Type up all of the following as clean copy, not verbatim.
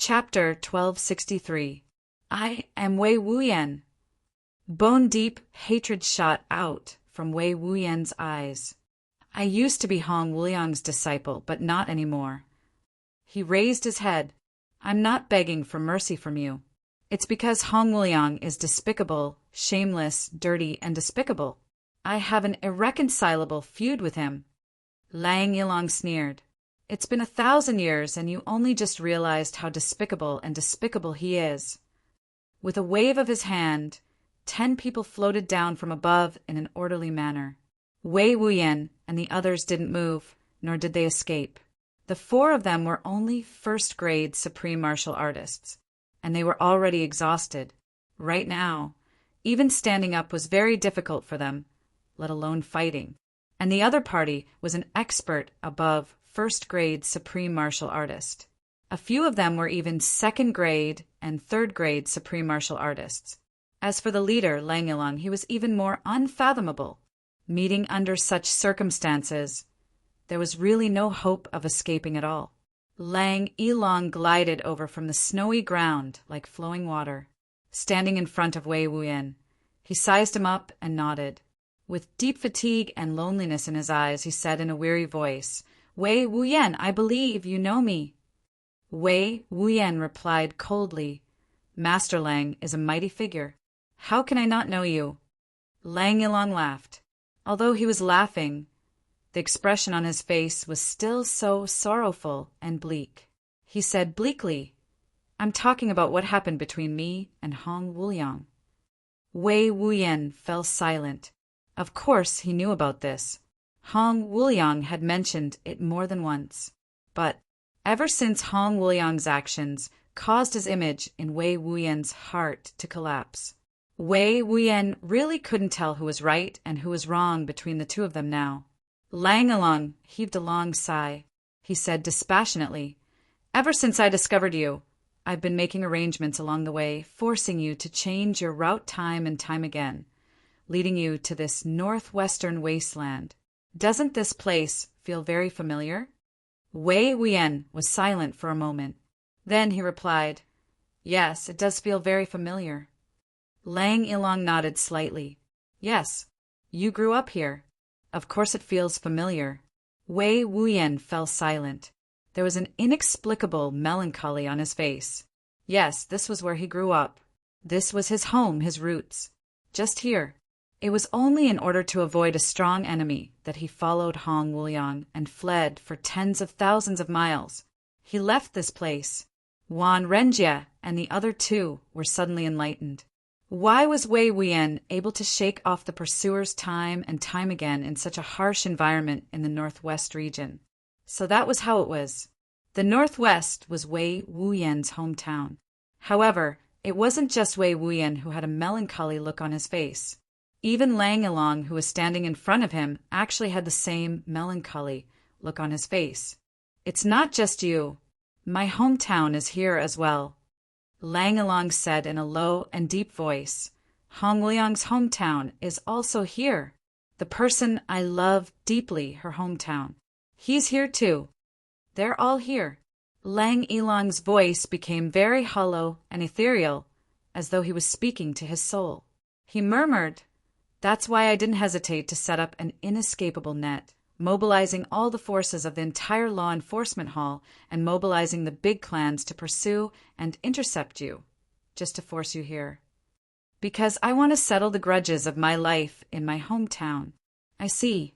Chapter 1263. I am Wei Wuyan. Bone-deep hatred shot out from Wei Wuyan's eyes. I used to be Hong Wuliang's disciple, but not anymore. He raised his head. I'm not begging for mercy from you. It's because Hong Wuliang is despicable, shameless, dirty, and despicable. I have an irreconcilable feud with him. Lang Yilong sneered. It's been 1,000 years and you only just realized how despicable he is. With a wave of his hand, 10 people floated down from above in an orderly manner. Wei Wuyan and the others didn't move, nor did they escape. The 4 of them were only first-grade supreme martial artists, and they were already exhausted. Right now, even standing up was very difficult for them, let alone fighting. And the other party was an expert above first-grade supreme martial artist. A few of them were even second-grade and third-grade supreme martial artists. As for the leader, Lang Yilong, he was even more unfathomable. Meeting under such circumstances, there was really no hope of escaping at all. Lang Yilong glided over from the snowy ground like flowing water, standing in front of Wei Wuyan. He sized him up and nodded. With deep fatigue and loneliness in his eyes, he said in a weary voice, Wei Wuyan, I believe you know me. Wei Wuyan replied coldly, Master Lang is a mighty figure. How can I not know you? Lang Yilong laughed. Although he was laughing, the expression on his face was still so sorrowful and bleak. He said bleakly, I'm talking about what happened between me and Hong Wuliang. Wei Wuyan fell silent. Of course he knew about this. Hong Wuliang had mentioned it more than once. But ever since Hong Wuliang's actions caused his image in Wei Wuyan's heart to collapse, Wei Wuyan really couldn't tell who was right and who was wrong between the two of them now. Lang Yilong heaved a long sigh. He said dispassionately, Ever since I discovered you, I've been making arrangements along the way, forcing you to change your route time and time again, leading you to this northwestern wasteland. Doesn't this place feel very familiar? Wei Wuyan was silent for a moment. Then he replied, Yes, it does feel very familiar. Lang Yilong nodded slightly. Yes, you grew up here. Of course it feels familiar. Wei Wuyan fell silent. There was an inexplicable melancholy on his face. Yes, this was where he grew up. This was his home, his roots. Just here. It was only in order to avoid a strong enemy that he followed Hong Wuliang and fled for tens of thousands of miles. He left this place. Wan Renjie and the other 2 were suddenly enlightened. Why was Wei Wuyan able to shake off the pursuers time and time again in such a harsh environment in the northwest region? So that was how it was. The northwest was Wei Wuyan's hometown. However, it wasn't just Wei Wuyan who had a melancholy look on his face. Even Lang Yilong, who was standing in front of him, actually had the same melancholy look on his face. It's not just you. My hometown is here as well. Lang Yilong said in a low and deep voice, Hong Wuliang's hometown is also here. The person I love deeply, her hometown. He's here too. They're all here. Lang Yilong's voice became very hollow and ethereal, as though he was speaking to his soul. He murmured, That's why I didn't hesitate to set up an inescapable net, mobilizing all the forces of the entire law enforcement hall and mobilizing the big clans to pursue and intercept you, just to force you here. Because I want to settle the grudges of my life in my hometown. I see.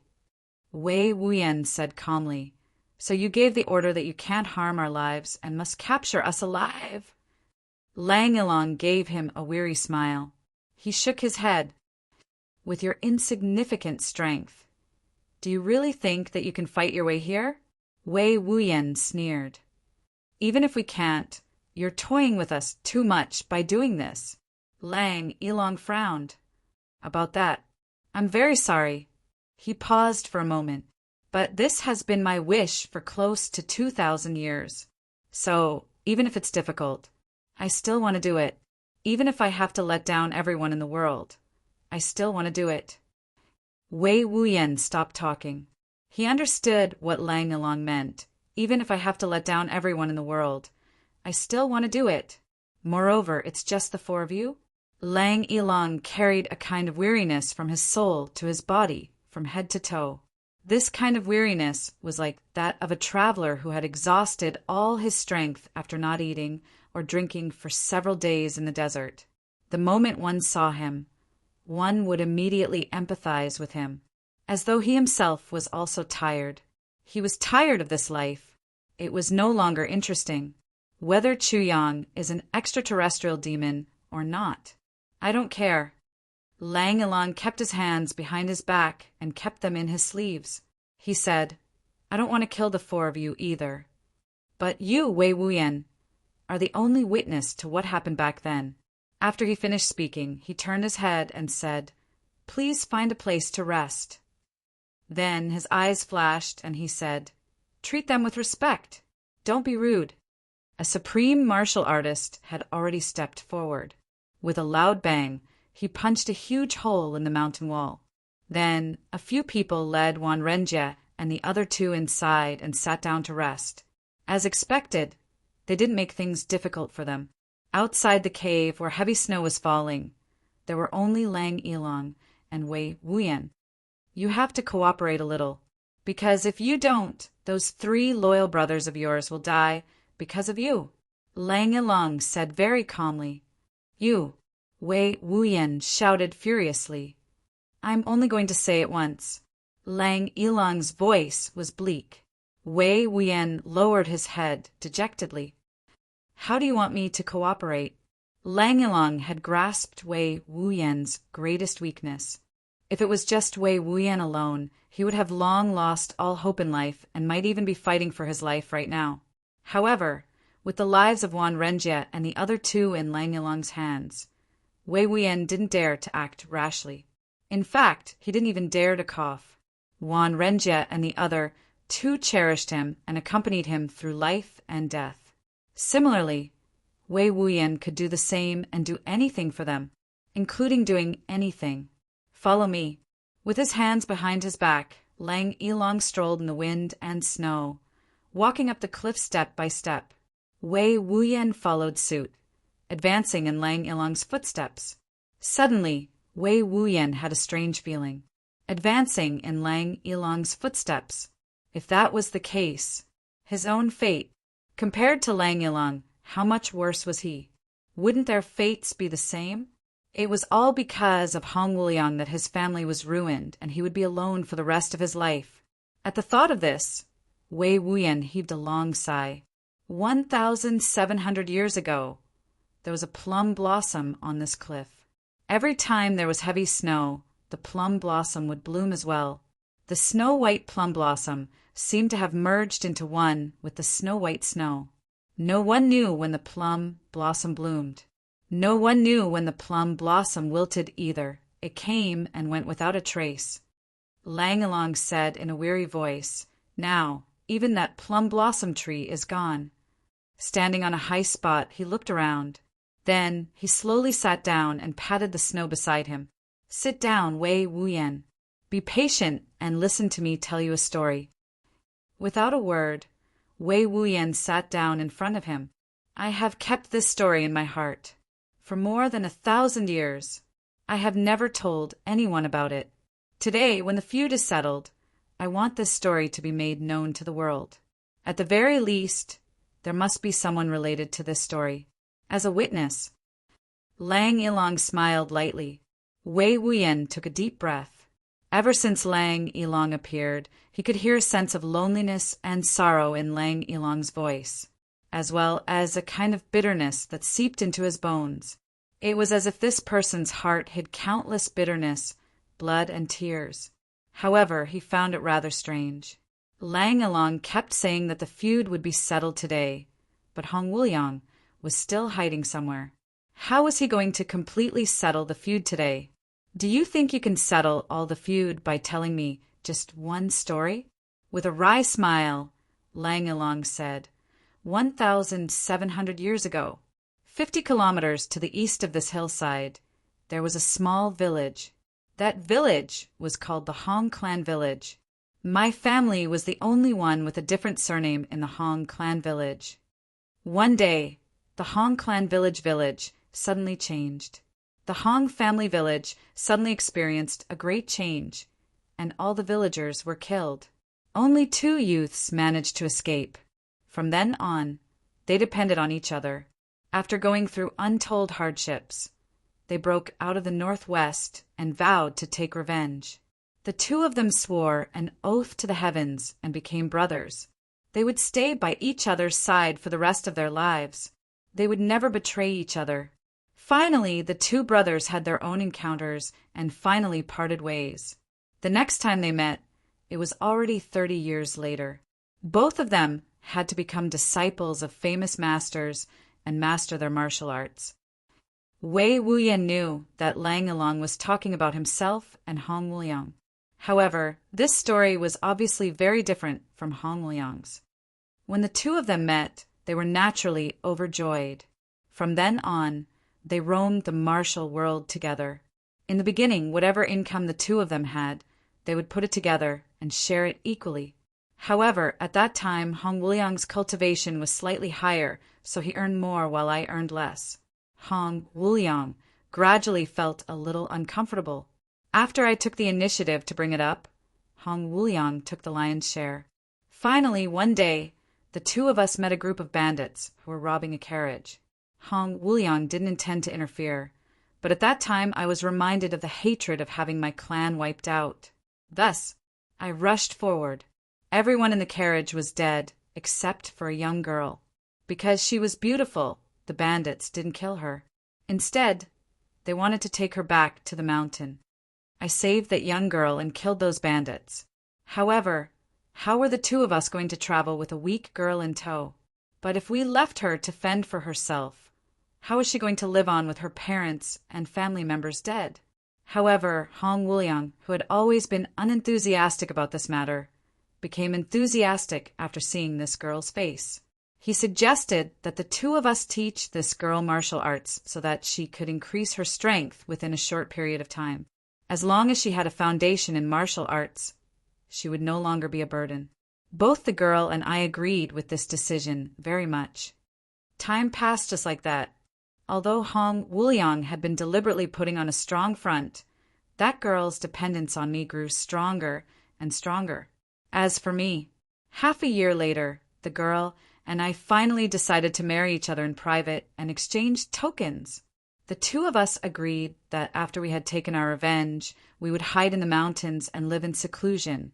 Wei Wuyan said calmly, So you gave the order that you can't harm our lives and must capture us alive. Lang Yilong gave him a weary smile. He shook his head. With your insignificant strength, do you really think that you can fight your way here? Wei Wuyan sneered. Even if we can't, you're toying with us too much by doing this. Lang Yilong frowned. About that, I'm very sorry. He paused for a moment. But this has been my wish for close to 2,000 years. So, even if it's difficult, I still want to do it. Even if I have to let down everyone in the world, I still want to do it. Wei Wuyan stopped talking. He understood what Lang Yilong meant. Even if I have to let down everyone in the world, I still want to do it. Moreover, it's just the four of you. Lang Ilang carried a kind of weariness from his soul to his body, from head to toe. This kind of weariness was like that of a traveler who had exhausted all his strength after not eating or drinking for several days in the desert. The moment one saw him, one would immediately empathize with him, as though he himself was also tired. He was tired of this life. It was no longer interesting. Whether Chuyang is an extraterrestrial demon or not, I don't care. Lang Ilang kept his hands behind his back and kept them in his sleeves. He said, I don't want to kill the four of you either. But you, Wei Wuyan, are the only witness to what happened back then. After he finished speaking, he turned his head and said, Please find a place to rest. Then his eyes flashed and he said, Treat them with respect. Don't be rude. A supreme martial artist had already stepped forward. With a loud bang, he punched a huge hole in the mountain wall. Then a few people led Wan Renjie and the other two inside and sat down to rest. As expected, they didn't make things difficult for them. Outside the cave, where heavy snow was falling, there were only Lang Ilang and Wei Wuyan. You have to cooperate a little, because if you don't, those 3 loyal brothers of yours will die because of you. Lang Ilang said very calmly. You, Wei Wuyan shouted furiously. I'm only going to say it once. Lang Ilang's voice was bleak. Wei Wuyan lowered his head dejectedly. How do you want me to cooperate? Lang Ilang had grasped Wei Wuyan's greatest weakness. If it was just Wei Wuyan alone, he would have long lost all hope in life and might even be fighting for his life right now. However, with the lives of Wan Renjie and the other 2 in Lang Ilang's hands, Wei Wuyan didn't dare to act rashly. In fact, he didn't even dare to cough. Wan Renjie and the other 2 cherished him and accompanied him through life and death. Similarly, Wei Wuyan could do the same and do anything for them, including doing anything. Follow me. With his hands behind his back, Lang Ilang strolled in the wind and snow, walking up the cliff step by step. Wei Wuyan followed suit, advancing in Lang Ilang's footsteps. Suddenly, Wei Wuyan had a strange feeling. Advancing in Lang Ilang's footsteps. If that was the case, his own fate, compared to Lang Ilang, how much worse was he? Wouldn't their fates be the same? It was all because of Hong Wuliang that his family was ruined and he would be alone for the rest of his life. At the thought of this, Wei Wuyan heaved a long sigh. 1,700 years ago, there was a plum blossom on this cliff. Every time there was heavy snow, the plum blossom would bloom as well. The snow-white plum blossom seemed to have merged into one with the snow-white snow. No one knew when the plum blossom bloomed. No one knew when the plum blossom wilted either. It came and went without a trace. Lang Ilang said in a weary voice, Now, even that plum blossom tree is gone. Standing on a high spot, he looked around. Then he slowly sat down and patted the snow beside him. Sit down, Wei Wuyan. Be patient and listen to me tell you a story. Without a word, Wei Wuyan sat down in front of him. I have kept this story in my heart. For more than 1,000 years, I have never told anyone about it. Today, when the feud is settled, I want this story to be made known to the world. At the very least, there must be someone related to this story. As a witness. Lang Ilang smiled lightly. Wei Wuyan took a deep breath. Ever since Lang Ilang appeared, he could hear a sense of loneliness and sorrow in Lang Ilang's voice, as well as a kind of bitterness that seeped into his bones. It was as if this person's heart hid countless bitterness, blood, and tears. However, he found it rather strange. Lang Ilang kept saying that the feud would be settled today, but Hong Wuliang was still hiding somewhere. How was he going to completely settle the feud today? Do you think you can settle all the feud by telling me just one story? With a wry smile, Lang Ilang said, 1,700 years ago, 50 kilometers to the east of this hillside, there was a small village. That village was called the Hong Clan Village. My family was the only one with a different surname in the Hong Clan Village. One day, the Hong clan village suddenly changed. The Hong family village suddenly experienced a great change, and all the villagers were killed. Only 2 youths managed to escape. From then on, they depended on each other. After going through untold hardships, they broke out of the northwest and vowed to take revenge. The 2 of them swore an oath to the heavens and became brothers. They would stay by each other's side for the rest of their lives. They would never betray each other. Finally, the 2 brothers had their own encounters and finally parted ways. The next time they met, it was already 30 years later. Both of them had to become disciples of famous masters and master their martial arts. Wei Wuyan knew that Lang Yilong was talking about himself and Hong Wuliang. However, this story was obviously very different from Hong Wuliang's. When the 2 of them met, they were naturally overjoyed. From then on, they roamed the martial world together. In the beginning, whatever income the 2 of them had, they would put it together and share it equally. However, at that time, Hong Wuliang's cultivation was slightly higher, so he earned more while I earned less. Hong Wuliang gradually felt a little uncomfortable. After I took the initiative to bring it up, Hong Wuliang took the lion's share. Finally, one day, the 2 of us met a group of bandits who were robbing a carriage. Hong Wuliang didn't intend to interfere, but at that time I was reminded of the hatred of having my clan wiped out. Thus, I rushed forward. Everyone in the carriage was dead, except for a young girl. Because she was beautiful, the bandits didn't kill her. Instead, they wanted to take her back to the mountain. I saved that young girl and killed those bandits. However, how were the 2 of us going to travel with a weak girl in tow? But if we left her to fend for herself, how was she going to live on with her parents and family members dead? However, Hong Wuliang, who had always been unenthusiastic about this matter, became enthusiastic after seeing this girl's face. He suggested that the 2 of us teach this girl martial arts so that she could increase her strength within a short period of time. As long as she had a foundation in martial arts, she would no longer be a burden. Both the girl and I agreed with this decision very much. Time passed just like that. Although Hong Wuliang had been deliberately putting on a strong front, that girl's dependence on me grew stronger and stronger. As for me, half a year later, the girl and I finally decided to marry each other in private and exchange tokens. The 2 of us agreed that after we had taken our revenge, we would hide in the mountains and live in seclusion,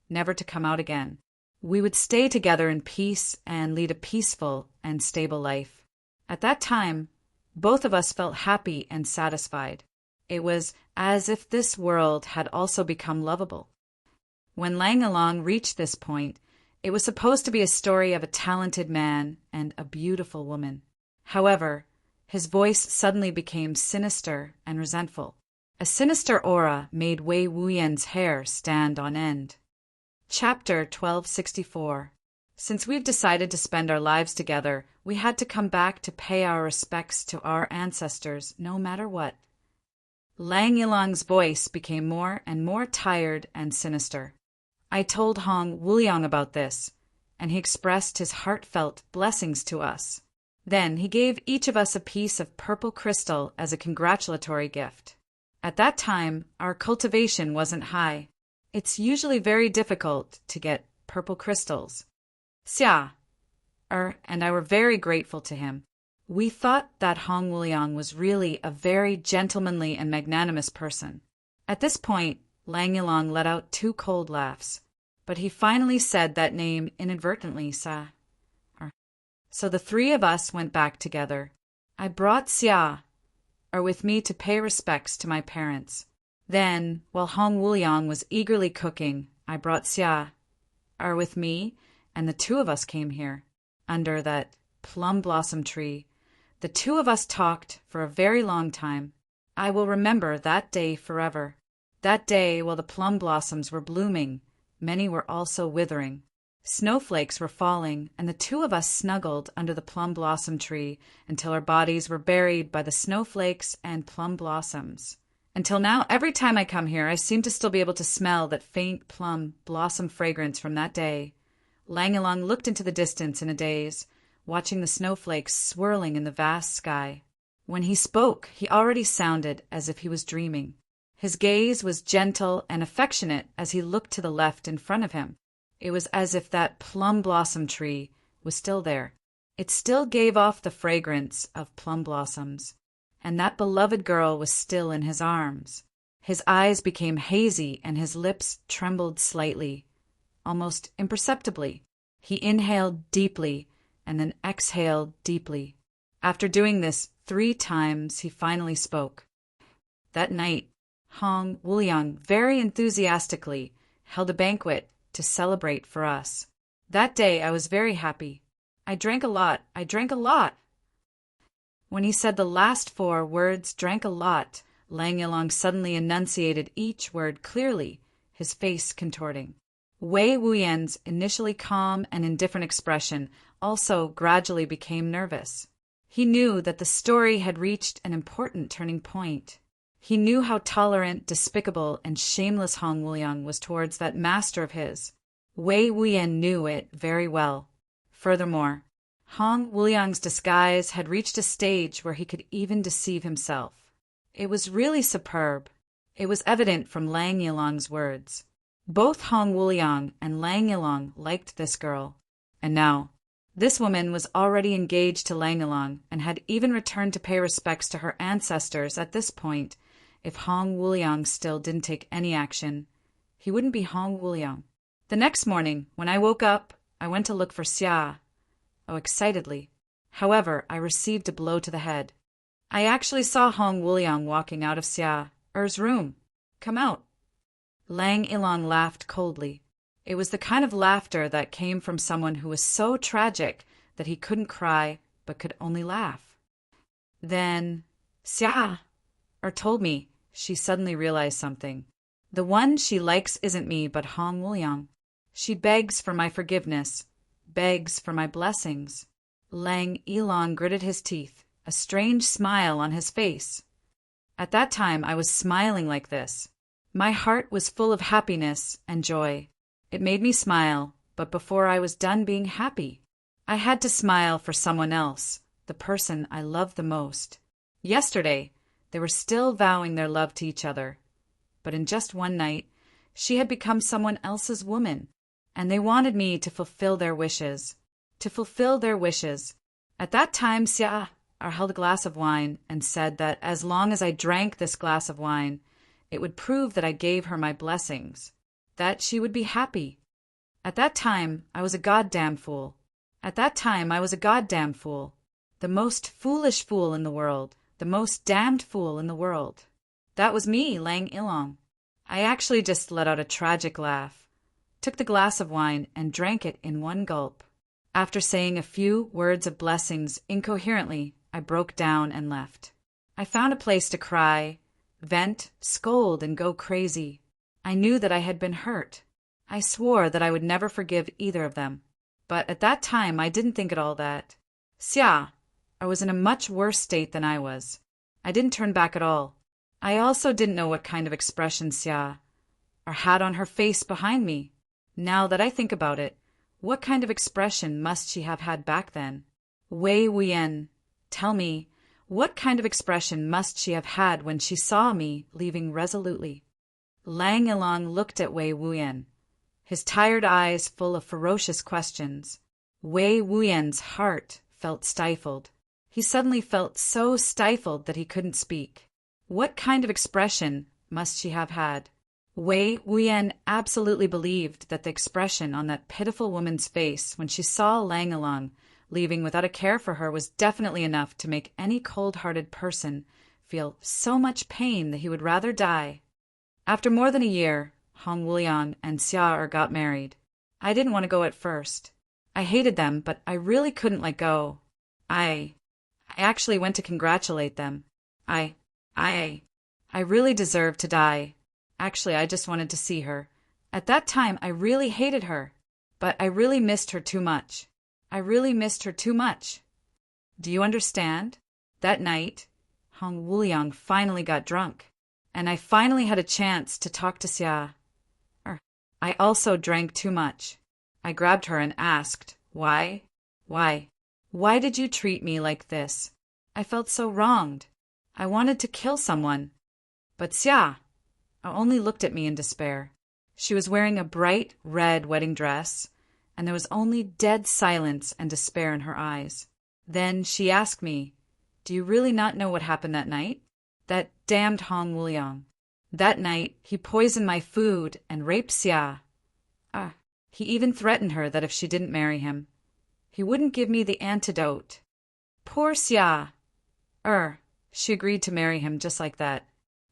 never to come out again. We would stay together in peace and lead a peaceful and stable life. At that time, both of us felt happy and satisfied. It was as if this world had also become lovable. When Lang Yilong reached this point, it was supposed to be a story of a talented man and a beautiful woman. However, his voice suddenly became sinister and resentful. A sinister aura made Wei Wuyan's hair stand on end. Chapter 1264. Since we've decided to spend our lives together, we had to come back to pay our respects to our ancestors, no matter what. Lang Yilong's voice became more and more tired and sinister. I told Hong Wuliang about this, and he expressed his heartfelt blessings to us. Then he gave each of us a piece of purple crystal as a congratulatory gift. At that time, our cultivation wasn't high. It's usually very difficult to get purple crystals. Xia and I were very grateful to him. We thought that Hong Wuliang was really a very gentlemanly and magnanimous person. At this point, Lang Yilong let out 2 cold laughs, but he finally said that name inadvertently, So the 3 of us went back together. I brought Xia with me to pay respects to my parents. Then, while Hong Wuliang was eagerly cooking, I brought Xia with me, and the 2 of us came here, under that plum blossom tree. The 2 of us talked for a very long time. I will remember that day forever. That day, while the plum blossoms were blooming, many were also withering. Snowflakes were falling, and the 2 of us snuggled under the plum blossom tree until our bodies were buried by the snowflakes and plum blossoms. Until now, every time I come here, I seem to still be able to smell that faint plum blossom fragrance from that day. Lang Yilong looked into the distance in a daze. watching the snowflakes swirling in the vast sky. When he spoke, he already sounded as if he was dreaming. His gaze was gentle and affectionate as he looked to the left in front of him. It was as if that plum blossom tree was still there. It still gave off the fragrance of plum blossoms, and that beloved girl was still in his arms. His eyes became hazy and his lips trembled slightly, almost imperceptibly. He inhaled deeply and then exhaled deeply. After doing this 3 times, he finally spoke. That night, Hong Wuliang very enthusiastically held a banquet to celebrate for us. That day I was very happy. I drank a lot. When he said the last 4 words, drank a lot, Lang Yilong suddenly enunciated each word clearly, his face contorting. Wei Wuyan's initially calm and indifferent expression also gradually became nervous. He knew that the story had reached an important turning point. He knew how tolerant, despicable, and shameless Hong Wuliang was towards that master of his. Wei Wuyan knew it very well. Furthermore, Hong Wuliang's disguise had reached a stage where he could even deceive himself. It was really superb. It was evident from Lang Yilong's words. Both Hong Wuliang and Lang Yilong liked this girl. And now, this woman was already engaged to Lang Yilong and had even returned to pay respects to her ancestors. At this point, if Hong Wuliang still didn't take any action, he wouldn't be Hong Wuliang. The next morning, when I woke up, I went to look for Xia. Oh, excitedly. However, I received a blow to the head. I actually saw Hong Wuliang walking out of Xia's room. Come out. Lang Yilong laughed coldly. It was the kind of laughter that came from someone who was so tragic that he couldn't cry but could only laugh. Then Xia told me she suddenly realized something. The one she likes isn't me but Hong Wuliang. She begs for my forgiveness, begs for my blessings. Lang Yilong gritted his teeth, a strange smile on his face. At that time I was smiling like this. My heart was full of happiness and joy. It made me smile, but before I was done being happy, I had to smile for someone else, the person I loved the most. Yesterday, they were still vowing their love to each other, but in just one night, she had become someone else's woman, and they wanted me to fulfill their wishes. At that time, Xia held a glass of wine and said that as long as I drank this glass of wine, it would prove that I gave her my blessings, that she would be happy. At that time, I was a goddamn fool. The most foolish fool in the world. The most damned fool in the world. That was me, Lang Yilong. I actually just let out a tragic laugh, took the glass of wine and drank it in one gulp. After saying a few words of blessings incoherently, I broke down and left. I found a place to cry, vent, scold, and go crazy. I knew that I had been hurt. I swore that I would never forgive either of them. But at that time I didn't think at all that. Xia was in a much worse state than I was. I didn't turn back at all. I also didn't know what kind of expression Xia had on her face behind me. Now that I think about it, what kind of expression must she have had back then? Wei Wuyan, tell me, what kind of expression must she have had when she saw me leaving resolutely? Lang Yilong looked at Wei Wuyan, his tired eyes full of ferocious questions. Wei Wuyan's heart felt stifled. He suddenly felt so stifled that he couldn't speak. What kind of expression must she have had? Wei Wuyan absolutely believed that the expression on that pitiful woman's face when she saw Lang Yilong leaving without a care for her was definitely enough to make any cold-hearted person feel so much pain that he would rather die. After more than a year, Hong Wuliang and Xia got married. I didn't want to go at first. I hated them, but I really couldn't let go. I actually went to congratulate them. I really deserved to die. Actually, I just wanted to see her. At that time, I really hated her, but I really missed her too much. Do you understand? That night, Hong Wuliang finally got drunk, and I finally had a chance to talk to Xia. I also drank too much. I grabbed her and asked, why? Why did you treat me like this? I felt so wronged. I wanted to kill someone. But Xia only looked at me in despair. She was wearing a bright red wedding dress, and there was only dead silence and despair in her eyes. Then she asked me, "Do you really not know what happened that night? That damned Hong Wuliang. That night, he poisoned my food and raped Xia. He even threatened her that if she didn't marry him, he wouldn't give me the antidote. Poor Xia. She agreed to marry him just like that.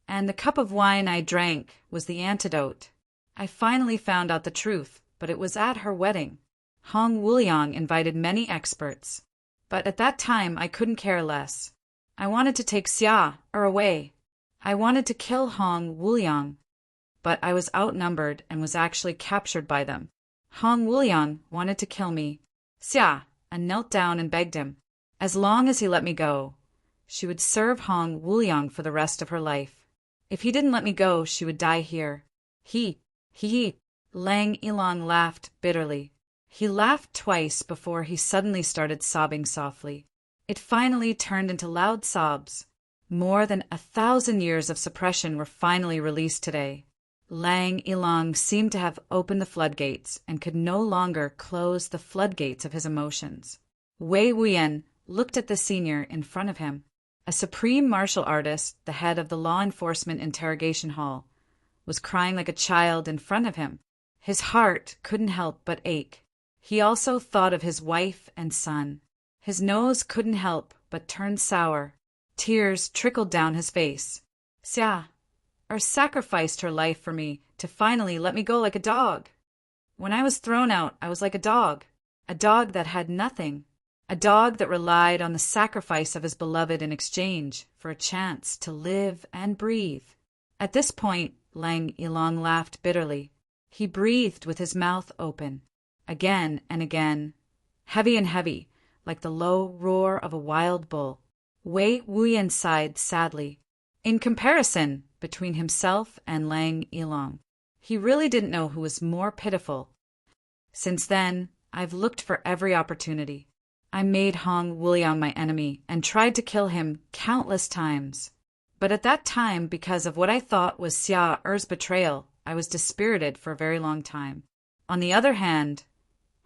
And the cup of wine I drank was the antidote. I finally found out the truth, but it was at her wedding. Hong Wuliang invited many experts. But at that time, I couldn't care less. I wanted to take Xia away. I wanted to kill Hong Wuliang. But I was outnumbered and was actually captured by them. Hong Wuliang wanted to kill me. Xia knelt down and begged him. As long as he let me go, she would serve Hong Wuliang for the rest of her life. If he didn't let me go, she would die here. He. Lang Ilang laughed bitterly. He laughed twice before he suddenly started sobbing softly. It finally turned into loud sobs. More than 1,000 years of suppression were finally released today. Lang Ilang seemed to have opened the floodgates and could no longer close the floodgates of his emotions. Wei Wuyan looked at the senior in front of him. A supreme martial artist, the head of the law enforcement interrogation hall, was crying like a child in front of him. His heart couldn't help but ache. He also thought of his wife and son. His nose couldn't help but turn sour. Tears trickled down his face. Xia sacrificed her life for me to finally let me go like a dog. When I was thrown out, I was like a dog that had nothing, a dog that relied on the sacrifice of his beloved in exchange for a chance to live and breathe. At this point, Lang Ilang laughed bitterly. He breathed with his mouth open, again and again, heavy and heavy, like the low roar of a wild bull. Wei Wuyan sighed sadly. In comparison between himself and Lang Ilang, he really didn't know who was more pitiful. Since then, I've looked for every opportunity. I made Hong Wuliang my enemy and tried to kill him countless times. But at that time, because of what I thought was Xia Er's betrayal, I was dispirited for a very long time. On the other hand,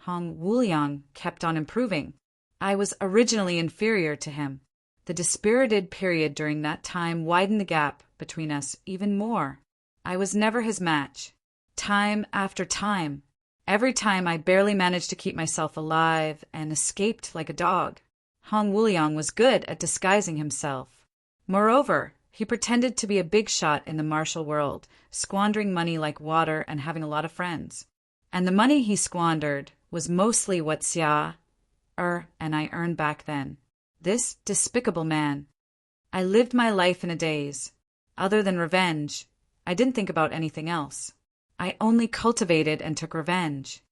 Hong Wuliang kept on improving. I was originally inferior to him. The dispirited period during that time widened the gap between us even more. I was never his match. Time after time. Every time I barely managed to keep myself alive and escaped like a dog. Hong Wuliang was good at disguising himself. Moreover, he pretended to be a big shot in the martial world, squandering money like water and having a lot of friends. And the money he squandered was mostly what Xia and I earned back then. This despicable man. I lived my life in a daze. Other than revenge, I didn't think about anything else. I only cultivated and took revenge.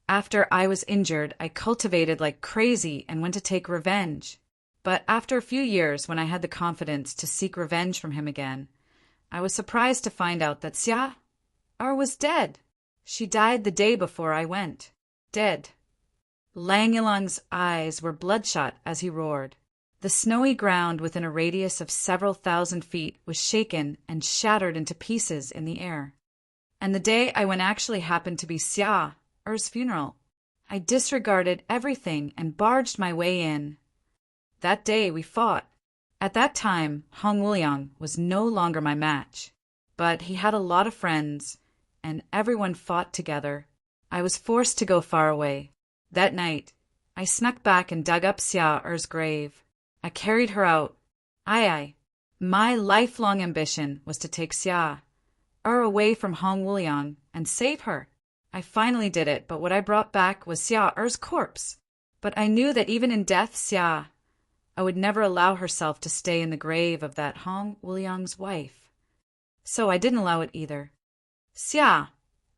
After I was injured, I cultivated like crazy and went to take revenge. But after a few years, when I had the confidence to seek revenge from him again, I was surprised to find out that Xia was dead. She died the day before I went. Dead. Lang Ilang's eyes were bloodshot as he roared. The snowy ground within a radius of several thousand feet was shaken and shattered into pieces in the air. And the day I went actually happened to be Xia Er's funeral. I disregarded everything and barged my way in. That day we fought. At that time, Hong Wuliang was no longer my match. But he had a lot of friends, and everyone fought together. I was forced to go far away. That night, I snuck back and dug up Xia Er's grave. I carried her out. My lifelong ambition was to take Xia away from Hong Wuliang and save her. I finally did it, but what I brought back was Xia Er's corpse. But I knew that even in death, Xia would never allow herself to stay in the grave of that Hong Wuliang's wife. So I didn't allow it either. Xia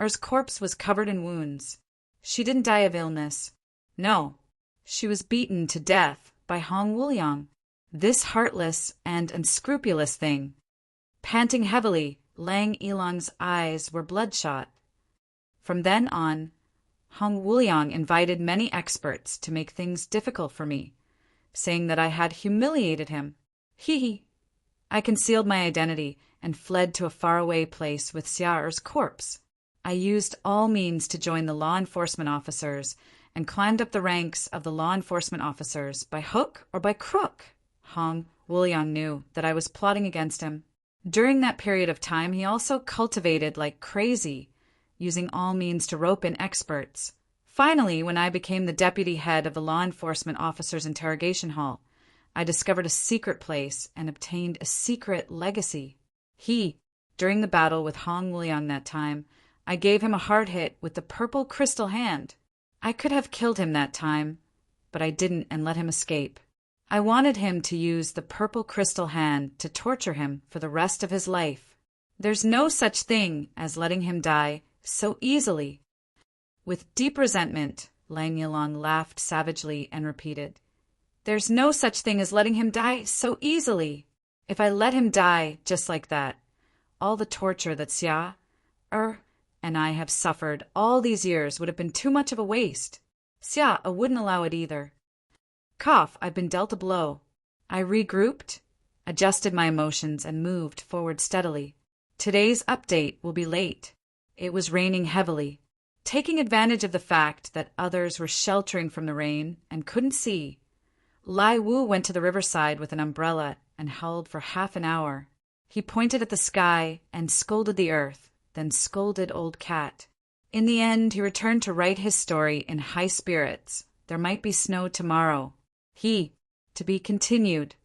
Er's corpse was covered in wounds. She didn't die of illness. No, she was beaten to death by Hong Wuliang, this heartless and unscrupulous thing. Panting heavily, Lang Ilang's eyes were bloodshot. From then on, Hong Wuliang invited many experts to make things difficult for me. saying that I had humiliated him. He. I concealed my identity and fled to a faraway place with Xiao's corpse. I used all means to join the law enforcement officers and climbed up the ranks of the law enforcement officers by hook or by crook. Hong Wuliang knew that I was plotting against him. During that period of time, he also cultivated like crazy, using all means to rope in experts. Finally, when I became the deputy head of the law enforcement officers' interrogation hall, I discovered a secret place and obtained a secret legacy. During the battle with Hong Wuliang that time, I gave him a hard hit with the purple crystal hand. I could have killed him that time, but I didn't and let him escape. I wanted him to use the purple crystal hand to torture him for the rest of his life. There's no such thing as letting him die so easily. With deep resentment, Lang Yilong laughed savagely and repeated, "There's no such thing as letting him die so easily. If I let him die just like that, all the torture that Xia, and I have suffered all these years would have been too much of a waste. Xia wouldn't allow it either." Cough, I've been dealt a blow. I regrouped, adjusted my emotions, and moved forward steadily. Today's update will be late. It was raining heavily. Taking advantage of the fact that others were sheltering from the rain and couldn't see, Lai Wu went to the riverside with an umbrella and howled for half an hour. He pointed at the sky and scolded the earth, then scolded Old Cat. In the end, he returned to write his story in high spirits. There might be snow tomorrow. To be continued.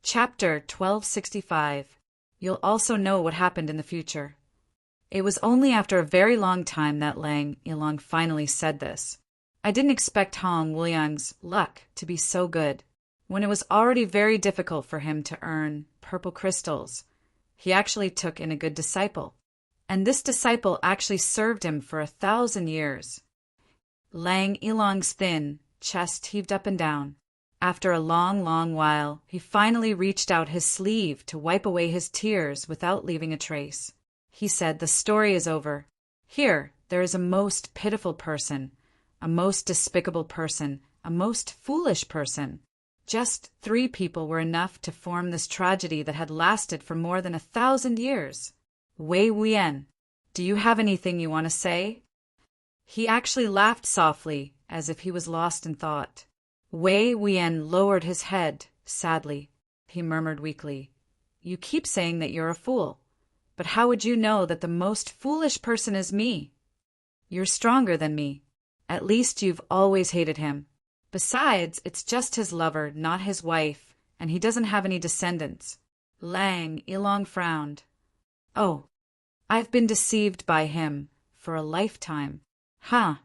Chapter 1265. You'll also know what happened in the future. It was only after a very long time that Lang Yilong finally said this. I didn't expect Hong Wuliang's luck to be so good. When it was already very difficult for him to earn purple crystals, he actually took in a good disciple. And this disciple actually served him for 1,000 years. Lang Yilong's thin chest heaved up and down. After a long, long while, he finally reached out his sleeve to wipe away his tears without leaving a trace. He said, "The story is over. Here, there is a most pitiful person, a most despicable person, a most foolish person. Just 3 people were enough to form this tragedy that had lasted for more than 1,000 years. Wei Wuyan, do you have anything you want to say?" He actually laughed softly, as if he was lost in thought. Wei Wuyan lowered his head, sadly. He murmured weakly, "You keep saying that you're a fool. But how would you know that the most foolish person is me? You're stronger than me. At least you've always hated him. Besides, it's just his lover, not his wife, and he doesn't have any descendants." Lang Yilong frowned. "Oh, I've been deceived by him for a lifetime. Huh."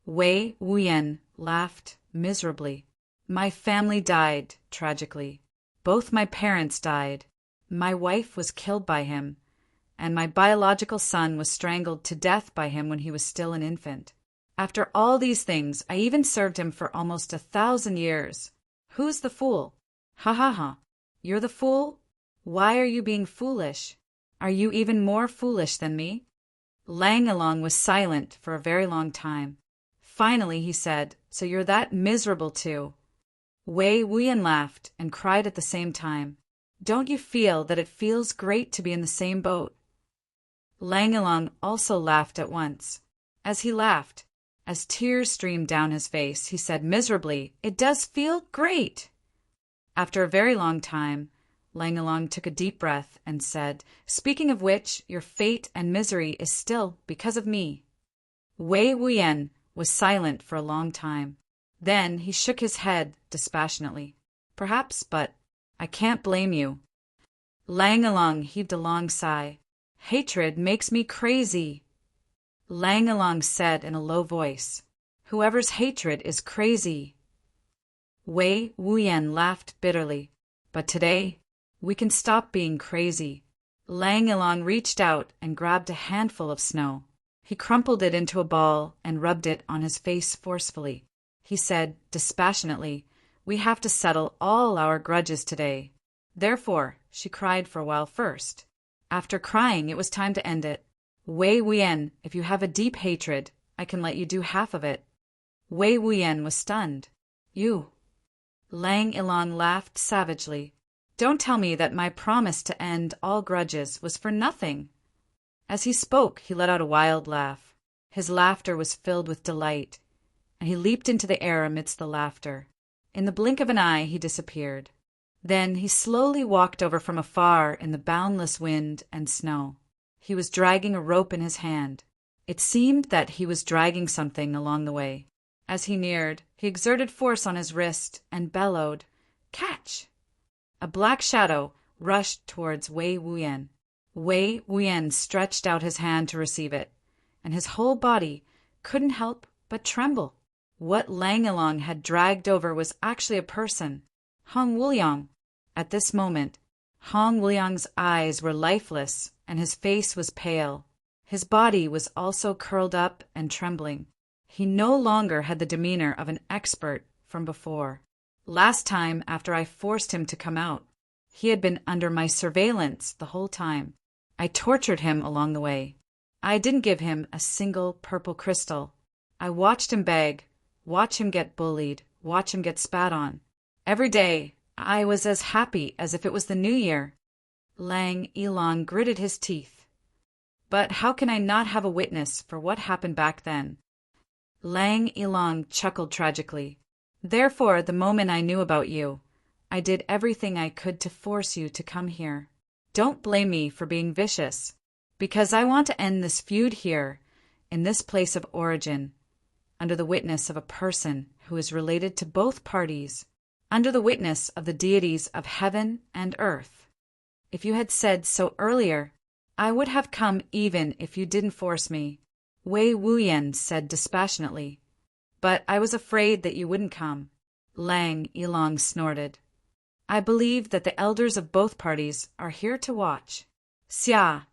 Wei Wuyan laughed miserably. "My family died, tragically. Both my parents died. My wife was killed by him, and my biological son was strangled to death by him when he was still an infant. After all these things, I even served him for almost 1,000 years. Who's the fool? Ha ha ha. You're the fool? Why are you being foolish? Are you even more foolish than me?" Lang Yilong was silent for a very long time. Finally he said, "So you're that miserable too?" Wei Wuyan laughed and cried at the same time. "Don't you feel that it feels great to be in the same boat?" Lang Yilong also laughed at once. As he laughed, as tears streamed down his face, he said miserably, "It does feel great." After a very long time, Lang Yilong took a deep breath and said, "Speaking of which, your fate and misery is still because of me." Wei Wuyan was silent for a long time. Then he shook his head dispassionately. "Perhaps, but I can't blame you." Lang Yilong heaved a long sigh. "Hatred makes me crazy." Lang Yilong said in a low voice, "Whoever's hatred is crazy." Wei Wuyan laughed bitterly. "But today, we can stop being crazy." Lang Yilong reached out and grabbed a handful of snow. He crumpled it into a ball and rubbed it on his face forcefully. He said dispassionately, "We have to settle all our grudges today." Therefore, she cried for a while first. After crying, it was time to end it. "Wei Wuyan, if you have a deep hatred, I can let you do half of it." Wei Wuyan was stunned. "You Lang Ilang laughed savagely. Don't tell me that my promise to end all grudges was for nothing. As he spoke, he let out a wild laugh. His laughter was filled with delight, and he leaped into the air amidst the laughter. In the blink of an eye, he disappeared. Then he slowly walked over from afar in the boundless wind and snow. He was dragging a rope in his hand. It seemed that he was dragging something along the way. As he neared, he exerted force on his wrist and bellowed, "Catch!" A black shadow rushed towards Wei Wuyan. Wei Wuyan stretched out his hand to receive it, and his whole body couldn't help but tremble. What Lang Ilang had dragged over was actually a person, Hong Wuliang. At this moment, Hong Wuliang's eyes were lifeless, and his face was pale. His body was also curled up and trembling. He no longer had the demeanor of an expert from before. Last time, after I forced him to come out, he had been under my surveillance the whole time. I tortured him along the way. I didn't give him a single purple crystal. I watched him beg, watch him get bullied, watch him get spat on. Every day, I was as happy as if it was the new year. Lang Ilang gritted his teeth. But how can I not have a witness for what happened back then? Lang Ilang chuckled tragically. Therefore, the moment I knew about you, I did everything I could to force you to come here. Don't blame me for being vicious, because I want to end this feud here, in this place of origin, under the witness of a person who is related to both parties, under the witness of the deities of heaven and earth. If you had said so earlier, I would have come even if you didn't force me, Wei Wuyan said dispassionately. But I was afraid that you wouldn't come. Lang Ilang snorted. I believe that the elders of both parties are here to watch. Xia,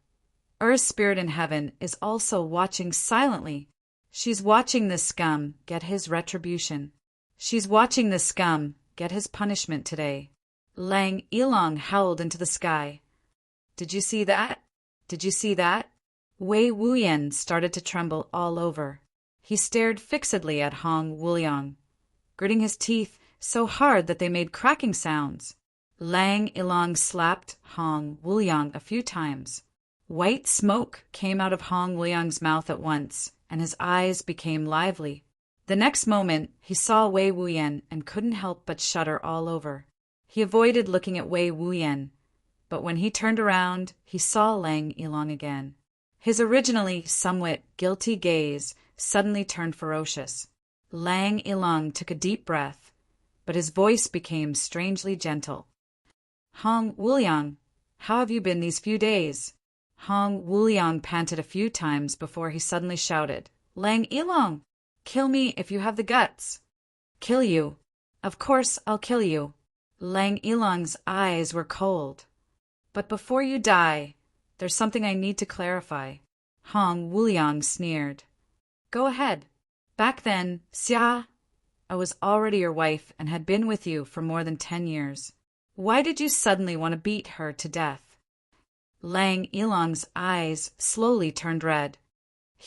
Earth's spirit in heaven, is also watching silently. She's watching this scum get his retribution. She's watching this scum get his punishment today. Lang Ilang howled into the sky. Did you see that? Did you see that? Wei Wuyan started to tremble all over. He stared fixedly at Hong Wuliang, gritting his teeth so hard that they made cracking sounds. Lang Ilang slapped Hong Wuliang a few times. White smoke came out of Hong Wuliang's mouth at once, and his eyes became lively. The next moment, he saw Wei Wuyan and couldn't help but shudder all over. He avoided looking at Wei Wuyan, but when he turned around, he saw Lang Ilang again. His originally somewhat guilty gaze suddenly turned ferocious. Lang Ilang took a deep breath, but his voice became strangely gentle. Hong Wuliang, how have you been these few days? Hong Wuliang panted a few times before he suddenly shouted, Lang Ilang, kill me if you have the guts. Kill you? Of course I'll kill you. Lang Ilang's eyes were cold. But before you die, there's something I need to clarify. Hong Wuliang sneered. Go ahead. Back then, Xia, I was already your wife and had been with you for more than 10 years. Why did you suddenly want to beat her to death? Lang Ilang's eyes slowly turned red.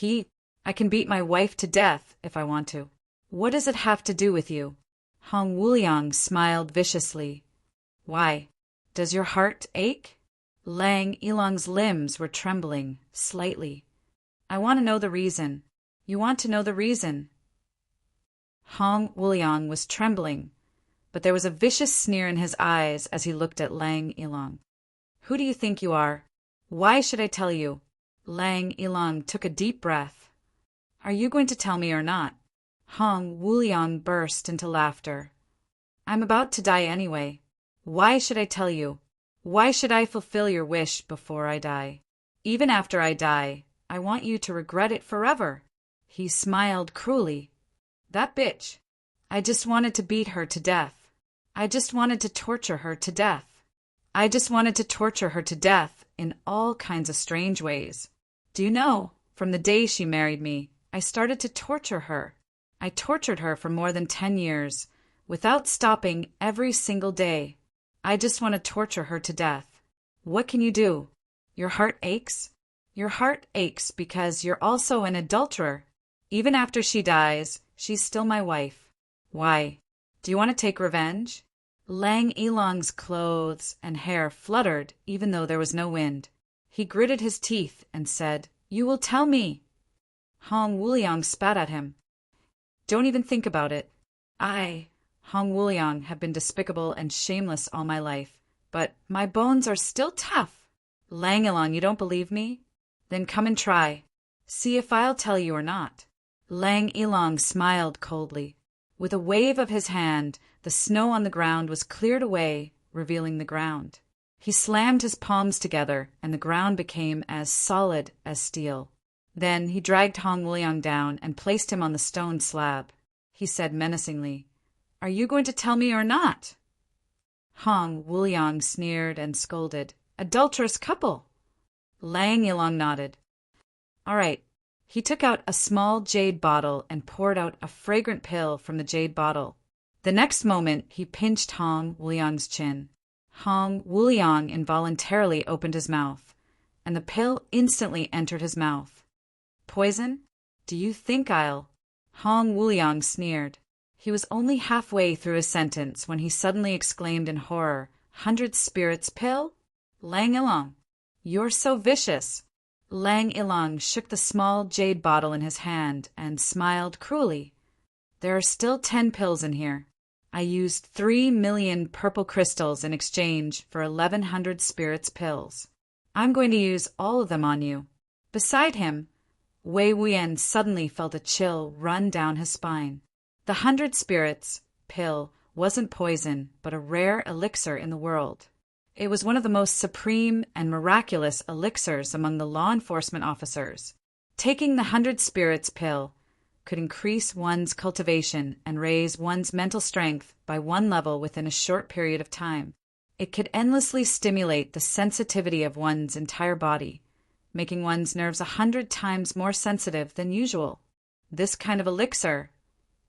I can beat my wife to death if I want to. What does it have to do with you? Hong Wuliang smiled viciously. Why? Does your heart ache? Lang Ilang's limbs were trembling slightly. I want to know the reason. You want to know the reason? Hong Wuliang was trembling, but there was a vicious sneer in his eyes as he looked at Lang Ilang. Who do you think you are? Why should I tell you? Lang Ilang took a deep breath. Are you going to tell me or not? Hong Wuliang burst into laughter. I'm about to die anyway. Why should I tell you? Why should I fulfill your wish before I die? Even after I die, I want you to regret it forever. He smiled cruelly. That bitch. I just wanted to beat her to death. I just wanted to torture her to death. I just wanted to torture her to death in all kinds of strange ways. Do you know, from the day she married me, I started to torture her. I tortured her for more than 10 years, without stopping every single day. I just want to torture her to death. What can you do? Your heart aches? Your heart aches because you're also an adulterer. Even after she dies, she's still my wife. Why? Do you want to take revenge? Lang Elong's clothes and hair fluttered even though there was no wind. He gritted his teeth and said, "You will tell me." Hong Wuliang spat at him. "Don't even think about it. I, Hong Wuliang, have been despicable and shameless all my life, but my bones are still tough." "Lang Elong, you don't believe me? Then come and try. See if I'll tell you or not." Lang Elong smiled coldly. With a wave of his hand, the snow on the ground was cleared away, revealing the ground. He slammed his palms together, and the ground became as solid as steel. Then he dragged Hong Wuliang down and placed him on the stone slab. He said menacingly, "Are you going to tell me or not?" Hong Wuliang sneered and scolded, "Adulterous couple!" Lang Elong nodded. "All right." He took out a small jade bottle and poured out a fragrant pill from the jade bottle. The next moment, he pinched Hong Wuliang's chin. Hong Wuliang involuntarily opened his mouth, and the pill instantly entered his mouth. "Poison? Do you think I'll—" Hong Wuliang sneered. He was only halfway through his sentence when he suddenly exclaimed in horror, "100 spirits pill? Lang Elong, you're so vicious." Lang Elong shook the small jade bottle in his hand and smiled cruelly. "There are still 10 pills in here. I used 3 million purple crystals in exchange for 1,100 spirits pills. I'm going to use all of them on you." Beside him, Wei Wuyan suddenly felt a chill run down his spine. The 100 spirits pill wasn't poison, but a rare elixir in the world. It was one of the most supreme and miraculous elixirs among the law enforcement officers. Taking the 100 spirits pill could increase one's cultivation and raise one's mental strength by 1 level within a short period of time. It could endlessly stimulate the sensitivity of one's entire body, making one's nerves 100 times more sensitive than usual. This kind of elixir,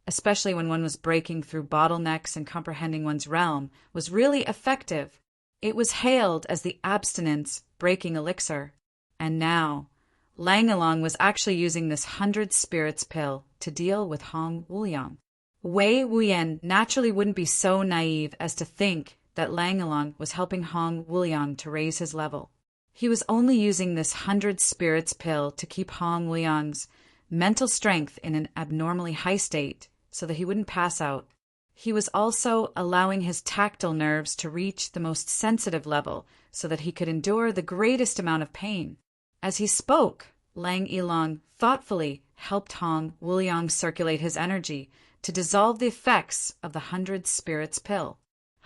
especially when one was breaking through bottlenecks and comprehending one's realm, was really effective. It was hailed as the abstinence-breaking elixir. And now, Lang Elong was actually using this 100 spirits pill to deal with Hong Wuliang. Wei Wuyan naturally wouldn't be so naive as to think that Lang Elong was helping Hong Wuliang to raise his level. He was only using this 100 spirits pill to keep Hong Wuliang's mental strength in an abnormally high state so that he wouldn't pass out. He was also allowing his tactile nerves to reach the most sensitive level so that he could endure the greatest amount of pain. As he spoke, Lang Elong thoughtfully helped Hong Wuliang circulate his energy to dissolve the effects of the 100 spirits pill.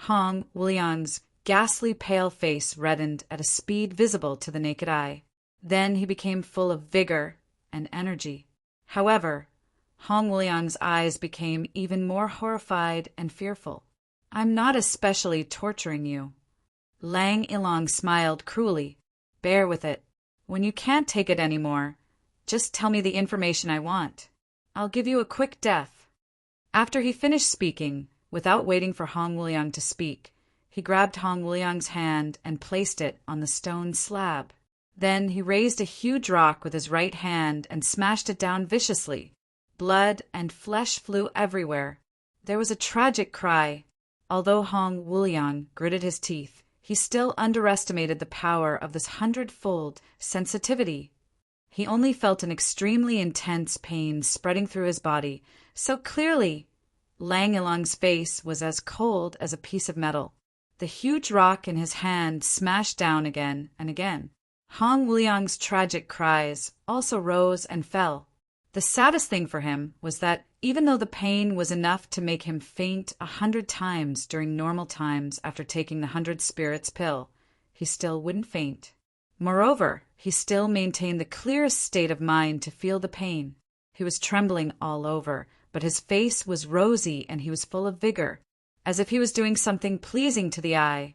Hong Wuliang's ghastly pale face reddened at a speed visible to the naked eye. Then he became full of vigor and energy. However, Hong Wuliang's eyes became even more horrified and fearful. "I'm not especially torturing you." Lang Elong smiled cruelly. "Bear with it. When you can't take it anymore, just tell me the information I want. I'll give you a quick death." After he finished speaking, without waiting for Hong Wuliang to speak, he grabbed Hong Wuliang's hand and placed it on the stone slab. Then he raised a huge rock with his right hand and smashed it down viciously. Blood and flesh flew everywhere. There was a tragic cry. Although Hong Wuliang gritted his teeth, he still underestimated the power of this 100-fold sensitivity. He only felt an extremely intense pain spreading through his body, so clearly Lang Elong's face was as cold as a piece of metal. The huge rock in his hand smashed down again and again. Hong Wuliang's tragic cries also rose and fell. The saddest thing for him was that even though the pain was enough to make him faint 100 times during normal times after taking the 100 spirits pill, he still wouldn't faint. Moreover, he still maintained the clearest state of mind to feel the pain. He was trembling all over, but his face was rosy and he was full of vigor, as if he was doing something pleasing to the eye.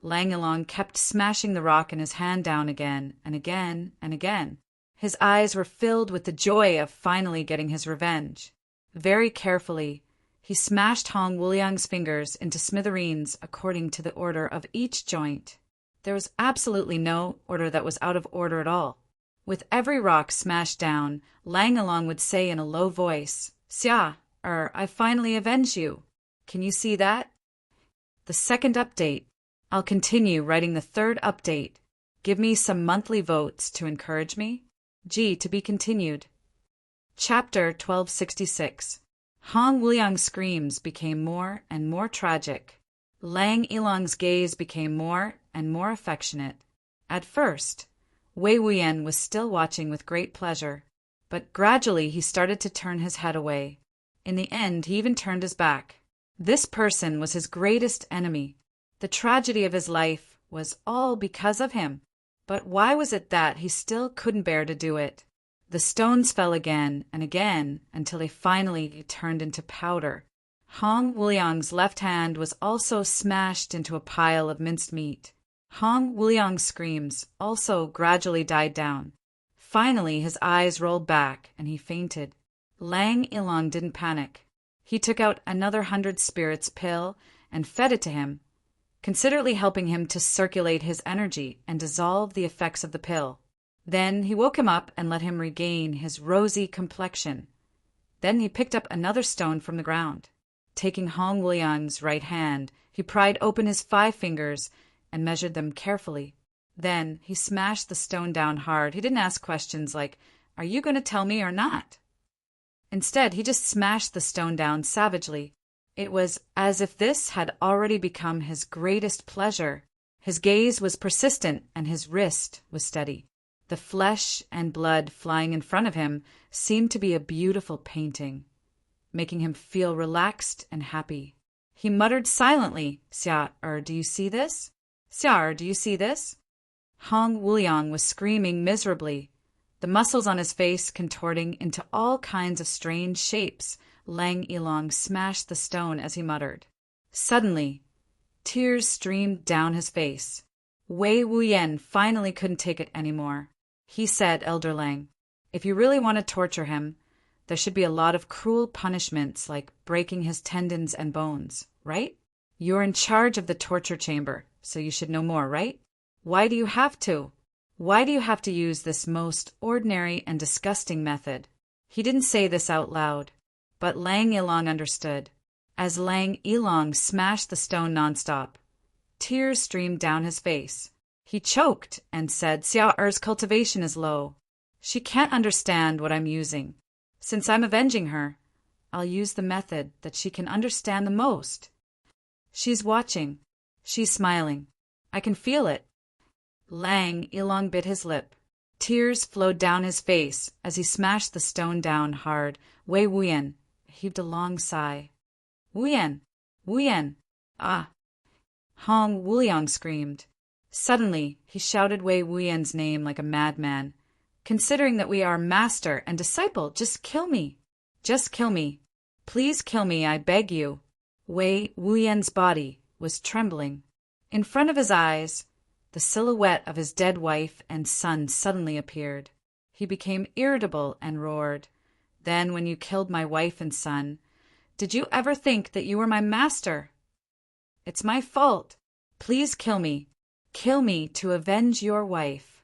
Lang Elong kept smashing the rock in his hand down again and again and again. His eyes were filled with the joy of finally getting his revenge. Very carefully, he smashed Hong Wuliang's fingers into smithereens according to the order of each joint. There was absolutely no order that was out of order at all. With every rock smashed down, Lang Elong would say in a low voice, "Xia, I finally avenge you." Can you see that? The second update. I'll continue writing the third update. Give me some monthly votes to encourage me. G. To be continued. Chapter 1266. Hong Wuliang's screams became more and more tragic. Lang Ilong's gaze became more and more affectionate. At first, Wei Wuyan was still watching with great pleasure, but gradually he started to turn his head away. In the end, he even turned his back. This person was his greatest enemy. The tragedy of his life was all because of him. But why was it that he still couldn't bear to do it? The stones fell again and again until they finally turned into powder. Hong Wuliang's left hand was also smashed into a pile of minced meat. Hong Wuliang's screams also gradually died down. Finally, his eyes rolled back and he fainted. Lang Ilong didn't panic. He took out another 100 spirits pill and fed it to him, considerately helping him to circulate his energy and dissolve the effects of the pill. Then he woke him up and let him regain his rosy complexion. Then he picked up another stone from the ground. Taking Hong Wuliang's right hand, he pried open his 5 fingers and measured them carefully. Then he smashed the stone down hard. He didn't ask questions like, "Are you going to tell me or not?" Instead, he just smashed the stone down savagely. It was as if this had already become his greatest pleasure. His gaze was persistent and his wrist was steady. The flesh and blood flying in front of him seemed to be a beautiful painting, making him feel relaxed and happy. He muttered silently, "Xia do you see this? Xia do you see this?" Hong Wuliang was screaming miserably, the muscles on his face contorting into all kinds of strange shapes. Lang Ilong smashed the stone as he muttered. Suddenly, tears streamed down his face. Wei Wuyan finally couldn't take it anymore. He said, "Elder Lang, if you really want to torture him, there should be a lot of cruel punishments like breaking his tendons and bones, right? You're in charge of the torture chamber, so you should know more, right? Why do you have to? Why do you have to use this most ordinary and disgusting method?" He didn't say this out loud, but Lang Ilong understood. As Lang Ilong smashed the stone nonstop, tears streamed down his face. He choked and said, "Xia cultivation is low. She can't understand what I'm using. Since I'm avenging her, I'll use the method that she can understand the most. She's watching. She's smiling. I can feel it." Lang Ilong bit his lip. Tears flowed down his face as he smashed the stone down hard. Wei Wuyan heaved a long sigh. "Wuyan! Wuyan! Ah!" Hong Wuliang screamed. Suddenly, he shouted Wei Wuyan's name like a madman. "Considering that we are master and disciple, just kill me. Just kill me. Please kill me, I beg you." Wei Wuyan's body was trembling. In front of his eyes, the silhouette of his dead wife and son suddenly appeared. He became irritable and roared, "Then when you killed my wife and son, did you ever think that you were my master? It's my fault. Please kill me. Kill me to avenge your wife."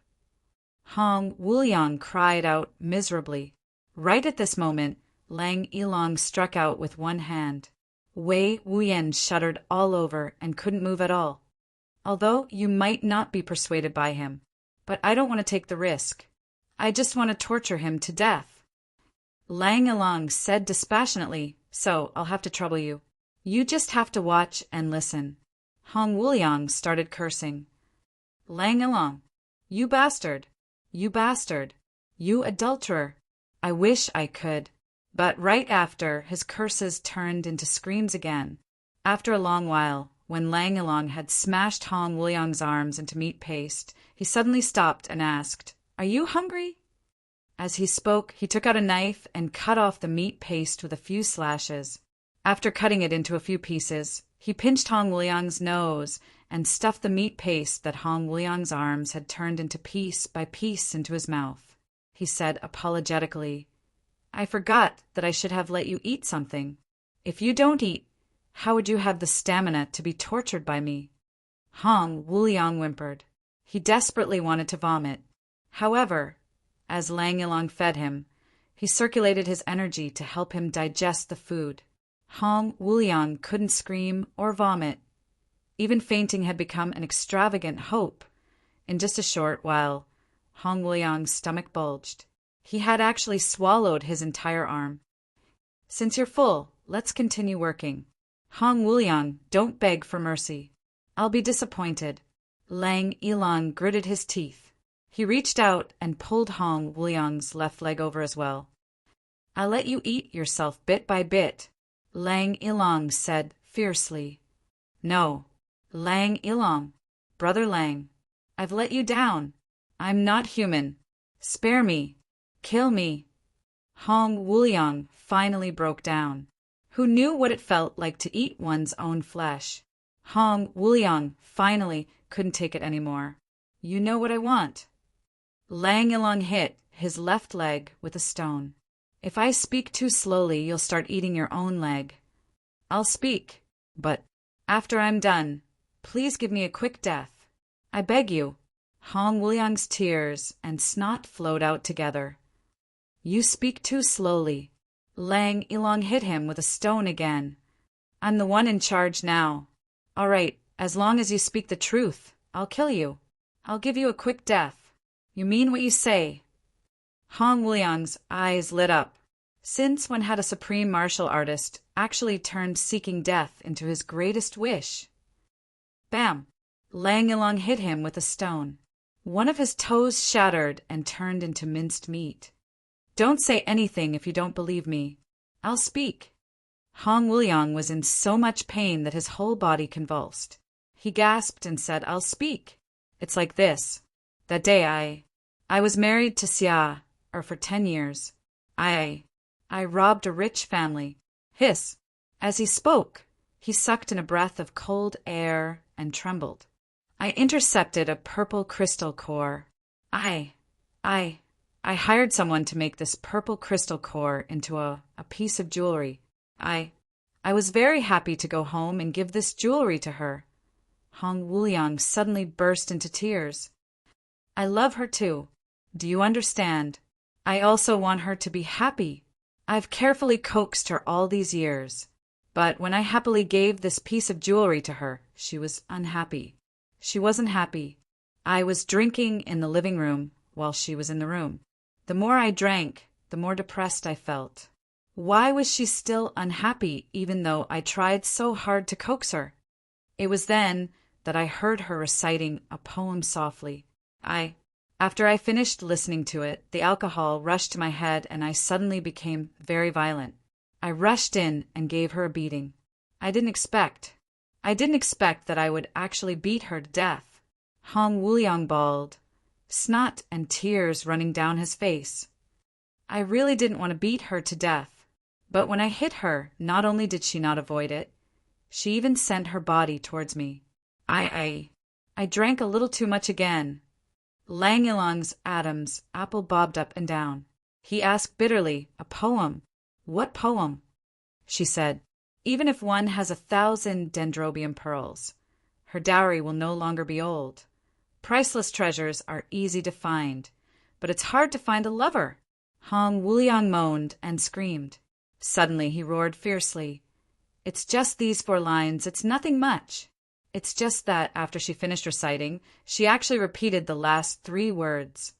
Hong Wuliang cried out miserably. Right at this moment, Lang Ilong struck out with one hand. Wei Wuyan shuddered all over and couldn't move at all. "Although you might not be persuaded by him, but I don't want to take the risk. I just want to torture him to death." Lang Ilong said dispassionately, "So I'll have to trouble you. You just have to watch and listen." Hong Wuliang started cursing. "Lang Ilong, you bastard! You bastard! You adulterer! I wish I could." But right after, his curses turned into screams again. After a long while, when Lang Ilong had smashed Hong Wuliang's arms into meat paste, he suddenly stopped and asked, "Are you hungry?" As he spoke, he took out a knife and cut off the meat paste with a few slashes. After cutting it into a few pieces, he pinched Hong Wuliang's nose and stuffed the meat paste that Hong Wuliang's arms had turned into piece by piece into his mouth. He said apologetically, "I forgot that I should have let you eat something. If you don't eat, how would you have the stamina to be tortured by me?" Hong Wuliang whimpered. He desperately wanted to vomit. However, as Lang Ilong fed him, he circulated his energy to help him digest the food. Hong Wuliang couldn't scream or vomit. Even fainting had become an extravagant hope. In just a short while, Hong Wuliang's stomach bulged. He had actually swallowed his entire arm. Since you're full, let's continue working. Hong Wuliang, don't beg for mercy. I'll be disappointed. Lang Ilang gritted his teeth. He reached out and pulled Hong Wuliang's left leg over as well. I'll let you eat yourself bit by bit, Lang Ilang said fiercely. No, Lang Ilang, Brother Lang, I've let you down. I'm not human. Spare me. Kill me. Hong Wuliang finally broke down. Who knew what it felt like to eat one's own flesh? Hong Wuliang finally couldn't take it anymore. You know what I want. Lang Ilang hit his left leg with a stone. If I speak too slowly, you'll start eating your own leg. I'll speak, but after I'm done, please give me a quick death. I beg you. Hong Wuliang's tears and snot flowed out together. You speak too slowly. Lang Ilang hit him with a stone again. I'm the one in charge now. All right, as long as you speak the truth, I'll kill you. I'll give you a quick death. You mean what you say? Hong Wuliang's eyes lit up. Since when had a supreme martial artist actually turned seeking death into his greatest wish? Bam! Lang Ilang hit him with a stone. One of his toes shattered and turned into minced meat. Don't say anything if you don't believe me. I'll speak. Hong Wuliang was in so much pain that his whole body convulsed. He gasped and said, I'll speak. It's like this. That day I was married to Xia, for 10 years. I robbed a rich family. Hiss. As he spoke, he sucked in a breath of cold air and trembled. I intercepted a purple crystal core. I hired someone to make this purple crystal core into a piece of jewelry. I was very happy to go home and give this jewelry to her. Hong Wuliang suddenly burst into tears. I love her too. Do you understand? I also want her to be happy. I've carefully coaxed her all these years. But when I happily gave this piece of jewelry to her, she was unhappy. She wasn't happy. I was drinking in the living room while she was in the room. The more I drank, the more depressed I felt. Why was she still unhappy even though I tried so hard to coax her? It was then that I heard her reciting a poem softly. After I finished listening to it, the alcohol rushed to my head and I suddenly became very violent. I rushed in and gave her a beating. I didn't expect that I would actually beat her to death. Hong Wuliang bawled, snot and tears running down his face. I really didn't want to beat her to death, but when I hit her, not only did she not avoid it, she even sent her body towards me. I drank a little too much again. Lang Ilang's atoms apple bobbed up and down. He asked bitterly, a poem? What poem? She said, even if one has 1,000 dendrobium pearls, her dowry will no longer be old. Priceless treasures are easy to find, but it's hard to find a lover. Hong Wuliang moaned and screamed. Suddenly he roared fiercely. It's just these 4 lines, it's nothing much. It's just that after she finished reciting, she actually repeated the last 3 words.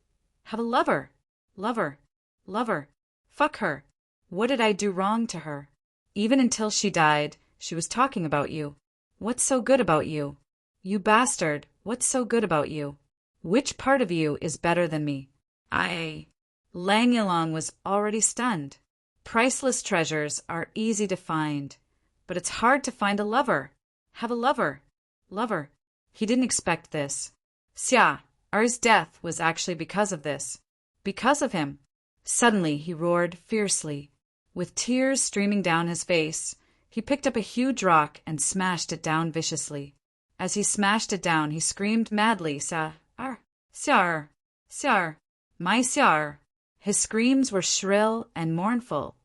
Have a lover. Lover. Lover. Fuck her. What did I do wrong to her? Even until she died, she was talking about you. What's so good about you? You bastard, what's so good about you? Which part of you is better than me? Lang Ilang was already stunned. Priceless treasures are easy to find, but it's hard to find a lover. Have a lover. Lover. He didn't expect this. Xia, R's death was actually because of this. Because of him. Suddenly he roared fiercely. With tears streaming down his face, he picked up a huge rock and smashed it down viciously. As he smashed it down, he screamed madly, Xiar, Xiar, my Xiar. His screams were shrill and mournful,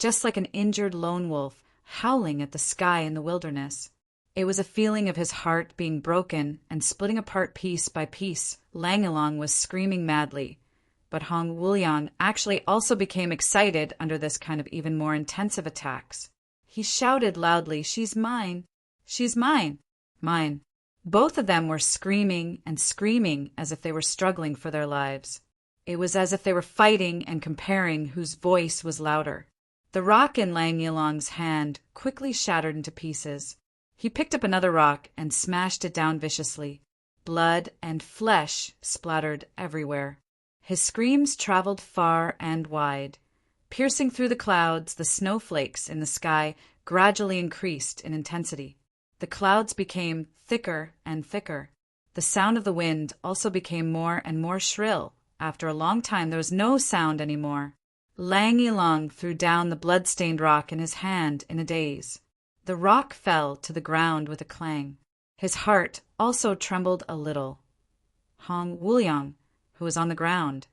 just like an injured lone wolf howling at the sky in the wilderness. It was a feeling of his heart being broken and splitting apart piece by piece. Lang Ilang was screaming madly, but Hong Wuliang actually also became excited under this kind of even more intensive attacks. He shouted loudly, "She's mine! She's mine! Mine!" Both of them were screaming and screaming as if they were struggling for their lives. It was as if they were fighting and comparing whose voice was louder. The rock in Lang Yilong's hand quickly shattered into pieces. He picked up another rock and smashed it down viciously. Blood and flesh splattered everywhere. His screams traveled far and wide. Piercing through the clouds, the snowflakes in the sky gradually increased in intensity. The clouds became thicker and thicker. The sound of the wind also became more and more shrill. After a long time, there was no sound anymore. Lang Yilong threw down the blood-stained rock in his hand in a daze. The rock fell to the ground with a clang. His heart also trembled a little. Hong Wuliang, who was on the ground,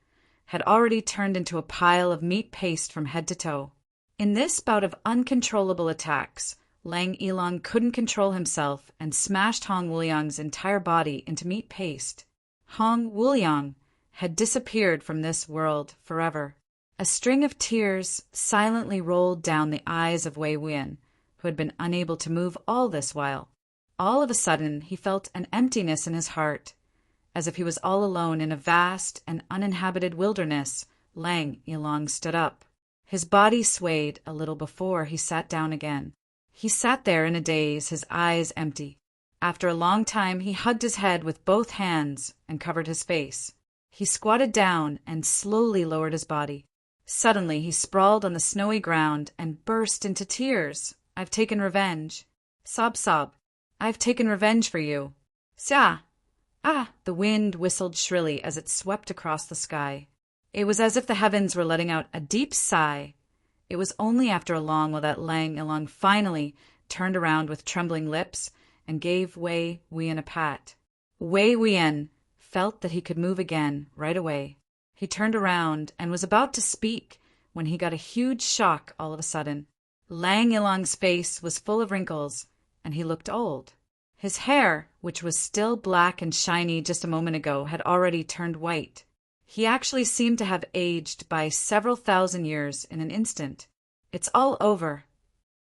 had already turned into a pile of meat paste from head to toe. In this bout of uncontrollable attacks, Lang Yilong couldn't control himself and smashed Hong Wuliang's entire body into meat paste. Hong Wuliang had disappeared from this world forever. A string of tears silently rolled down the eyes of Wei Wuyan, who had been unable to move all this while. All of a sudden, he felt an emptiness in his heart. As if he was all alone in a vast and uninhabited wilderness, Lang Yilong stood up. His body swayed a little before he sat down again. He sat there in a daze, his eyes empty. After a long time, he hugged his head with both hands and covered his face. He squatted down and slowly lowered his body. Suddenly, he sprawled on the snowy ground and burst into tears. "I've taken revenge." Sob, sob. "I've taken revenge for you." Xia! Ah! The wind whistled shrilly as it swept across the sky. It was as if the heavens were letting out a deep sigh. It was only after a long while that Lang Yilong finally turned around with trembling lips and gave Wei Wuyan a pat. Wei Wuyan felt that he could move again right away. He turned around and was about to speak when he got a huge shock all of a sudden. Lang Yilong's face was full of wrinkles, and he looked old. His hair, which was still black and shiny just a moment ago, had already turned white. He actually seemed to have aged by several thousand years in an instant. "It's all over."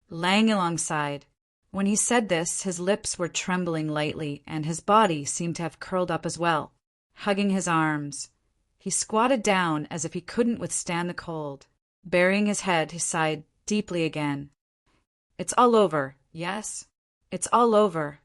Lang Yilong sighed. When he said this, his lips were trembling lightly, and his body seemed to have curled up as well, hugging his arms. He squatted down as if he couldn't withstand the cold. Burying his head, he sighed deeply again. "It's all over, yes? It's all over."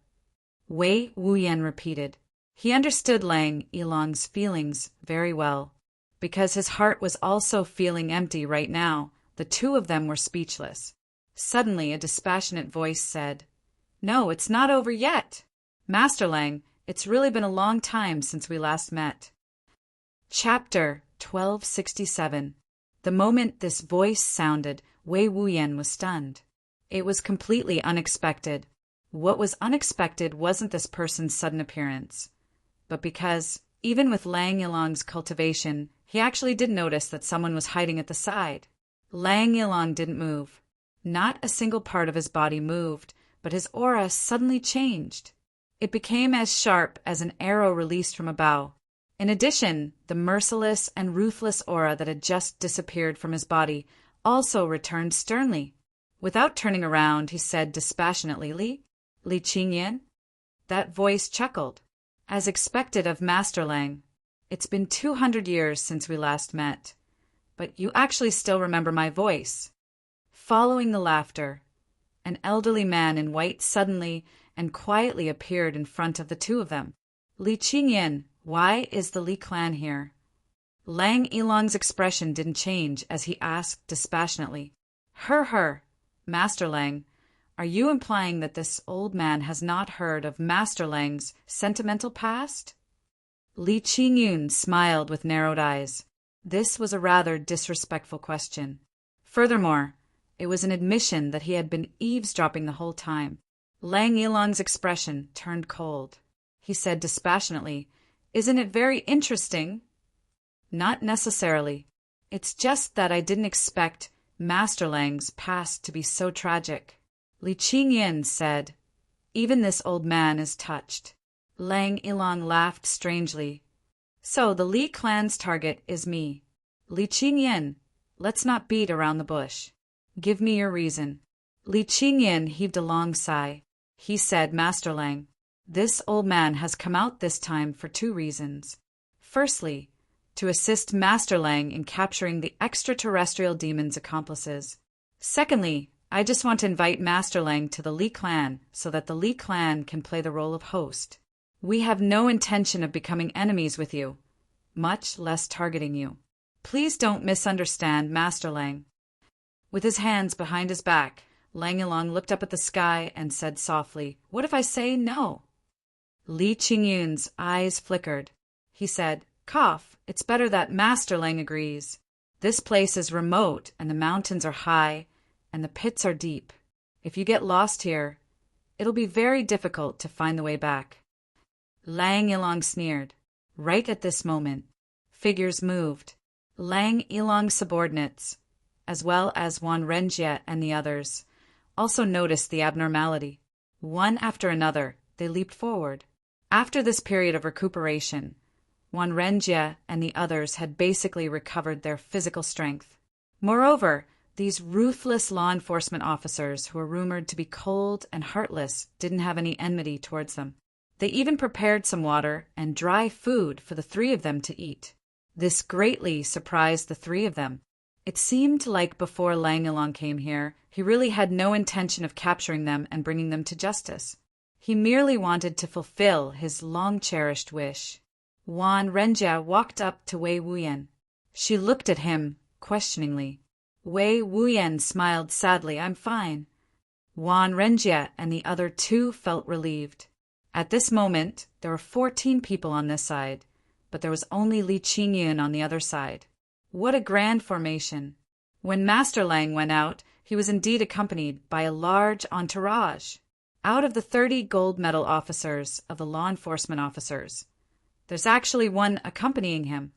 Wei Wuyan repeated. He understood Lang Yilong's feelings very well. Because his heart was also feeling empty right now, the two of them were speechless. Suddenly, a dispassionate voice said, "No, it's not over yet. Master Lang, it's really been a long time since we last met." Chapter 1267. The moment this voice sounded, Wei Wuyan was stunned. It was completely unexpected. What was unexpected wasn't this person's sudden appearance, but because, even with Lang Yilong's cultivation, he actually did notice that someone was hiding at the side. Lang Yilong didn't move. Not a single part of his body moved, but his aura suddenly changed. It became as sharp as an arrow released from a bow. In addition, the merciless and ruthless aura that had just disappeared from his body also returned sternly. Without turning around, he said dispassionately, Li Qingyan?" That voice chuckled. "As expected of Master Lang. It's been 200 years since we last met. But you actually still remember my voice." Following the laughter, an elderly man in white suddenly and quietly appeared in front of the two of them. "Li Qingyan, why is the Li clan here?" Lang Yilong's expression didn't change as he asked dispassionately. Her, Master Lang, are you implying that this old man has not heard of Master Lang's sentimental past?" Li Qingyun smiled with narrowed eyes. This was a rather disrespectful question. Furthermore, it was an admission that he had been eavesdropping the whole time. Lang Yilong's expression turned cold. He said dispassionately, "Isn't it very interesting?" "Not necessarily. It's just that I didn't expect Master Lang's past to be so tragic." Li Qingyan said, "Even this old man is touched." Lang Yilong laughed strangely. "So the Li clan's target is me. Li Qingyan, let's not beat around the bush. Give me your reason." Li Qingyan heaved a long sigh. He said, Master Lang, this old man has come out this time for two reasons. Firstly, to assist Master Lang in capturing the extraterrestrial demon's accomplices. Secondly, I just want to invite Master Lang to the Li clan so that the Li clan can play the role of host. We have no intention of becoming enemies with you, much less targeting you. Please don't misunderstand Master Lang. With his hands behind his back, Lang Yilong looked up at the sky and said softly, What if I say no? Li Qingyun's eyes flickered. He said, Cough, it's better that Master Lang agrees. This place is remote and the mountains are high and the pits are deep. If you get lost here, it'll be very difficult to find the way back. Lang Yilong sneered. Right at this moment, figures moved. Lang Yilong's subordinates, as well as Wan Renjie and the others, also noticed the abnormality. One after another, they leaped forward. After this period of recuperation, Wan Renjie and the others had basically recovered their physical strength. Moreover, these ruthless law enforcement officers who were rumored to be cold and heartless didn't have any enmity towards them. They even prepared some water and dry food for the three of them to eat. This greatly surprised the three of them. It seemed like before Lang Yilong came here, he really had no intention of capturing them and bringing them to justice. He merely wanted to fulfill his long-cherished wish. Wan Renjie walked up to Wei Wuyan. She looked at him questioningly. Wei Wuyan smiled sadly. I'm fine. Wan Renjie and the other two felt relieved. At this moment, there were 14 people on this side, but there was only Li Qingyun on the other side. What a grand formation! When Master Lang went out, he was indeed accompanied by a large entourage. Out of the 30 gold medal officers of the law enforcement officers, there's actually one accompanying him.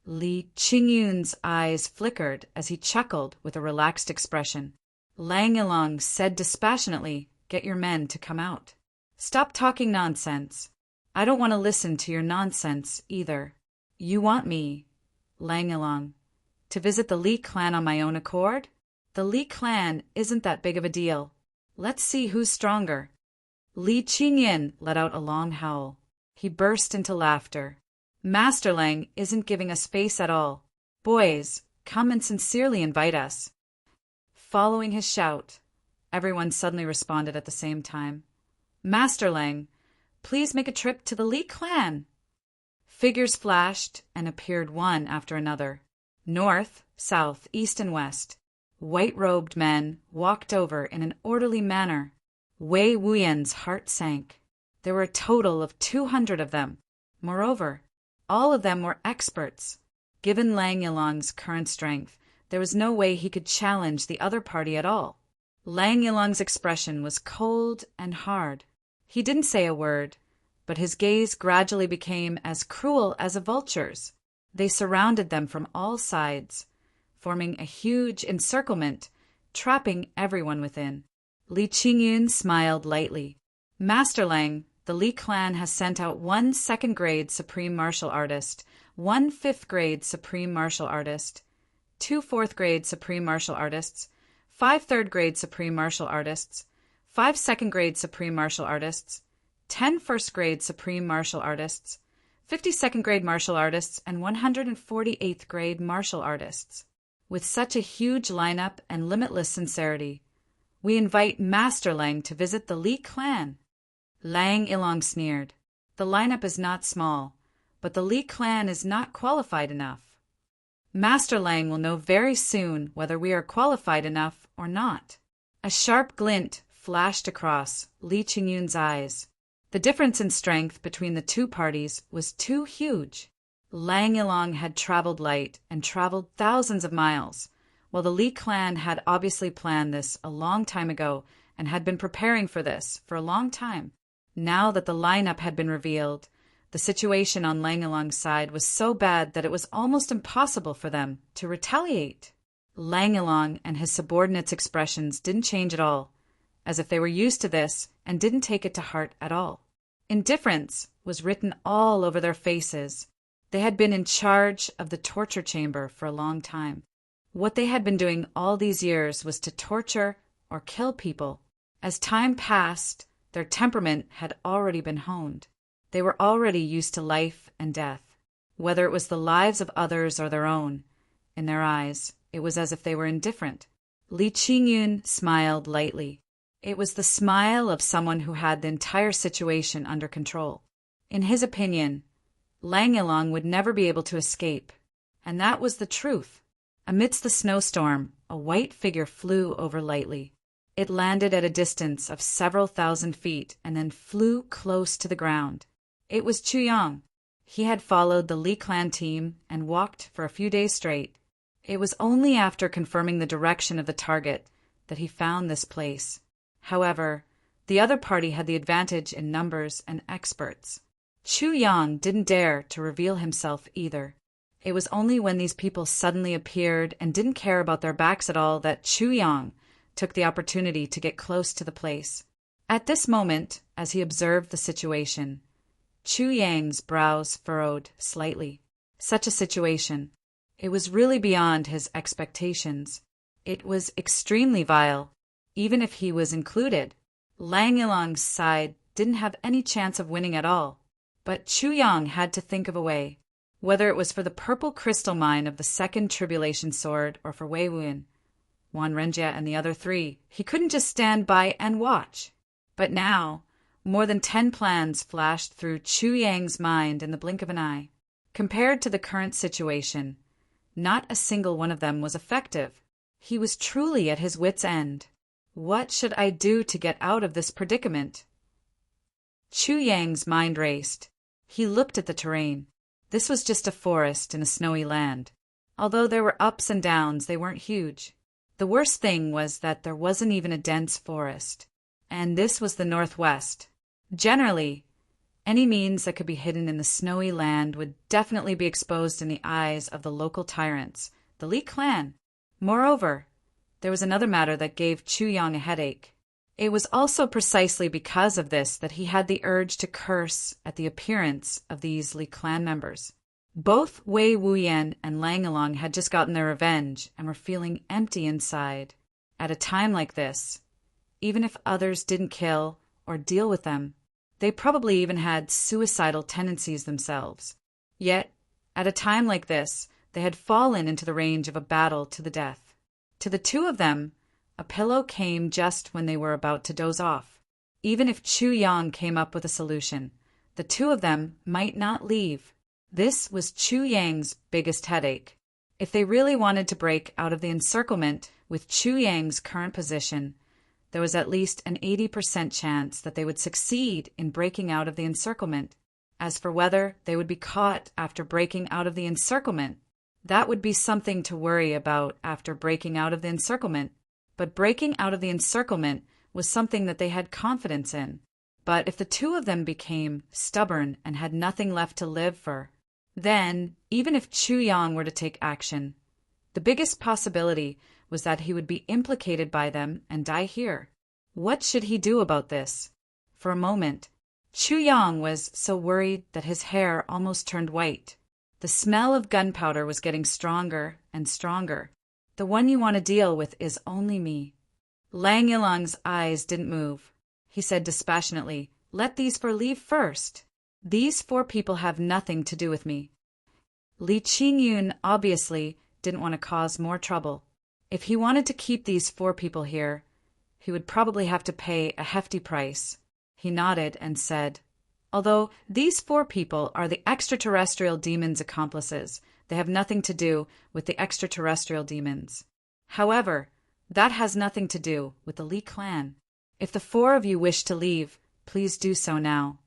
Li Qingyun's eyes flickered as he chuckled with a relaxed expression. Lang Yilong said dispassionately, Get your men to come out. Stop talking nonsense. I don't want to listen to your nonsense either. You want me, Lang Yilong, to visit the Li clan on my own accord? The Li clan isn't that big of a deal. Let's see who's stronger. Li Qingyan let out a long howl. He burst into laughter. Master Lang isn't giving us face at all. Boys, come and sincerely invite us. Following his shout, everyone suddenly responded at the same time. Master Lang, please make a trip to the Li clan. Figures flashed and appeared one after another. North, south, east, and west. White-robed men walked over in an orderly manner. Wei Wuyan's heart sank. There were a total of 200 of them. Moreover, all of them were experts. Given Lang Yilong's current strength, there was no way he could challenge the other party at all. Lang Yilong's expression was cold and hard. He didn't say a word, but his gaze gradually became as cruel as a vulture's. They surrounded them from all sides, forming a huge encirclement, trapping everyone within. Li Qingyun smiled lightly. Master Lang, the Li clan has sent out 1 second-grade supreme martial artist, 1 fifth-grade supreme martial artist, 2 fourth-grade supreme martial artists, 5 third-grade supreme martial artists, 5 second-grade supreme martial artists, 10 first-grade supreme martial artists, 52nd-grade martial artists, and 148th-grade martial artists. With such a huge lineup and limitless sincerity, we invite Master Lang to visit the Li clan. Lang Yilong sneered. The lineup is not small, but the Li clan is not qualified enough. Master Lang will know very soon whether we are qualified enough or not. A sharp glint flashed across Li Qingyun's eyes. The difference in strength between the two parties was too huge. Lang Yilong had traveled light and traveled thousands of miles, while the Li clan had obviously planned this a long time ago and had been preparing for this for a long time. Now that the lineup had been revealed, the situation on Lang Yilong's side was so bad that it was almost impossible for them to retaliate. Lang Yilong and his subordinates' expressions didn't change at all, as if they were used to this and didn't take it to heart at all. Indifference was written all over their faces. They had been in charge of the torture chamber for a long time. What they had been doing all these years was to torture or kill people. As time passed, their temperament had already been honed. They were already used to life and death. Whether it was the lives of others or their own, in their eyes, it was as if they were indifferent. Li Qingyun smiled lightly. It was the smile of someone who had the entire situation under control. In his opinion, Lang Yilong would never be able to escape, and that was the truth. Amidst the snowstorm, a white figure flew over lightly. It landed at a distance of several thousand feet and then flew close to the ground. It was Chu Yang. He had followed the Li clan team and walked for a few days straight. It was only after confirming the direction of the target that he found this place. However, the other party had the advantage in numbers and experts. Chu Yang didn't dare to reveal himself either. It was only when these people suddenly appeared and didn't care about their backs at all that Chu Yang took the opportunity to get close to the place. At this moment, as he observed the situation, Chu Yang's brows furrowed slightly. Such a situation. It was really beyond his expectations. It was extremely vile, even if he was included. Lang Yilong's side didn't have any chance of winning at all. But Chu Yang had to think of a way. Whether it was for the purple crystal mine of the second tribulation sword or for Wei Wuyan, Wan Renjie and the other three, he couldn't just stand by and watch. But now, more than 10 plans flashed through Chu Yang's mind in the blink of an eye. Compared to the current situation, not a single one of them was effective. He was truly at his wit's end. What should I do to get out of this predicament? Chu Yang's mind raced. He looked at the terrain. This was just a forest in a snowy land. Although there were ups and downs, they weren't huge. The worst thing was that there wasn't even a dense forest. And this was the northwest. Generally, any means that could be hidden in the snowy land would definitely be exposed in the eyes of the local tyrants, the Li clan. Moreover, there was another matter that gave Chu Yang a headache. It was also precisely because of this that he had the urge to curse at the appearance of these Li clan members. Both Wei Wuyan and Lang Yilong had just gotten their revenge and were feeling empty inside. At a time like this, even if others didn't kill or deal with them, they probably even had suicidal tendencies themselves. Yet, at a time like this, they had fallen into the range of a battle to the death. To the two of them, a pillow came just when they were about to doze off. Even if Chu Yang came up with a solution, the two of them might not leave. This was Chu Yang's biggest headache. If they really wanted to break out of the encirclement with Chu Yang's current position, there was at least an 80% chance that they would succeed in breaking out of the encirclement. As for whether they would be caught after breaking out of the encirclement, that would be something to worry about after breaking out of the encirclement. But breaking out of the encirclement was something that they had confidence in. But if the two of them became stubborn and had nothing left to live for, then, even if Chu Yang were to take action, the biggest possibility was that he would be implicated by them and die here. What should he do about this? For a moment, Chu Yang was so worried that his hair almost turned white. The smell of gunpowder was getting stronger and stronger. The one you want to deal with is only me. Lang Yilong's eyes didn't move. He said dispassionately, "Let these four leave first. These 4 people have nothing to do with me." Li Qingyun obviously didn't want to cause more trouble. If he wanted to keep these 4 people here, he would probably have to pay a hefty price. He nodded and said, "Although these 4 people are the extraterrestrial demons' accomplices, they have nothing to do with the extraterrestrial demons. However, that has nothing to do with the Li clan. If the 4 of you wish to leave, please do so now.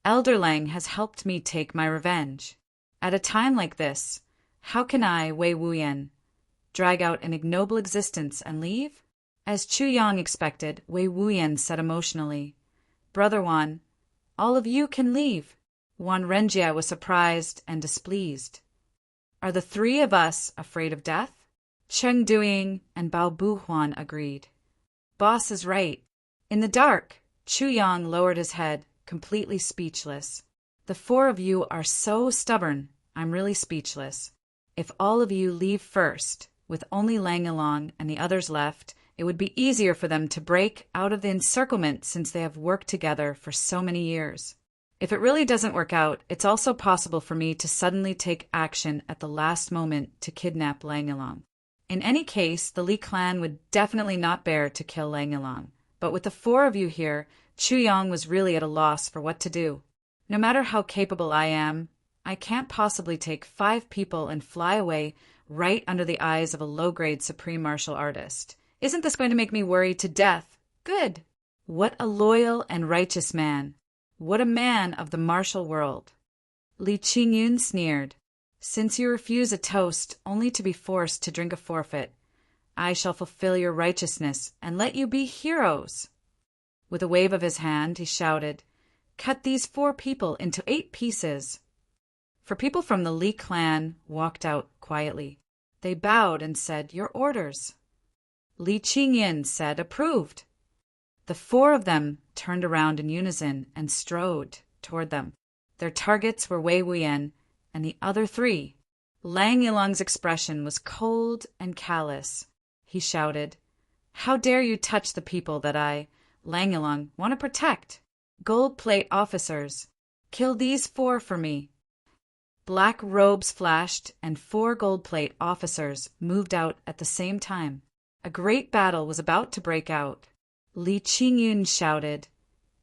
Elder Lang has helped me take my revenge. At a time like this, how can I, Wei Wuyan, drag out an ignoble existence and leave?" As Chu Yang expected, Wei Wuyan said emotionally, "Brother Wan, all of you can leave." Wan Renjie was surprised and displeased. "Are the 3 of us afraid of death?" Cheng Duing and Bao Buhuan agreed. "Boss is right." In the dark, Chu Yang lowered his head, completely speechless. "The 4 of you are so stubborn, I'm really speechless. If all of you leave first, with only Lang Yilong and the others left, It would be easier for them to break out of the encirclement since they have worked together for so many years. If it really doesn't work out, it's also possible for me to suddenly take action at the last moment to kidnap Lang Ylang. In any case, the Li clan would definitely not bear to kill Lang Ylang. But with the 4 of you here, Chu Yang was really at a loss for what to do. No matter how capable I am, I can't possibly take 5 people and fly away right under the eyes of a low-grade supreme martial artist. Isn't this going to make me worry to death? Good. What a loyal and righteous man. What a man of the martial world. Li Qingyun sneered. Since you refuse a toast only to be forced to drink a forfeit, I shall fulfill your righteousness and let you be heroes. With a wave of his hand, he shouted, Cut these 4 people into 8 pieces. 4 people from the Li clan walked out quietly. They bowed and said, Your orders. Li Qingyin said, Approved. The 4 of them turned around in unison and strode toward them. Their targets were Wei Wuyan and the other 3. Lang Yilang's expression was cold and callous. He shouted, How dare you touch the people that I, Lang Yilang, want to protect? Gold plate officers, kill these 4 for me. Black robes flashed and 4 gold plate officers moved out at the same time. A great battle was about to break out. Li Qingyun shouted,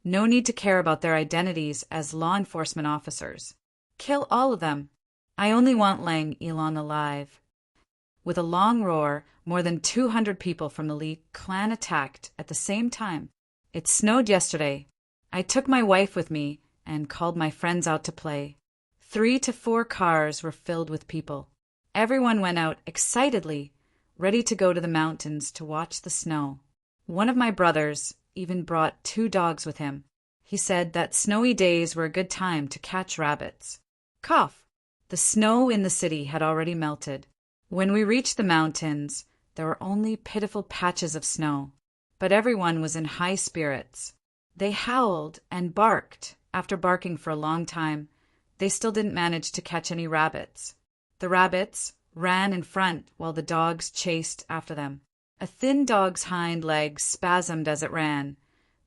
No need to care about their identities as law enforcement officers. Kill all of them. I only want Lang Yilang alive. With a long roar, more than 200 people from the Li clan attacked at the same time. It snowed yesterday. I took my wife with me and called my friends out to play. 3 to 4 cars were filled with people. Everyone went out excitedly, ready to go to the mountains to watch the snow. One of my brothers even brought 2 dogs with him. He said that snowy days were a good time to catch rabbits. Cough! The snow in the city had already melted. When we reached the mountains, there were only pitiful patches of snow. But everyone was in high spirits. They howled and barked. After barking for a long time, they still didn't manage to catch any rabbits. The rabbits ran in front while the dogs chased after them. A thin dog's hind legs spasmed as it ran,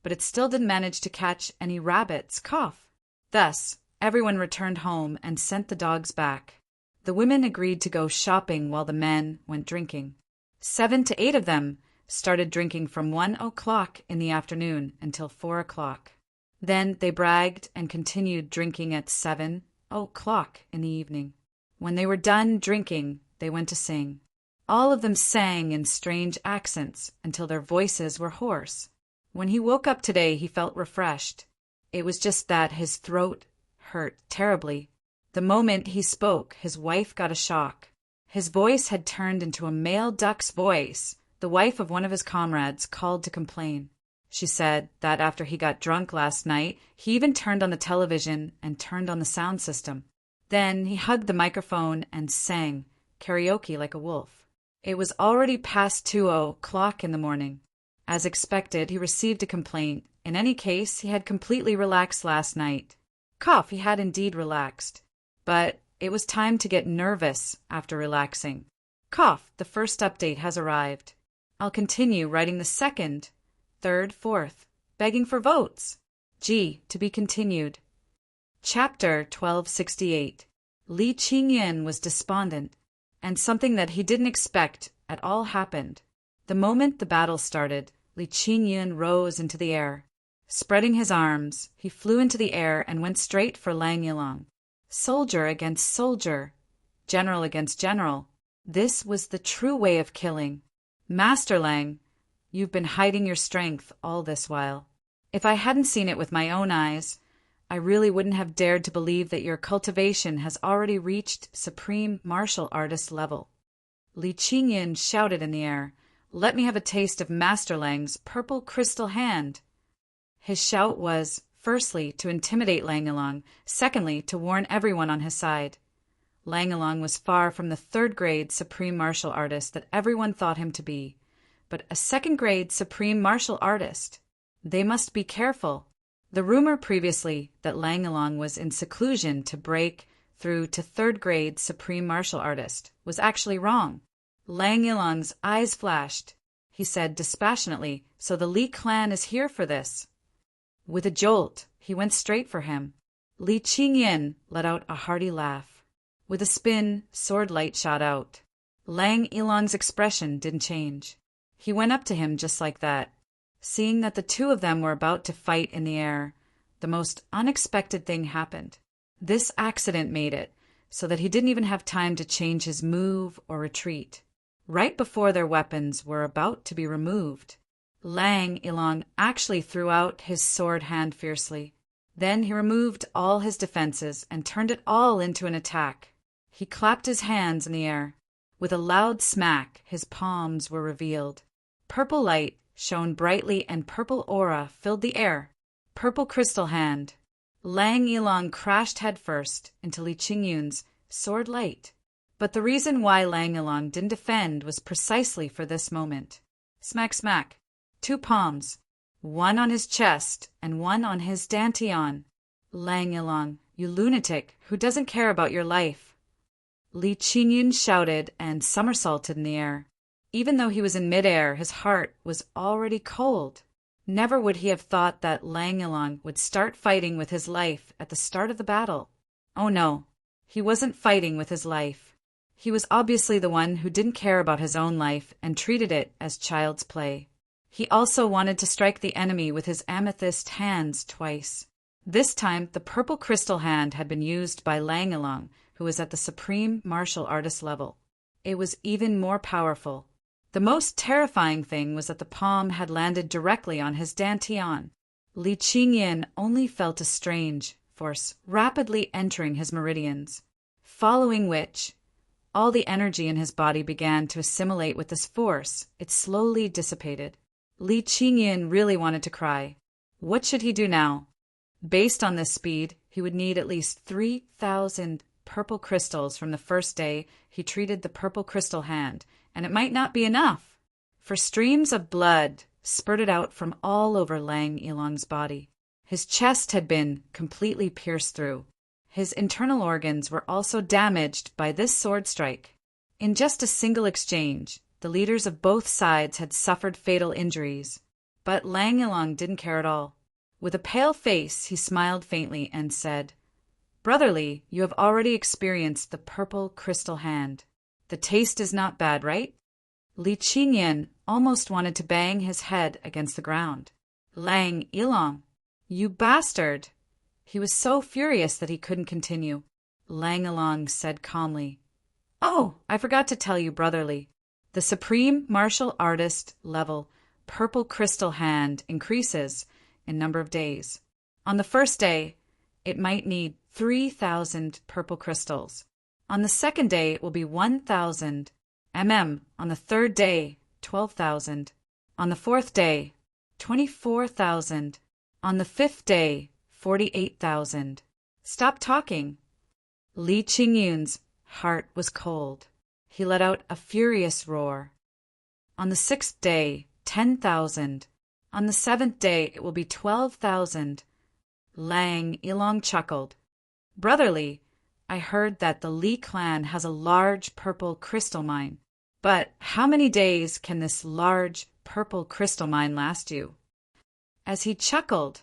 but it still didn't manage to catch any rabbits. Cough! Thus, everyone returned home and sent the dogs back. The women agreed to go shopping while the men went drinking. 7 to 8 of them started drinking from 1 o'clock in the afternoon until 4 o'clock. Then they bragged and continued drinking at 7 o'clock in the evening. When they were done drinking, they went to sing. All of them sang in strange accents until their voices were hoarse. When he woke up today, he felt refreshed. It was just that his throat hurt terribly. The moment he spoke, his wife got a shock. His voice had turned into a male duck's voice. The wife of one of his comrades called to complain. She said that after he got drunk last night, he even turned on the television and turned on the sound system. Then he hugged the microphone and sang karaoke like a wolf. It was already past 2 o'clock in the morning. As expected, he received a complaint. In any case, he had completely relaxed last night. Cough, he had indeed relaxed. But it was time to get nervous after relaxing. Cough, the first update has arrived. I'll continue writing the 2nd, 3rd, 4th, begging for votes. G. To be continued. Chapter 1268. Li Qingyan was despondent, and something that he didn't expect at all happened. The moment the battle started, Li Qingyan rose into the air. Spreading his arms, he flew into the air and went straight for Lang Yilang. Soldier against soldier, general against general. This was the true way of killing. Master Lang, you've been hiding your strength all this while. If I hadn't seen it with my own eyes, I really wouldn't have dared to believe that your cultivation has already reached supreme martial artist level. Li Qingyan shouted in the air, Let me have a taste of Master Lang's purple crystal hand. His shout was, firstly, to intimidate Lang Yilang, secondly, to warn everyone on his side. Lang Yilang was far from the 3rd-grade supreme martial artist that everyone thought him to be, but a 2nd-grade supreme martial artist. They must be careful. The rumor previously that Lang Yilang was in seclusion to break through to 3rd-grade supreme martial artist was actually wrong. Lang Yilang's eyes flashed. he said dispassionately, so the Li clan is here for this. With a jolt, he went straight for him. Li Qingyan let out a hearty laugh. With a spin, sword light shot out. Lang Yilong's expression didn't change. He went up to him just like that. Seeing that the two of them were about to fight in the air, the most unexpected thing happened. This accident made it so that he didn't even have time to change his move or retreat. Right before their weapons were about to be removed, Lang Yilong actually threw out his sword hand fiercely. Then he removed all his defenses and turned it all into an attack. He clapped his hands in the air. With a loud smack, his palms were revealed. Purple light shone brightly and purple aura filled the air. Purple crystal hand. Lang Yilong crashed headfirst into Li Qingyun's sword light. But the reason why Lang Yilong didn't defend was precisely for this moment. Smack, smack. 2 palms. One on his chest and one on his dantian. Lang Yilong, you lunatic who doesn't care about your life. Li Qingyun shouted and somersaulted in the air. Even though he was in midair, his heart was already cold. Never would he have thought that Lang Yilong would start fighting with his life at the start of the battle. Oh no, he wasn't fighting with his life. He was obviously the one who didn't care about his own life and treated it as child's play. He also wanted to strike the enemy with his amethyst hands twice. This time, the purple crystal hand had been used by Lang Yilong, who was at the supreme martial artist level. It was even more powerful. The most terrifying thing was that the palm had landed directly on his dantian. Li Qingyan only felt a strange force rapidly entering his meridians, following which, all the energy in his body began to assimilate with this force. It slowly dissipated. Li Qingyan really wanted to cry. What should he do now? Based on this speed, he would need at least 3,000 purple crystals from the first day he treated the purple crystal hand, and it might not be enough. For streams of blood spurted out from all over Lang Yilong's body. His chest had been completely pierced through. His internal organs were also damaged by this sword strike. In just a single exchange, the leaders of both sides had suffered fatal injuries. But Lang Yilong didn't care at all. With a pale face, he smiled faintly and said, "Brotherly, you have already experienced the purple crystal hand. The taste is not bad, right?" Li Qingyan almost wanted to bang his head against the ground. "Lang Yilong, you bastard!" He was so furious that he couldn't continue. Lang Yilong said calmly, "Oh, I forgot to tell you, Brotherly. The supreme martial artist level purple crystal hand increases in number of days. On the first day, it might need 3,000 purple crystals. On the second day, it will be 1,000 On the third day, 12,000. On the fourth day, 24,000. On the fifth day, 48,000. Stop talking." Li Qingyun's heart was cold. He let out a furious roar. On the sixth day, 10,000. On the seventh day, it will be 12,000. Lang Yilong chuckled. "Brotherly, I heard that the Li clan has a large purple crystal mine. But how many days can this large purple crystal mine last you?" As he chuckled,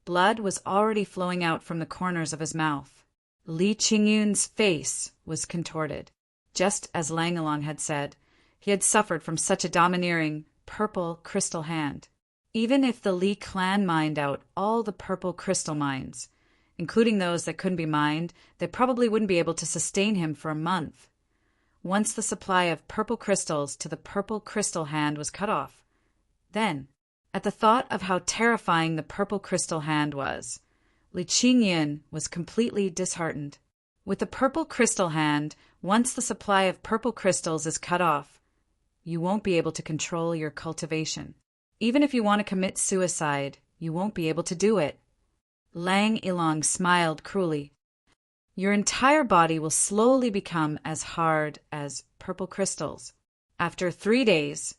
blood was already flowing out from the corners of his mouth. Li Qingyun's face was contorted. Just as Lang Yilong had said, he had suffered from such a domineering purple crystal hand. Even if the Li clan mined out all the purple crystal mines, including those that couldn't be mined, they probably wouldn't be able to sustain him for a month. Once the supply of purple crystals to the purple crystal hand was cut off, then, at the thought of how terrifying the purple crystal hand was, Li Qingyan was completely disheartened. With the purple crystal hand, once the supply of purple crystals is cut off, you won't be able to control your cultivation. Even if you want to commit suicide, you won't be able to do it. Lang Yilong smiled cruelly. Your entire body will slowly become as hard as purple crystals. After 3 days,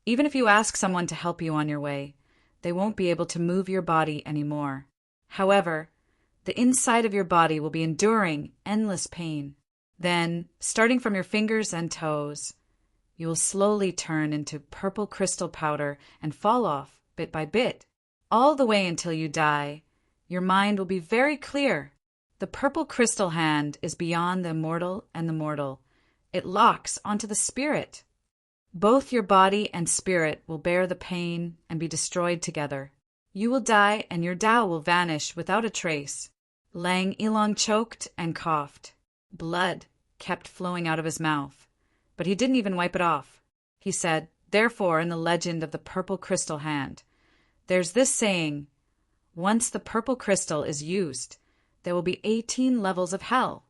even if you ask someone to help you on your way, they won't be able to move your body anymore. However, the inside of your body will be enduring endless pain. Then, starting from your fingers and toes, You will slowly turn into purple crystal powder and fall off, bit by bit, all the way until you die. Your mind will be very clear. The purple crystal hand is beyond the immortal and the mortal. It locks onto the spirit. Both your body and spirit will bear the pain and be destroyed together. You will die and your Tao will vanish without a trace. Lang Ilong choked and coughed. Blood kept flowing out of his mouth, but he didn't even wipe it off. He said, therefore, in the legend of the purple crystal hand, there's this saying, once the purple crystal is used, there will be 18 levels of hell.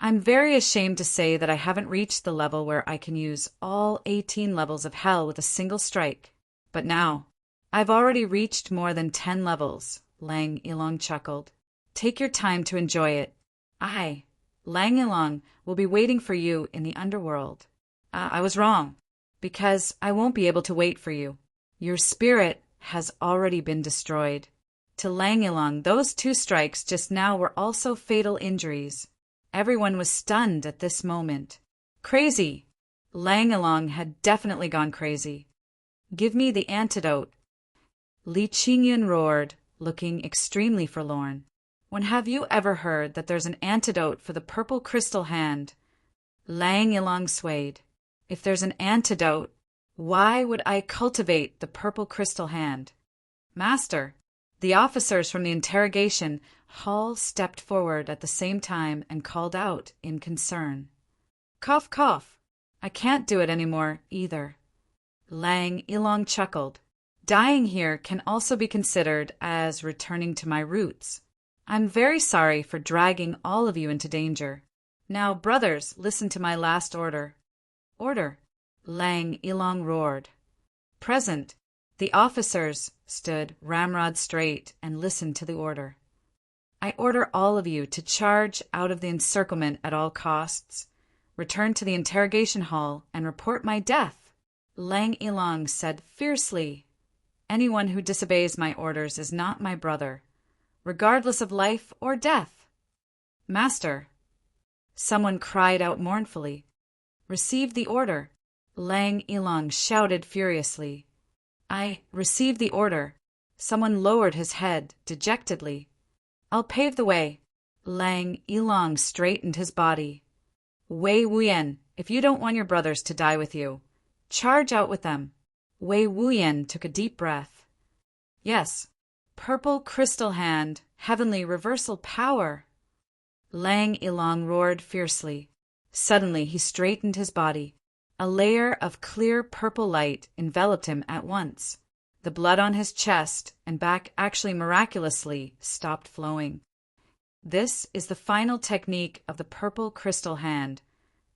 I'm very ashamed to say that I haven't reached the level where I can use all 18 levels of hell with a single strike. But now, I've already reached more than 10 levels, Lang Ilong chuckled. Take your time to enjoy it. I, Lang Ilong, will be waiting for you in the underworld. I was wrong, because I won't be able to wait for you. Your spirit has already been destroyed. To Lang Ilong, those 2 strikes just now were also fatal injuries. Everyone was stunned at this moment. Crazy! Lang Ilong had definitely gone crazy. Give me the antidote. Li Qingyun roared, looking extremely forlorn. When have you ever heard that there's an antidote for the purple crystal hand? Lang Ilong swayed. If there's an antidote, why would I cultivate the purple crystal hand? Master, the officers from the interrogation hall stepped forward at the same time and called out in concern. Cough, cough. I can't do it anymore either. Lang Ilong chuckled. Dying here can also be considered as returning to my roots. I'm very sorry for dragging all of you into danger. Now, brothers, listen to my last order. Order. Lang Ilong roared. Present. The officers stood ramrod straight and listened to the order. I order all of you to charge out of the encirclement at all costs, return to the interrogation hall, and report my death. Lang Ilong said fiercely, anyone who disobeys my orders is not my brother, regardless of life or death. Master, someone cried out mournfully. Receive the order. Lang Ilong shouted furiously. I receive the order. Someone lowered his head dejectedly. I'll pave the way. Lang Ilong straightened his body. Wei Wuyan, if you don't want your brothers to die with you, charge out with them. Wei Wuyan took a deep breath. Yes, purple crystal hand, heavenly reversal power. Lang Ilong roared fiercely. Suddenly he straightened his body. A layer of clear purple light enveloped him at once. The blood on his chest and back actually miraculously stopped flowing. This is the final technique of the purple crystal hand.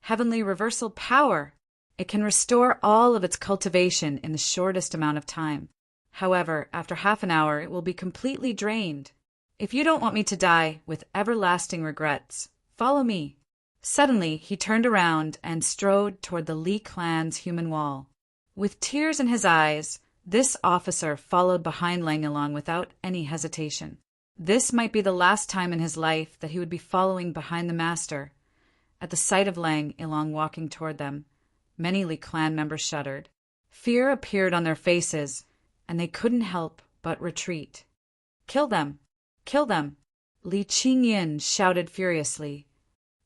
Heavenly reversal power. It can restore all of its cultivation in the shortest amount of time. However, after half an hour, it will be completely drained. If you don't want me to die with everlasting regrets, follow me. Suddenly, he turned around and strode toward the Li clan's human wall. With tears in his eyes, this officer followed behind Lang Ilong without any hesitation. This might be the last time in his life that he would be following behind the master. At the sight of Lang Ilong walking toward them, many Li clan members shuddered. Fear appeared on their faces, and they couldn't help but retreat. Kill them! Kill them! Li Qingyin shouted furiously.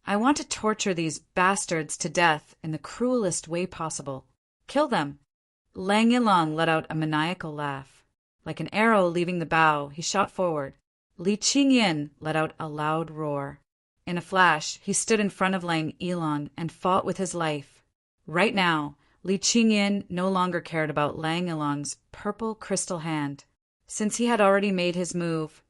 I want to torture these bastards to death in the cruelest way possible. Kill them! Lang Ilong let out a maniacal laugh. Like an arrow leaving the bow, he shot forward. Li Qingyin let out a loud roar. In a flash, he stood in front of Lang Ilong and fought with his life. Right now, Li Qingyin no longer cared about Lang Ilong's purple crystal hand. Since he had already made his move,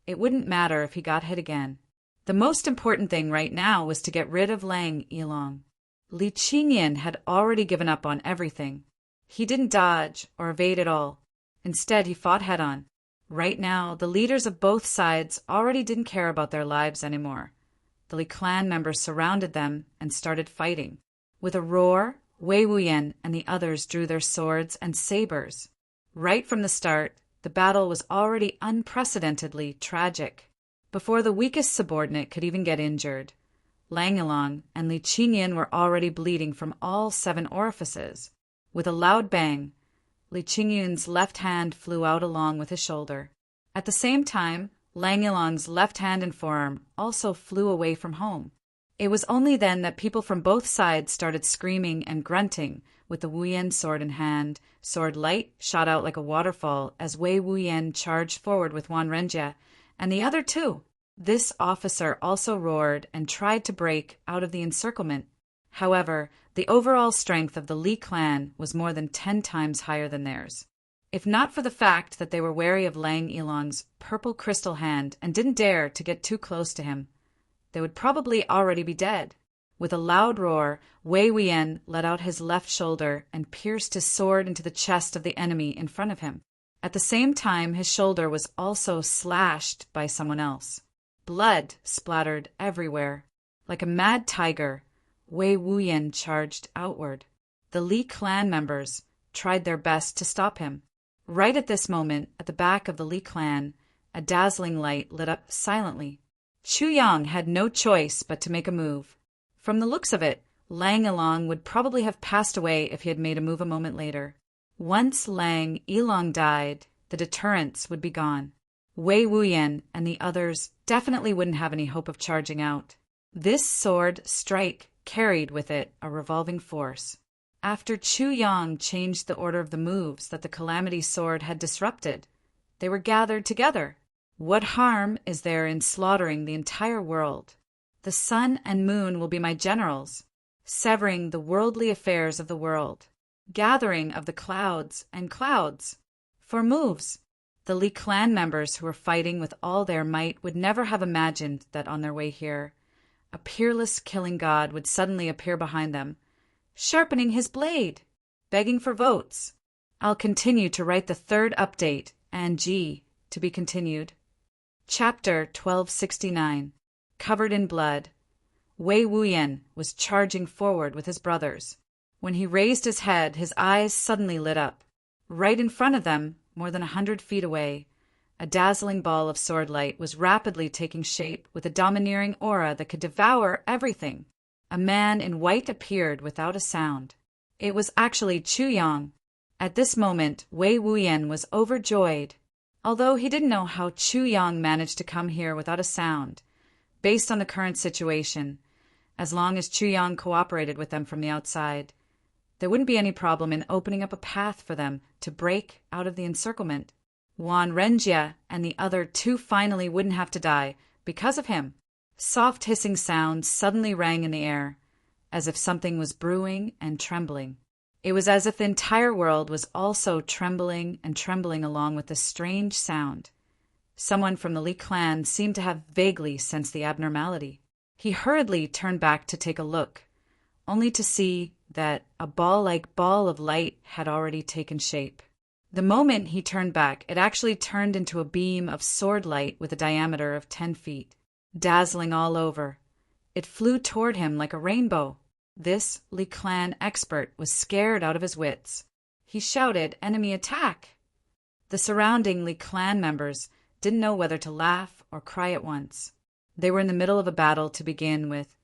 it wouldn't matter if he got hit again. The most important thing right now was to get rid of Lang Ilong. Li Qingyin had already given up on everything. He didn't dodge or evade at all. Instead, he fought head-on. Right now, the leaders of both sides already didn't care about their lives anymore. The Li clan members surrounded them and started fighting. With a roar, Wei Wuyan and the others drew their swords and sabers. Right from the start, the battle was already unprecedentedly tragic. Before the weakest subordinate could even get injured, Lang Yilong and Li Qingyan were already bleeding from all 7 orifices. With a loud bang, Li Qingyan's left hand flew out along with his shoulder. At the same time, Lang Yilong's left hand and forearm also flew away from home. It was only then that people from both sides started screaming and grunting, with the Wuyan sword in hand. Sword light shot out like a waterfall as Wei Wuyan charged forward with Wan Renjie, and the other 2. This officer also roared and tried to break out of the encirclement. However, the overall strength of the Li clan was more than 10 times higher than theirs. If not for the fact that they were wary of Lang Yilong's purple crystal hand and didn't dare to get too close to him, they would probably already be dead. With a loud roar, Wei Wuyan let out his left shoulder and pierced his sword into the chest of the enemy in front of him. At the same time, his shoulder was also slashed by someone else. Blood splattered everywhere. Like a mad tiger, Wei Wuyan charged outward. The Li clan members tried their best to stop him. Right at this moment, at the back of the Li clan, a dazzling light lit up silently. Chu Yang had no choice but to make a move. From the looks of it, Lang Yilong would probably have passed away if he had made a move a moment later. Once Lang Yilong died, the deterrence would be gone. Wei Wuyan and the others definitely wouldn't have any hope of charging out. This sword strike carried with it a revolving force. After Chu Yang changed the order of the moves that the Calamity Sword had disrupted, they were gathered together. What harm is there in slaughtering the entire world? The sun and moon will be my generals, severing the worldly affairs of the world, gathering of the clouds and clouds. For moves, the Li clan members who were fighting with all their might would never have imagined that on their way here, a peerless killing god would suddenly appear behind them, sharpening his blade, begging for votes. I'll continue to write the 3rd update, and G, to be continued. Chapter 1269. Covered in blood. Wei Wuyan was charging forward with his brothers. When he raised his head, his eyes suddenly lit up. Right in front of them, more than 100 feet away, a dazzling ball of sword light was rapidly taking shape with a domineering aura that could devour everything. A man in white appeared without a sound. It was actually Chu Yang. At this moment, Wei Wuyan was overjoyed. Although he didn't know how Chu Yang managed to come here without a sound, based on the current situation, as long as Chu Yang cooperated with them from the outside, there wouldn't be any problem in opening up a path for them to break out of the encirclement. Wan Renjie and the other 2 finally wouldn't have to die because of him. Soft hissing sounds suddenly rang in the air, as if something was brewing and trembling. It was as if the entire world was also trembling and trembling along with this strange sound. Someone from the Li clan seemed to have vaguely sensed the abnormality. He hurriedly turned back to take a look, only to see that a ball-like ball of light had already taken shape. The moment he turned back, it actually turned into a beam of sword light with a diameter of 10 feet. Dazzling all over, it flew toward him like a rainbow. This Li clan expert was scared out of his wits. He shouted, "Enemy attack!" The surrounding Li clan members didn't know whether to laugh or cry at once. They were in the middle of a battle to begin with.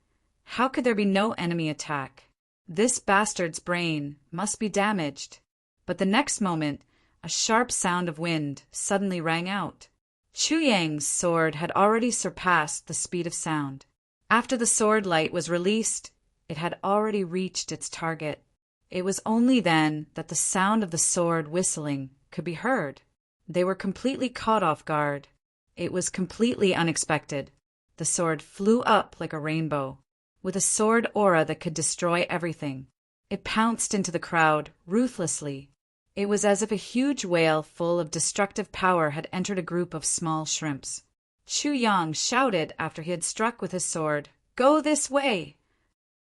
How could there be no enemy attack? This bastard's brain must be damaged. But the next moment, a sharp sound of wind suddenly rang out. Chu Yang's sword had already surpassed the speed of sound. After the sword light was released, it had already reached its target. It was only then that the sound of the sword whistling could be heard. They were completely caught off guard. It was completely unexpected. The sword flew up like a rainbow, with a sword aura that could destroy everything. It pounced into the crowd ruthlessly. It was as if a huge whale full of destructive power had entered a group of small shrimps. Chu Yang shouted after he had struck with his sword, "Go this way!"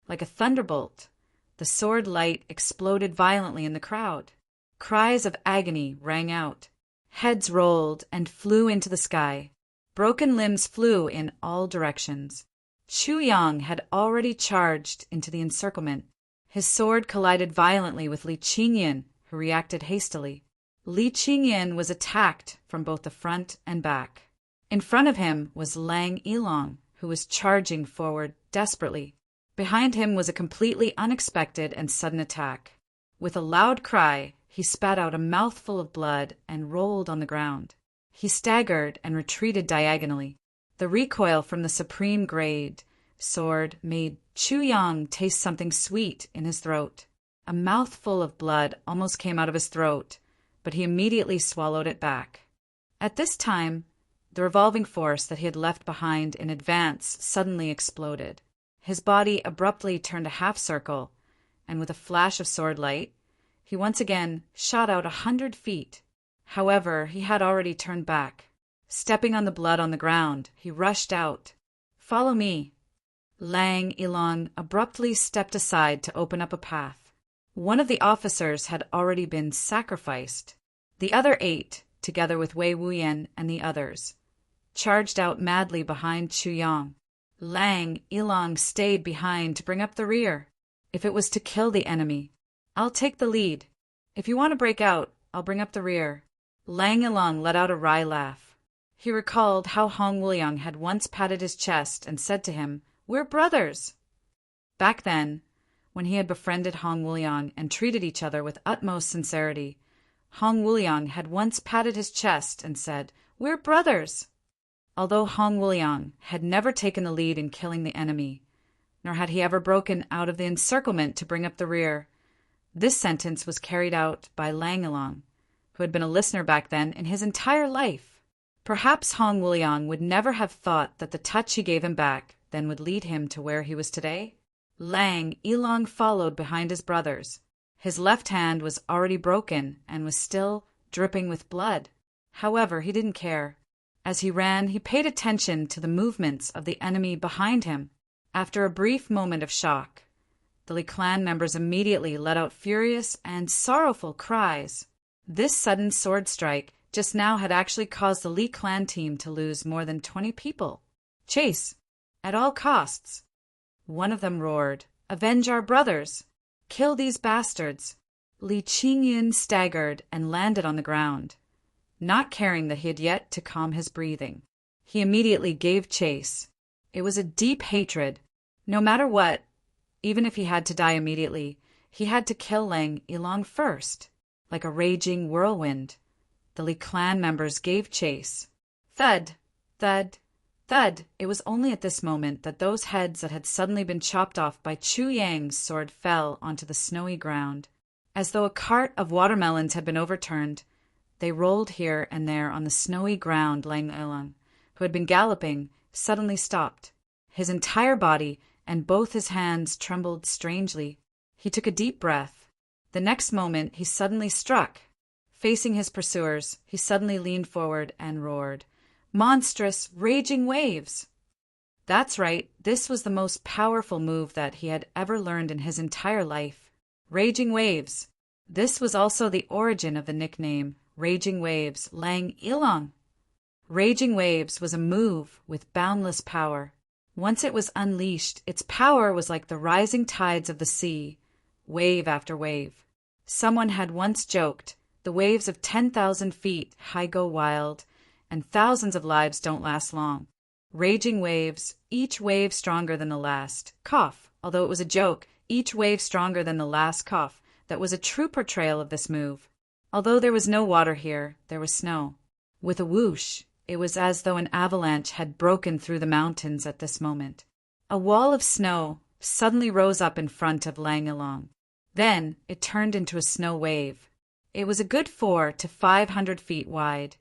Like a thunderbolt, the sword light exploded violently in the crowd. Cries of agony rang out. Heads rolled and flew into the sky. Broken limbs flew in all directions. Chu Yang had already charged into the encirclement. His sword collided violently with Li Qingyan, who reacted hastily. Li Qingyan was attacked from both the front and back. In front of him was Lang Yilong, who was charging forward desperately. Behind him was a completely unexpected and sudden attack. With a loud cry, he spat out a mouthful of blood and rolled on the ground. He staggered and retreated diagonally. The recoil from the supreme grade sword made Chu Yang taste something sweet in his throat. A mouthful of blood almost came out of his throat, but he immediately swallowed it back. At this time, the revolving force that he had left behind in advance suddenly exploded. His body abruptly turned a half circle, and with a flash of sword light, he once again shot out 100 feet. However, he had already turned back. Stepping on the blood on the ground, he rushed out. "Follow me." Lang Ilang abruptly stepped aside to open up a path. One of the officers had already been sacrificed. The other 8, together with Wei Wuyan and the others, charged out madly behind Chu Yang. Lang Ilang stayed behind to bring up the rear. If it was to kill the enemy, "I'll take the lead. If you want to break out, I'll bring up the rear." Lang Ilang let out a wry laugh. He recalled how Hong Wuliang had once patted his chest and said to him, "We're brothers." Back then, when he had befriended Hong Wuliang and treated each other with utmost sincerity, Hong Wuliang had once patted his chest and said, "We're brothers." Although Hong Wuliang had never taken the lead in killing the enemy, nor had he ever broken out of the encirclement to bring up the rear, this sentence was carried out by Lang Ilang, who had been a listener back then in his entire life. Perhaps Hong Wuliang would never have thought that the touch he gave him back then would lead him to where he was today. Lang Ilang followed behind his brothers. His left hand was already broken and was still dripping with blood. However, he didn't care. As he ran, he paid attention to the movements of the enemy behind him. After a brief moment of shock, the Li clan members immediately let out furious and sorrowful cries. This sudden sword strike just now had actually caused the Li clan team to lose more than 20 people. "Chase! At all costs!" One of them roared, "Avenge our brothers! Kill these bastards!" Li Qingyan staggered and landed on the ground, not caring that he had yet to calm his breathing. He immediately gave chase. It was a deep hatred. No matter what, even if he had to die immediately, he had to kill Lang Ilang first. Like a raging whirlwind, the Li clan members gave chase. Thud, thud, thud. It was only at this moment that those heads that had suddenly been chopped off by Chu Yang's sword fell onto the snowy ground. As though a cart of watermelons had been overturned, they rolled here and there on the snowy ground. Lang Ilang, who had been galloping, suddenly stopped. His entire body and both his hands trembled strangely. He took a deep breath. The next moment he suddenly struck. Facing his pursuers, he suddenly leaned forward and roared, "Monstrous, raging waves!" That's right, this was the most powerful move that he had ever learned in his entire life. Raging waves. This was also the origin of the nickname, Raging Waves, Lang Ilang. Raging Waves was a move with boundless power. Once it was unleashed, its power was like the rising tides of the sea, wave after wave. Someone had once joked, the waves of 10,000 feet high go wild, and thousands of lives don't last long. Raging waves, each wave stronger than the last. Cough. Although it was a joke, each wave stronger than the last. Cough. That was a true portrayal of this move. Although there was no water here, there was snow. With a whoosh, it was as though an avalanche had broken through the mountains at this moment. A wall of snow suddenly rose up in front of Lang Ilang. Then it turned into a snow wave. It was a good 400 to 500 feet wide,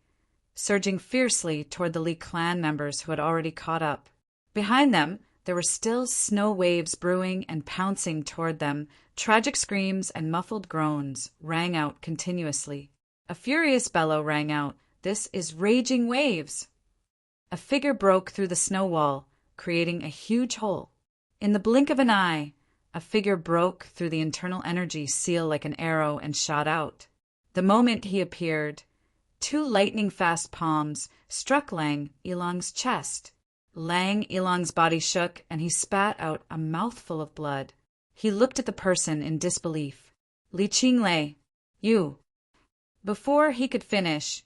surging fiercely toward the Li clan members who had already caught up. Behind them, there were still snow waves brewing and pouncing toward them. Tragic screams and muffled groans rang out continuously. A furious bellow rang out, "This is raging waves!" A figure broke through the snow wall, creating a huge hole. In the blink of an eye, a figure broke through the internal energy seal like an arrow and shot out. The moment he appeared, 2 lightning-fast palms struck Lang Ilang's chest. Lang Ilang's body shook, and he spat out a mouthful of blood. He looked at the person in disbelief. "Li Qinglei, you." Before he could finish,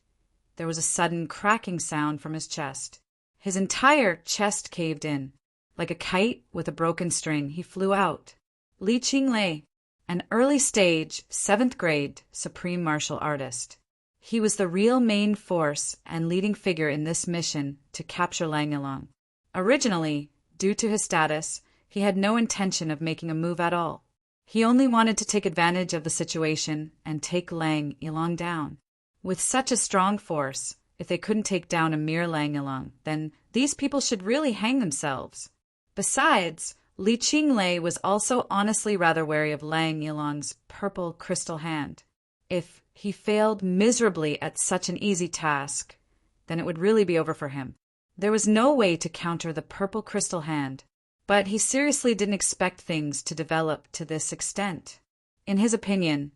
there was a sudden cracking sound from his chest. His entire chest caved in. Like a kite with a broken string, he flew out. Li Qinglei, an early-stage, 7th grade, supreme martial artist. He was the real main force and leading figure in this mission to capture Lang Yilong. Originally, due to his status, he had no intention of making a move at all. He only wanted to take advantage of the situation and take Lang Yilong down. With such a strong force, if they couldn't take down a mere Lang Yilong, then these people should really hang themselves. Besides, Li Qinglei was also honestly rather wary of Lang Yilong's purple crystal hand. If he failed miserably at such an easy task, then it would really be over for him. There was no way to counter the purple crystal hand, but he seriously didn't expect things to develop to this extent. In his opinion,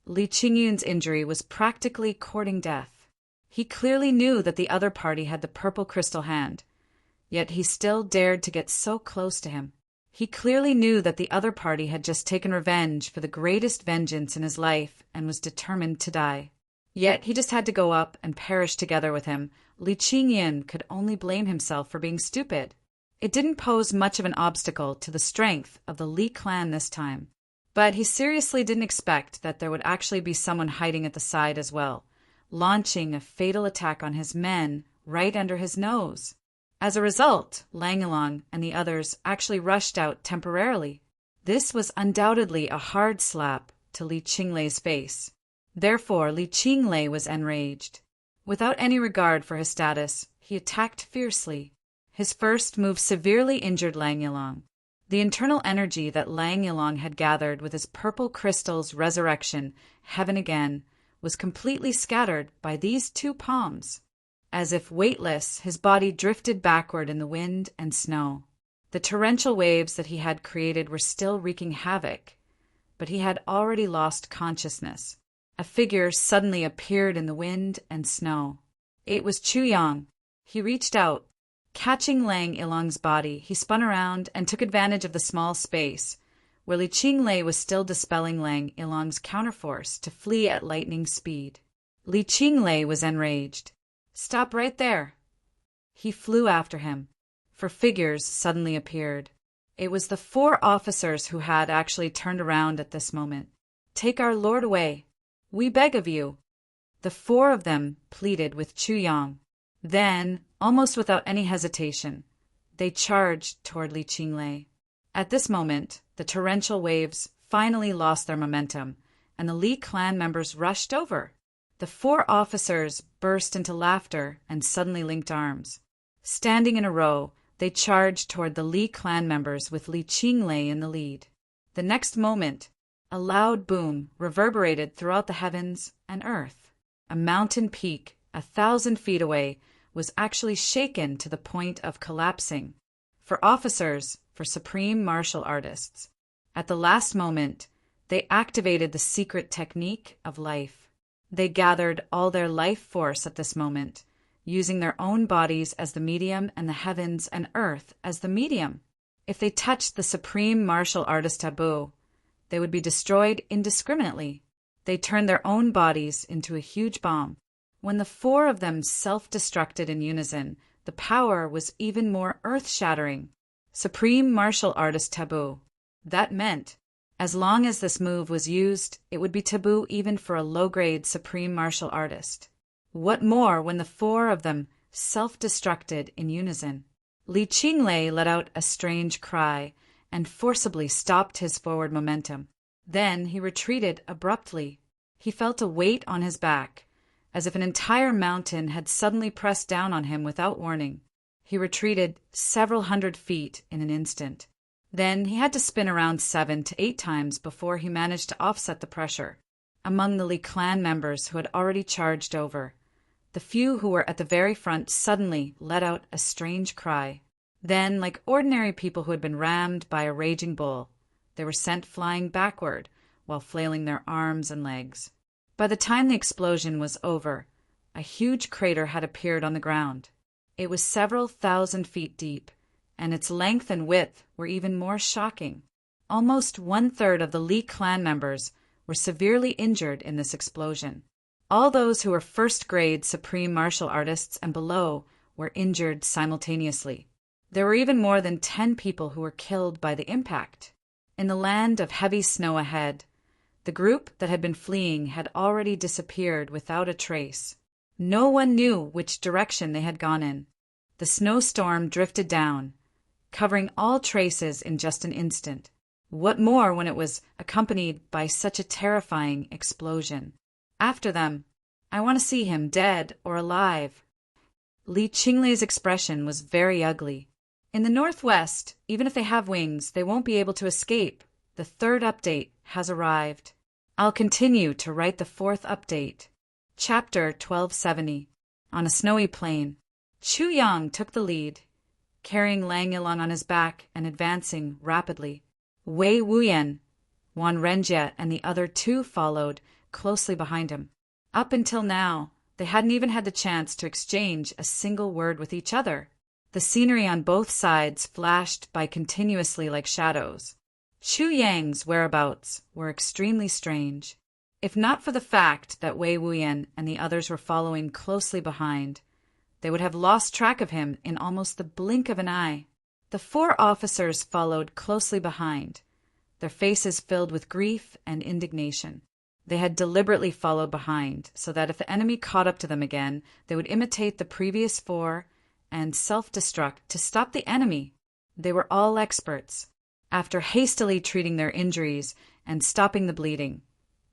Li Qingyun's injury was practically courting death. He clearly knew that the other party had the purple crystal hand, yet he still dared to get so close to him. He clearly knew that the other party had just taken revenge for the greatest vengeance in his life and was determined to die. Yet he just had to go up and perish together with him. Li Qingyun could only blame himself for being stupid. It didn't pose much of an obstacle to the strength of the Li clan this time. But he seriously didn't expect that there would actually be someone hiding at the side as well, launching a fatal attack on his men right under his nose. As a result, Lang Yilong and the others actually rushed out temporarily. This was undoubtedly a hard slap to Li Qinglei's face. Therefore, Li Qinglei was enraged. Without any regard for his status, he attacked fiercely. His first move severely injured Lang Yilong. The internal energy that Lang Yilong had gathered with his purple crystal's resurrection, heaven again, was completely scattered by these two palms. As if weightless, his body drifted backward in the wind and snow. The torrential waves that he had created were still wreaking havoc, but he had already lost consciousness. A figure suddenly appeared in the wind and snow. It was Chu Yang. He reached out. Catching Lang Yilong's body, he spun around and took advantage of the small space, where Li Qinglei was still dispelling Lang Yilong's counterforce to flee at lightning speed. Li Qinglei was enraged. "Stop right there!" He flew after him, for figures suddenly appeared. It was the 4 officers who had actually turned around at this moment. "Take our lord away. We beg of you." The 4 of them pleaded with Chu Yang. Then, almost without any hesitation, they charged toward Li Qinglei. At this moment, the torrential waves finally lost their momentum, and the Li clan members rushed over. The 4 officers burst into laughter and suddenly linked arms. Standing in a row, they charged toward the Li clan members with Li Qinglei in the lead. The next moment, a loud boom reverberated throughout the heavens and earth. A mountain peak, 1,000 feet away, was actually shaken to the point of collapsing. For officers, for supreme martial artists, at the last moment, they activated the secret technique of life. They gathered all their life force at this moment, using their own bodies as the medium and the heavens and earth as the medium. If they touched the supreme martial artist taboo, they would be destroyed indiscriminately. They turned their own bodies into a huge bomb. When the 4 of them self-destructed in unison, the power was even more earth-shattering. Supreme martial artist taboo. That meant, as long as this move was used, it would be taboo even for a low-grade supreme martial artist. What more when the 4 of them self-destructed in unison? Li Qinglei let out a strange cry and forcibly stopped his forward momentum. Then he retreated abruptly. He felt a weight on his back, as if an entire mountain had suddenly pressed down on him without warning. He retreated several hundred feet in an instant. Then he had to spin around 7 to 8 times before he managed to offset the pressure. Among the Li clan members who had already charged over, the few who were at the very front suddenly let out a strange cry. Then, like ordinary people who had been rammed by a raging bull, they were sent flying backward while flailing their arms and legs. By the time the explosion was over, a huge crater had appeared on the ground. It was several thousand feet deep, and its length and width were even more shocking. Almost 1/3 of the Li clan members were severely injured in this explosion. All those who were first-grade supreme martial artists and below were injured simultaneously. There were even more than 10 people who were killed by the impact. In the land of heavy snow ahead, the group that had been fleeing had already disappeared without a trace. No one knew which direction they had gone in. The snowstorm drifted down, covering all traces in just an instant. What more when it was accompanied by such a terrifying explosion? After them, I want to see him dead or alive. Li Qinglei's expression was very ugly. In the northwest, even if they have wings, they won't be able to escape. The third update has arrived. I'll continue to write the fourth update. Chapter 1270. On a snowy plain, Chu Yang took the lead, carrying Lang Ilang on his back and advancing rapidly. Wei Wuyan, Wan Renjie, and the other two followed closely behind him. Up until now, they hadn't even had the chance to exchange a single word with each other. The scenery on both sides flashed by continuously like shadows. Chu Yang's whereabouts were extremely strange. If not for the fact that Wei Wuyan and the others were following closely behind, they would have lost track of him in almost the blink of an eye. The 4 officers followed closely behind, their faces filled with grief and indignation. They had deliberately followed behind so that if the enemy caught up to them again, they would imitate the previous 4 and self-destruct to stop the enemy. They were all experts. After hastily treating their injuries and stopping the bleeding,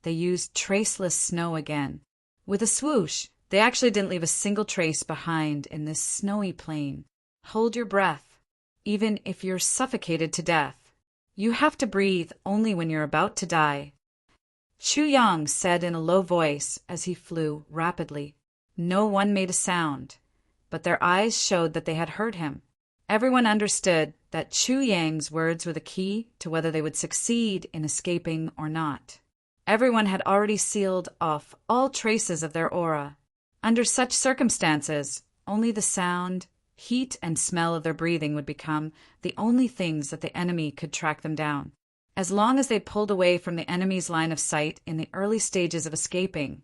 they used traceless snow again. With a swoosh, they actually didn't leave a single trace behind in this snowy plain. Hold your breath. Even if you're suffocated to death, you have to breathe only when you're about to die. Chu Yang said in a low voice as he flew rapidly. No one made a sound, but their eyes showed that they had heard him. Everyone understood that Chu Yang's words were the key to whether they would succeed in escaping or not. Everyone had already sealed off all traces of their aura. Under such circumstances, only the sound, heat, and smell of their breathing would become the only things that the enemy could track them down. As long as they pulled away from the enemy's line of sight in the early stages of escaping,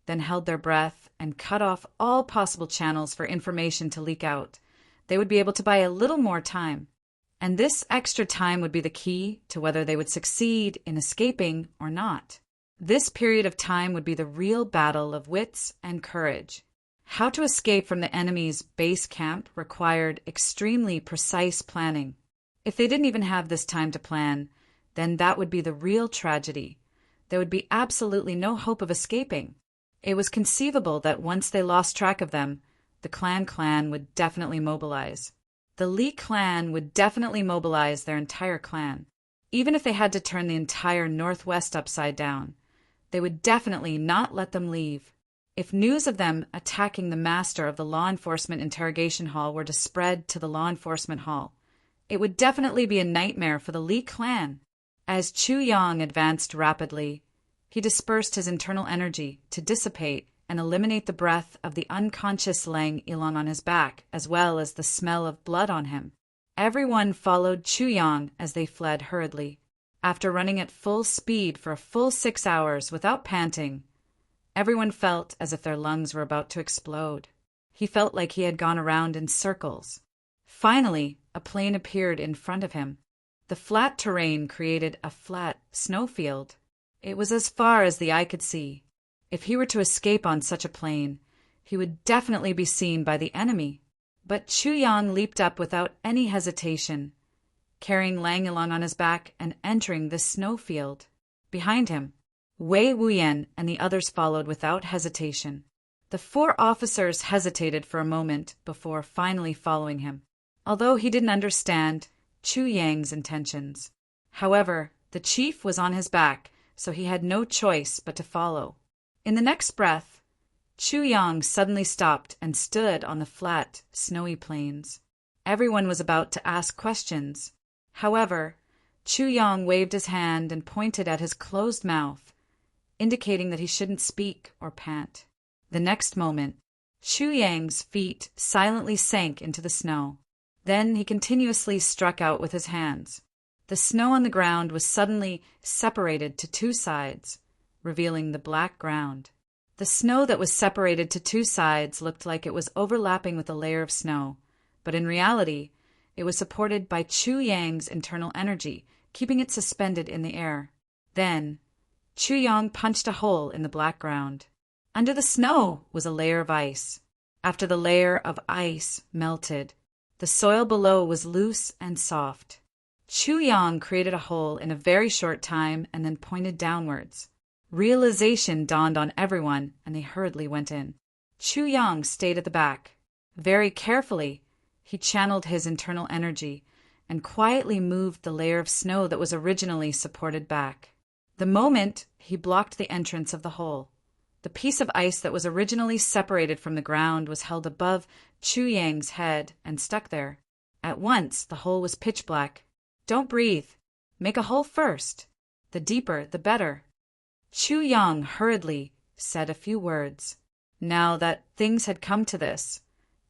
then held their breath and cut off all possible channels for information to leak out, they would be able to buy a little more time. And this extra time would be the key to whether they would succeed in escaping or not. This period of time would be the real battle of wits and courage. How to escape from the enemy's base camp required extremely precise planning. If they didn't even have this time to plan, then that would be the real tragedy. There would be absolutely no hope of escaping. It was conceivable that once they lost track of them, the clan would definitely mobilize. The Li clan would definitely mobilize their entire clan. Even if they had to turn the entire northwest upside down, they would definitely not let them leave. If news of them attacking the master of the law enforcement interrogation hall were to spread to the law enforcement hall, it would definitely be a nightmare for the Li clan. As Chu Yang advanced rapidly, he dispersed his internal energy to dissipate and eliminate the breath of the unconscious Lang Ilang on his back, as well as the smell of blood on him. Everyone followed Chu Yang as they fled hurriedly. After running at full speed for a full 6 hours without panting, everyone felt as if their lungs were about to explode. He felt like he had gone around in circles. Finally, a plane appeared in front of him. The flat terrain created a flat snowfield. It was as far as the eye could see. If he were to escape on such a plane, he would definitely be seen by the enemy. But Chu Yang leaped up without any hesitation, carrying Lang Ilang on his back and entering the snowfield. Behind him, Wei Wuyan and the others followed without hesitation. The 4 officers hesitated for a moment before finally following him, although he didn't understand Chu Yang's intentions. However, the chief was on his back, so he had no choice but to follow. In the next breath, Chu Yang suddenly stopped and stood on the flat, snowy plains. Everyone was about to ask questions. However, Chu Yang waved his hand and pointed at his closed mouth, indicating that he shouldn't speak or pant. The next moment, Chu Yang's feet silently sank into the snow. Then he continuously struck out with his hands. The snow on the ground was suddenly separated to 2 sides, revealing the black ground. The The snow that was separated to two sides looked like it was overlapping with a layer of snow, but in reality, it was supported by Chu Yang's internal energy, keeping it suspended in the air. Then, Chu Yang punched a hole in the black ground. Under the snow was a layer of ice. After the layer of ice melted, the soil below was loose and soft. Chu Yang created a hole in a very short time and then pointed downwards. Realization dawned on everyone, and they hurriedly went in. Chu Yang stayed at the back. Very carefully, he channeled his internal energy and quietly moved the layer of snow that was originally supported back. The moment he blocked the entrance of the hole, the piece of ice that was originally separated from the ground was held above Chu Yang's head and stuck there. At once, the hole was pitch black. "Don't breathe. Make a hole first. The deeper, the better." Chu Yang hurriedly said a few words. Now that things had come to this,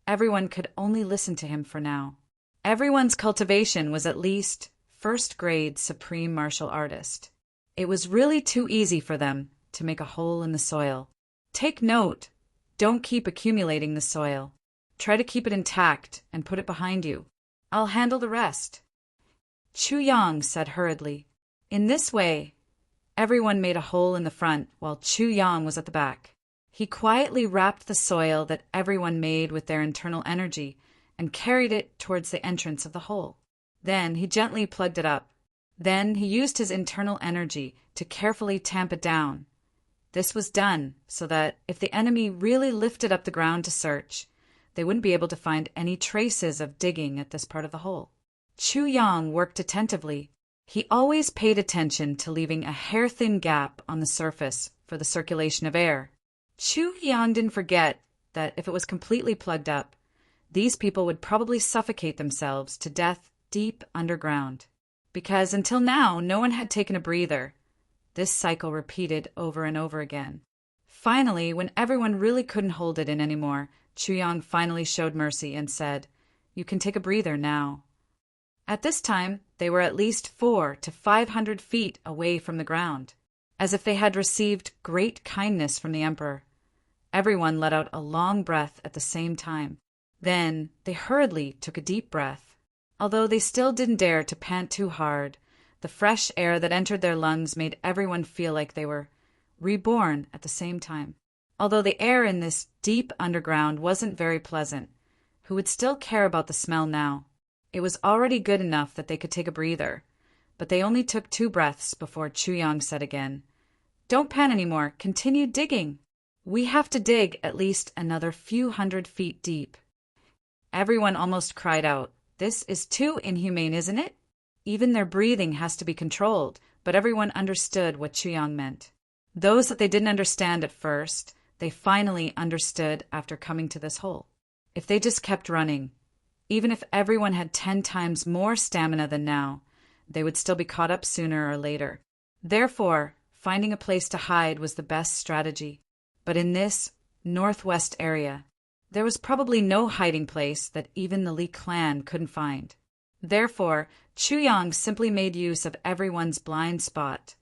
everyone could only listen to him for now. Everyone's cultivation was at least first-grade supreme martial artist. It was really too easy for them to make a hole in the soil. Take note. Don't keep accumulating the soil. Try to keep it intact and put it behind you. I'll handle the rest. Chu Yang said hurriedly. In this way, everyone made a hole in the front while Chu Yang was at the back. He quietly wrapped the soil that everyone made with their internal energy and carried it towards the entrance of the hole. Then he gently plugged it up. Then he used his internal energy to carefully tamp it down. This was done so that if the enemy really lifted up the ground to search, they wouldn't be able to find any traces of digging at this part of the hole. Chu Yang worked attentively. He always paid attention to leaving a hair-thin gap on the surface for the circulation of air. Chu Yang didn't forget that if it was completely plugged up, these people would probably suffocate themselves to death deep underground. Because until now, no one had taken a breather. This cycle repeated over and over again. Finally, when everyone really couldn't hold it in anymore, Chu Yang finally showed mercy and said, "You can take a breather now." At this time, they were at least 400 to 500 feet away from the ground, as if they had received great kindness from the emperor. Everyone let out a long breath at the same time. Then they hurriedly took a deep breath. Although they still didn't dare to pant too hard, the fresh air that entered their lungs made everyone feel like they were reborn at the same time. Although the air in this deep underground wasn't very pleasant, who would still care about the smell now? It was already good enough that they could take a breather, but they only took 2 breaths before Chu Yang said again, "Don't pant anymore, continue digging. We have to dig at least another few hundred feet deep." Everyone almost cried out, "This is too inhumane, isn't it?" Even their breathing has to be controlled, but everyone understood what Chu Yang meant. Those that they didn't understand at first, they finally understood after coming to this hole. If they just kept running, even if everyone had 10 times more stamina than now, they would still be caught up sooner or later. Therefore, finding a place to hide was the best strategy. But in this northwest area, there was probably no hiding place that even the Li clan couldn't find. Therefore, Chu Yang simply made use of everyone's blind spot.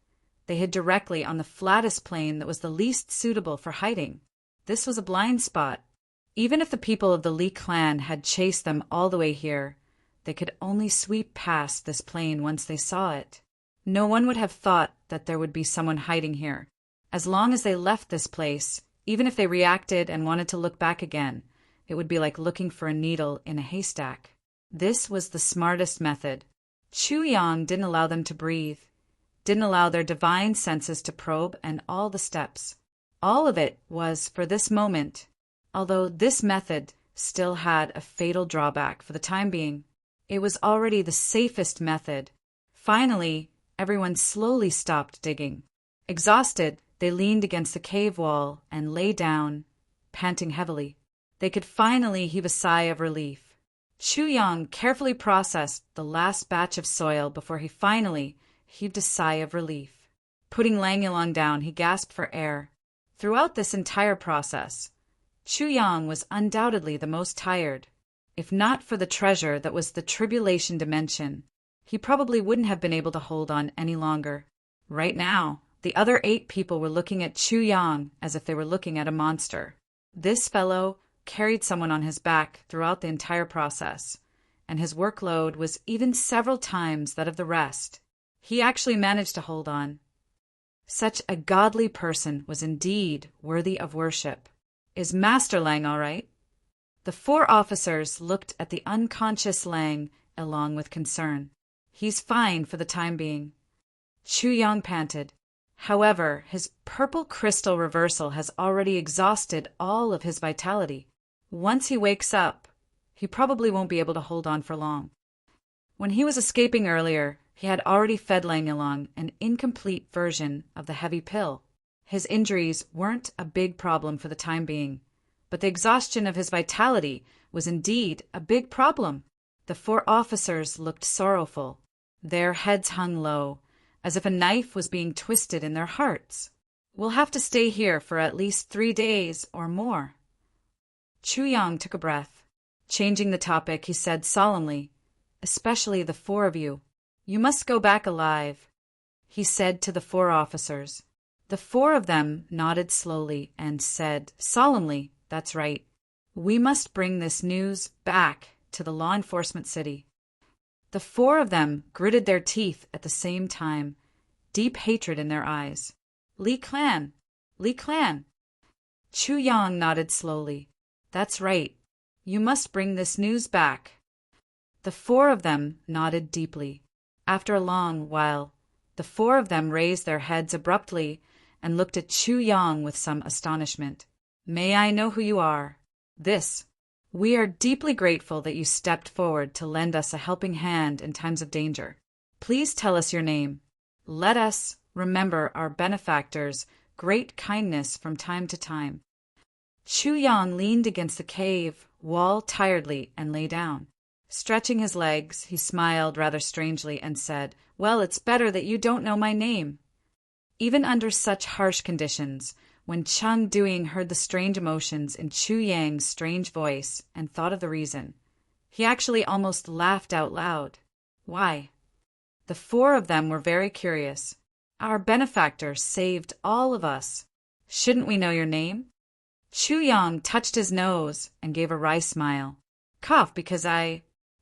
They hid directly on the flattest plain that was the least suitable for hiding. This was a blind spot. Even if the people of the Li clan had chased them all the way here, they could only sweep past this plain once they saw it. No one would have thought that there would be someone hiding here. As long as they left this place, even if they reacted and wanted to look back again, it would be like looking for a needle in a haystack. This was the smartest method. Chu Yang didn't allow them to breathe, didn't allow their divine senses to probe, and all the steps. All of it was for this moment, although this method still had a fatal drawback for the time being. It was already the safest method. Finally, everyone slowly stopped digging. Exhausted, they leaned against the cave wall and lay down, panting heavily. They could finally heave a sigh of relief. Chu Yang carefully processed the last batch of soil before he finally heaved a sigh of relief. Putting Lang Yalong down, he gasped for air. Throughout this entire process, Chu Yang was undoubtedly the most tired. If not for the treasure that was the tribulation dimension, he probably wouldn't have been able to hold on any longer. Right now, The other 8 people were looking at Chu Yang as if they were looking at a monster. This fellow carried someone on his back throughout the entire process, and his workload was even several times that of the rest. He actually managed to hold on. Such a godly person was indeed worthy of worship. Is Master Lang all right? The 4 officers looked at the unconscious Lang along with concern. He's fine for the time being. Chu Yang panted. However, his purple crystal reversal has already exhausted all of his vitality. Once he wakes up, he probably won't be able to hold on for long. When he was escaping earlier, he had already fed Lang Yalong an incomplete version of the heavy pill. His injuries weren't a big problem for the time being, but the exhaustion of his vitality was indeed a big problem. The 4 officers looked sorrowful. Their heads hung low, as if a knife was being twisted in their hearts. We'll have to stay here for at least 3 days or more. Chu Yang took a breath. Changing the topic, he said solemnly, especially the 4 of you. You must go back alive, he said to the 4 officers. The 4 of them nodded slowly and said solemnly, that's right. We must bring this news back to the law enforcement city. The 4 of them gritted their teeth at the same time, deep hatred in their eyes. Li Clan! Li Clan! Chu Yang nodded slowly. That's right. You must bring this news back. The 4 of them nodded deeply. After a long while, the 4 of them raised their heads abruptly and looked at Chu Yang with some astonishment. May I know who you are? We are deeply grateful that you stepped forward to lend us a helping hand in times of danger. Please tell us your name. Let us remember our benefactor's great kindness from time to time. Chu Yang leaned against the cave wall tiredly and lay down. Stretching his legs, he smiled rather strangely and said, Well, it's better that you don't know my name. Even under such harsh conditions, when Cheng Duing heard the strange emotions in Chu Yang's strange voice and thought of the reason, he actually almost laughed out loud. Why? The 4 of them were very curious. Our benefactor saved all of us. Shouldn't we know your name? Chu Yang touched his nose and gave a wry smile. Cough, because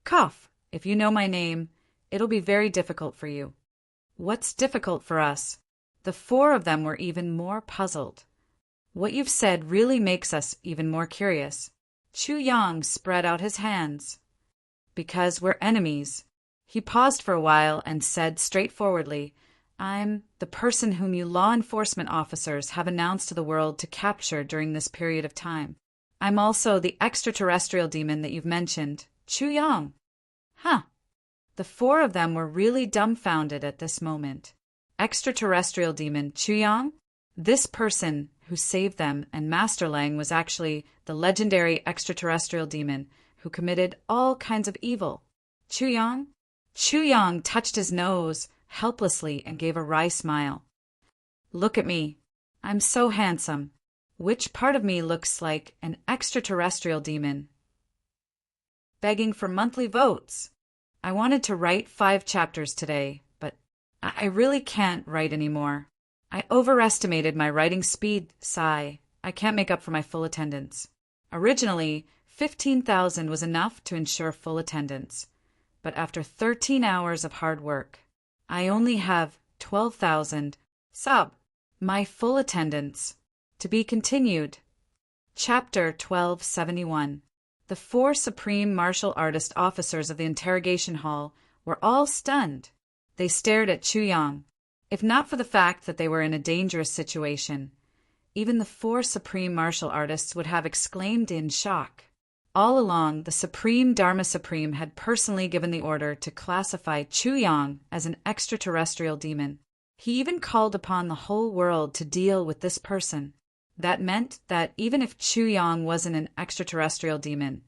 Cough. If you know my name, it'll be very difficult for you. What's difficult for us? The 4 of them were even more puzzled. What you've said really makes us even more curious. Chu Yang spread out his hands. Because we're enemies. He paused for a while and said straightforwardly, I'm the person whom you law enforcement officers have announced to the world to capture during this period of time. I'm also the extraterrestrial demon that you've mentioned, Chu Yang. Huh. The 4 of them were really dumbfounded at this moment. Extraterrestrial demon Chu Yang? This person who saved them and Master Lang was actually the legendary extraterrestrial demon who committed all kinds of evil. Chu Yang? Chu Yang touched his nose helplessly and gave a wry smile. Look at me. I'm so handsome. Which part of me looks like an extraterrestrial demon? Begging for monthly votes. I wanted to write 5 chapters today, but I really can't write anymore. I overestimated my writing speed, sigh. I can't make up for my full attendance. Originally, 15,000 was enough to ensure full attendance, but after 13 hours of hard work, I only have 12,000. My full attendance. To be continued. Chapter 1271. The 4 supreme martial artist officers of the interrogation hall were all stunned. They stared at Chu Yang. If not for the fact that they were in a dangerous situation, even the 4 supreme martial artists would have exclaimed in shock. All along, the Supreme Dharma Supreme had personally given the order to classify Chu Yang as an extraterrestrial demon. He even called upon the whole world to deal with this person. That meant that even if Chu Yang wasn't an extraterrestrial demon,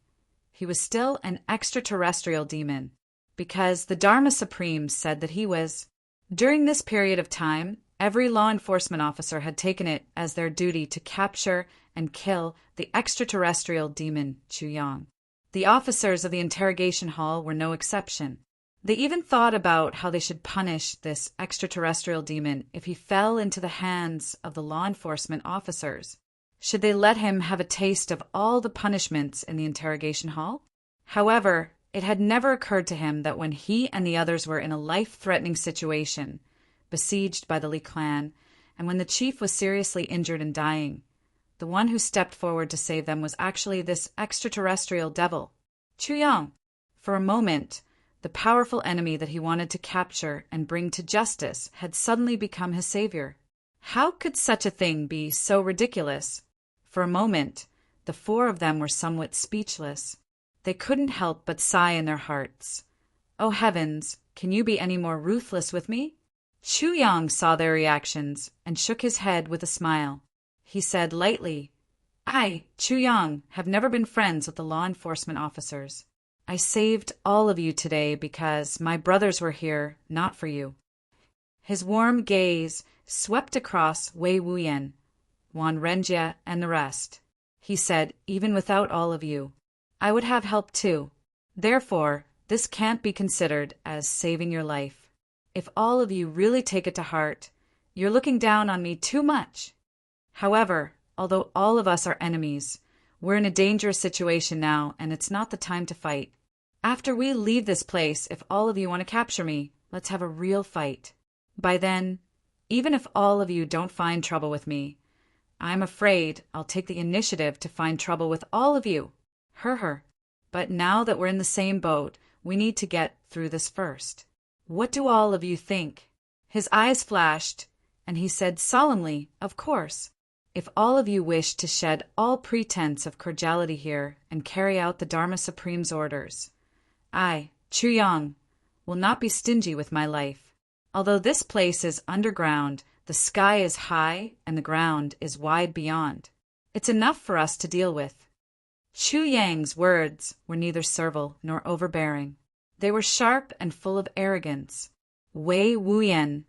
he was still an extraterrestrial demon, because the Dharma Supreme said that he was. During this period of time, every law enforcement officer had taken it as their duty to capture and kill the extraterrestrial demon Chu Yang. The officers of the interrogation hall were no exception. They even thought about how they should punish this extraterrestrial demon if he fell into the hands of the law enforcement officers. Should they let him have a taste of all the punishments in the interrogation hall? However, it had never occurred to him that when he and the others were in a life-threatening situation, besieged by the Li clan, and when the chief was seriously injured and dying, the one who stepped forward to save them was actually this extraterrestrial devil, Chuyang. For a moment, the powerful enemy that he wanted to capture and bring to justice had suddenly become his savior. How could such a thing be so ridiculous? For a moment, the four of them were somewhat speechless. They couldn't help but sigh in their hearts. Oh heavens, can you be any more ruthless with me? Chuyang saw their reactions and shook his head with a smile. He said lightly, I, Chuyang, have never been friends with the law enforcement officers. I saved all of you today because my brothers were here, not for you. His warm gaze swept across Wei Wuyan, Wan Renjie, and the rest. He said, even without all of you, I would have helped too. Therefore, this can't be considered as saving your life. If all of you really take it to heart, you're looking down on me too much. However, although all of us are enemies, we're in a dangerous situation now, and it's not the time to fight. After we leave this place, if all of you want to capture me, let's have a real fight. By then, even if all of you don't find trouble with me, I'm afraid I'll take the initiative to find trouble with all of you. But now that we're in the same boat, we need to get through this first. What do all of you think? His eyes flashed, and he said solemnly, of course. If all of you wish to shed all pretense of cordiality here and carry out the Dharma Supreme's orders, I, Chuyang, will not be stingy with my life. Although this place is underground, the sky is high and the ground is wide beyond. It's enough for us to deal with. Chuyang's words were neither servile nor overbearing. They were sharp and full of arrogance. Wei Wuyan,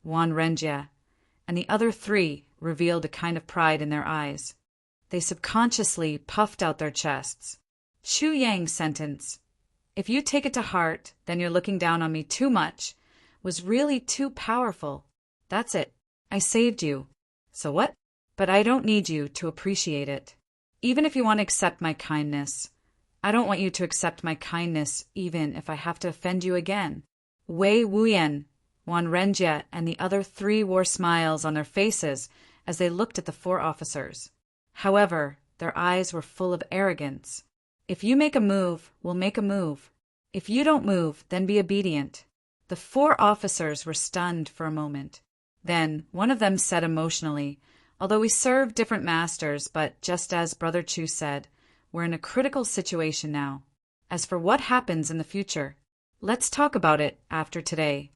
Wan Renjie, and the other three revealed a kind of pride in their eyes. They subconsciously puffed out their chests. Chuyang's sentence, if you take it to heart, then you're looking down on me too much, was really too powerful. That's it. I saved you. So what? But I don't need you to appreciate it. Even if you want to accept my kindness, I don't want you to accept my kindness even if I have to offend you again. Wei Wuyan, Wan Renjie, and the other three wore smiles on their faces as they looked at the four officers. However, their eyes were full of arrogance. If you make a move, we'll make a move. If you don't move, then be obedient. The four officers were stunned for a moment. Then one of them said emotionally, although we serve different masters, but just as Brother Chu said, we're in a critical situation now. As for what happens in the future, let's talk about it after today.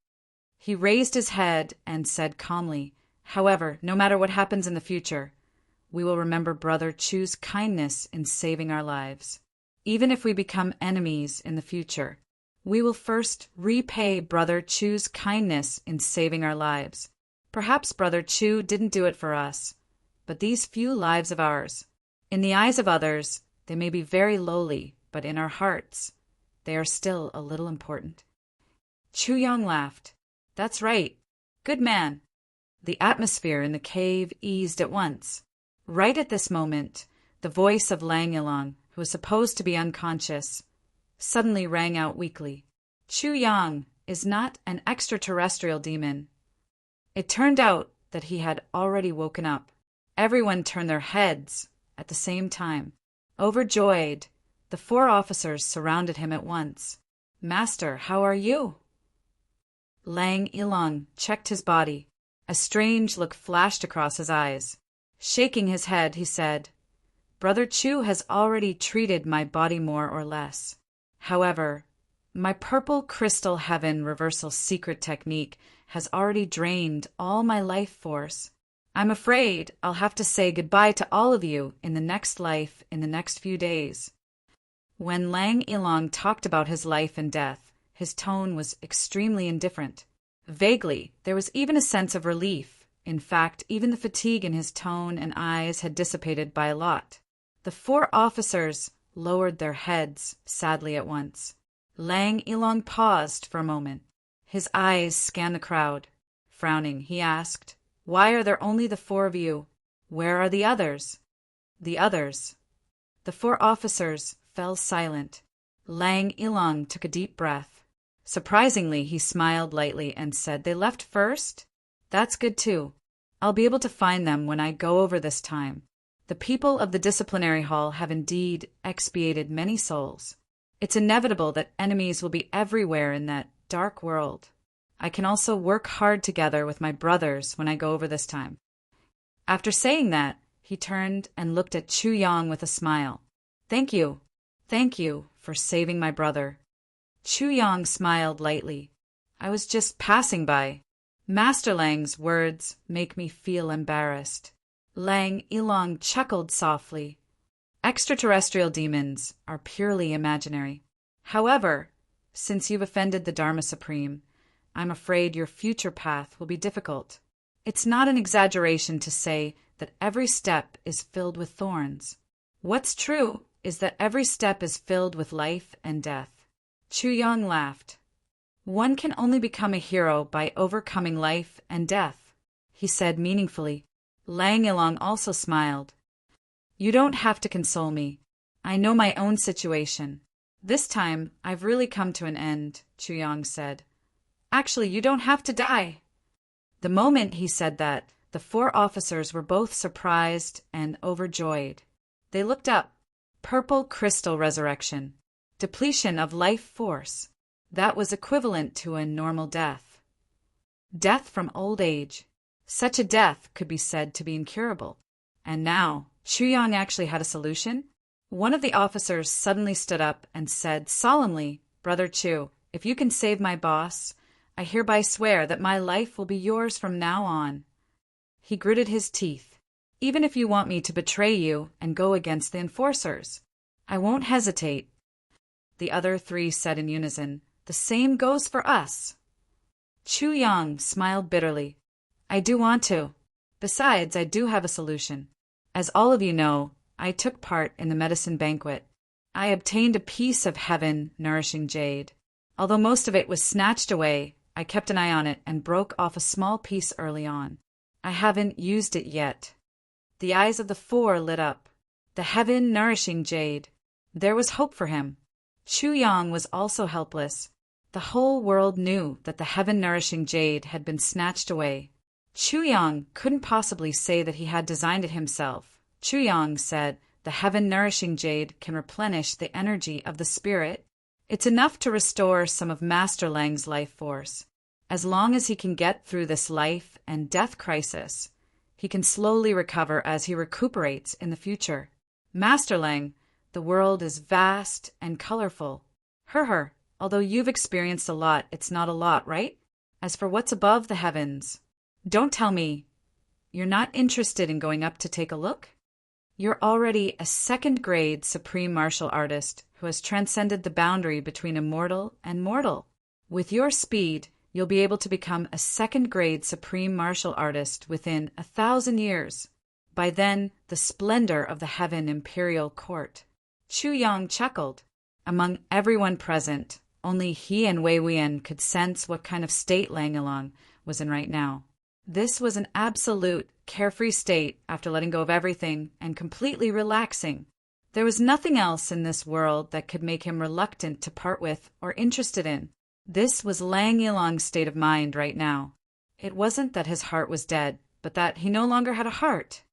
He raised his head and said calmly, however, no matter what happens in the future, we will remember Brother Chu's kindness in saving our lives. Even if we become enemies in the future, we will first repay Brother Chu's kindness in saving our lives. Perhaps Brother Chu didn't do it for us, but these few lives of ours, in the eyes of others, they may be very lowly, but in our hearts, they are still a little important. Chuyang laughed. That's right. Good man. The atmosphere in the cave eased at once. Right at this moment, the voice of Lang Ilang, who was supposed to be unconscious, suddenly rang out weakly. Chuyang is not an extraterrestrial demon. It turned out that he had already woken up. Everyone turned their heads at the same time. Overjoyed, the four officers surrounded him at once. Master, how are you? Lang Ilang checked his body. A strange look flashed across his eyes. Shaking his head, he said, Brother Chu has already treated my body more or less. However, my purple crystal heaven reversal secret technique has already drained all my life force. I'm afraid I'll have to say goodbye to all of you in the next life in the next few days. When Lang Ilang talked about his life and death, his tone was extremely indifferent. Vaguely, there was even a sense of relief. In fact, even the fatigue in his tone and eyes had dissipated by a lot. The four officers lowered their heads sadly at once. Lang Ilong paused for a moment. His eyes scanned the crowd. Frowning, he asked, "Why are there only the four of you? Where are the others?" The others. The four officers fell silent. Lang Ilong took a deep breath. Surprisingly, he smiled lightly and said, "They left first? That's good too. I'll be able to find them when I go over this time. The people of the disciplinary hall have indeed expiated many souls. It's inevitable that enemies will be everywhere in that dark world. I can also work hard together with my brothers when I go over this time." After saying that, he turned and looked at Chu Yang with a smile. Thank you for saving my brother." Chu Yang smiled lightly. "I was just passing by. Master Lang's words make me feel embarrassed." Lang Ilong chuckled softly. "Extraterrestrial demons are purely imaginary. However, since you've offended the Dharma Supreme, I'm afraid your future path will be difficult. It's not an exaggeration to say that every step is filled with thorns. What's true is that every step is filled with life and death." Chu Yang laughed. "One can only become a hero by overcoming life and death," he said meaningfully. Lang Ilong also smiled. "You don't have to console me. I know my own situation. This time, I've really come to an end," Chu Yang said. "Actually, you don't have to die." The moment he said that, the four officers were both surprised and overjoyed. They looked up. Purple crystal resurrection. Depletion of life force. That was equivalent to a normal death. Death from old age. Such a death could be said to be incurable. And now, Chu Yang actually had a solution. One of the officers suddenly stood up and said solemnly, "Brother Chu, if you can save my boss, I hereby swear that my life will be yours from now on." He gritted his teeth. "Even if you want me to betray you and go against the enforcers, I won't hesitate." The other three said in unison, "The same goes for us." Chu Yang smiled bitterly. "I do want to. Besides, I do have a solution. As all of you know, I took part in the medicine banquet. I obtained a piece of heaven-nourishing jade. Although most of it was snatched away, I kept an eye on it and broke off a small piece early on. I haven't used it yet." The eyes of the four lit up. The heaven-nourishing jade. There was hope for him. Chu Yang was also helpless. The whole world knew that the heaven-nourishing jade had been snatched away. Chu Yang couldn't possibly say that he had designed it himself. Chu Yang said, "The heaven-nourishing jade can replenish the energy of the spirit. It's enough to restore some of Master Lang's life force. As long as he can get through this life and death crisis, he can slowly recover as he recuperates in the future. Master Lang, the world is vast and colorful. Although you've experienced a lot, it's not a lot, right? As for what's above the heavens, don't tell me you're not interested in going up to take a look? You're already a second-grade supreme martial artist who has transcended the boundary between immortal and mortal. With your speed, you'll be able to become a second-grade supreme martial artist within 1,000 years. By then, the splendor of the Heaven Imperial Court." Chu Yang chuckled. Among everyone present, only he and Wei Wuyan could sense what kind of state Lang Ilong was in right now. This was an absolute, carefree state after letting go of everything and completely relaxing. There was nothing else in this world that could make him reluctant to part with or interested in. This was Lang Ilong's state of mind right now. It wasn't that his heart was dead, but that he no longer had a heart.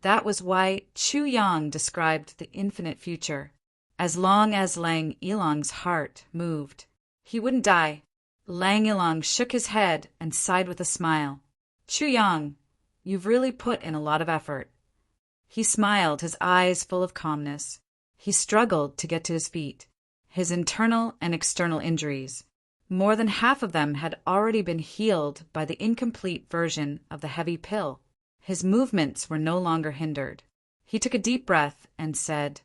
That was why Chu Yang described the infinite future. As long as Lang Ilong's heart moved, he wouldn't die. Lang Ilong shook his head and sighed with a smile. "Chu Yang, you've really put in a lot of effort." He smiled, his eyes full of calmness. He struggled to get to his feet. His internal and external injuries, more than half of them had already been healed by the incomplete version of the heavy pill. His movements were no longer hindered. He took a deep breath and said,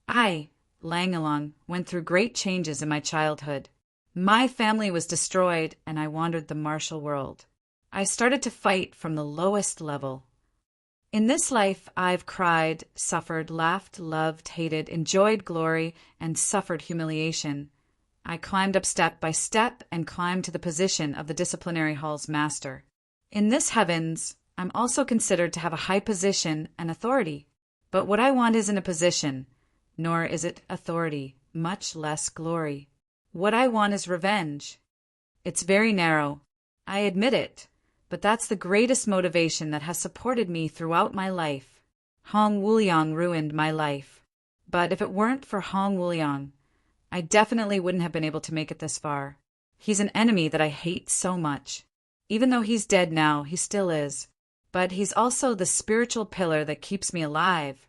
"I, Lang Ilong, went through great changes in my childhood. My family was destroyed and I wandered the martial world. I started to fight from the lowest level. In this life, I've cried, suffered, laughed, loved, hated, enjoyed glory, and suffered humiliation. I climbed up step by step and climbed to the position of the disciplinary hall's master. In this heavens, I'm also considered to have a high position and authority. But what I want isn't a position, nor is it authority, much less glory. What I want is revenge. It's very narrow. I admit it, but that's the greatest motivation that has supported me throughout my life. Hong Wuliang ruined my life. But if it weren't for Hong Wuliang, I definitely wouldn't have been able to make it this far. He's an enemy that I hate so much. Even though he's dead now, he still is. But he's also the spiritual pillar that keeps me alive.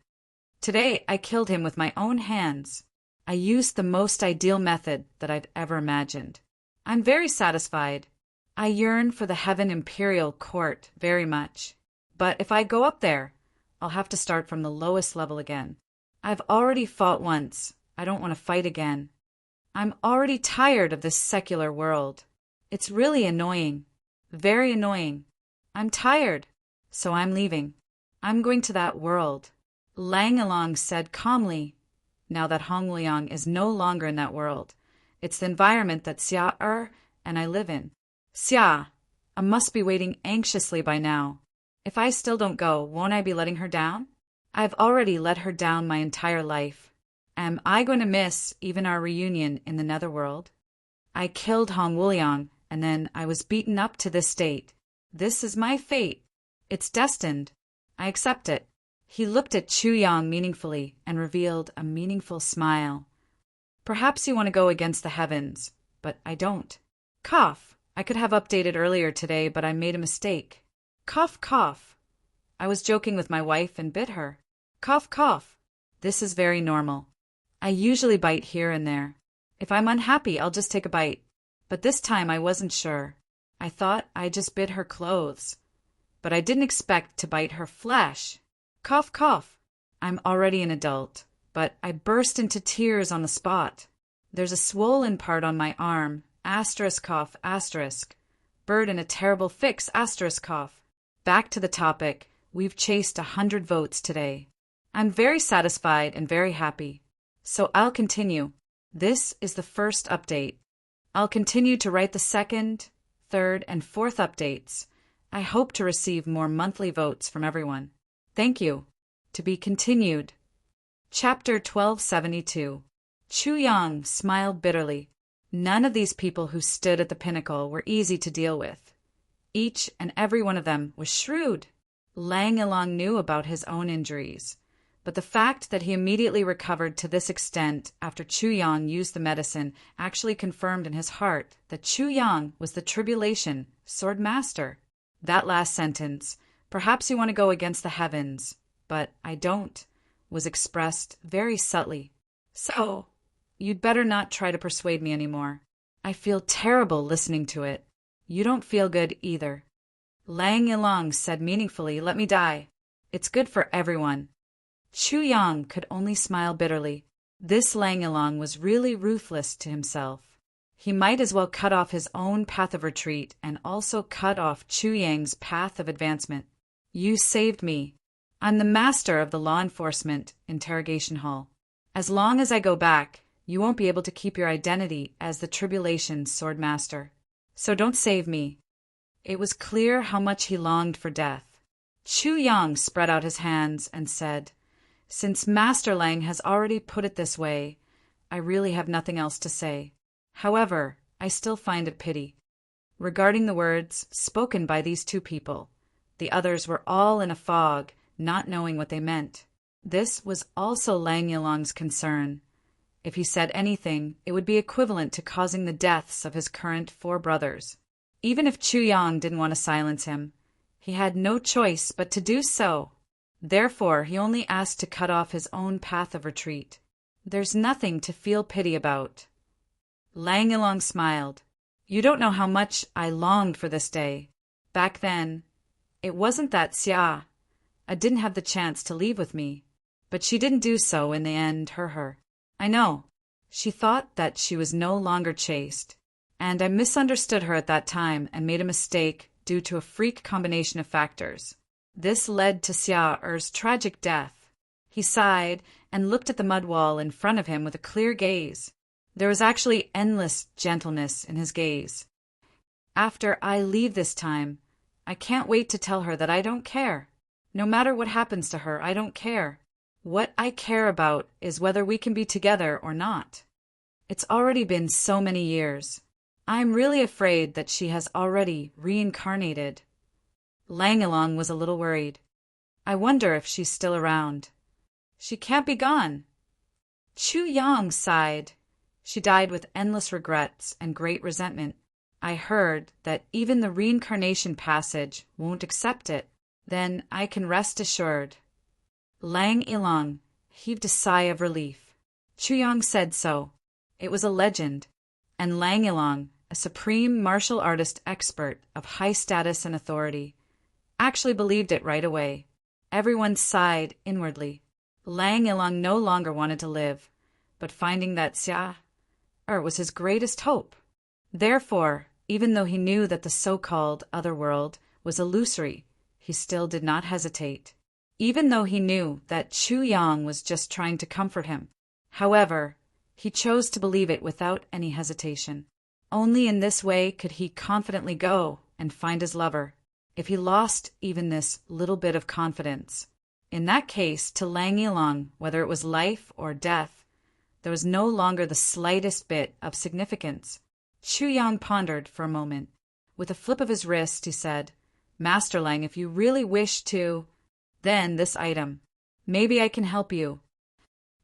Today, I killed him with my own hands. I used the most ideal method that I've ever imagined. I'm very satisfied. I yearn for the Heaven Imperial Court very much. But if I go up there, I'll have to start from the lowest level again. I've already fought once. I don't want to fight again. I'm already tired of this secular world. It's really annoying. Very annoying. I'm tired, so I'm leaving. I'm going to that world. Lang Along said calmly, now that Hong Wuliang is no longer in that world. It's the environment that Xia and I live in. Xia, I must be waiting anxiously by now. If I still don't go, won't I be letting her down? I've already let her down my entire life. Am I going to miss even our reunion in the netherworld? I killed Hong Wuliang, and then I was beaten up to this state. This is my fate. It's destined. I accept it. He looked at Chu Yang meaningfully and revealed a meaningful smile. Perhaps you want to go against the heavens, but I don't. Cough. I could have updated earlier today, but I made a mistake. Cough, cough. I was joking with my wife and bit her. Cough, cough. This is very normal. I usually bite here and there. If I'm unhappy, I'll just take a bite. But this time I wasn't sure. I thought I just bit her clothes. But I didn't expect to bite her flesh. Cough, cough. I'm already an adult, but I burst into tears on the spot. There's a swollen part on my arm, asterisk cough, asterisk. Bird in a terrible fix, asterisk cough. Back to the topic, we've chased 100 votes today. I'm very satisfied and very happy. So I'll continue. This is the first update. I'll continue to write the second, third, and fourth updates. I hope to receive more monthly votes from everyone. Thank you. To be continued. Chapter 1272. Chu Yang smiled bitterly. None of these people who stood at the pinnacle were easy to deal with. Each and every one of them was shrewd. Lang Along knew about his own injuries, but the fact that he immediately recovered to this extent after Chu Yang used the medicine actually confirmed in his heart that Chu Yang was the tribulation sword master. That last sentence, perhaps you want to go against the heavens, but I don't, was expressed very subtly. So, you'd better not try to persuade me anymore. I feel terrible listening to it. You don't feel good either. Lang Yilong said meaningfully, let me die. It's good for everyone. Chu Yang could only smile bitterly. This Lang Yilong was really ruthless to himself. He might as well cut off his own path of retreat and also cut off Chu Yang's path of advancement. You saved me. I'm the master of the law enforcement interrogation hall. As long as I go back, you won't be able to keep your identity as the tribulation sword master. So don't save me. It was clear how much he longed for death. Chu Yang spread out his hands and said, since Master Lang has already put it this way, I really have nothing else to say. However, I still find it pity. Regarding the words spoken by these two people, the others were all in a fog, not knowing what they meant. This was also Lang Yilong's concern. If he said anything, it would be equivalent to causing the deaths of his current 4 brothers. Even if Chu Yang didn't want to silence him, he had no choice but to do so. Therefore, he only asked to cut off his own path of retreat. There's nothing to feel pity about. Lang Yilong smiled. You don't know how much I longed for this day. Back then, it wasn't that Xia. I didn't have the chance to leave with me, but she didn't do so in the end, her. I know. She thought that she was no longer chaste, and I misunderstood her at that time and made a mistake due to a freak combination of factors. This led to Xia tragic death. He sighed and looked at the mud wall in front of him with a clear gaze. There was actually endless gentleness in his gaze. After I leave this time, I can't wait to tell her that I don't care. No matter what happens to her, I don't care. What I care about is whether we can be together or not. It's already been so many years. I'm really afraid that she has already reincarnated. Lang Ylang was a little worried. I wonder if she's still around. She can't be gone. Chu Yang sighed. She died with endless regrets and great resentment. I heard that even the reincarnation passage won't accept it. Then I can rest assured. Lang Ylang heaved a sigh of relief. Chu Yang said so. It was a legend, and Lang Ylang, a supreme martial artist expert of high status and authority, actually believed it right away. Everyone sighed inwardly. Lang Ylang no longer wanted to live, but finding that Xia was his greatest hope. Therefore, even though he knew that the so-called other world was illusory, he still did not hesitate. Even though he knew that Chu Yang was just trying to comfort him. However, he chose to believe it without any hesitation. Only in this way could he confidently go and find his lover. If he lost even this little bit of confidence, in that case, to Lang Ylang, whether it was life or death, there was no longer the slightest bit of significance. Chu Yang pondered for a moment. With a flip of his wrist, he said, "Master Lang, if you really wish to, then this item. Maybe I can help you."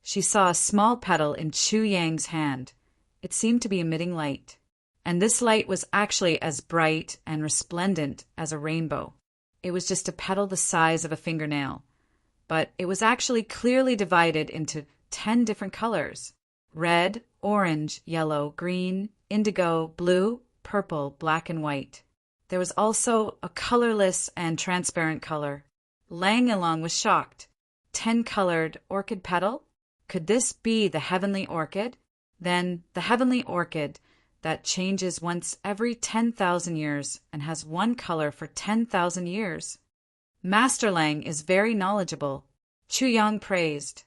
She saw a small petal in Chu Yang's hand. It seemed to be emitting light. And this light was actually as bright and resplendent as a rainbow. It was just a petal the size of a fingernail. But it was actually clearly divided into 10 different colors: red, orange, yellow, green, indigo, blue, purple, black, and white. There was also a colorless and transparent color. Lang Ylang was shocked. 10-colored orchid petal? Could this be the heavenly orchid? Then the heavenly orchid that changes once every 10,000 years and has one color for 10,000 years. Master Lang is very knowledgeable, Chu Yang praised.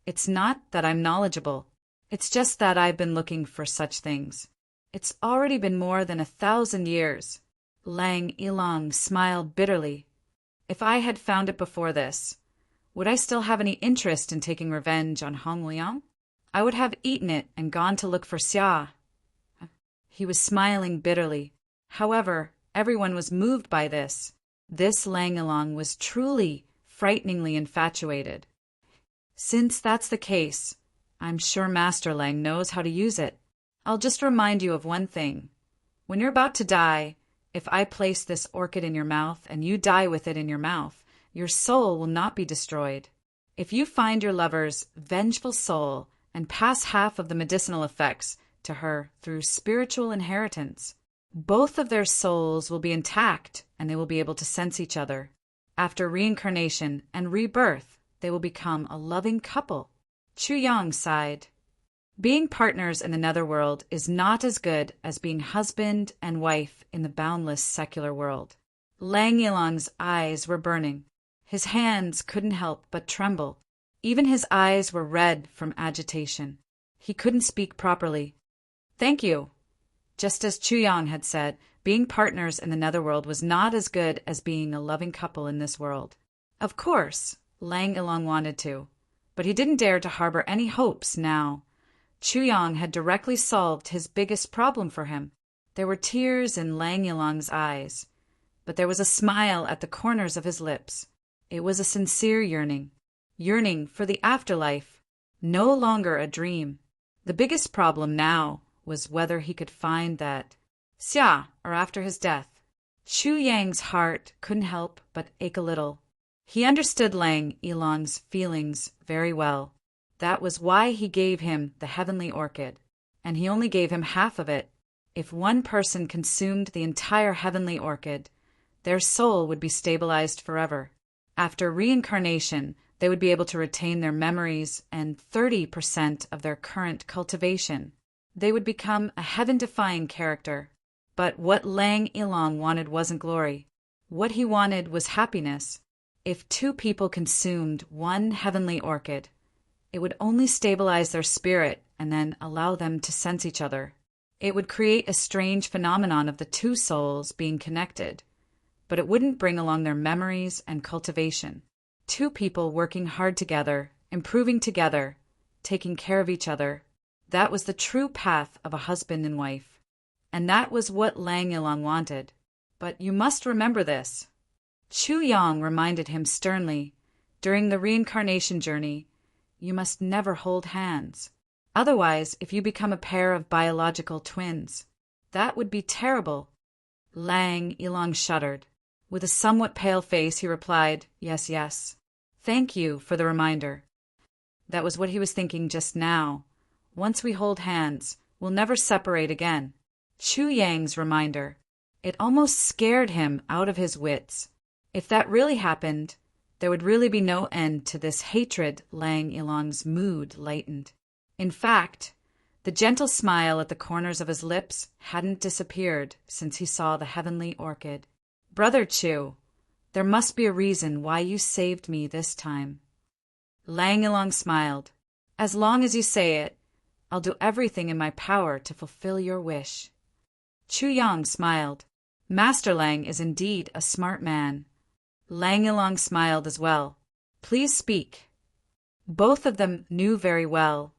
It's not that I'm knowledgeable. It's just that I've been looking for such things. It's already been more than 1,000 years. Lang Ylang smiled bitterly. If I had found it before this, would I still have any interest in taking revenge on Hong Liang? I would have eaten it and gone to look for Xia. He was smiling bitterly. However, everyone was moved by this. This Lang Ylang was truly, frighteningly infatuated. Since that's the case, I'm sure Master Lang knows how to use it. I'll just remind you of one thing. When you're about to die, if I place this orchid in your mouth and you die with it in your mouth, your soul will not be destroyed. If you find your lover's vengeful soul and pass half of the medicinal effects to her through spiritual inheritance, both of their souls will be intact and they will be able to sense each other. After reincarnation and rebirth, they will become a loving couple. Chu Yang sighed. Being partners in the netherworld is not as good as being husband and wife in the boundless secular world. Lang Yilang's eyes were burning. His hands couldn't help but tremble. Even his eyes were red from agitation. He couldn't speak properly. Thank you. Just as Chu Yang had said, being partners in the netherworld was not as good as being a loving couple in this world. Of course, Lang Ylang wanted to, but he didn't dare to harbor any hopes now. Chu Yang had directly solved his biggest problem for him. There were tears in Lang Yilang's eyes, but there was a smile at the corners of his lips. It was a sincere yearning for the afterlife, no longer a dream. The biggest problem now was whether he could find that Xia, or after his death. Chu Yang's heart couldn't help but ache a little. He understood Lang Yilang's feelings very well. That was why he gave him the heavenly orchid, and he only gave him half of it. If one person consumed the entire heavenly orchid, their soul would be stabilized forever. After reincarnation, they would be able to retain their memories and 30% of their current cultivation. They would become a heaven-defying character. But what Lang Ylang wanted wasn't glory. What he wanted was happiness. If 2 people consumed one heavenly orchid, it would only stabilize their spirit and then allow them to sense each other. It would create a strange phenomenon of the two souls being connected, but it wouldn't bring along their memories and cultivation. Two people working hard together, improving together, taking care of each other. That was the true path of a husband and wife. And that was what Lang Ylang wanted. But you must remember this. Chu Yang reminded him sternly, during the reincarnation journey, you must never hold hands. Otherwise, if you become a pair of biological twins, that would be terrible. Lang Ylang shuddered. With a somewhat pale face, he replied, yes, yes. Thank you for the reminder. That was what he was thinking just now. Once we hold hands, we'll never separate again. Chu Yang's reminder. It almost scared him out of his wits. If that really happened, there would really be no end to this hatred. Lang Yilang's mood lightened. In fact, the gentle smile at the corners of his lips hadn't disappeared since he saw the heavenly orchid. Brother Chu, there must be a reason why you saved me this time. Lang Ylang smiled. As long as you say it, I'll do everything in my power to fulfill your wish. Chu Yang smiled. Master Lang is indeed a smart man. Lang Ylang smiled as well. Please speak. Both of them knew very well,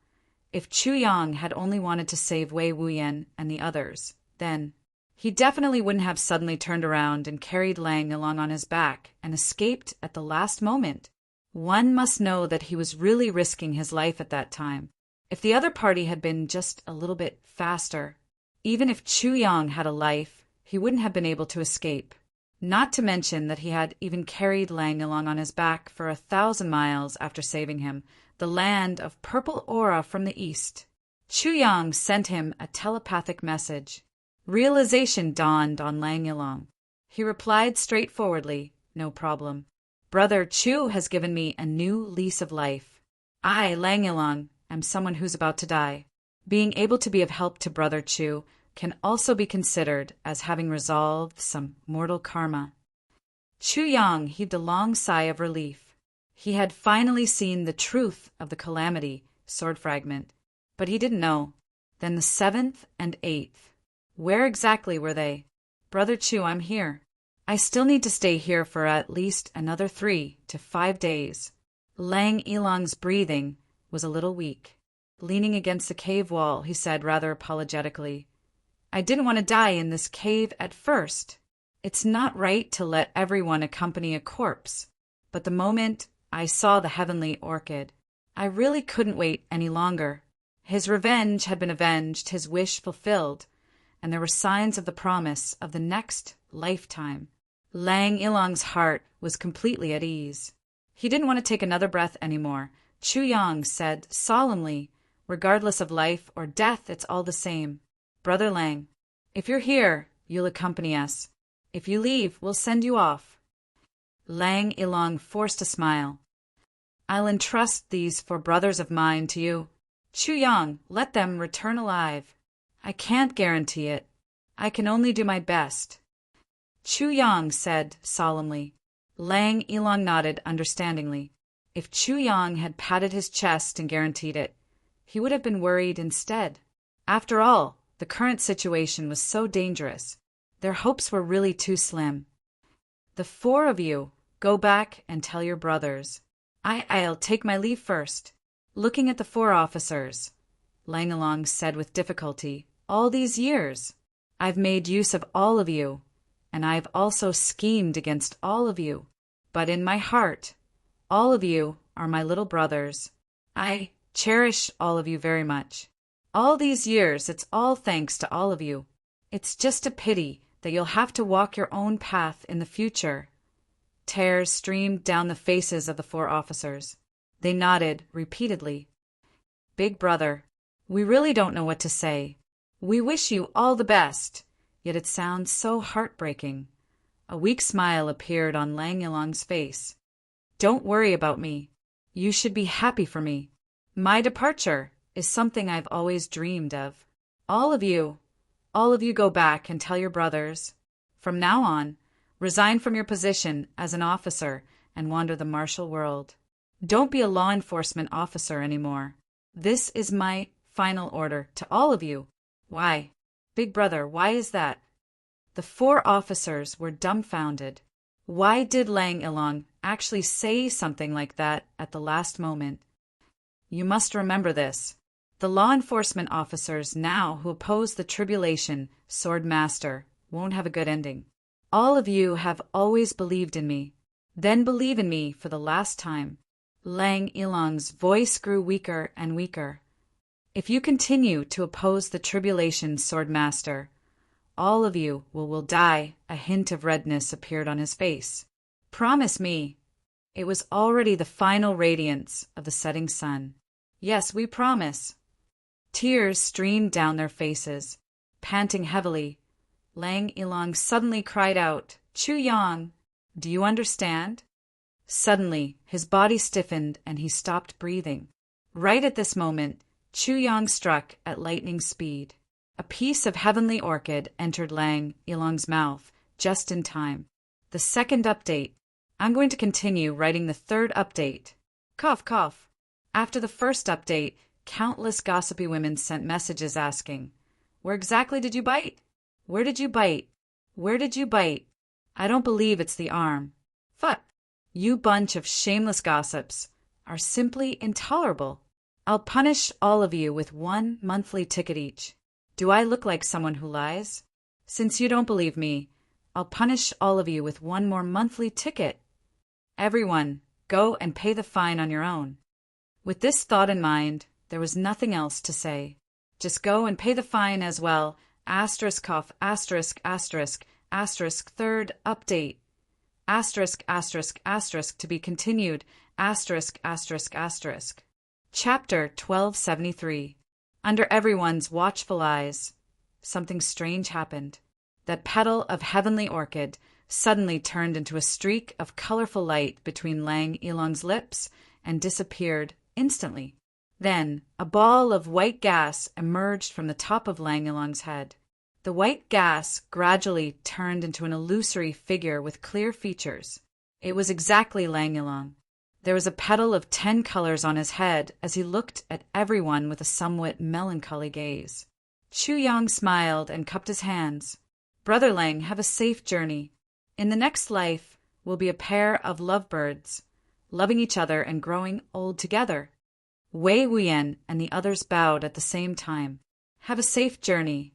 if Chu Yang had only wanted to save Wei Wuyan and the others, then he definitely wouldn't have suddenly turned around and carried Lang Ylang on his back and escaped at the last moment. One must know that he was really risking his life at that time. If the other party had been just a little bit faster, even if Chu Yang had a life, he wouldn't have been able to escape. Not to mention that he had even carried Lang Ylang on his back for 1,000 miles after saving him, the land of purple aura from the east. Chu Yang sent him a telepathic message. Realization dawned on Lang Ylang. He replied straightforwardly, no problem. Brother Chu has given me a new lease of life. I, Lang Ylang, am someone who's about to die. Being able to be of help to Brother Chu can also be considered as having resolved some mortal karma. Chu Yang heaved a long sigh of relief. He had finally seen the truth of the calamity, sword fragment, but he didn't know. Then the 7th and 8th. Where exactly were they? Brother Chu, I'm here. I still need to stay here for at least another 3 to 5 days. Lang Yilang's breathing was a little weak. Leaning against the cave wall, he said rather apologetically, I didn't want to die in this cave at first. It's not right to let everyone accompany a corpse. But the moment I saw the heavenly orchid, I really couldn't wait any longer. His revenge had been avenged, his wish fulfilled, and there were signs of the promise of the next lifetime. Lang Yilang's heart was completely at ease. He didn't want to take another breath anymore. Chu Yang said solemnly, regardless of life or death, it's all the same. Brother Lang, if you're here, you'll accompany us. If you leave, we'll send you off. Lang Ylang forced a smile. I'll entrust these 4 brothers of mine to you. Chu Yang, let them return alive. I can't guarantee it. I can only do my best. Chu Yang said solemnly. Lang Ylang nodded understandingly. If Chu Yang had patted his chest and guaranteed it, he would have been worried instead. After all, the current situation was so dangerous. Their hopes were really too slim. The 4 of you, go back and tell your brothers. I'll take my leave first. Looking at the 4 officers, Lang Ylang said with difficulty, all these years, I've made use of all of you, and I've also schemed against all of you. But in my heart, all of you are my little brothers. I cherish all of you very much. All these years, it's all thanks to all of you. It's just a pity that you'll have to walk your own path in the future. Tears streamed down the faces of the 4 officers. They nodded repeatedly. Big brother, we really don't know what to say. We wish you all the best, yet it sounds so heartbreaking. A weak smile appeared on Lang Yilang's face. Don't worry about me. You should be happy for me. My departure is something I've always dreamed of. All of you go back and tell your brothers. From now on, resign from your position as an officer and wander the martial world. Don't be a law enforcement officer anymore. This is my final order to all of you. Why? Big brother, why is that? The 4 officers were dumbfounded. Why did Lang Ilong actually say something like that at the last moment? You must remember this. The law enforcement officers now who oppose the tribulation sword master won't have a good ending. All of you have always believed in me. Then believe in me for the last time. Lang Ilong's voice grew weaker and weaker. If you continue to oppose the tribulation sword master, all of you will die. A hint of redness appeared on his face. Promise me. It was already the final radiance of the setting sun. Yes, we promise. Tears streamed down their faces. Panting heavily, Lang Ilong suddenly cried out, Chu Yang, do you understand? Suddenly, his body stiffened and he stopped breathing. Right at this moment, Chu Yang struck at lightning speed. A piece of heavenly orchid entered Lang Ilong's mouth just in time. The second update. I'm going to continue writing the third update. Cough, cough. After the first update, countless gossipy women sent messages asking, Where exactly did you bite? Where did you bite? Where did you bite? I don't believe it's the arm. Fuck. You bunch of shameless gossips are simply intolerable. I'll punish all of you with 1 monthly ticket each. Do I look like someone who lies? Since you don't believe me, I'll punish all of you with 1 more monthly ticket. Everyone, go and pay the fine on your own. With this thought in mind, there was nothing else to say. Just go and pay the fine as well. Asterisk cough, asterisk, asterisk, asterisk, third update. Asterisk, asterisk, asterisk, to be continued. Asterisk, asterisk, asterisk. Chapter 1273. Under everyone's watchful eyes, something strange happened. That petal of heavenly orchid suddenly turned into a streak of colorful light between Lang Ilong's lips and disappeared instantly. Then, a ball of white gas emerged from the top of Lang Ilong's head. The white gas gradually turned into an illusory figure with clear features. It was exactly Lang Ilong. There was a petal of 10 colors on his head as he looked at everyone with a somewhat melancholy gaze. Chu Yang smiled and cupped his hands. Brother Lang, have a safe journey. In the next life, we'll be a pair of lovebirds, loving each other and growing old together. Wei Wuyan and the others bowed at the same time. Have a safe journey.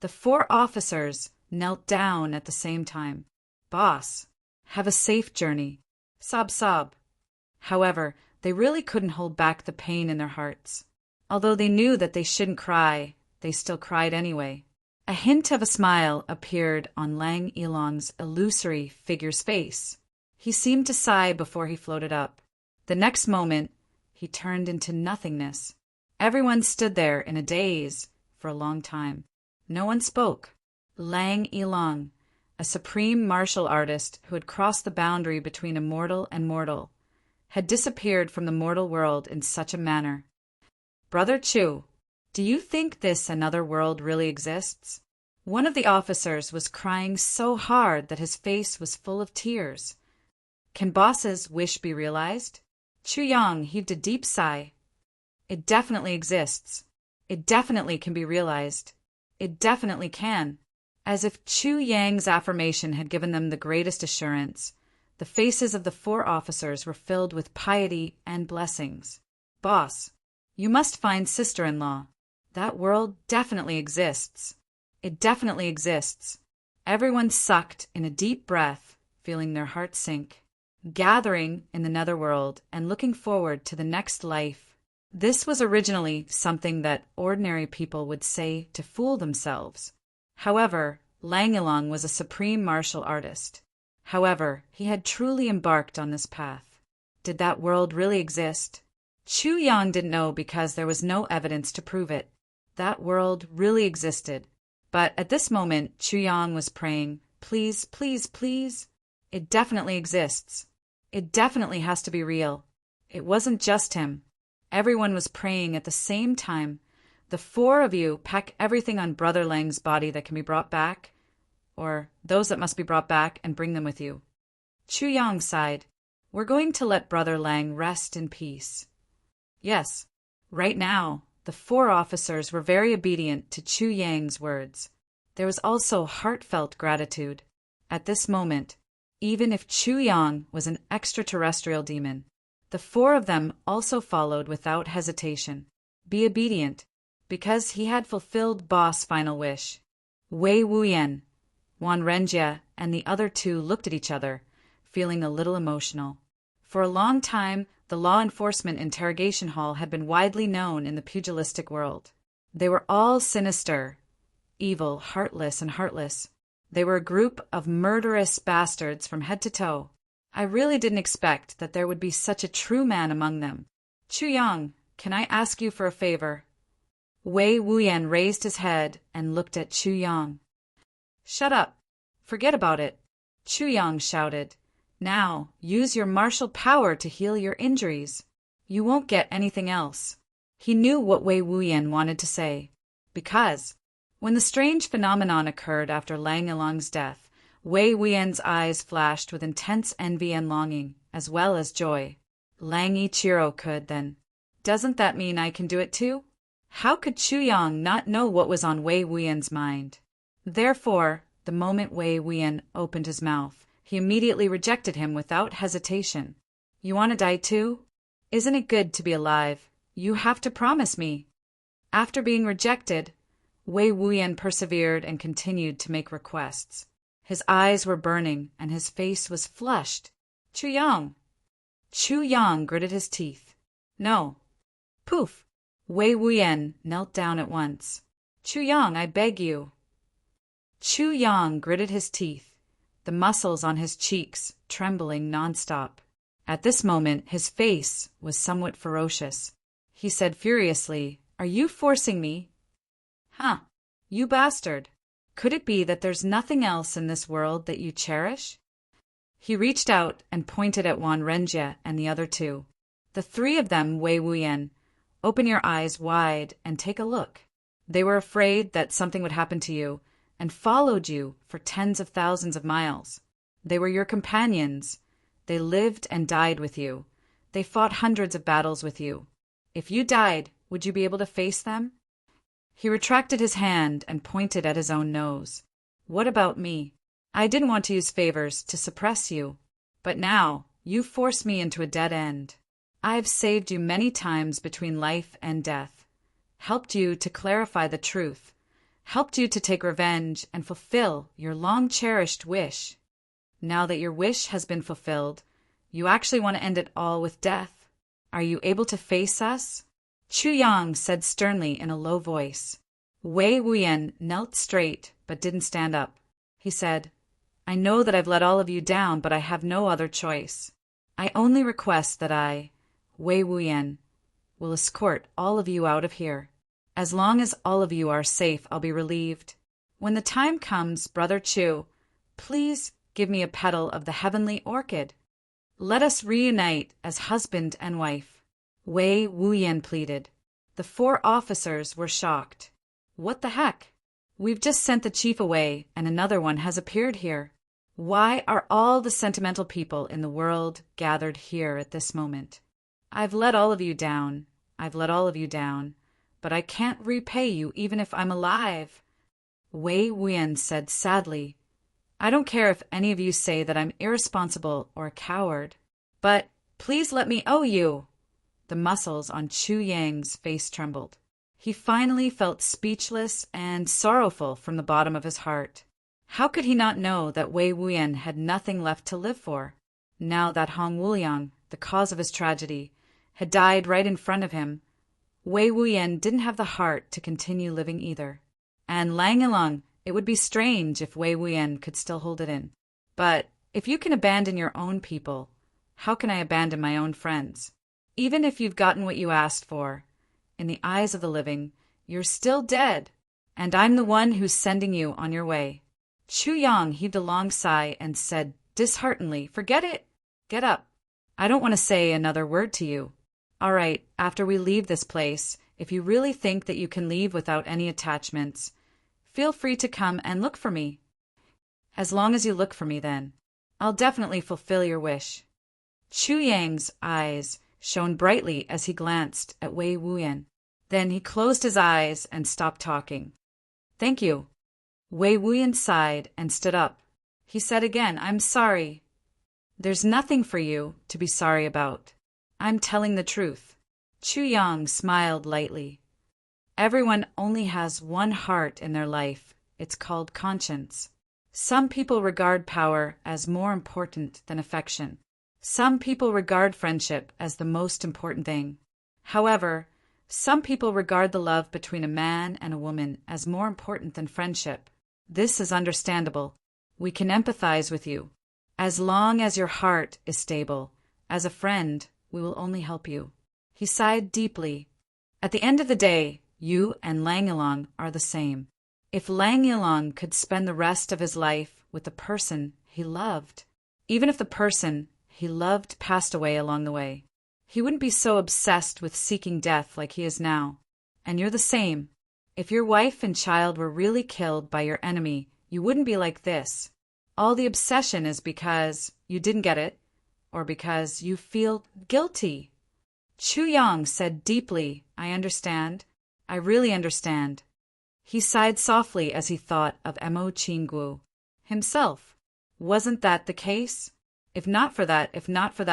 The 4 officers knelt down at the same time. Boss, have a safe journey. Sob, sob. However, they really couldn't hold back the pain in their hearts. Although they knew that they shouldn't cry, they still cried anyway. A hint of a smile appeared on Lang Ilong's illusory figure's face. He seemed to sigh before he floated up. The next moment, he turned into nothingness. Everyone stood there in a daze for a long time. No one spoke. Lang Ilong, a supreme martial artist who had crossed the boundary between immortal and mortal, had disappeared from the mortal world in such a manner. Brother Chu, do you think this another world really exists? One of the officers was crying so hard that his face was full of tears. Can boss's wish be realized? Chu Yang heaved a deep sigh. It definitely exists. It definitely can be realized. It definitely can. As if Chu Yang's affirmation had given them the greatest assurance, the faces of the 4 officers were filled with piety and blessings. Boss, you must find sister-in-law. That world definitely exists. It definitely exists. Everyone sucked in a deep breath, feeling their hearts sink. Gathering in the netherworld and looking forward to the next life. This was originally something that ordinary people would say to fool themselves. However, Lang Ilong was a supreme martial artist. However, he had truly embarked on this path. Did that world really exist? Chu Yang didn't know because there was no evidence to prove it. That world really existed. But at this moment, Chu Yang was praying, please, please, please. It definitely exists. It definitely has to be real. It wasn't just him. Everyone was praying at the same time. The 4 of you pack everything on Brother Lang's body that can be brought back, or those that must be brought back, and bring them with you. Chu Yang sighed. We're going to let Brother Lang rest in peace. Yes, right now, The 4 officers were very obedient to Chu Yang's words. There was also heartfelt gratitude. At this moment, even if Chu Yang was an extraterrestrial demon, the 4 of them also followed without hesitation. Be obedient, because he had fulfilled Boss' final wish. Wei Wuyan, Wan Renjie, and the other 2 looked at each other, feeling a little emotional. For a long time, the law enforcement interrogation hall had been widely known in the pugilistic world. They were all sinister, evil, heartless, and heartless. They were a group of murderous bastards from head to toe. I really didn't expect that there would be such a true man among them. Chu Yang, can I ask you for a favor? Wei Wuyan raised his head and looked at Chu Yang. Shut up. Forget about it. Chu Yang shouted. Now, use your martial power to heal your injuries. You won't get anything else. He knew what Wei Wuyan wanted to say. Because, when the strange phenomenon occurred after Lang Yilong's death, Wei Wuyan's eyes flashed with intense envy and longing, as well as joy. Lang Yichiro could, then. Doesn't that mean I can do it too? How could Chu Yang not know what was on Wei Wuyan's mind? Therefore, the moment Wei Wuyan opened his mouth, he immediately rejected him without hesitation. You want to die too? Isn't it good to be alive? You have to promise me. After being rejected, Wei Wuyan persevered and continued to make requests. His eyes were burning and his face was flushed. Chu Yang. Chu Yang gritted his teeth. No. Poof. Wei Wuyan knelt down at once. Chu Yang, I beg you. Chu Yang gritted his teeth, the muscles on his cheeks trembling nonstop. At this moment, his face was somewhat ferocious. He said furiously, Are you forcing me? Huh. You bastard. Could it be that there's nothing else in this world that you cherish? He reached out and pointed at Wan Renjie and the other 2. The 3 of them, Wei Wuyan, open your eyes wide and take a look. They were afraid that something would happen to you and followed you for tens of thousands of miles. They were your companions. They lived and died with you. They fought hundreds of battles with you. If you died, would you be able to face them? He retracted his hand and pointed at his own nose. What about me? I didn't want to use favors to suppress you, but now you force me into a dead end. I've saved you many times between life and death, helped you to clarify the truth, helped you to take revenge and fulfill your long-cherished wish. Now that your wish has been fulfilled, you actually want to end it all with death. Are you able to face us? Chu Yang said sternly in a low voice. Wei Wuyan knelt straight but didn't stand up. He said, I know that I've let all of you down, but I have no other choice. I only request that I, Wei Wuyan, will escort all of you out of here. As long as all of you are safe, I'll be relieved. When the time comes, Brother Chu, please give me a petal of the heavenly orchid. Let us reunite as husband and wife. Wei Wuyan pleaded. The 4 officers were shocked. What the heck? We've just sent the chief away, and another one has appeared here. Why are all the sentimental people in the world gathered here at this moment? I've let all of you down. I've let all of you down. But I can't repay you even if I'm alive. Wei Wuyan said sadly, I don't care if any of you say that I'm irresponsible or a coward, but please let me owe you. The muscles on Chu Yang's face trembled. He finally felt speechless and sorrowful from the bottom of his heart. How could he not know that Wei Wuyan had nothing left to live for, now that Hong Wuliang, the cause of his tragedy, had died right in front of him? Wei Wuyan didn't have the heart to continue living either. And Lang Yilong, it would be strange if Wei Wuyan could still hold it in. But if you can abandon your own people, how can I abandon my own friends? Even if you've gotten what you asked for, in the eyes of the living, you're still dead, and I'm the one who's sending you on your way. Chu Yang heaved a long sigh and said disheartenedly, Forget it. Get up. I don't want to say another word to you. All right, after we leave this place, if you really think that you can leave without any attachments, feel free to come and look for me. As long as you look for me then, I'll definitely fulfill your wish. Chu Yang's eyes shone brightly as he glanced at Wei Wuyan. Then he closed his eyes and stopped talking. Thank you. Wei Wuyan sighed and stood up. He said again, I'm sorry. There's nothing for you to be sorry about. I'm telling the truth. Chu Yang smiled lightly. Everyone only has one heart in their life. It's called conscience. Some people regard power as more important than affection. Some people regard friendship as the most important thing. However, some people regard the love between a man and a woman as more important than friendship. This is understandable. We can empathize with you. As long as your heart is stable, as a friend, we will only help you. He sighed deeply. At the end of the day, you and Lang Yilong are the same. If Lang Yilong could spend the rest of his life with the person he loved, even if the person he loved passed away along the way, he wouldn't be so obsessed with seeking death like he is now. And you're the same. If your wife and child were really killed by your enemy, you wouldn't be like this. All the obsession is because you didn't get it, or because you feel guilty. Chu Yang said deeply, I understand. I really understand. He sighed softly as he thought of Mo Qingguo himself. Wasn't that the case? If not for that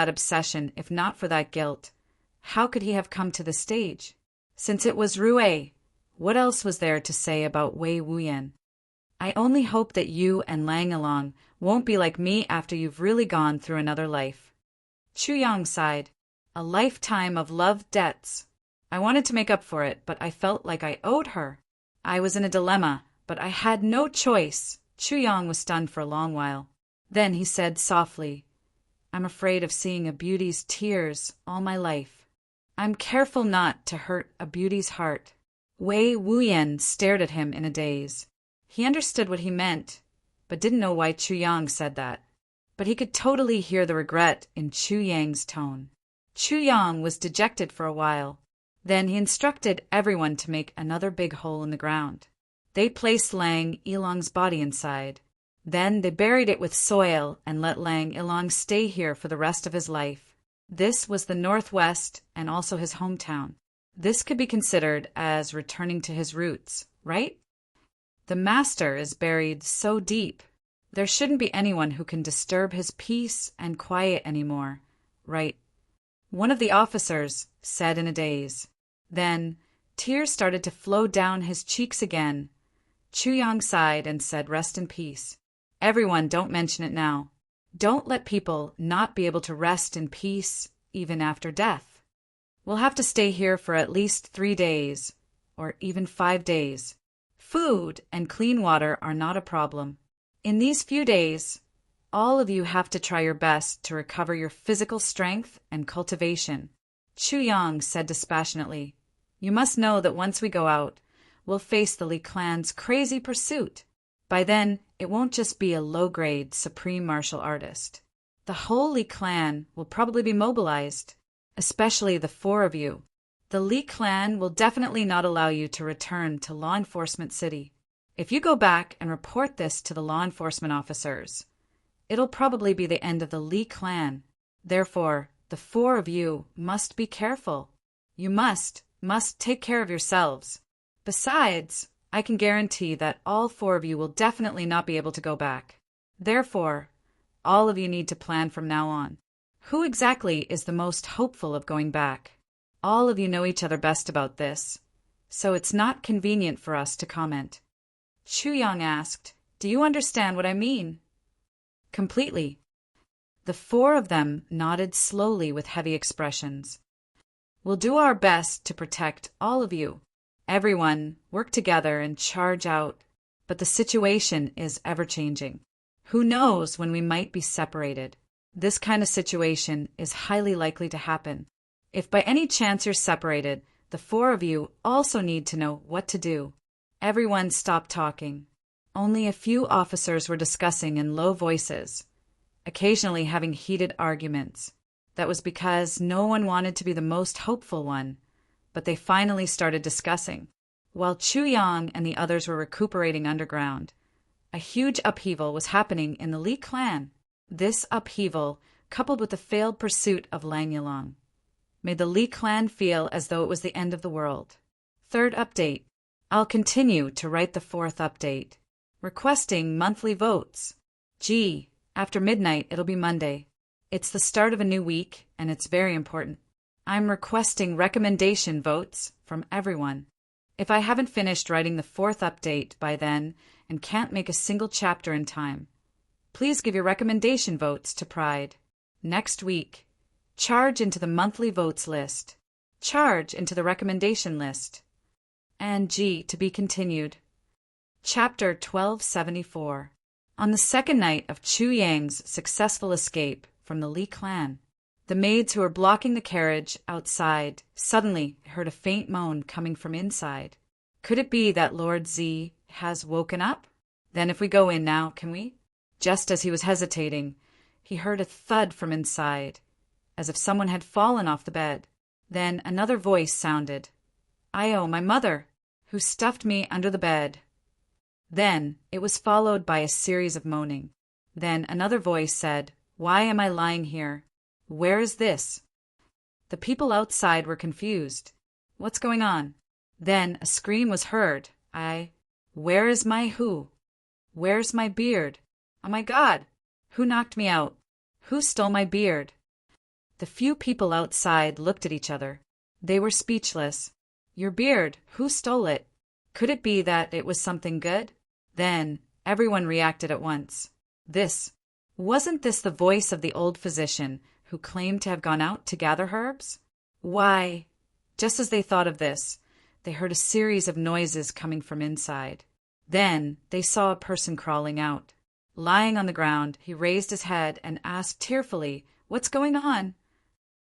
obsession, if not for that guilt, how could he have come to the stage? Since it was Rui, what else was there to say about Wei Wuyan? I only hope that you and Lang Yilong won't be like me after you've really gone through another life. Chu Yang sighed. A lifetime of love debts. I wanted to make up for it, but I felt like I owed her. I was in a dilemma, but I had no choice. Chu Yang was stunned for a long while. Then he said softly, I'm afraid of seeing a beauty's tears all my life. I'm careful not to hurt a beauty's heart. Wei Wuyan stared at him in a daze. He understood what he meant, but didn't know why Chu Yang said that. But he could totally hear the regret in Chu Yang's tone. Chu Yang was dejected for a while. Then he instructed everyone to make another big hole in the ground. They placed Lang Yilong's body inside. Then they buried it with soil and let Lang Yilong stay here for the rest of his life. This was the Northwest and also his hometown. This could be considered as returning to his roots, right? The master is buried so deep. There shouldn't be anyone who can disturb his peace and quiet anymore, right? One of the officers said in a daze. Then tears started to flow down his cheeks again. Chu Yang sighed and said, rest in peace. Everyone, don't mention it now. Don't let people not be able to rest in peace even after death. We'll have to stay here for at least 3 days, or even 5 days. Food and clean water are not a problem. In these few days, all of you have to try your best to recover your physical strength and cultivation. Chu Yang said dispassionately, you must know that once we go out, we'll face the Li clan's crazy pursuit. By then, it won't just be a low-grade supreme martial artist. The whole Li clan will probably be mobilized, especially the 4 of you. The Li clan will definitely not allow you to return to Law Enforcement City. If you go back and report this to the law enforcement officers, it'll probably be the end of the Li clan. Therefore, the 4 of you must be careful. You must take care of yourselves. Besides, I can guarantee that all 4 of you will definitely not be able to go back. Therefore, all of you need to plan from now on. Who exactly is the most hopeful of going back? All of you know each other best about this, so it's not convenient for us to comment. Chu Yang asked, do you understand what I mean? Completely. The 4 of them nodded slowly with heavy expressions. We'll do our best to protect all of you. Everyone, work together and charge out. But the situation is ever-changing. Who knows when we might be separated? This kind of situation is highly likely to happen. If by any chance you're separated, the 4 of you also need to know what to do. Everyone stopped talking. Only a few officers were discussing in low voices, occasionally having heated arguments. That was because no one wanted to be the most hopeful one, but they finally started discussing. While Chu Yang and the others were recuperating underground, a huge upheaval was happening in the Li clan. This upheaval, coupled with the failed pursuit of Lang Yilong, made the Li clan feel as though it was the end of the world. Third update. I'll continue to write the fourth update. Requesting monthly votes. Gee, after midnight it'll be Monday. It's the start of a new week, and it's very important. I'm requesting recommendation votes from everyone. If I haven't finished writing the fourth update by then and can't make a single chapter in time, please give your recommendation votes to Pride. Next week, charge into the monthly votes list. Charge into the recommendation list. And G, to be continued. Chapter 1274. On the second night of Chu Yang's successful escape from the Li clan, the maids who were blocking the carriage outside suddenly heard a faint moan coming from inside. Could it be that Lord Z has woken up? Then if we go in now, can we? Just as he was hesitating, he heard a thud from inside, as if someone had fallen off the bed. Then another voice sounded. "Io, my mother, who stuffed me under the bed." Then it was followed by a series of moaning. Then another voice said, "Why am I lying here? Where is this?" The people outside were confused. What's going on? Then a scream was heard. Where is my who? Where's my beard? Oh my God! Who knocked me out? Who stole my beard? The few people outside looked at each other. They were speechless. Your beard, who stole it? Could it be that it was something good? Then everyone reacted at once. Wasn't this the voice of the old physician who claimed to have gone out to gather herbs? Why, just as they thought of this, they heard a series of noises coming from inside. Then they saw a person crawling out. Lying on the ground, he raised his head and asked tearfully, "What's going on?"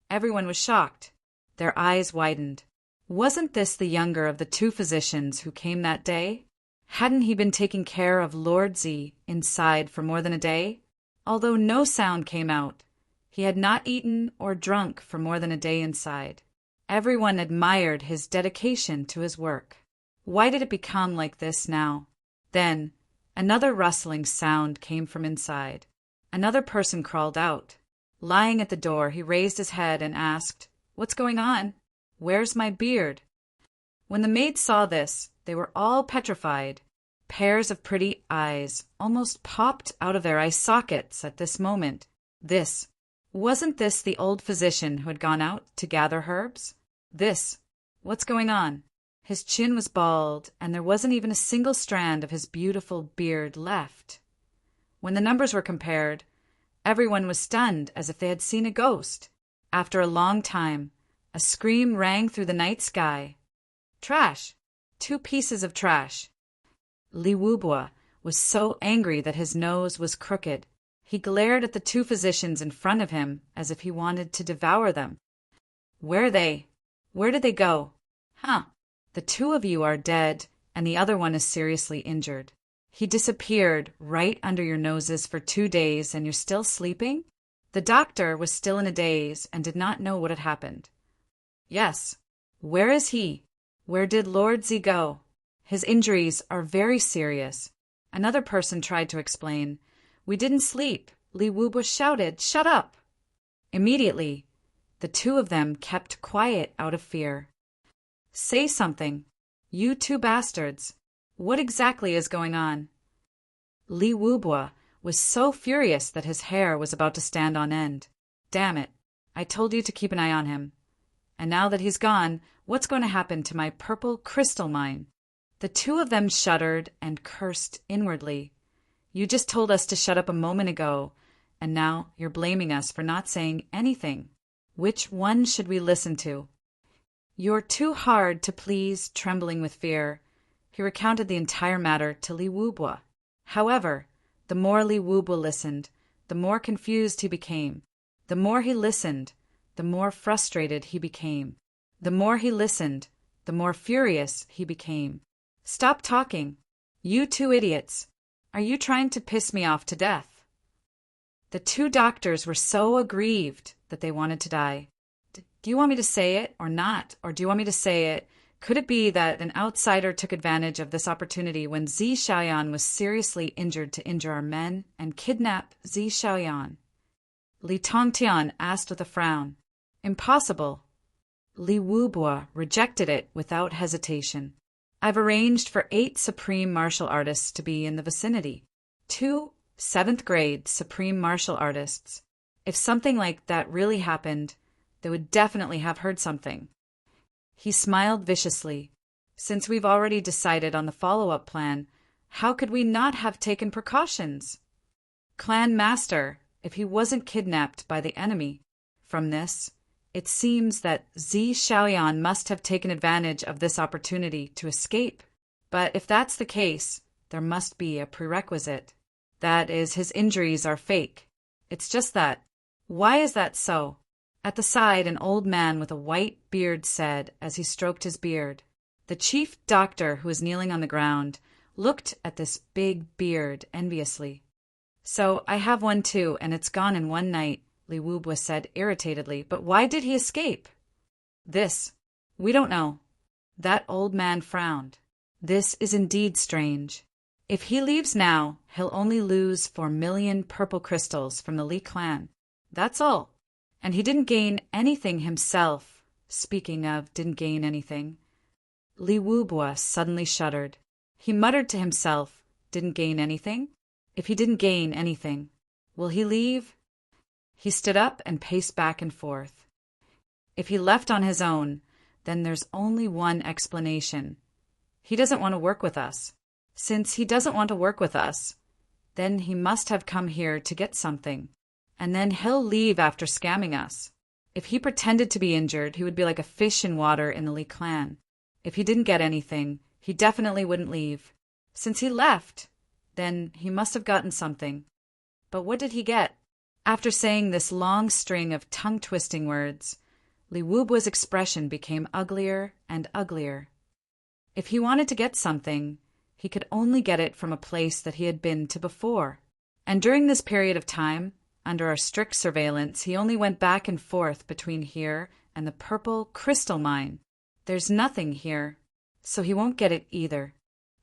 Everyone was shocked. Their eyes widened. Wasn't this the younger of the two physicians who came that day? Hadn't he been taking care of Lord Z inside for more than a day? Although no sound came out, he had not eaten or drunk for more than a day inside. Everyone admired his dedication to his work. Why did it become like this now? Then another rustling sound came from inside. Another person crawled out. Lying at the door, he raised his head and asked, "What's going on? Where's my beard?" When the maids saw this, they were all petrified. Pairs of pretty eyes almost popped out of their eye sockets at this moment. Wasn't this the old physician who had gone out to gather herbs? What's going on? His chin was bald, and there wasn't even a single strand of his beautiful beard left. When the numbers were compared, everyone was stunned as if they had seen a ghost. After a long time, a scream rang through the night sky. Trash! 2 pieces of trash! Li Wubua was so angry that his nose was crooked. He glared at the 2 physicians in front of him as if he wanted to devour them. Where are they? Where did they go? The 2 of you are dead, and the other one is seriously injured. He disappeared right under your noses for 2 days, and you're still sleeping? The doctor was still in a daze and did not know what had happened. Yes. Where is he? Where did Lord Z go? His injuries are very serious. Another person tried to explain. We didn't sleep. Li Wubua shouted, "Shut up!" Immediately, the 2 of them kept quiet out of fear. Say something. You 2 bastards. What exactly is going on? Li Wubua was so furious that his hair was about to stand on end. Damn it. I told you to keep an eye on him. And now that he's gone, what's going to happen to my purple crystal mine? The 2 of them shuddered and cursed inwardly. You just told us to shut up a moment ago, and now you're blaming us for not saying anything. Which one should we listen to? You're too hard to please, trembling with fear. He recounted the entire matter to Li Wubua. However, the more Li Wubua listened, the more confused he became. The more he listened, the more frustrated he became. The more he listened, the more furious he became. Stop talking. You 2 idiots. Are you trying to piss me off to death? The 2 doctors were so aggrieved that they wanted to die. Do you want me to say it or not? Or do you want me to say it? Could it be that an outsider took advantage of this opportunity when Zi Xiaoyan was seriously injured to injure our men and kidnap Zi Xiaoyan? Li Tongtian asked with a frown. Impossible. Li Wubo rejected it without hesitation. I've arranged for 8 supreme martial artists to be in the vicinity. 2 7th-grade supreme martial artists. If something like that really happened, they would definitely have heard something. He smiled viciously. Since we've already decided on the follow-up plan, how could we not have taken precautions? Clan Master, if he wasn't kidnapped by the enemy. From this, it seems that Zi Xiaoyan must have taken advantage of this opportunity to escape. But if that's the case, there must be a prerequisite. That is, his injuries are fake. It's just that. Why is that so? At the side, an old man with a white beard said as he stroked his beard. The chief doctor, who was kneeling on the ground, looked at this big beard enviously. So I have one too, and it's gone in one night, Li Wubo said irritatedly. But why did he escape? We don't know. That old man frowned. This is indeed strange. If he leaves now, he'll only lose 4 million purple crystals from the Li clan. That's all. And he didn't gain anything himself. Speaking of didn't gain anything, Li Wubo suddenly shuddered. He muttered to himself, didn't gain anything? If he didn't gain anything, will he leave? He stood up and paced back and forth. If he left on his own, then there's only one explanation. He doesn't want to work with us. Since he doesn't want to work with us, then he must have come here to get something. And then he'll leave after scamming us. If he pretended to be injured, he would be like a fish in water in the Li clan. If he didn't get anything, he definitely wouldn't leave. Since he left, then he must have gotten something. But what did he get? After saying this long string of tongue-twisting words, Li Wubo's expression became uglier and uglier. If he wanted to get something, he could only get it from a place that he had been to before. And during this period of time, under our strict surveillance, he only went back and forth between here and the purple crystal mine. There's nothing here, so he won't get it either.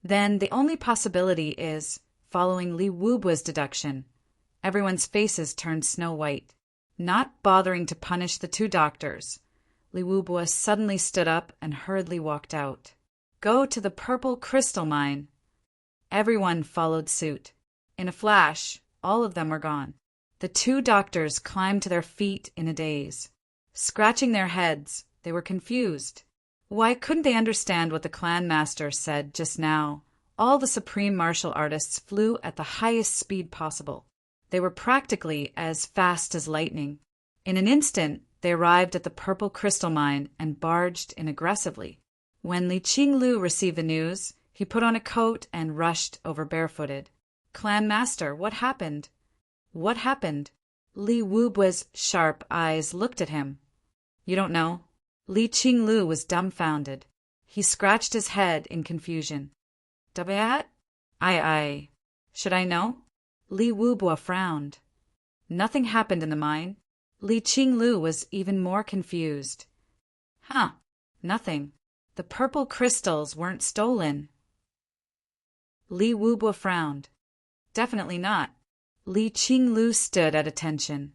Then the only possibility is, following Li Wubo's deduction, everyone's faces turned snow white. Not bothering to punish the 2 doctors, Li Wubo suddenly stood up and hurriedly walked out. Go to the purple crystal mine. Everyone followed suit. In a flash, all of them were gone. The 2 doctors climbed to their feet in a daze. Scratching their heads, they were confused. Why couldn't they understand what the clan master said just now? All the supreme martial artists flew at the highest speed possible. They were practically as fast as lightning. In an instant, they arrived at the purple crystal mine and barged in aggressively. When Li Qinglu received the news, he put on a coat and rushed over barefooted. Clan master, what happened? What happened? Li Wubo's sharp eyes looked at him. You don't know? Li Qinglu was dumbfounded. He scratched his head in confusion. Dabayat? I. Should I know? Li Wubo frowned. Nothing happened in the mine. Li Qinglu was even more confused. Nothing. The purple crystals weren't stolen. Li Wubo frowned. Definitely not. Li Qinglu stood at attention.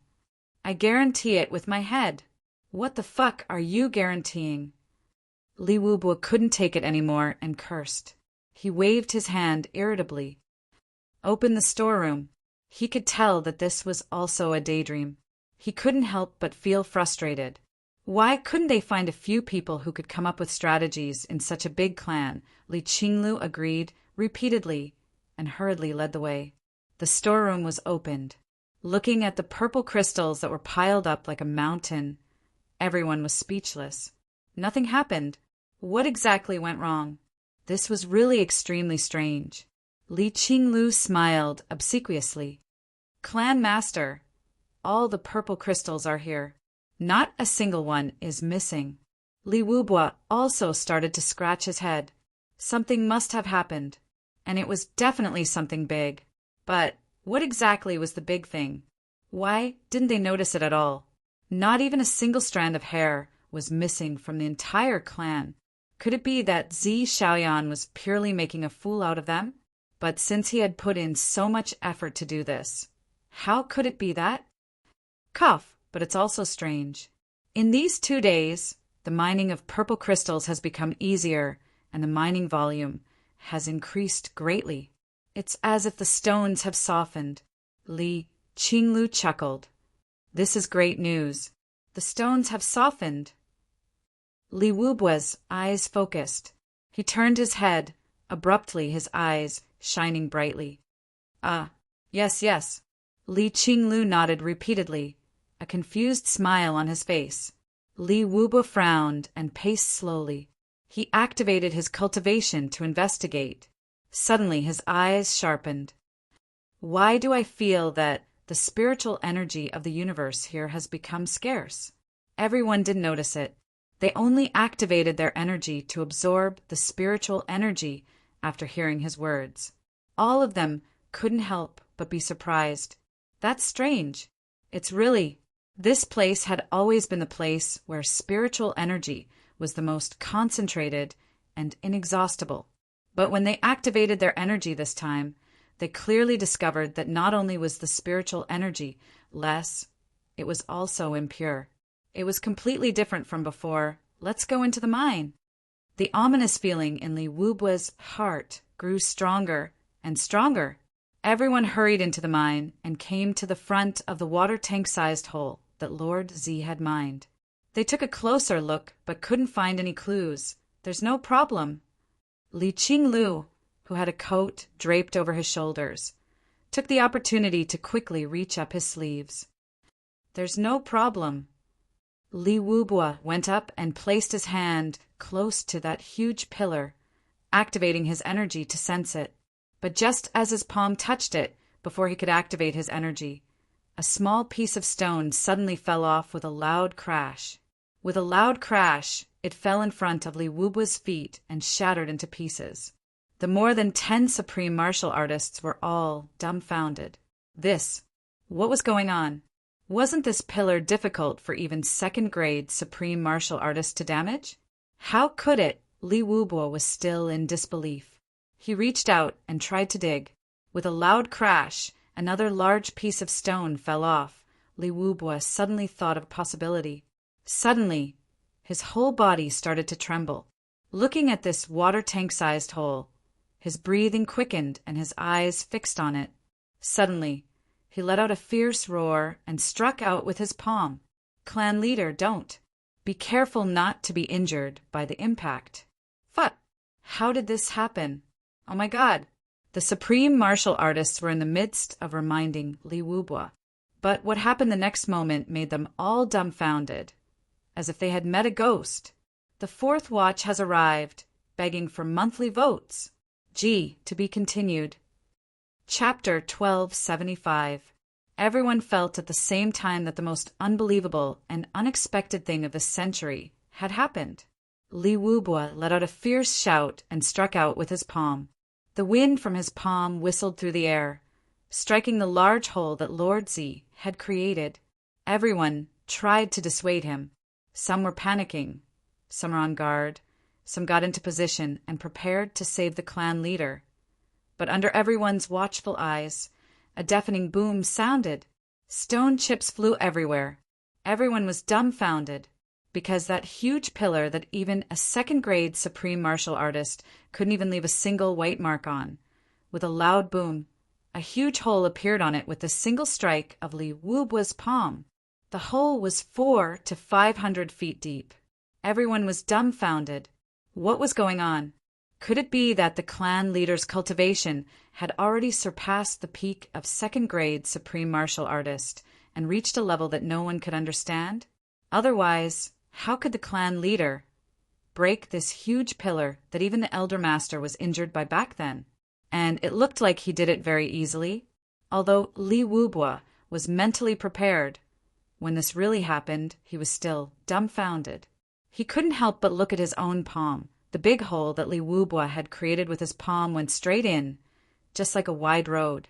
I guarantee it with my head. What the fuck are you guaranteeing? Li Wubo couldn't take it anymore and cursed. He waved his hand irritably. Open the storeroom. He could tell that this was also a daydream. He couldn't help but feel frustrated. Why couldn't they find a few people who could come up with strategies in such a big clan? Li Qinglu agreed repeatedly and hurriedly led the way. The storeroom was opened. Looking at the purple crystals that were piled up like a mountain, everyone was speechless. Nothing happened. What exactly went wrong? This was really extremely strange. Li Qinglu smiled obsequiously. Clan master, all the purple crystals are here. Not a single one is missing. Li Wubo also started to scratch his head. Something must have happened, and it was definitely something big. But what exactly was the big thing? Why didn't they notice it at all? Not even a single strand of hair was missing from the entire clan. Could it be that Zi Xiaoyan was purely making a fool out of them? But since he had put in so much effort to do this, how could it be that? Cough, but it's also strange. In these 2 days, The mining of purple crystals has become easier, and the mining volume has increased greatly. It's as if the stones have softened. Li Qinglu chuckled. This is great news. The stones have softened. Li Wubua's eyes focused. He turned his head, abruptly, his eyes shining brightly. Ah, yes, yes. Li Qinglu nodded repeatedly, a confused smile on his face. Li Wubua frowned and paced slowly. He activated his cultivation to investigate. Suddenly his eyes sharpened. Why do I feel that the spiritual energy of the universe here has become scarce? Everyone didn't notice it. They only activated their energy to absorb the spiritual energy after hearing his words. All of them couldn't help but be surprised. That's strange. This place had always been the place where spiritual energy was the most concentrated and inexhaustible. But when they activated their energy this time, they clearly discovered that not only was the spiritual energy less, it was also impure. It was completely different from before. Let's go into the mine. The ominous feeling in Li Wubua's heart grew stronger and stronger. Everyone hurried into the mine and came to the front of the water tank-sized hole that Lord Z had mined. They took a closer look but couldn't find any clues. There's no problem. Li Qinglu, who had a coat draped over his shoulders, took the opportunity to quickly reach up his sleeves. There's no problem. Li Wubua went up and placed his hand close to that huge pillar, activating his energy to sense it. But just as his palm touched it, before he could activate his energy, a small piece of stone suddenly fell off with a loud crash. With a loud crash, it fell in front of Li Wubua's feet and shattered into pieces. The more than 10 supreme martial artists were all dumbfounded. What was going on? Wasn't this pillar difficult for even second-grade supreme martial artists to damage? How could it? Li Wubua was still in disbelief. He reached out and tried to dig. With a loud crash, another large piece of stone fell off. Li Wubua suddenly thought of a possibility. Suddenly, his whole body started to tremble. Looking at this water tank-sized hole, his breathing quickened and his eyes fixed on it. Suddenly, he let out a fierce roar and struck out with his palm. Clan leader, don't. Be careful not to be injured by the impact. How did this happen? Oh my God. The supreme martial artists were in the midst of reminding Li Wubua. But what happened the next moment made them all dumbfounded, as if they had met a ghost. The fourth watch has arrived, begging for monthly votes. G. To be continued. Chapter 1275. Everyone felt at the same time that the most unbelievable and unexpected thing of the century had happened. Li Wubua let out a fierce shout and struck out with his palm. The wind from his palm whistled through the air, striking the large hole that Lord Z had created. Everyone tried to dissuade him. Some were panicking, some were on guard, some got into position and prepared to save the clan leader. But under everyone's watchful eyes, a deafening boom sounded. Stone chips flew everywhere. Everyone was dumbfounded, because that huge pillar that even a second-grade supreme martial artist couldn't even leave a single white mark on. With a loud boom, a huge hole appeared on it with the single strike of Li Wubua's palm. The hole was 400 to 500 feet deep. Everyone was dumbfounded. What was going on? Could it be that the clan leader's cultivation had already surpassed the peak of second-grade supreme martial artist and reached a level that no one could understand? Otherwise, how could the clan leader break this huge pillar that even the elder master was injured by back then? And it looked like he did it very easily. Although Li Wubua was mentally prepared, when this really happened, he was still dumbfounded. He couldn't help but look at his own palm. The big hole that Li Wubua had created with his palm went straight in, just like a wide road.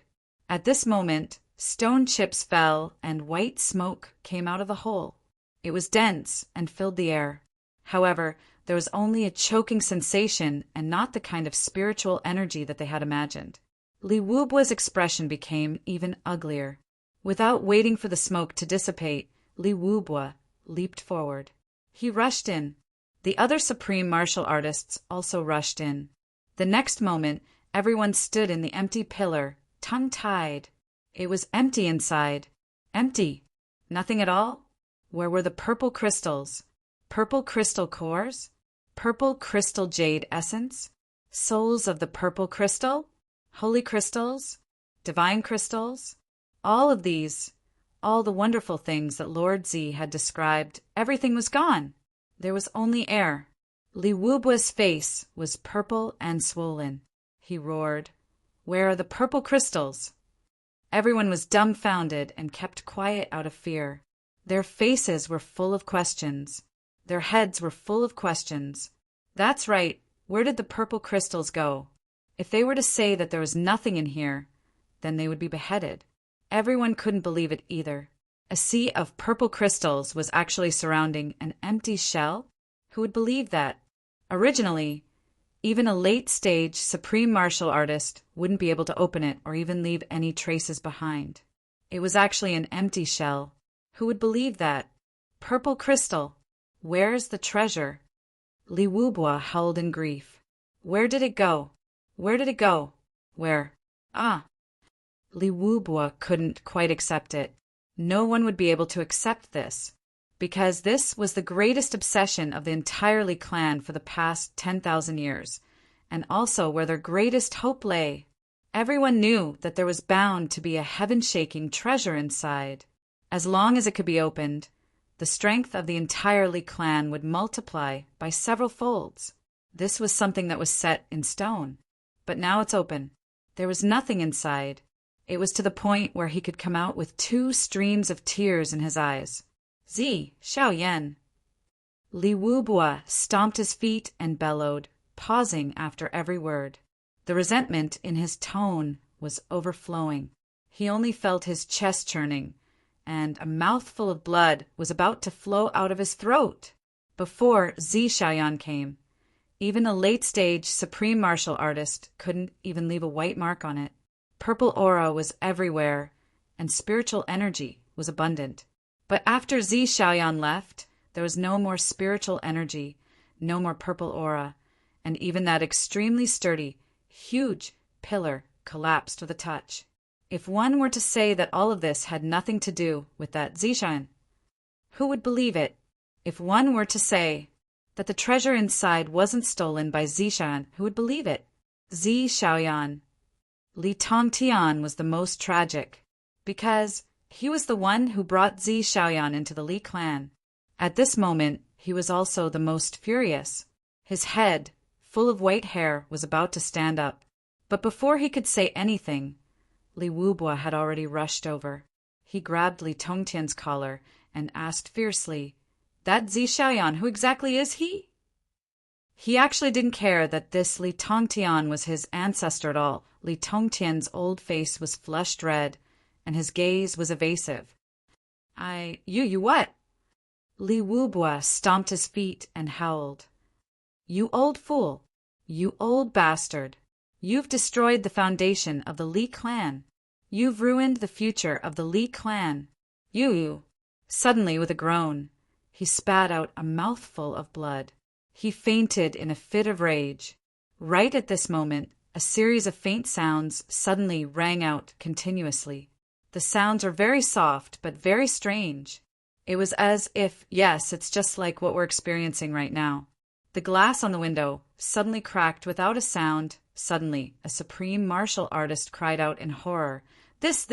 At this moment, stone chips fell and white smoke came out of the hole. It was dense and filled the air. However, there was only a choking sensation and not the kind of spiritual energy that they had imagined. Li Wubua's expression became even uglier. Without waiting for the smoke to dissipate, Li Wubua leaped forward. He rushed in, The other supreme martial artists also rushed in. The next moment, everyone stood in the empty pillar, tongue-tied. It was empty inside. Empty. Nothing at all? Where were the purple crystals? Purple crystal cores? Purple crystal jade essence? Souls of the purple crystal? Holy crystals? Divine crystals? All of these, all the wonderful things that Lord Z had described, everything was gone. There was only air. Li Wubua's face was purple and swollen. He roared, "Where are the purple crystals?" Everyone was dumbfounded and kept quiet out of fear. Their faces were full of questions. Their heads were full of questions. That's right, where did the purple crystals go? If they were to say that there was nothing in here, then they would be beheaded. Everyone couldn't believe it either. A sea of purple crystals was actually surrounding an empty shell? Who would believe that? Originally, even a late-stage supreme martial artist wouldn't be able to open it or even leave any traces behind. It was actually an empty shell. Who would believe that? Purple crystal. Where's the treasure? Li Wubua howled in grief. Where did it go? Where did it go? Where? Ah! Li Wubua couldn't quite accept it. No one would be able to accept this, because this was the greatest obsession of the entire Li clan for the past 10,000 years, and also where their greatest hope lay. Everyone knew that there was bound to be a heaven-shaking treasure inside. As long as it could be opened, the strength of the entire Li clan would multiply by several folds. This was something that was set in stone. But now it's open. There was nothing inside. It was to the point where he could come out with 2 streams of tears in his eyes. "Zi, Xiaoyan." Li Wubua stomped his feet and bellowed, pausing after every word. The resentment in his tone was overflowing. He only felt his chest churning, and a mouthful of blood was about to flow out of his throat. Before Zi Xiaoyan came, even a late-stage supreme martial artist couldn't even leave a white mark on it. Purple aura was everywhere, and spiritual energy was abundant. But after Zi Xiaoyan left, there was no more spiritual energy, no more purple aura, and even that extremely sturdy, huge pillar collapsed with a touch. If one were to say that all of this had nothing to do with that Zi Xiaoyan, who would believe it? If one were to say that the treasure inside wasn't stolen by Zi Xiaoyan, who would believe it? Zi Xiaoyan. Li Tongtian was the most tragic, because he was the one who brought Zi Xiaoyan into the Li clan. At this moment, he was also the most furious. His head, full of white hair, was about to stand up. But before he could say anything, Li Wubua had already rushed over. He grabbed Li Tongtian's collar and asked fiercely, "That Zi Xiaoyan, who exactly is he?" He actually didn't care that this Li Tongtian was his ancestor at all. Li Tongtian's old face was flushed red, and his gaze was evasive. You what?" Li Wubua stomped his feet and howled. "You old fool! You old bastard! You've destroyed the foundation of the Li clan. You've ruined the future of the Li clan. You!" Suddenly, with a groan, he spat out a mouthful of blood. He fainted in a fit of rage. Right at this moment, a series of faint sounds suddenly rang out continuously. The sounds were very soft, but very strange. It was as if, yes, it's just like what we're experiencing right now. The glass on the window suddenly cracked without a sound. Suddenly, a supreme martial artist cried out in horror, This!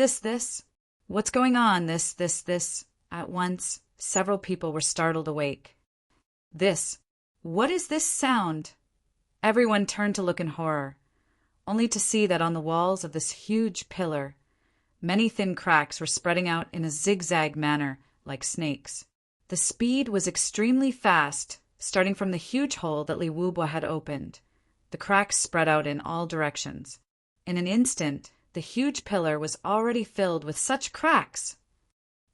What's going on? This! At once, several people were startled awake. What is this sound? Everyone turned to look in horror, only to see that on the walls of this huge pillar, many thin cracks were spreading out in a zigzag manner, like snakes. The speed was extremely fast, starting from the huge hole that Li Wubua had opened. The cracks spread out in all directions. In an instant, the huge pillar was already filled with such cracks.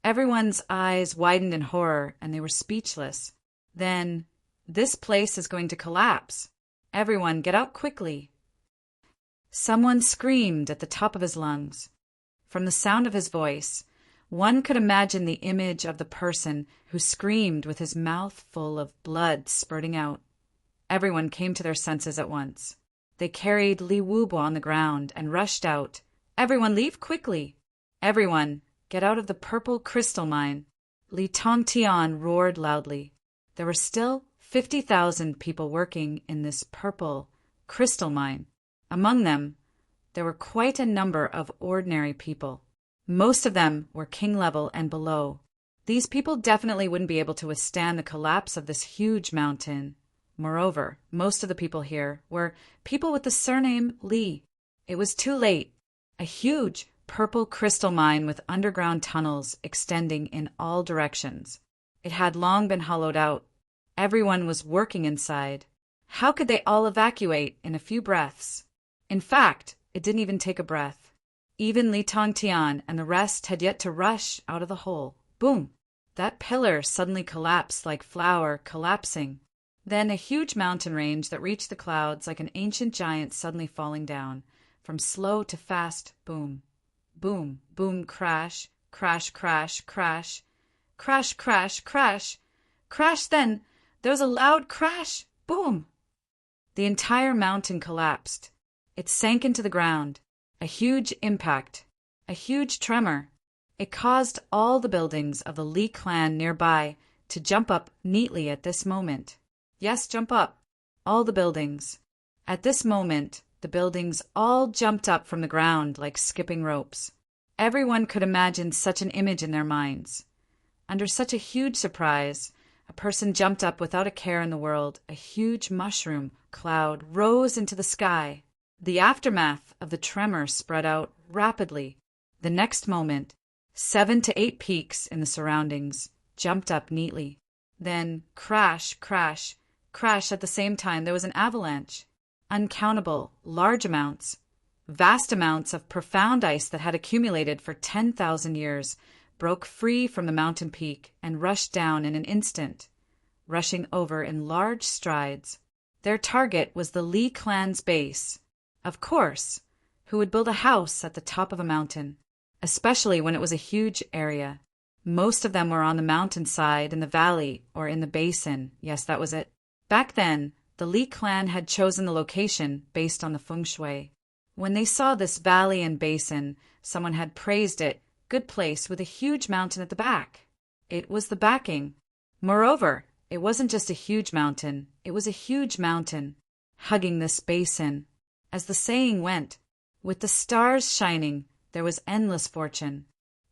Everyone's eyes widened in horror, and they were speechless. Then, "This place is going to collapse. Everyone, get out quickly." Someone screamed at the top of his lungs. From the sound of his voice, One could imagine the image of the person who screamed with his mouth full of blood spurting out. Everyone came to their senses at once. They carried Li Wubo on the ground and rushed out. "Everyone leave quickly! Everyone, get out of the purple crystal mine!" Li Tongtian roared loudly. There were still 50,000 people working in this purple crystal mine. Among them, there were quite a number of ordinary people. Most of them were king level and below. These people definitely wouldn't be able to withstand the collapse of this huge mountain. Moreover, most of the people here were people with the surname Li. It was too late. A huge purple crystal mine with underground tunnels extending in all directions. It had long been hollowed out. Everyone was working inside. How could they all evacuate in a few breaths? In fact, it didn't even take a breath. Even Li Tongtian and the rest had yet to rush out of the hole. Boom! That pillar suddenly collapsed like flour collapsing. Then a huge mountain range that reached the clouds like an ancient giant suddenly falling down. From slow to fast, boom. Boom, boom, crash, crash, crash, crash. Crash, crash, crash. Crash, then there was a loud crash. Boom! The entire mountain collapsed. It sank into the ground. A huge impact. A huge tremor. It caused all the buildings of the Li clan nearby to jump up neatly at this moment. Yes, jump up. All the buildings. At this moment, the buildings all jumped up from the ground like skipping ropes. Everyone could imagine such an image in their minds. Under such a huge surprise, a person jumped up without a care in the world. A huge mushroom cloud rose into the sky. The aftermath of the tremor spread out rapidly. The next moment, 7 to 8 peaks in the surroundings jumped up neatly. Then crash, crash, crash at the same time. There was an avalanche. Uncountable, large amounts, vast amounts of profound ice that had accumulated for 10,000 years broke free from the mountain peak and rushed down in an instant, rushing over in large strides. Their target was the Li clan's base. Of course, who would build a house at the top of a mountain, especially when it was a huge area? Most of them were on the mountainside, in the valley, or in the basin. Yes, that was it. Back then, the Li clan had chosen the location based on the feng shui. When they saw this valley and basin, someone had praised it, good place with a huge mountain at the back. It was the backing. Moreover, it wasn't just a huge mountain, it was a huge mountain, hugging this basin. As the saying went, with the stars shining, there was endless fortune.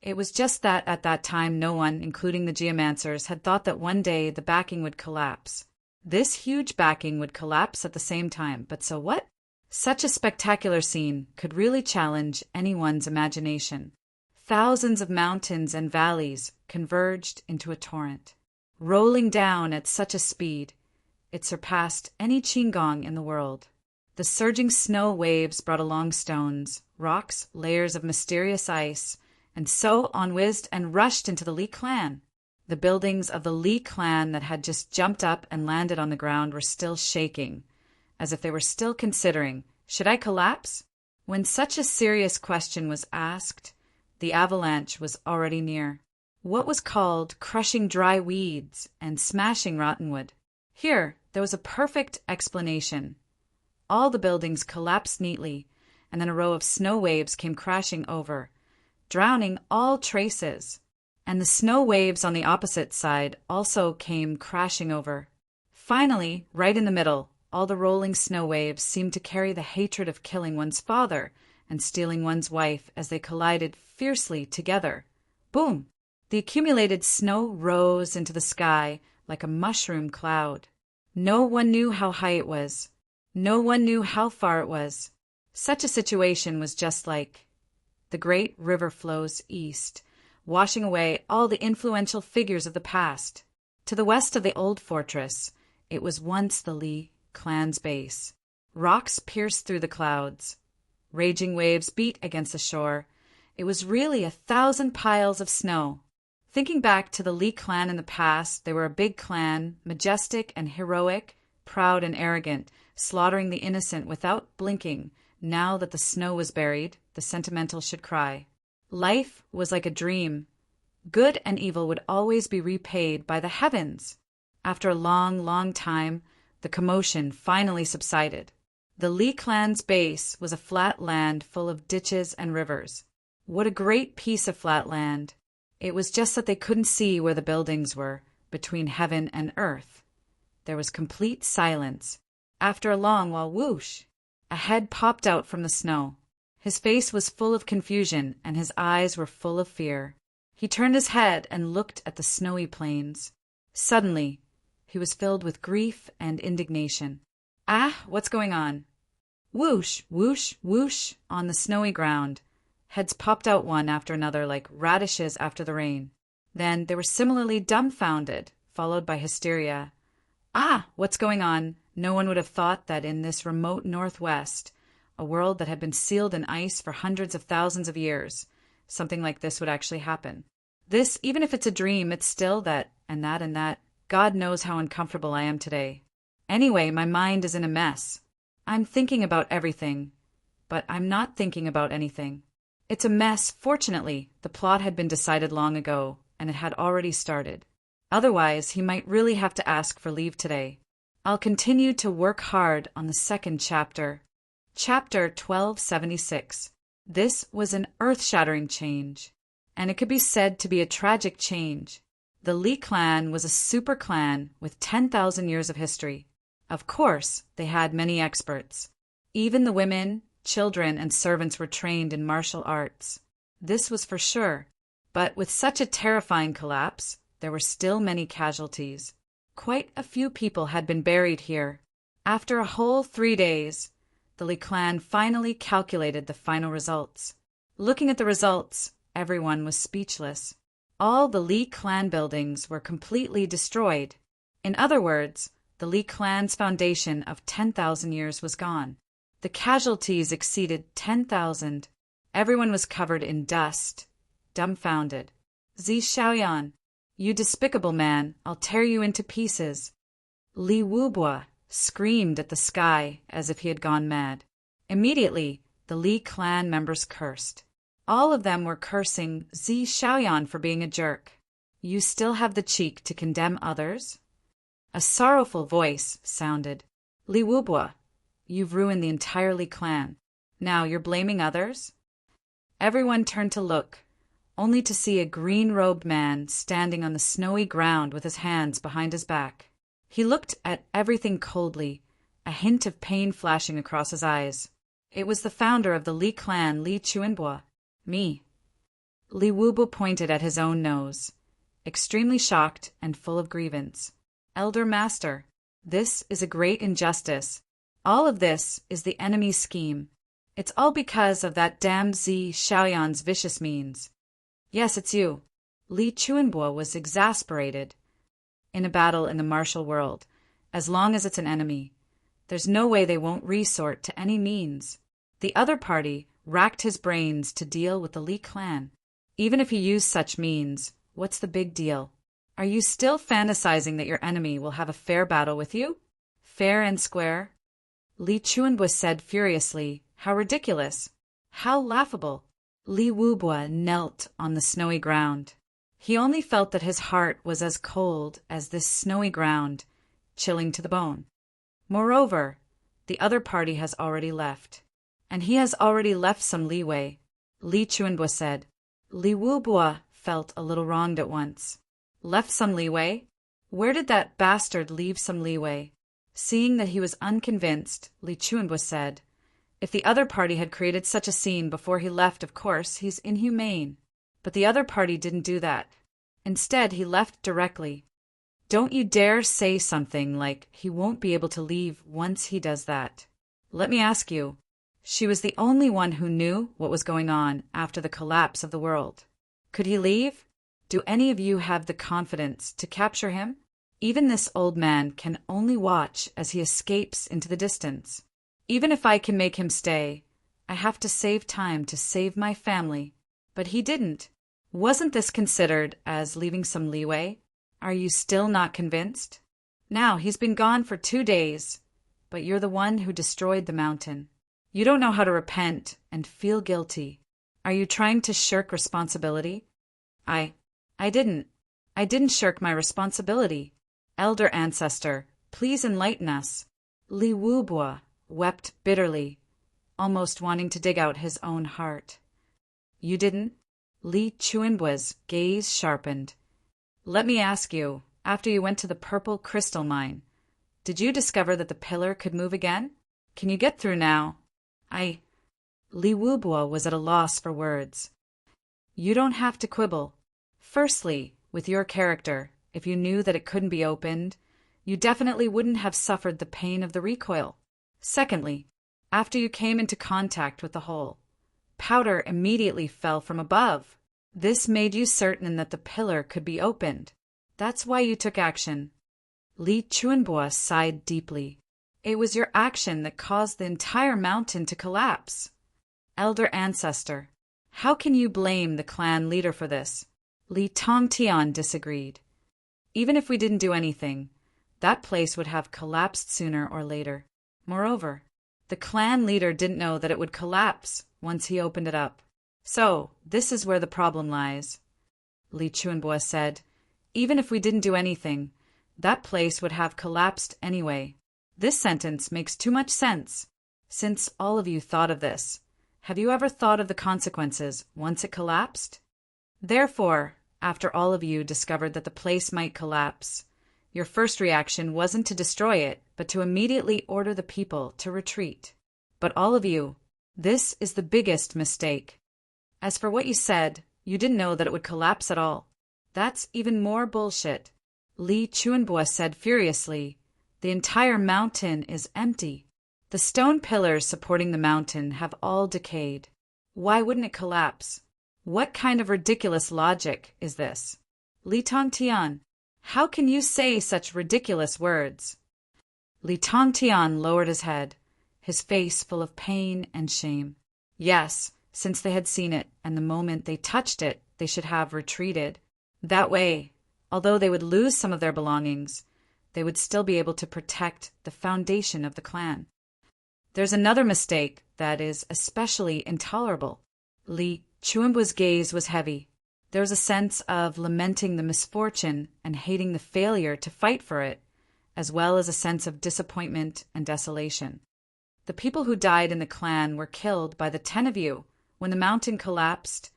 It was just that at that time no one, including the geomancers, had thought that one day the backing would collapse. This huge backing would collapse at the same time, but so what? Such a spectacular scene could really challenge anyone's imagination. Thousands of mountains and valleys converged into a torrent. Rolling down at such a speed, it surpassed any qigong in the world. The surging snow waves brought along stones, rocks, layers of mysterious ice, and so on whizzed and rushed into the Li clan. The buildings of the Li clan that had just jumped up and landed on the ground were still shaking, as if they were still considering, should I collapse? When such a serious question was asked, the avalanche was already near. What was called crushing dry weeds and smashing rotten wood? Here, there was a perfect explanation. All the buildings collapsed neatly, and then a row of snow waves came crashing over, drowning all traces. And the snow waves on the opposite side also came crashing over. Finally, right in the middle, all the rolling snow waves seemed to carry the hatred of killing one's father and stealing one's wife as they collided fiercely together. Boom! The accumulated snow rose into the sky like a mushroom cloud. No one knew how high it was. No one knew how far it was. Such a situation was just like the great river flows east, washing away all the influential figures of the past. To the west of the old fortress, it was once the Li clan's base. Rocks pierced through the clouds. Raging waves beat against the shore. It was really 1,000 piles of snow. Thinking back to the Li clan in the past, they were a big clan, majestic and heroic, proud and arrogant, slaughtering the innocent without blinking. Now that the snow was buried, the sentimental should cry. Life was like a dream, Good and evil would always be repaid by the heavens. After a long, long time, the commotion finally subsided. The Li clan's base was a flat land full of ditches and rivers. What a great piece of flat land! It was just that they couldn't see where the buildings were, between heaven and earth. There was complete silence. After a long while, whoosh! A head popped out from the snow. His face was full of confusion, and his eyes were full of fear. He turned his head and looked at the snowy plains. Suddenly, he was filled with grief and indignation. Ah, what's going on? Whoosh, whoosh, whoosh, on the snowy ground. Heads popped out one after another like radishes after the rain. Then they were similarly dumbfounded, followed by hysteria. Ah, what's going on? No one would have thought that in this remote northwest, a world that had been sealed in ice for hundreds of thousands of years, something like this would actually happen. This, even if it's a dream, it's still that, and that, and that. God knows how uncomfortable I am today. Anyway, my mind is in a mess. I'm thinking about everything, but I'm not thinking about anything. It's a mess. Fortunately, the plot had been decided long ago, and it had already started. Otherwise, he might really have to ask for leave today. I'll continue to work hard on the second chapter. Chapter 1276. This was an earth-shattering change, and it could be said to be a tragic change. The Li clan was a super clan with 10,000 years of history. Of course, they had many experts. Even the women, children, and servants were trained in martial arts. This was for sure. But with such a terrifying collapse, there were still many casualties. Quite a few people had been buried here. After a whole 3 days, the Li clan finally calculated the final results. Looking at the results, everyone was speechless. All the Li clan buildings were completely destroyed. In other words, the Li clan's foundation of 10,000 years was gone. The casualties exceeded 10,000. Everyone was covered in dust, dumbfounded. Zi Xiaoyan, you despicable man, I'll tear you into pieces. Li Wubua screamed at the sky as if he had gone mad. Immediately, the Li clan members cursed. All of them were cursing Zi Xiaoyan for being a jerk. You still have the cheek to condemn others? A sorrowful voice sounded. Li Wubua, you've ruined the entire Li clan. Now you're blaming others? Everyone turned to look, only to see a green-robed man standing on the snowy ground with his hands behind his back. He looked at everything coldly, a hint of pain flashing across his eyes. It was the founder of the Li clan, Li Chuanbo. Me. Li Wubua pointed at his own nose, extremely shocked and full of grievance. Elder Master, this is a great injustice. All of this is the enemy's scheme. It's all because of that damned Zi Xiaoyan's vicious means. Yes, it's you. Li Chuanbo was exasperated. In a battle in the martial world, as long as it's an enemy, there's no way they won't resort to any means. The other party racked his brains to deal with the Li clan. Even if he used such means, what's the big deal? Are you still fantasizing that your enemy will have a fair battle with you? Fair and square? Li Chuanbo said furiously, how ridiculous! How laughable! Li Wubua knelt on the snowy ground. He only felt that his heart was as cold as this snowy ground, chilling to the bone. Moreover, the other party has already left. And he has already left some leeway, Li Chuanbo said. Li Wubua felt a little wronged at once. Left some leeway? Where did that bastard leave some leeway? Seeing that he was unconvinced, Li Chuanbo said, if the other party had created such a scene before he left, of course, he's inhumane. But the other party didn't do that. Instead, he left directly. Don't you dare say something like he won't be able to leave once he does that. Let me ask you, she was the only one who knew what was going on after the collapse of the world. Could he leave? Do any of you have the confidence to capture him? Even this old man can only watch as he escapes into the distance. Even if I can make him stay, I have to save time to save my family. But he didn't. Wasn't this considered as leaving some leeway? Are you still not convinced? Now, he's been gone for 2 days, but you're the one who destroyed the mountain. You don't know how to repent and feel guilty. Are you trying to shirk responsibility? I I didn't. I didn't shirk my responsibility. Elder ancestor, please enlighten us. Li Wubo wept bitterly, almost wanting to dig out his own heart. You didn't? Li Chuanbua's gaze sharpened. Let me ask you, after you went to the purple crystal mine, did you discover that the pillar could move again? Can you get through now? Li Wubo was at a loss for words. You don't have to quibble. Firstly, with your character, if you knew that it couldn't be opened, you definitely wouldn't have suffered the pain of the recoil. Secondly, after you came into contact with the hole, powder immediately fell from above. This made you certain that the pillar could be opened. That's why you took action. Li Chuanbua sighed deeply. It was your action that caused the entire mountain to collapse. Elder ancestor, how can you blame the clan leader for this? Li Tongtian disagreed. Even if we didn't do anything, that place would have collapsed sooner or later. Moreover, the clan leader didn't know that it would collapse once he opened it up. So, this is where the problem lies. Li Chuanbua said, even if we didn't do anything, that place would have collapsed anyway. This sentence makes too much sense. Since all of you thought of this, have you ever thought of the consequences once it collapsed? Therefore, after all of you discovered that the place might collapse, your first reaction wasn't to destroy it, but to immediately order the people to retreat. But all of you, this is the biggest mistake. As for what you said, you didn't know that it would collapse at all. That's even more bullshit. Li Chuanbua said furiously, the entire mountain is empty. The stone pillars supporting the mountain have all decayed. Why wouldn't it collapse? What kind of ridiculous logic is this? Li Tongtian, how can you say such ridiculous words? Li Tongtian lowered his head, his face full of pain and shame. Yes, since they had seen it, and the moment they touched it, they should have retreated. That way, although they would lose some of their belongings, they would still be able to protect the foundation of the clan. There's another mistake that is especially intolerable. Li Chuanbua's gaze was heavy. There was a sense of lamenting the misfortune and hating the failure to fight for it, as well as a sense of disappointment and desolation. The people who died in the clan were killed by the 10 of you. When the mountain collapsed,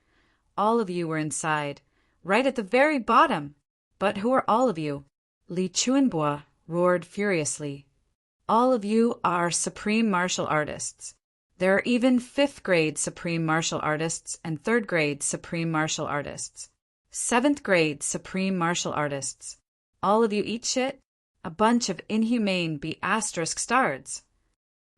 all of you were inside, right at the very bottom. But who are all of you? Li Chuanbua roared furiously. All of you are supreme martial artists. There are even 5th grade supreme martial artists and 3rd grade supreme martial artists. 7th grade supreme martial artists. All of you eat shit? A bunch of inhumane B***stards.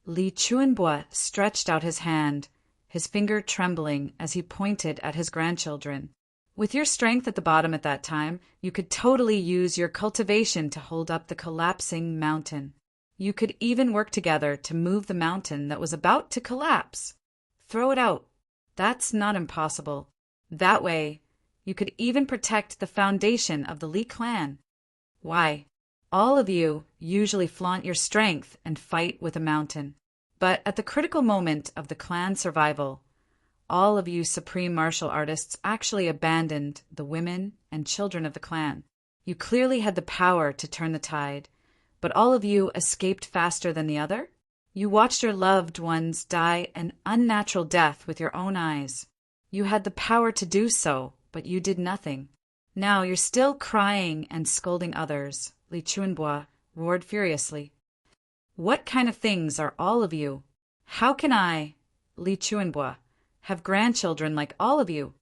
Li Chuanbua stretched out his hand, his finger trembling as he pointed at his grandchildren. With your strength at the bottom at that time, you could totally use your cultivation to hold up the collapsing mountain. You could even work together to move the mountain that was about to collapse. Throw it out. That's not impossible. That way, you could even protect the foundation of the Li clan. Why? All of you usually flaunt your strength and fight with a mountain. But at the critical moment of the clan survival, all of you supreme martial artists actually abandoned the women and children of the clan. You clearly had the power to turn the tide, but all of you escaped faster than the other? You watched your loved ones die an unnatural death with your own eyes. You had the power to do so, but you did nothing. Now you're still crying and scolding others, Li Chuanbua roared furiously. What kind of things are all of you? How can I, Li Chuanbua, have grandchildren like all of you?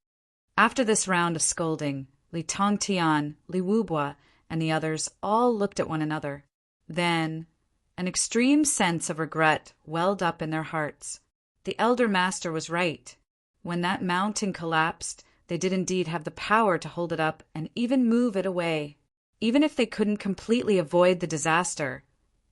After this round of scolding, Li Tongtian, Li Wubo, and the others all looked at one another. Then, an extreme sense of regret welled up in their hearts. The elder master was right. When that mountain collapsed, they did indeed have the power to hold it up and even move it away. Even if they couldn't completely avoid the disaster,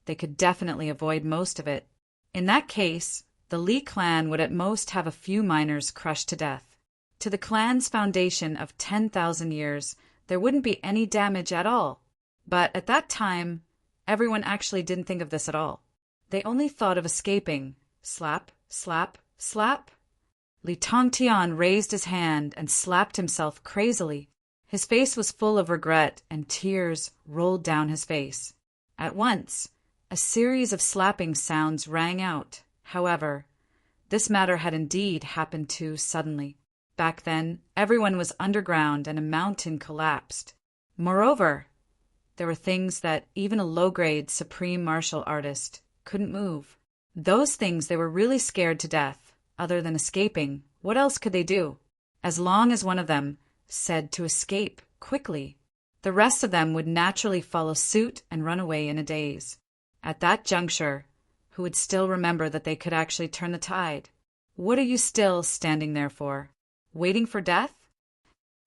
they could definitely avoid most of it. In that case, the Li clan would at most have a few miners crushed to death. To the clan's foundation of 10,000 years, there wouldn't be any damage at all. But at that time, everyone actually didn't think of this at all. They only thought of escaping. Slap, slap, slap. Li Tongtian raised his hand and slapped himself crazily. His face was full of regret, and tears rolled down his face. At once, a series of slapping sounds rang out. However, this matter had indeed happened too suddenly. Back then, everyone was underground and a mountain collapsed. Moreover, there were things that even a low-grade supreme martial artist couldn't move. Those things they were really scared to death. Other than escaping, what else could they do? As long as one of them said to escape quickly, the rest of them would naturally follow suit and run away in a daze. At that juncture, who would still remember that they could actually turn the tide? What are you still standing there for? Waiting for death?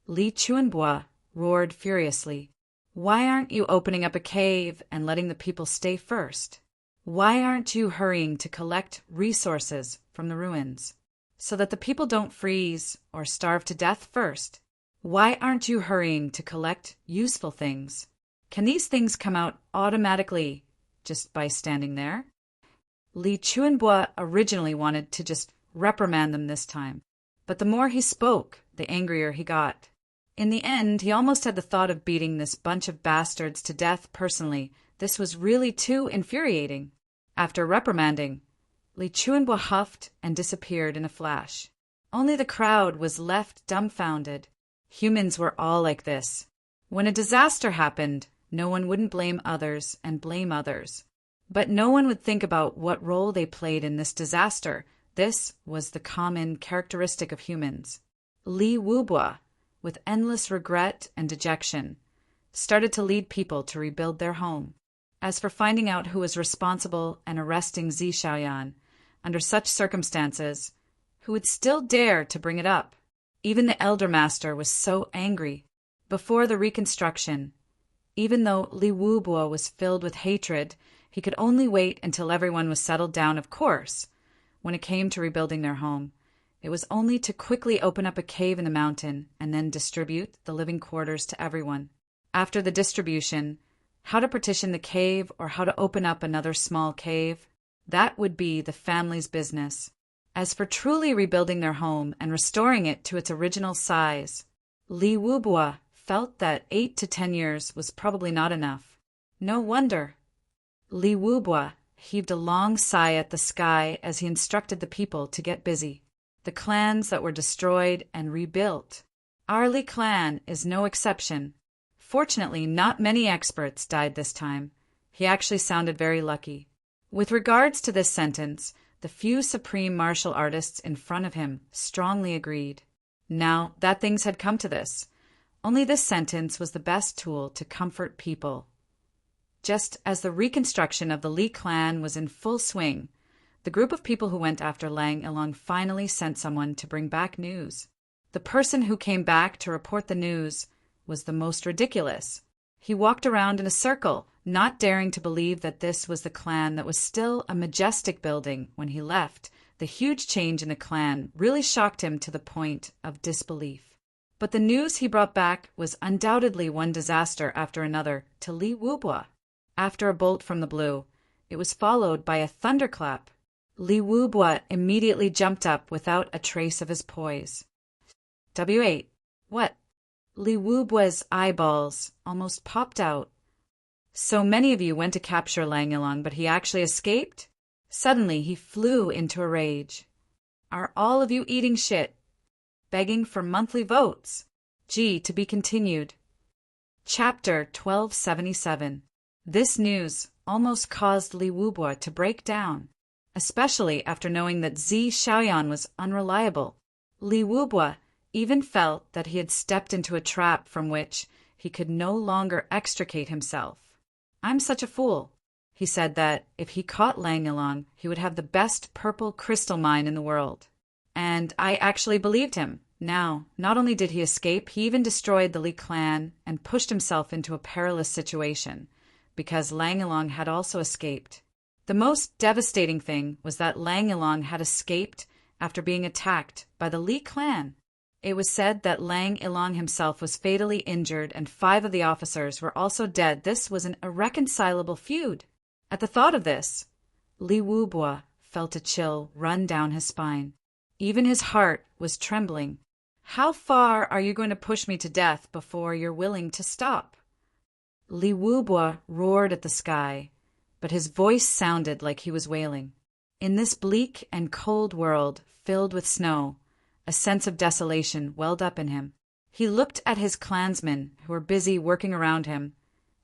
Li Chuanbua roared furiously. Why aren't you opening up a cave and letting the people stay first? Why aren't you hurrying to collect resources from the ruins so that the people don't freeze or starve to death first? Why aren't you hurrying to collect useful things? Can these things come out automatically just by standing there? Li Chuanbua originally wanted to just reprimand them this time, but the more he spoke, the angrier he got. In the end, he almost had the thought of beating this bunch of bastards to death personally. This was really too infuriating. After reprimanding, Li Chuanbua huffed and disappeared in a flash. Only the crowd was left dumbfounded. Humans were all like this. When a disaster happened, no one wouldn't blame others and blame others. But no one would think about what role they played in this disaster. This was the common characteristic of humans. Li Wubua, with endless regret and dejection, started to lead people to rebuild their home. As for finding out who was responsible and arresting Zi Xiaoyan, under such circumstances, who would still dare to bring it up? Even the elder master was so angry. Before the reconstruction, even though Li Wubua was filled with hatred, he could only wait until everyone was settled down, of course. When it came to rebuilding their home, it was only to quickly open up a cave in the mountain and then distribute the living quarters to everyone. After the distribution, how to partition the cave or how to open up another small cave, that would be the family's business. As for truly rebuilding their home and restoring it to its original size, Li Wubua felt that 8 to 10 years was probably not enough. No wonder. Li Wubua heaved a long sigh at the sky as he instructed the people to get busy. The clans that were destroyed and rebuilt. Our Li clan is no exception. Fortunately, not many experts died this time. He actually sounded very lucky. With regards to this sentence, the few supreme martial artists in front of him strongly agreed. Now that things had come to this, only this sentence was the best tool to comfort people. Just as the reconstruction of the Li clan was in full swing, the group of people who went after Lang Ilong finally sent someone to bring back news. The person who came back to report the news was the most ridiculous. He walked around in a circle, not daring to believe that this was the clan that was still a majestic building when he left. The huge change in the clan really shocked him to the point of disbelief. But the news he brought back was undoubtedly one disaster after another to Li Wubua. After a bolt from the blue, it was followed by a thunderclap. Li Wubua immediately jumped up without a trace of his poise. W8. What? Li Wubua's eyeballs almost popped out. So many of you went to capture Lang Ilong, but he actually escaped? Suddenly he flew into a rage. Are all of you eating shit? Begging for monthly votes? Gee, to be continued. Chapter 1277. This news almost caused Li Wubua to break down, especially after knowing that Zi Xiaoyan was unreliable. Li Wubua even felt that he had stepped into a trap from which he could no longer extricate himself. I'm such a fool. He said that if he caught Lang Ilong, he would have the best purple crystal mine in the world. And I actually believed him. Now, not only did he escape, he even destroyed the Li clan and pushed himself into a perilous situation, because Lang Ilong had also escaped. The most devastating thing was that Lang Ilong had escaped after being attacked by the Li clan. It was said that Lang Ilong himself was fatally injured and 5 of the officers were also dead. This was an irreconcilable feud. At the thought of this, Li Wubua felt a chill run down his spine. Even his heart was trembling. How far are you going to push me to death before you're willing to stop? Li Wubo roared at the sky, but his voice sounded like he was wailing. In this bleak and cold world filled with snow, a sense of desolation welled up in him. He looked at his clansmen who were busy working around him,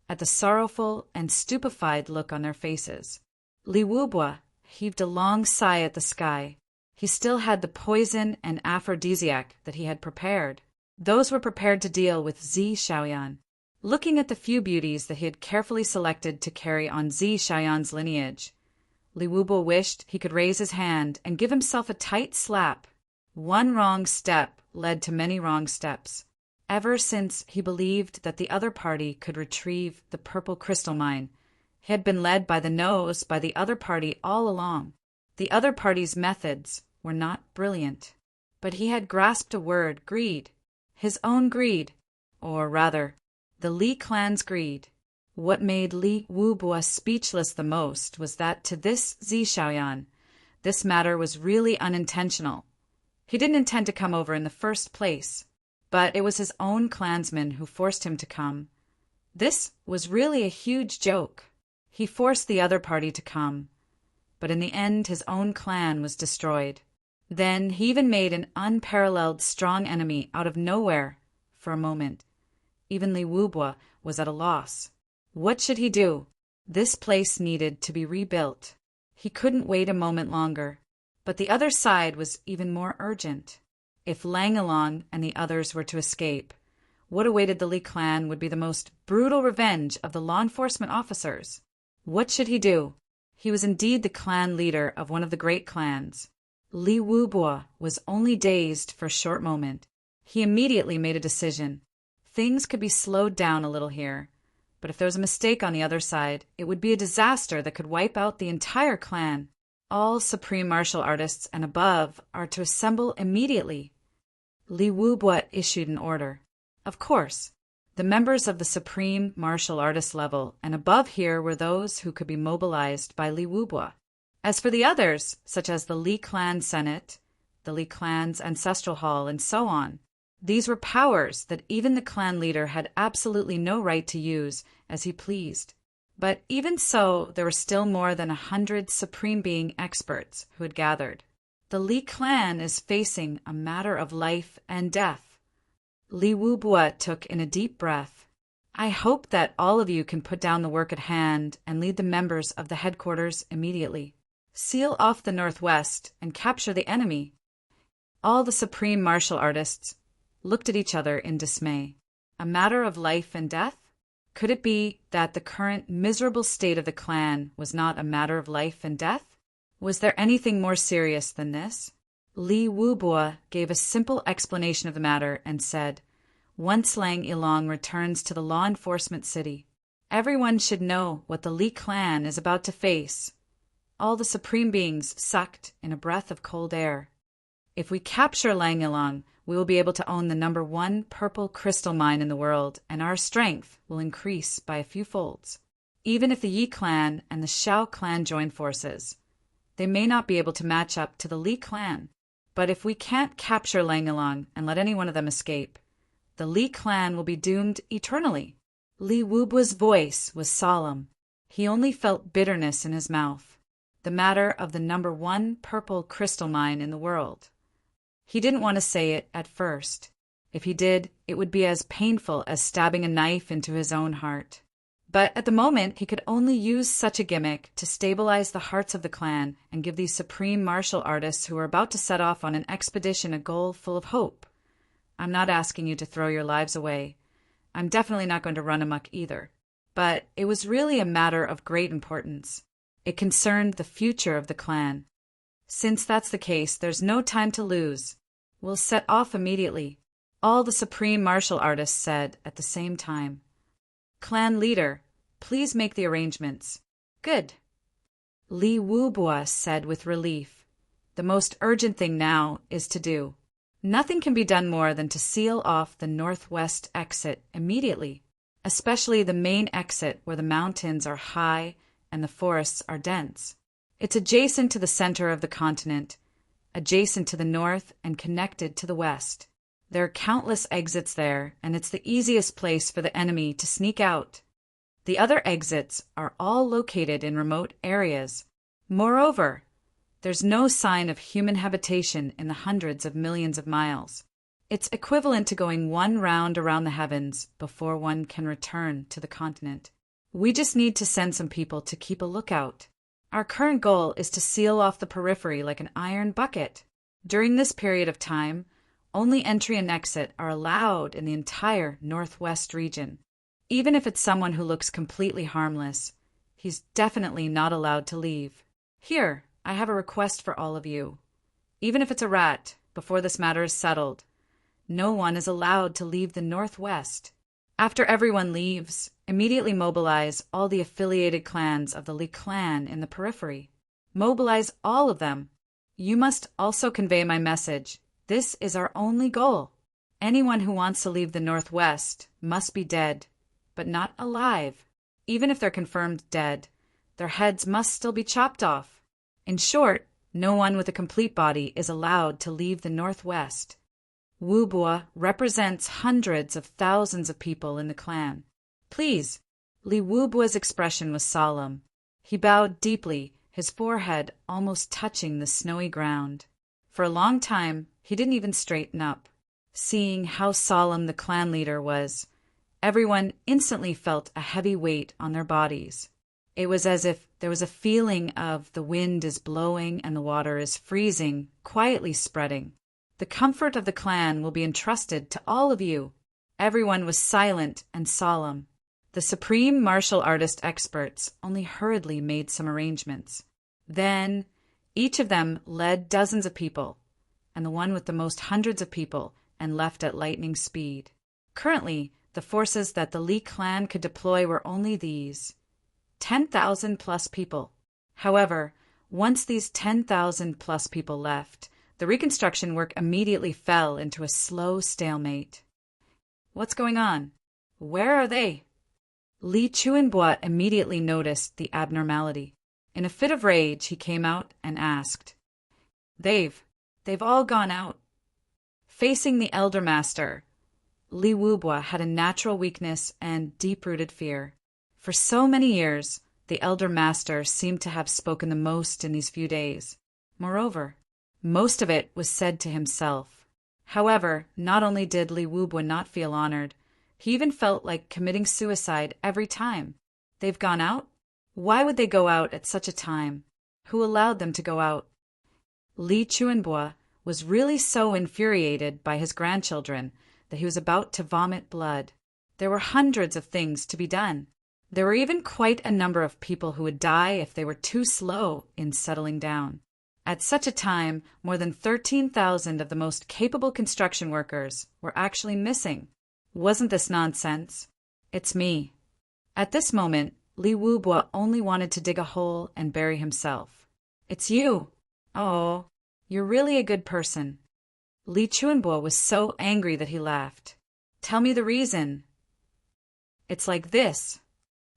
at the sorrowful and stupefied look on their faces. Li Wubo heaved a long sigh at the sky. He still had the poison and aphrodisiac that he had prepared. Those were prepared to deal with Zi Xiaoyan. Looking at the few beauties that he had carefully selected to carry on Zi Xiaoyan's lineage, Li Wubo wished he could raise his hand and give himself a tight slap. One wrong step led to many wrong steps. Ever since he believed that the other party could retrieve the purple crystal mine, he had been led by the nose by the other party all along. The other party's methods were not brilliant, but he had grasped a word: greed. His own greed, or rather, the Li clan's greed. What made Li Wubo speechless the most was that to this Zi Xiaoyan, this matter was really unintentional. He didn't intend to come over in the first place, but it was his own clansmen who forced him to come. This was really a huge joke. He forced the other party to come, but in the end his own clan was destroyed. Then he even made an unparalleled strong enemy out of nowhere for a moment. Even Li Wubo was at a loss. What should he do? This place needed to be rebuilt. He couldn't wait a moment longer. But the other side was even more urgent. If Langalong and the others were to escape, what awaited the Li clan would be the most brutal revenge of the law enforcement officers. What should he do? He was indeed the clan leader of one of the great clans. Li Wubo was only dazed for a short moment. He immediately made a decision. Things could be slowed down a little here, but if there was a mistake on the other side, it would be a disaster that could wipe out the entire clan. All supreme martial artists and above are to assemble immediately. Li Wubo issued an order. Of course, the members of the supreme martial artist level and above here were those who could be mobilized by Li Wubo. As for the others, such as the Li Clan Senate, the Li Clan's Ancestral Hall, and so on, these were powers that even the clan leader had absolutely no right to use as he pleased. But even so, there were still more than 100 Supreme Being experts who had gathered. The Li clan is facing a matter of life and death. Li Wubo took in a deep breath. I hope that all of you can put down the work at hand and lead the members of the headquarters immediately. Seal off the northwest and capture the enemy. All the supreme martial artists looked at each other in dismay. A matter of life and death? Could it be that the current miserable state of the clan was not a matter of life and death? Was there anything more serious than this? Li Wubo gave a simple explanation of the matter and said, once Lang Ilong returns to the law enforcement city, everyone should know what the Li clan is about to face. All the supreme beings sucked in a breath of cold air. If we capture Lang Ilong, we will be able to own the #1 purple crystal mine in the world, and our strength will increase by a few folds. Even if the Yi clan and the Xiao clan join forces, they may not be able to match up to the Li clan. But if we can't capture Lang Ilong and let any one of them escape, the Li clan will be doomed eternally. Li Wubo's voice was solemn. He only felt bitterness in his mouth. The matter of the #1 purple crystal mine in the world. He didn't want to say it at first. If he did, it would be as painful as stabbing a knife into his own heart. But at the moment, he could only use such a gimmick to stabilize the hearts of the clan and give these supreme martial artists who were about to set off on an expedition a goal full of hope. I'm not asking you to throw your lives away. I'm definitely not going to run amok either. But it was really a matter of great importance. It concerned the future of the clan. Since that's the case, there's no time to lose. We'll set off immediately, all the supreme martial artists said at the same time. Clan leader, please make the arrangements. Good. Li Wubo said with relief. The most urgent thing now is to do. Nothing can be done more than to seal off the northwest exit immediately, especially the main exit where the mountains are high and the forests are dense. It's adjacent to the center of the continent, adjacent to the north and connected to the west. There are countless exits there, and it's the easiest place for the enemy to sneak out. The other exits are all located in remote areas. Moreover, there's no sign of human habitation in the hundreds of millions of miles. It's equivalent to going one round around the heavens before one can return to the continent. We just need to send some people to keep a lookout. Our current goal is to seal off the periphery like an iron bucket. During this period of time, only entry and exit are allowed in the entire northwest region. Even if it's someone who looks completely harmless, he's definitely not allowed to leave. Here, I have a request for all of you. Even if it's a rat, before this matter is settled, no one is allowed to leave the northwest. After everyone leaves, immediately mobilize all the affiliated clans of the Li clan in the periphery. Mobilize all of them. You must also convey my message. This is our only goal. Anyone who wants to leave the northwest must be dead, but not alive. Even if they're confirmed dead, their heads must still be chopped off. In short, no one with a complete body is allowed to leave the northwest. Wubua represents hundreds of thousands of people in the clan. Please. Li Wubua's expression was solemn. He bowed deeply, his forehead almost touching the snowy ground. For a long time, he didn't even straighten up. Seeing how solemn the clan leader was, everyone instantly felt a heavy weight on their bodies. It was as if there was a feeling of the wind is blowing and the water is freezing, quietly spreading. The comfort of the clan will be entrusted to all of you. Everyone was silent and solemn. The supreme martial artist experts only hurriedly made some arrangements. Then, each of them led dozens of people, and the one with the most hundreds of people, and left at lightning speed. Currently, the forces that the Li clan could deploy were only these: 10,000 plus people. However, once these 10,000 plus people left, the reconstruction work immediately fell into a slow stalemate. What's going on? Where are they? Li Chuanbua immediately noticed the abnormality. In a fit of rage, he came out and asked, They've all gone out. Facing the elder master, Li Wubua had a natural weakness and deep-rooted fear. For so many years, the elder master seemed to have spoken the most in these few days. Moreover, most of it was said to himself. However, not only did Li Wubua not feel honored, he even felt like committing suicide every time. They've gone out? Why would they go out at such a time? Who allowed them to go out? Li Chuanbua was really so infuriated by his grandchildren that he was about to vomit blood. There were hundreds of things to be done. There were even quite a number of people who would die if they were too slow in settling down. At such a time, more than 13,000 of the most capable construction workers were actually missing. Wasn't this nonsense? It's me. At this moment, Li Wubua only wanted to dig a hole and bury himself. It's you. Oh, you're really a good person. Li Chuanbua was so angry that he laughed. Tell me the reason. It's like this.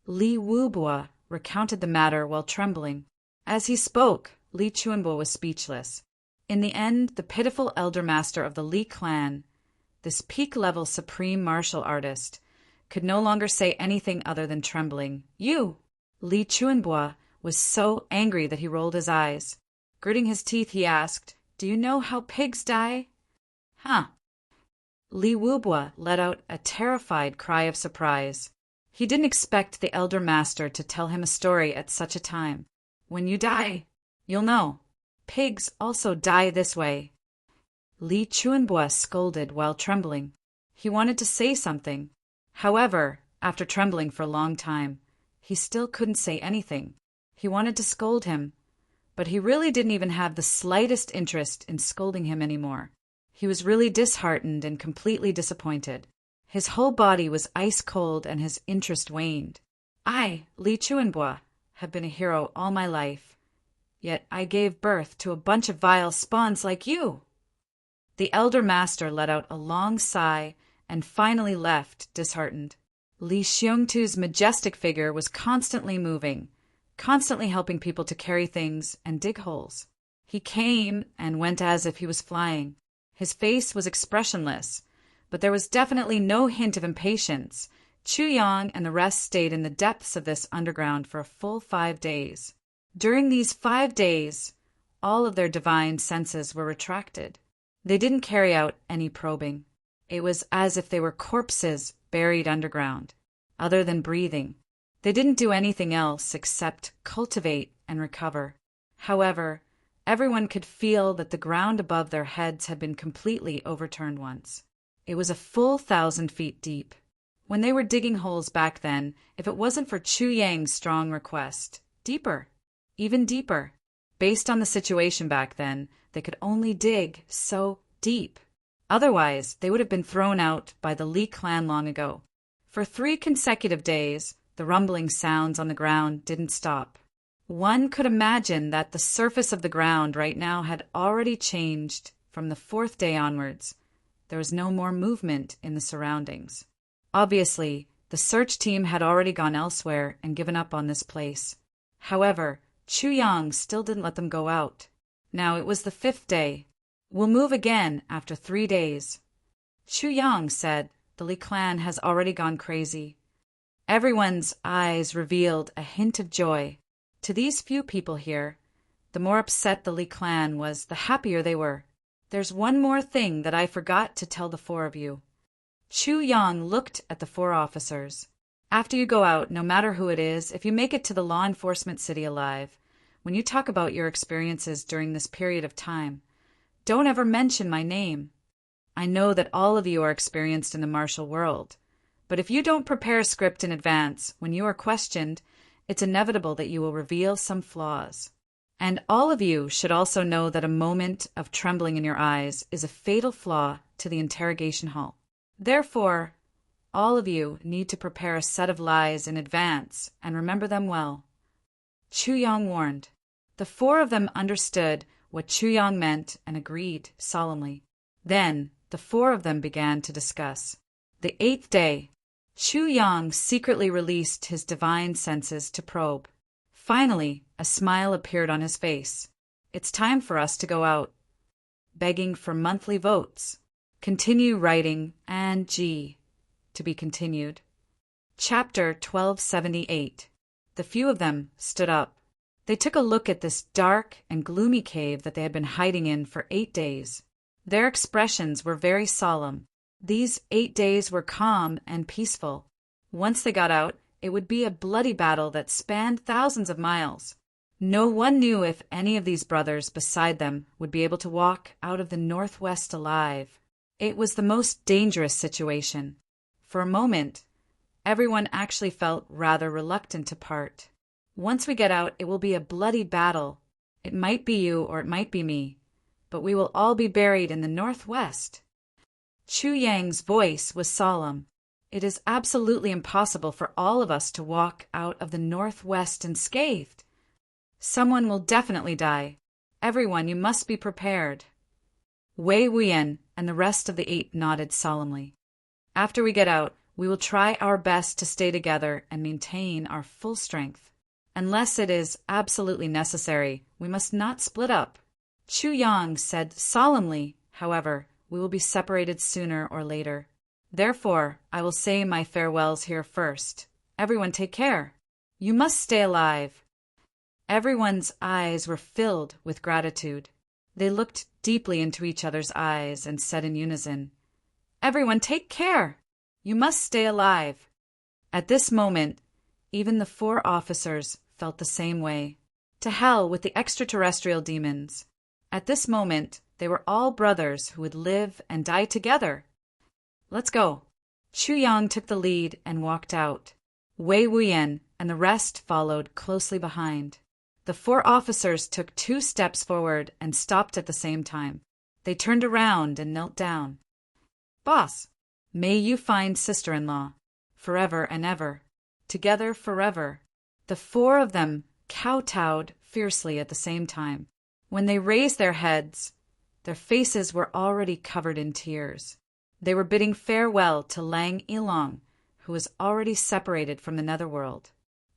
Li Wubua recounted the matter while trembling. As he spoke, Li Chuanbua was speechless. In the end, the pitiful elder master of the Li clan, this peak-level supreme martial artist, could no longer say anything other than trembling. You! Li Chuanbua was so angry that he rolled his eyes. Gritting his teeth, he asked, Do you know how pigs die? Huh. Li Wubua let out a terrified cry of surprise. He didn't expect the elder master to tell him a story at such a time. When you die, you'll know. Pigs also die this way. Li Chuanbua scolded while trembling. He wanted to say something. However, after trembling for a long time, he still couldn't say anything. He wanted to scold him, but he really didn't even have the slightest interest in scolding him anymore. He was really disheartened and completely disappointed. His whole body was ice cold and his interest waned. I, Li Chuanbua, have been a hero all my life, yet I gave birth to a bunch of vile spawns like you. The elder master let out a long sigh and finally left, disheartened. Li Xiongtu's majestic figure was constantly moving, constantly helping people to carry things and dig holes. He came and went as if he was flying. His face was expressionless, but there was definitely no hint of impatience. Chu Yang and the rest stayed in the depths of this underground for a full 5 days. During these 5 days, all of their divine senses were retracted. They didn't carry out any probing. It was as if they were corpses buried underground. Other than breathing, they didn't do anything else except cultivate and recover. However, everyone could feel that the ground above their heads had been completely overturned once. It was a full 1,000 feet deep. When they were digging holes back then, if it wasn't for Chu Yang's strong request, deeper, even deeper. Based on the situation back then, they could only dig so deep. Otherwise, they would have been thrown out by the Li clan long ago. For 3 consecutive days, the rumbling sounds on the ground didn't stop. One could imagine that the surface of the ground right now had already changed from the 4th day onwards. There was no more movement in the surroundings. Obviously, the search team had already gone elsewhere and given up on this place. However, Chu Yang still didn't let them go out. Now it was the 5th day. We'll move again after 3 days. Chu Yang said the Li clan has already gone crazy. Everyone's eyes revealed a hint of joy. To these few people here, the more upset the Li clan was, the happier they were. There's one more thing that I forgot to tell the 4 of you. Chu Yang looked at the 4 officers. After you go out, no matter who it is, if you make it to the law enforcement city alive, when you talk about your experiences during this period of time, don't ever mention my name. I know that all of you are experienced in the martial world, but if you don't prepare a script in advance, when you are questioned, it's inevitable that you will reveal some flaws. And all of you should also know that a moment of trembling in your eyes is a fatal flaw to the interrogation hall. Therefore, all of you need to prepare a set of lies in advance and remember them well. Chu Yang warned. The 4 of them understood what Chu Yang meant and agreed solemnly. Then the 4 of them began to discuss. The 8th day, Chu Yang secretly released his divine senses to probe. Finally, a smile appeared on his face. It's time for us to go out. Begging for monthly votes. Continue writing and G. To be continued. Chapter 1278. The few of them stood up. They took a look at this dark and gloomy cave that they had been hiding in for 8 days. Their expressions were very solemn. These 8 days were calm and peaceful. Once they got out, it would be a bloody battle that spanned thousands of miles. No one knew if any of these brothers beside them would be able to walk out of the Northwest alive. It was the most dangerous situation. For a moment, everyone actually felt rather reluctant to part. Once we get out, it will be a bloody battle. It might be you or it might be me, but we will all be buried in the Northwest. Chu Yang's voice was solemn. It is absolutely impossible for all of us to walk out of the Northwest unscathed. Someone will definitely die. Everyone, you must be prepared. Wei Wuyan and the rest of the 8 nodded solemnly. After we get out, we will try our best to stay together and maintain our full strength. Unless it is absolutely necessary, we must not split up. Chu Yang said solemnly, however, we will be separated sooner or later. Therefore, I will say my farewells here first. Everyone take care. You must stay alive. Everyone's eyes were filled with gratitude. They looked deeply into each other's eyes and said in unison, Everyone take care. You must stay alive. At this moment, even the 4 officers felt the same way. To hell with the extraterrestrial demons. At this moment, they were all brothers who would live and die together. Let's go. Chu Yang took the lead and walked out. Wei Wuyan and the rest followed closely behind. The 4 officers took 2 steps forward and stopped at the same time. They turned around and knelt down. Boss, may you find sister-in-law, forever and ever, together forever. The 4 of them kowtowed fiercely at the same time. When they raised their heads, their faces were already covered in tears. They were bidding farewell to Lang Ilong, who was already separated from the netherworld.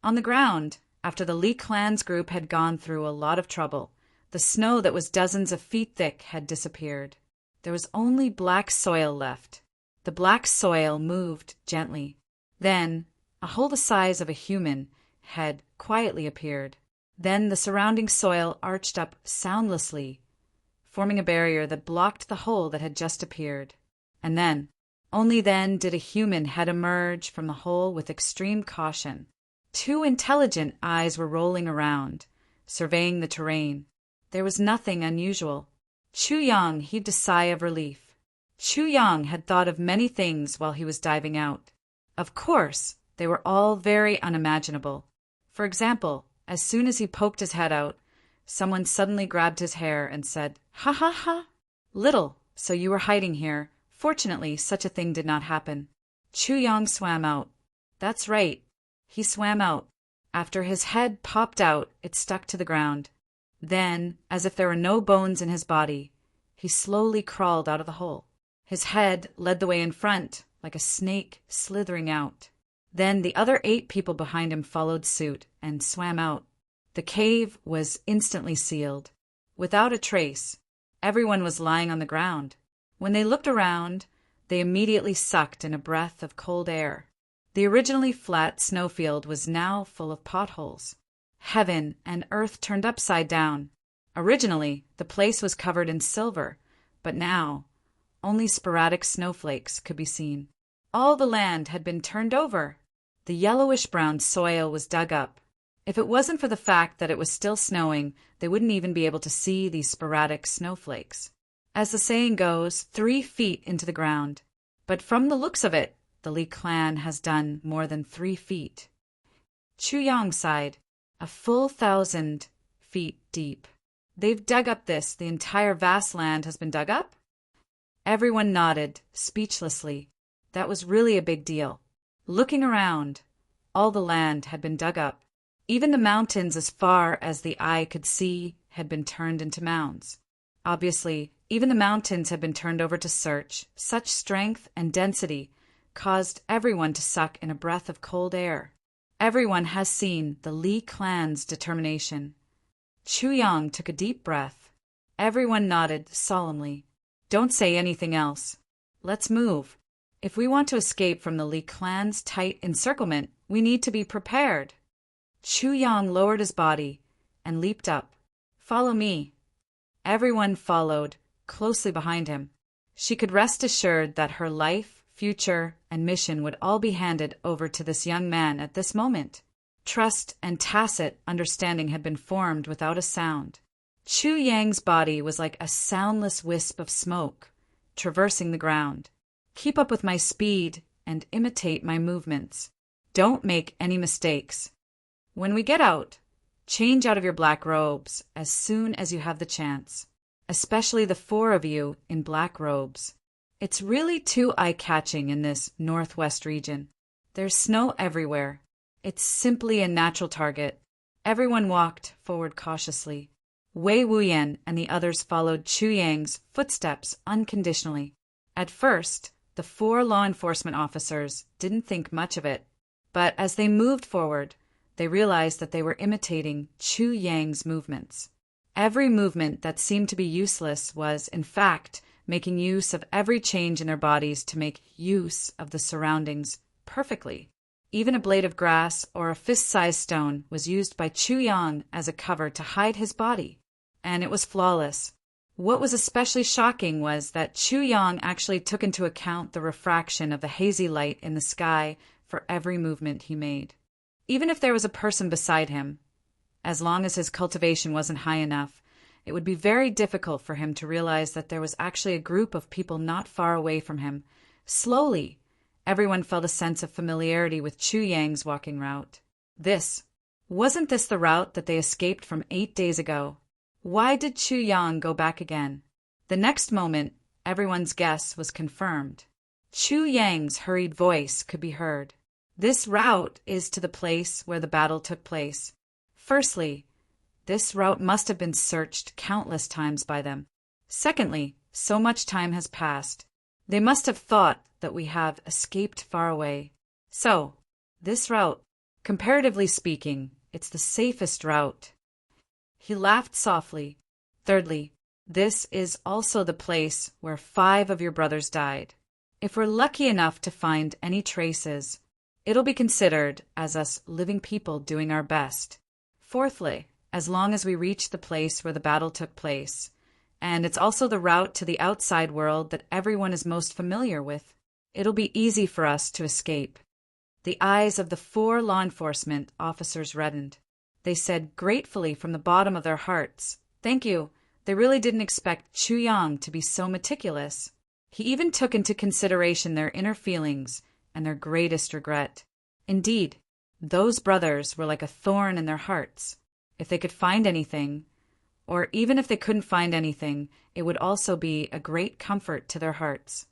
On the ground, after the Li clan's group had gone through a lot of trouble, the snow that was dozens of feet thick had disappeared. There was only black soil left. The black soil moved gently. Then, a hole the size of a human head quietly appeared. Then the surrounding soil arched up soundlessly, forming a barrier that blocked the hole that had just appeared. And then, only then, did a human head emerge from the hole with extreme caution. 2 intelligent eyes were rolling around, surveying the terrain. There was nothing unusual. Chu Yang heaved a sigh of relief. Chu Yang had thought of many things while he was diving out. Of course, they were all very unimaginable. For example, as soon as he poked his head out, someone suddenly grabbed his hair and said, "Ha ha ha! Little, so you were hiding here." Fortunately, such a thing did not happen. Chu Yang swam out. That's right. He swam out. After his head popped out, it stuck to the ground. Then, as if there were no bones in his body, he slowly crawled out of the hole. His head led the way in front, like a snake slithering out. Then the other 8 people behind him followed suit and swam out. The cave was instantly sealed. Without a trace, everyone was lying on the ground. When they looked around, they immediately sucked in a breath of cold air. The originally flat snowfield was now full of potholes. Heaven and earth turned upside down. Originally, the place was covered in silver, but now, only sporadic snowflakes could be seen. All the land had been turned over. The yellowish-brown soil was dug up. If it wasn't for the fact that it was still snowing, they wouldn't even be able to see these sporadic snowflakes. As the saying goes, 3 feet into the ground. But from the looks of it, the Li clan has done more than 3 feet. Chu Yang sighed. A full 1,000 feet deep. They've dug up the entire vast land has been dug up? Everyone nodded, speechlessly. That was really a big deal. Looking around, all the land had been dug up. Even the mountains as far as the eye could see had been turned into mounds. Obviously, even the mountains had been turned over to search. Such strength and density caused everyone to suck in a breath of cold air. Everyone has seen the Li clan's determination. Chu Yang took a deep breath. Everyone nodded solemnly. Don't say anything else. Let's move. If we want to escape from the Li clan's tight encirclement, we need to be prepared. Chu Yang lowered his body and leaped up. Follow me. Everyone followed, closely behind him. She could rest assured that her life, future, and mission would all be handed over to this young man at this moment. Trust and tacit understanding had been formed without a sound. Chu Yang's body was like a soundless wisp of smoke, traversing the ground. Keep up with my speed and imitate my movements. Don't make any mistakes. When we get out, change out of your black robes as soon as you have the chance, especially the 4 of you in black robes. It's really too eye-catching in this northwest region. There's snow everywhere. It's simply a natural target. Everyone walked forward cautiously. Wei Wuyan and the others followed Chu Yang's footsteps unconditionally. At first, the 4 law enforcement officers didn't think much of it, but as they moved forward, they realized that they were imitating Chu Yang's movements. Every movement that seemed to be useless was, in fact, making use of every change in their bodies to make use of the surroundings perfectly. Even a blade of grass or a fist-sized stone was used by Chu Yang as a cover to hide his body, and it was flawless. What was especially shocking was that Chu Yang actually took into account the refraction of the hazy light in the sky for every movement he made. Even if there was a person beside him, as long as his cultivation wasn't high enough, it would be very difficult for him to realize that there was actually a group of people not far away from him. Slowly, everyone felt a sense of familiarity with Chu Yang's walking route. Wasn't this the route that they escaped from 8 days ago? Why did Chu Yang go back again? The next moment, everyone's guess was confirmed. Chu Yang's hurried voice could be heard. This route is to the place where the battle took place. Firstly, this route must have been searched countless times by them. Secondly, so much time has passed. They must have thought that we have escaped far away. So, this route, comparatively speaking, it's the safest route. He laughed softly. Thirdly, this is also the place where 5 of your brothers died. If we're lucky enough to find any traces, it'll be considered as us living people doing our best. Fourthly, as long as we reach the place where the battle took place, and it's also the route to the outside world that everyone is most familiar with, it'll be easy for us to escape. The eyes of the 4 law enforcement officers reddened. They said gratefully from the bottom of their hearts, "Thank you." They really didn't expect Chu Yang to be so meticulous. He even took into consideration their inner feelings and their greatest regret. Indeed, those brothers were like a thorn in their hearts. If they could find anything, or even if they couldn't find anything, it would also be a great comfort to their hearts.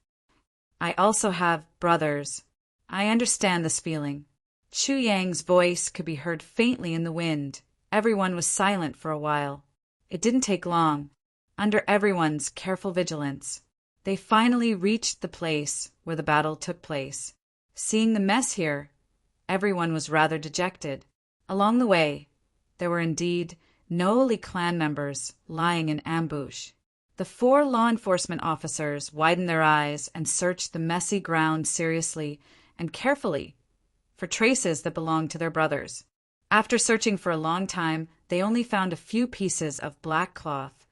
I also have brothers. I understand this feeling. Chu Yang's voice could be heard faintly in the wind. Everyone was silent for a while. It didn't take long. Under everyone's careful vigilance, they finally reached the place where the battle took place. Seeing the mess here, everyone was rather dejected. Along the way, there were indeed no Li clan members lying in ambush. The 4 law enforcement officers widened their eyes and searched the messy ground seriously and carefully for traces that belonged to their brothers. After searching for a long time, they only found a few pieces of black cloth,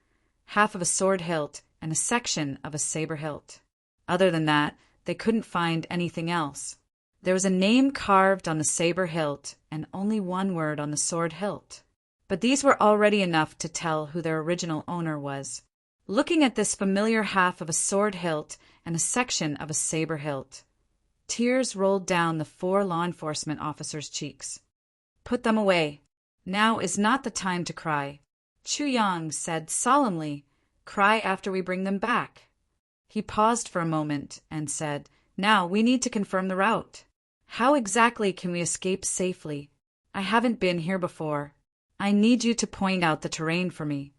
half of a sword hilt, and a section of a saber hilt. Other than that, they couldn't find anything else. There was a name carved on the saber hilt and only one word on the sword hilt. But these were already enough to tell who their original owner was. Looking at this familiar half of a sword hilt and a section of a saber hilt, tears rolled down the 4 law enforcement officers' cheeks. "Put them away. Now is not the time to cry," Chu Yang said solemnly. "Cry after we bring them back." He paused for a moment and said, "Now we need to confirm the route. How exactly can we escape safely? I haven't been here before. I need you to point out the terrain for me."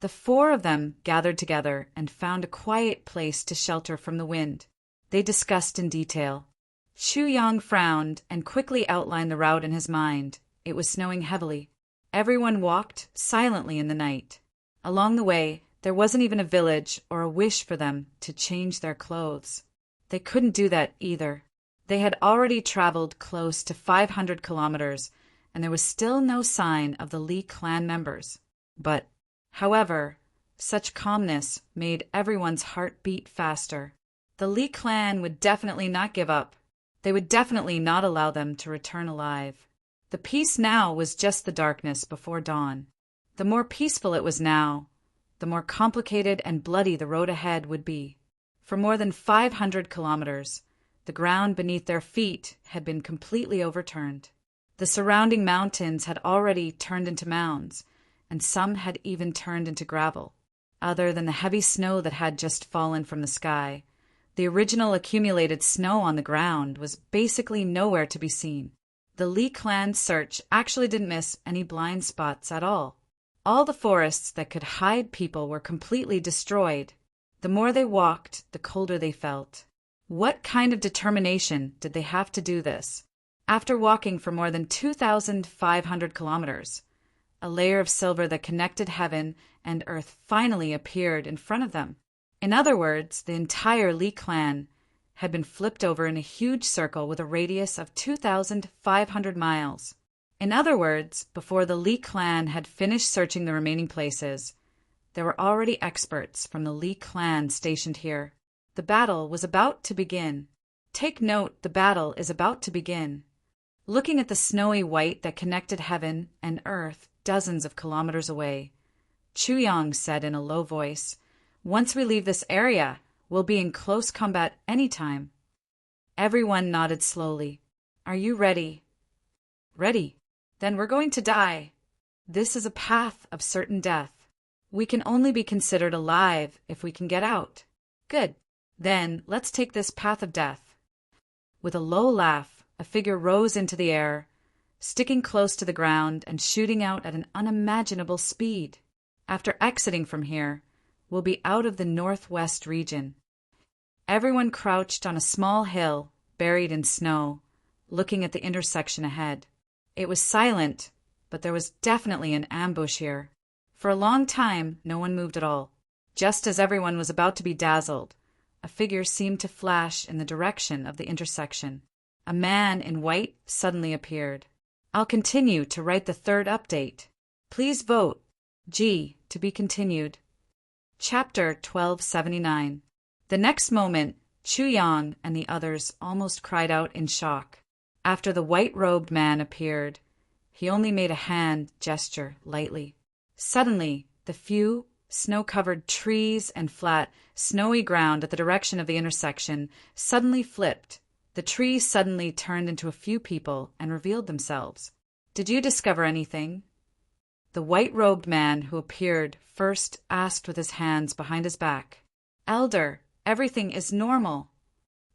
The 4 of them gathered together and found a quiet place to shelter from the wind. They discussed in detail. Chu Yang frowned and quickly outlined the route in his mind. It was snowing heavily. Everyone walked silently in the night. Along the way, there wasn't even a village or a wish for them to change their clothes. They couldn't do that either. They had already traveled close to 500 kilometers, and there was still no sign of the Li clan members. But, however, such calmness made everyone's heart beat faster. The Li clan would definitely not give up. They would definitely not allow them to return alive. The peace now was just the darkness before dawn. The more peaceful it was now, the more complicated and bloody the road ahead would be. For more than 500 kilometers, the ground beneath their feet had been completely overturned. The surrounding mountains had already turned into mounds, and some had even turned into gravel. Other than the heavy snow that had just fallen from the sky, the original accumulated snow on the ground was basically nowhere to be seen. The Li clan's search actually didn't miss any blind spots at all. All the forests that could hide people were completely destroyed. The more they walked, the colder they felt. What kind of determination did they have to do this? After walking for more than 2,500 kilometers, a layer of silver that connected heaven and earth finally appeared in front of them. In other words, the entire Li clan had been flipped over in a huge circle with a radius of 2,500 miles. In other words, before the Li clan had finished searching the remaining places, there were already experts from the Li clan stationed here. The battle was about to begin. Take note, the battle is about to begin. Looking at the snowy white that connected heaven and earth dozens of kilometers away, Chu Yang said in a low voice, "Once we leave this area, we'll be in close combat anytime." Everyone nodded slowly. "Are you ready?" "Ready." "Then we're going to die. This is a path of certain death. We can only be considered alive if we can get out." "Good. Then let's take this path of death." With a low laugh, a figure rose into the air, sticking close to the ground and shooting out at an unimaginable speed. After exiting from here, we'll be out of the northwest region. Everyone crouched on a small hill, buried in snow, looking at the intersection ahead. It was silent, but there was definitely an ambush here. For a long time, no one moved at all. Just as everyone was about to be dazzled, a figure seemed to flash in the direction of the intersection. A man in white suddenly appeared. I'll continue to write the third update. Please vote. G. To be continued. Chapter 1279. The next moment, Chu Yang and the others almost cried out in shock. After the white-robed man appeared, he only made a hand gesture lightly. Suddenly, the few snow-covered trees and flat, snowy ground at the direction of the intersection suddenly flipped. The trees suddenly turned into a few people and revealed themselves. Did you discover anything? The white-robed man who appeared first asked with his hands behind his back. Elder, everything is normal.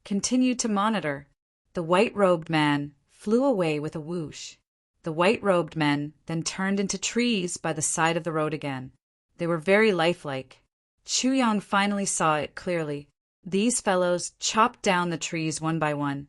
Continue to monitor. The white-robed man flew away with a whoosh. The white-robed men then turned into trees by the side of the road again. They were very lifelike. Chu Yang finally saw it clearly. These fellows chopped down the trees one by one,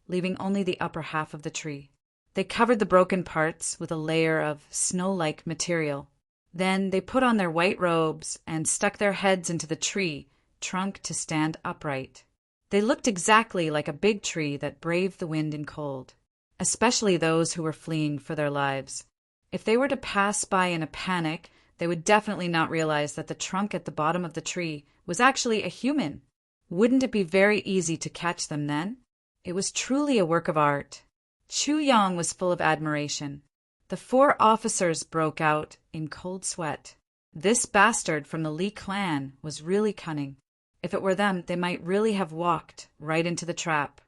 leaving only the upper half of the tree. They covered the broken parts with a layer of snow-like material. Then they put on their white robes and stuck their heads into the tree trunk to stand upright. They looked exactly like a big tree that braved the wind and cold, especially those who were fleeing for their lives. If they were to pass by in a panic, they would definitely not realize that the trunk at the bottom of the tree was actually a human. Wouldn't it be very easy to catch them then? It was truly a work of art. Chu Yang was full of admiration. The 4 officers broke out in cold sweat. This bastard from the Li clan was really cunning. If it were them, they might really have walked right into the trap.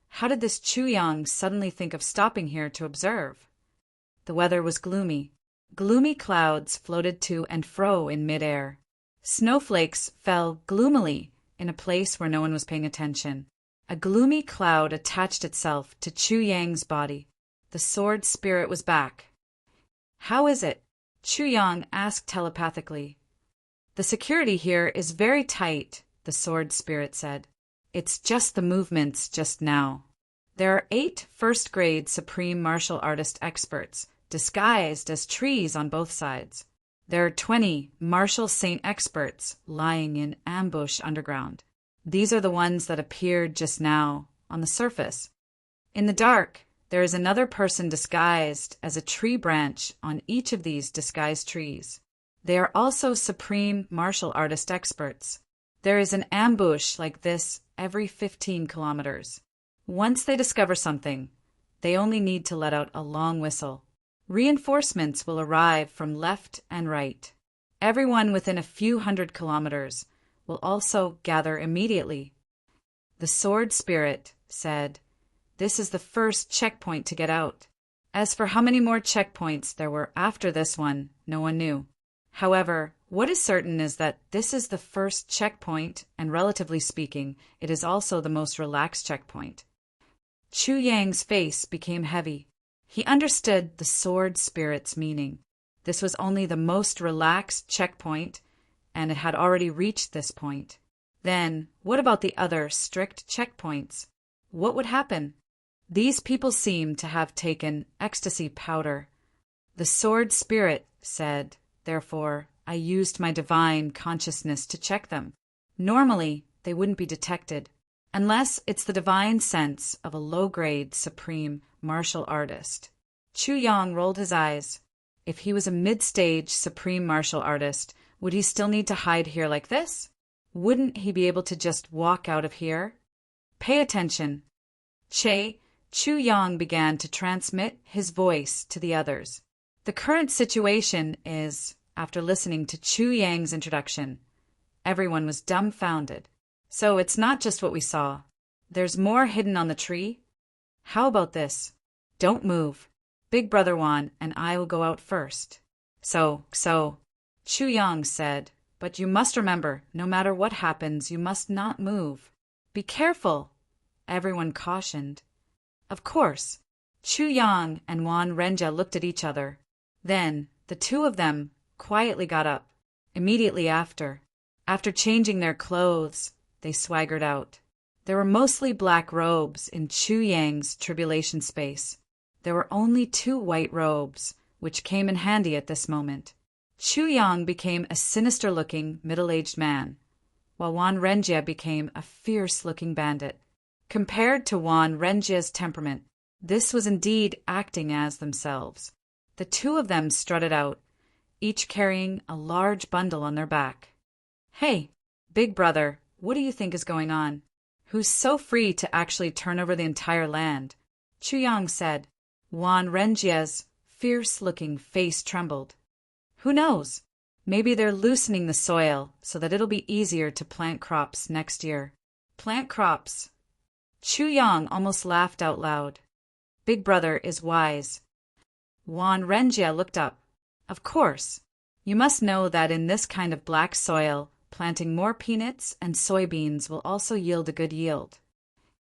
How did this Chu Yang suddenly think of stopping here to observe? The weather was gloomy. Gloomy clouds floated to and fro in midair. Snowflakes fell gloomily in a place where no one was paying attention. A gloomy cloud attached itself to Chu Yang's body. The sword spirit was back. How is it? Chu Yang asked telepathically. The security here is very tight, the sword spirit said. It's just the movements just now. There are 8 first-grade supreme martial artist experts, disguised as trees on both sides. There are 20 martial saint experts lying in ambush underground. These are the ones that appeared just now on the surface. In the dark, there is another person disguised as a tree branch on each of these disguised trees. They are also supreme martial artist experts. There is an ambush like this every 15 kilometers. Once they discover something, they only need to let out a long whistle. Reinforcements will arrive from left and right. Everyone within a few hundred kilometers will also gather immediately. The sword spirit said, "This is the first checkpoint to get out." As for how many more checkpoints there were after this one, no one knew. However, what is certain is that this is the first checkpoint, and relatively speaking, it is also the most relaxed checkpoint. Chu Yang's face became heavy. He understood the sword spirit's meaning. This was only the most relaxed checkpoint, and it had already reached this point. Then, what about the other strict checkpoints? What would happen? These people seemed to have taken ecstasy powder. The sword spirit said, therefore, I used my divine consciousness to check them. Normally, they wouldn't be detected, unless it's the divine sense of a low-grade supreme martial artist. Chu Yang rolled his eyes. If he was a mid-stage supreme martial artist, would he still need to hide here like this? Wouldn't he be able to just walk out of here? Pay attention. Chu Yang began to transmit his voice to the others. The current situation is, after listening to Chu Yang's introduction, everyone was dumbfounded. So it's not just what we saw. There's more hidden on the tree. How about this? Don't move. Big Brother Wan and I will go out first. So, Chu Yang said, but you must remember, no matter what happens, you must not move. Be careful, everyone cautioned. Of course. Chu Yang and Wan Renjia looked at each other. Then, the two of them quietly got up. Immediately after changing their clothes, they swaggered out. There were mostly black robes in Chu Yang's tribulation space. There were only 2 white robes, which came in handy at this moment. Chu Yang became a sinister-looking, middle-aged man. while Juan Renjia became a fierce-looking bandit. Compared to Juan Renjia's temperament, this was indeed acting as themselves. The two of them strutted out, each carrying a large bundle on their back. "Hey, big brother, what do you think is going on? Who's so free to actually turn over the entire land?" Chuyang said. Juan Renjia's fierce-looking face trembled. "Who knows? Maybe they're loosening the soil so that it'll be easier to plant crops next year." "Plant crops?" Chuyang almost laughed out loud. "Big brother is wise." Juan Renjia looked up. "Of course. You must know that in this kind of black soil, planting more peanuts and soybeans will also yield a good yield."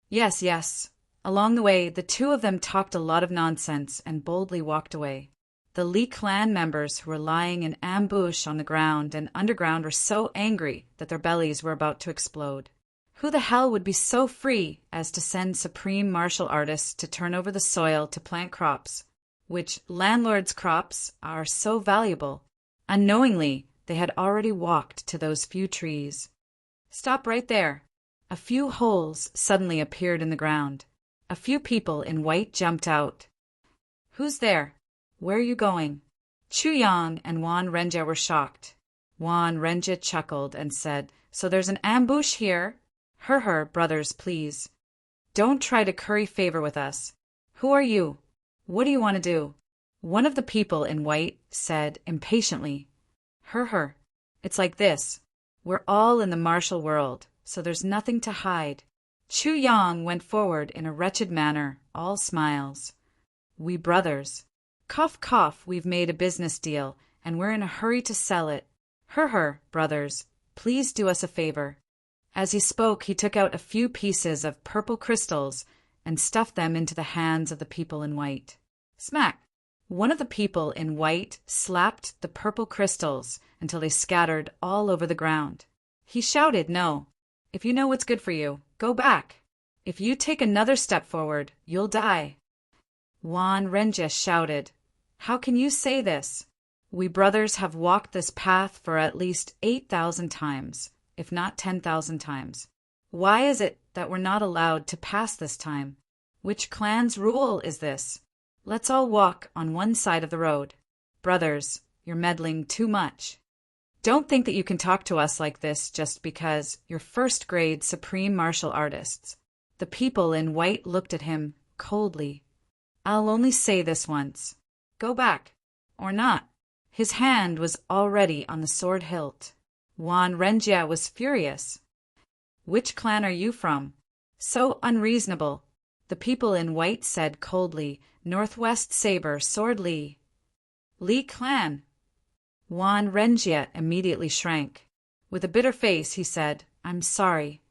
Yes, yes. Along the way, the two of them talked a lot of nonsense and boldly walked away. The Li clan members who were lying in ambush on the ground and underground were so angry that their bellies were about to explode. Who the hell would be so free as to send supreme martial artists to turn over the soil to plant crops, which landlords' crops are so valuable? Unknowingly, they had already walked to those few trees. "Stop right there." A few holes suddenly appeared in the ground. A few people in white jumped out. "Who's there? Where are you going?" Chuyang and Juan Renjia were shocked. Juan Renjia chuckled and said, "So there's an ambush here? Her, brothers, please. Don't try to curry favor with us. Who are you? What do you want to do?" One of the people in white said impatiently, Her, it's like this. We're all in the martial world, so there's nothing to hide." Chuyang went forward in a wretched manner, all smiles. "We brothers. Cough, cough, we've made a business deal, and we're in a hurry to sell it. Her, brothers, please do us a favor." As he spoke, he took out a few pieces of purple crystals and stuffed them into the hands of the people in white. Smack! One of the people in white slapped the purple crystals until they scattered all over the ground. He shouted, "No. If you know what's good for you, go back. If you take another step forward, you'll die." Juan Renjia shouted, "How can you say this? We brothers have walked this path for at least 8,000 times, if not 10,000 times. Why is it that we're not allowed to pass this time? Which clan's rule is this? Let's all walk on one side of the road. Brothers, you're meddling too much. Don't think that you can talk to us like this just because you're first-grade supreme martial artists." The people in white looked at him coldly. "I'll only say this once. Go back, or not." His hand was already on the sword hilt. Juan Renjia was furious. "Which clan are you from? So unreasonable." The people in white said coldly, "Northwest Saber, Sword Li." "Li clan." Juan Renjia immediately shrank. With a bitter face, he said, "I'm sorry."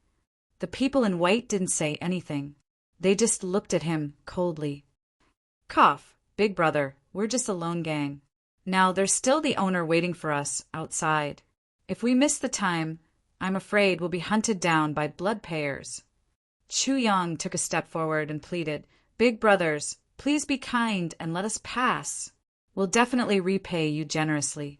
The people in white didn't say anything. They just looked at him coldly. "Cough, big brother, we're just a lone gang. Now there's still the owner waiting for us outside. If we miss the time, I'm afraid we'll be hunted down by blood payers." Chuyang took a step forward and pleaded, "Big brothers, please be kind and let us pass. We'll definitely repay you generously."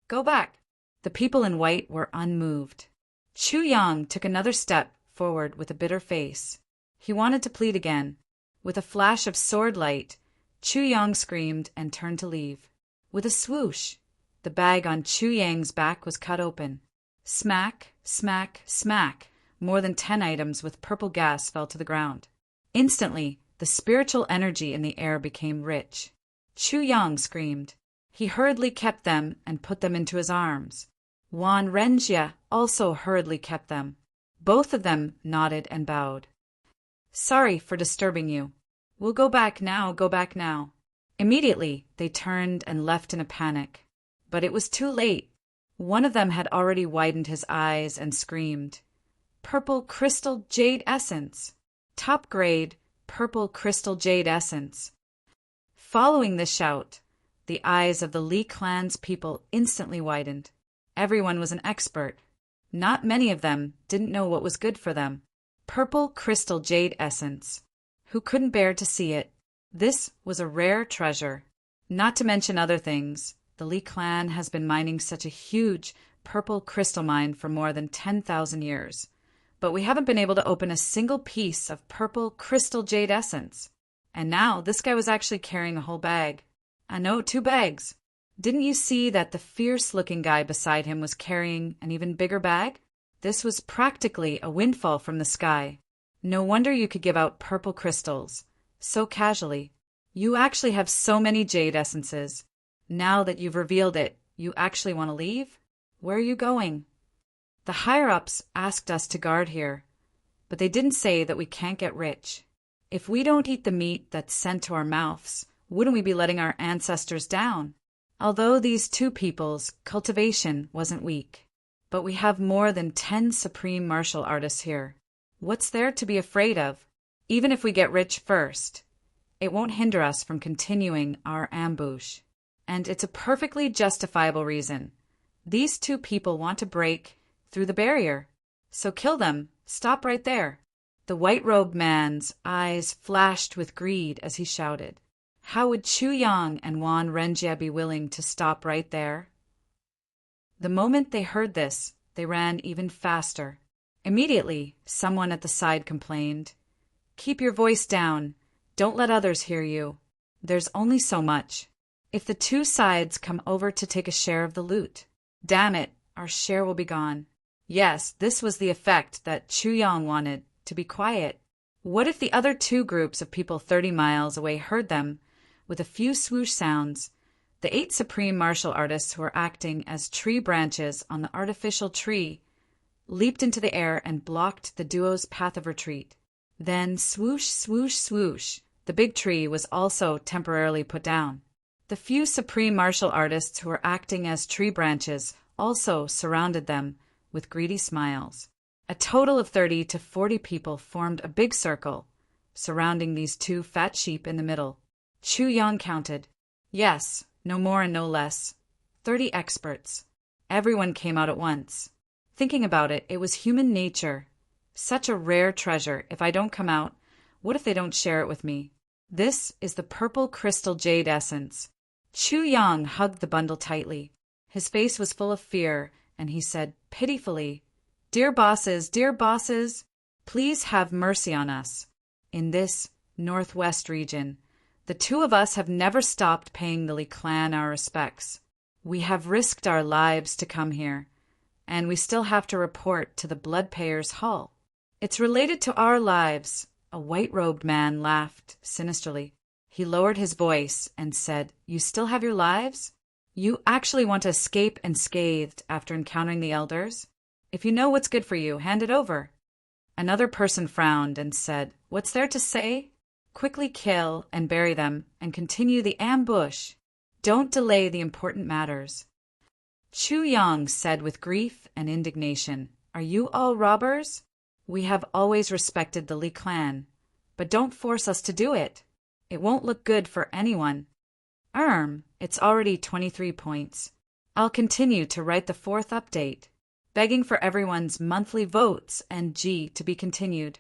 "Go back." The people in white were unmoved. Chuyang took another step forward with a bitter face. He wanted to plead again. With a flash of sword light, Chuyang screamed and turned to leave. With a swoosh, the bag on Chuyang's back was cut open. Smack, smack, smack. More than 10 items with purple gas fell to the ground. Instantly, the spiritual energy in the air became rich. Chuyang screamed. He hurriedly kept them and put them into his arms. Juan Renjia also hurriedly kept them. Both of them nodded and bowed. "Sorry for disturbing you. We'll go back now, go back now." Immediately, they turned and left in a panic. But it was too late. One of them had already widened his eyes and screamed, "Purple crystal jade essence! Top grade purple crystal jade essence!" Following this shout, the eyes of the Li clan's people instantly widened. Everyone was an expert. Not many of them didn't know what was good for them. Purple crystal jade essence. Who couldn't bear to see it? This was a rare treasure. Not to mention other things, the Li clan has been mining such a huge purple crystal mine for more than 10,000 years, but we haven't been able to open a single piece of purple crystal jade essence. And now this guy was actually carrying a whole bag. I know, 2 bags. Didn't you see that the fierce-looking guy beside him was carrying an even bigger bag? This was practically a windfall from the sky. No wonder you could give out purple crystals so casually. You actually have so many jade essences. Now that you've revealed it, you actually want to leave? Where are you going? The higher-ups asked us to guard here, but they didn't say that we can't get rich. If we don't eat the meat that's sent to our mouths, wouldn't we be letting our ancestors down? Although these 2 people's cultivation wasn't weak, but we have more than 10 supreme martial artists here. What's there to be afraid of? Even if we get rich first, it won't hinder us from continuing our ambush. And it's a perfectly justifiable reason. These 2 people want to break through the barrier. So kill them. Stop right there. The white-robed man's eyes flashed with greed as he shouted. How would Chu Yang and Wan Renjie be willing to stop right there? The moment they heard this, they ran even faster. Immediately, someone at the side complained, "Keep your voice down. Don't let others hear you. There's only so much. If the 2 sides come over to take a share of the loot, damn it, our share will be gone." Yes, this was the effect that Chu Yang wanted, to be quiet. What if the other 2 groups of people 30 miles away heard them? With a few swoosh sounds, the 8 supreme martial artists who were acting as tree branches on the artificial tree leaped into the air and blocked the duo's path of retreat. Then swoosh, swoosh, swoosh, the big tree was also temporarily put down. The few supreme martial artists who were acting as tree branches also surrounded them with greedy smiles. A total of 30 to 40 people formed a big circle, surrounding these 2 fat sheep in the middle. Chu Yang counted. Yes, no more and no less. 30 experts. Everyone came out at once. Thinking about it, it was human nature. Such a rare treasure. If I don't come out, what if they don't share it with me? This is the purple crystal jade essence. Chu Yang hugged the bundle tightly. His face was full of fear, and he said pitifully, dear bosses, please have mercy on us. In this northwest region, the 2 of us have never stopped paying the Li clan our respects. We have risked our lives to come here, and we still have to report to the Bloodpayers' Hall. It's related to our lives. A white-robed man laughed sinisterly. He lowered his voice and said, You still have your lives? You actually want to escape unscathed after encountering the elders? If you know what's good for you, hand it over. Another person frowned and said, What's there to say? Quickly kill and bury them and continue the ambush. Don't delay the important matters. Chu Yang said with grief and indignation, Are you all robbers? We have always respected the Li clan, but don't force us to do it. It won't look good for anyone. It's already 23 points. I'll continue to write the 4th update, begging for everyone's monthly votes and G to be continued.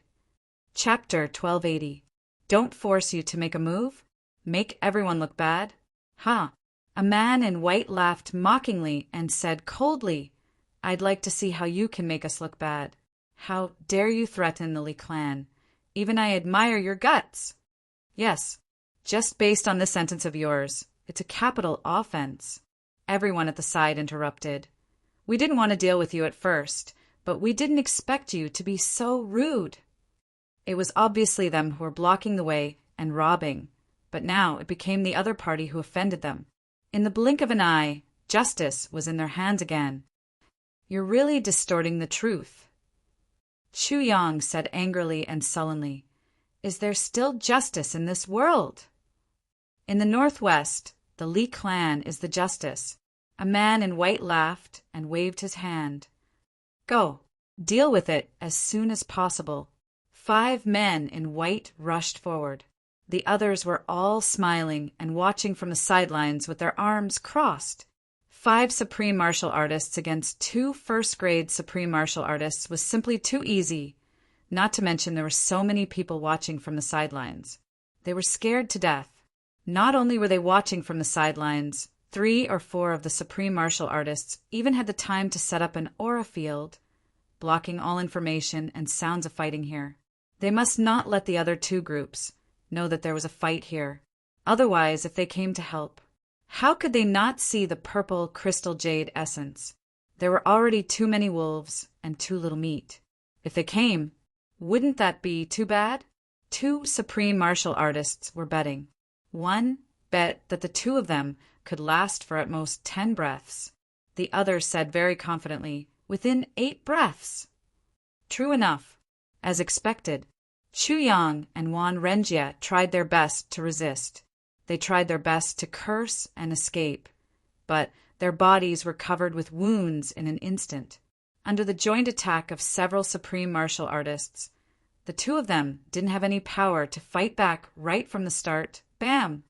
Chapter 1280. Don't force you to make a move? Make everyone look bad? Ha! A man in white laughed mockingly and said coldly, I'd like to see how you can make us look bad. How dare you threaten the Li clan? Even I admire your guts. Yes, just based on this sentence of yours, it's a capital offense. Everyone at the side interrupted. We didn't want to deal with you at first, but we didn't expect you to be so rude. It was obviously them who were blocking the way and robbing, but now it became the other party who offended them. In the blink of an eye, justice was in their hands again. You're really distorting the truth. Chu Yang said angrily and sullenly, Is there still justice in this world? In the northwest, the Li clan is the justice. A man in white laughed and waved his hand. Go, deal with it as soon as possible. 5 men in white rushed forward. The others were all smiling and watching from the sidelines with their arms crossed. 5 supreme martial artists against 2 first-grade supreme martial artists was simply too easy, not to mention there were so many people watching from the sidelines. They were scared to death. Not only were they watching from the sidelines, 3 or 4 of the supreme martial artists even had the time to set up an aura field, blocking all information and sounds of fighting here. They must not let the other 2 groups know that there was a fight here. Otherwise, if they came to help, how could they not see the purple crystal jade essence? There were already too many wolves and too little meat. If they came, wouldn't that be too bad? 2 supreme martial artists were betting. One bet that the 2 of them could last for at most 10 breaths. The other said very confidently, within 8 breaths. True enough. As expected, Chu Yang and Wan Renjie tried their best to resist. They tried their best to curse and escape, but their bodies were covered with wounds in an instant. Under the joint attack of several supreme martial artists, the 2 of them didn't have any power to fight back right from the start. Bam!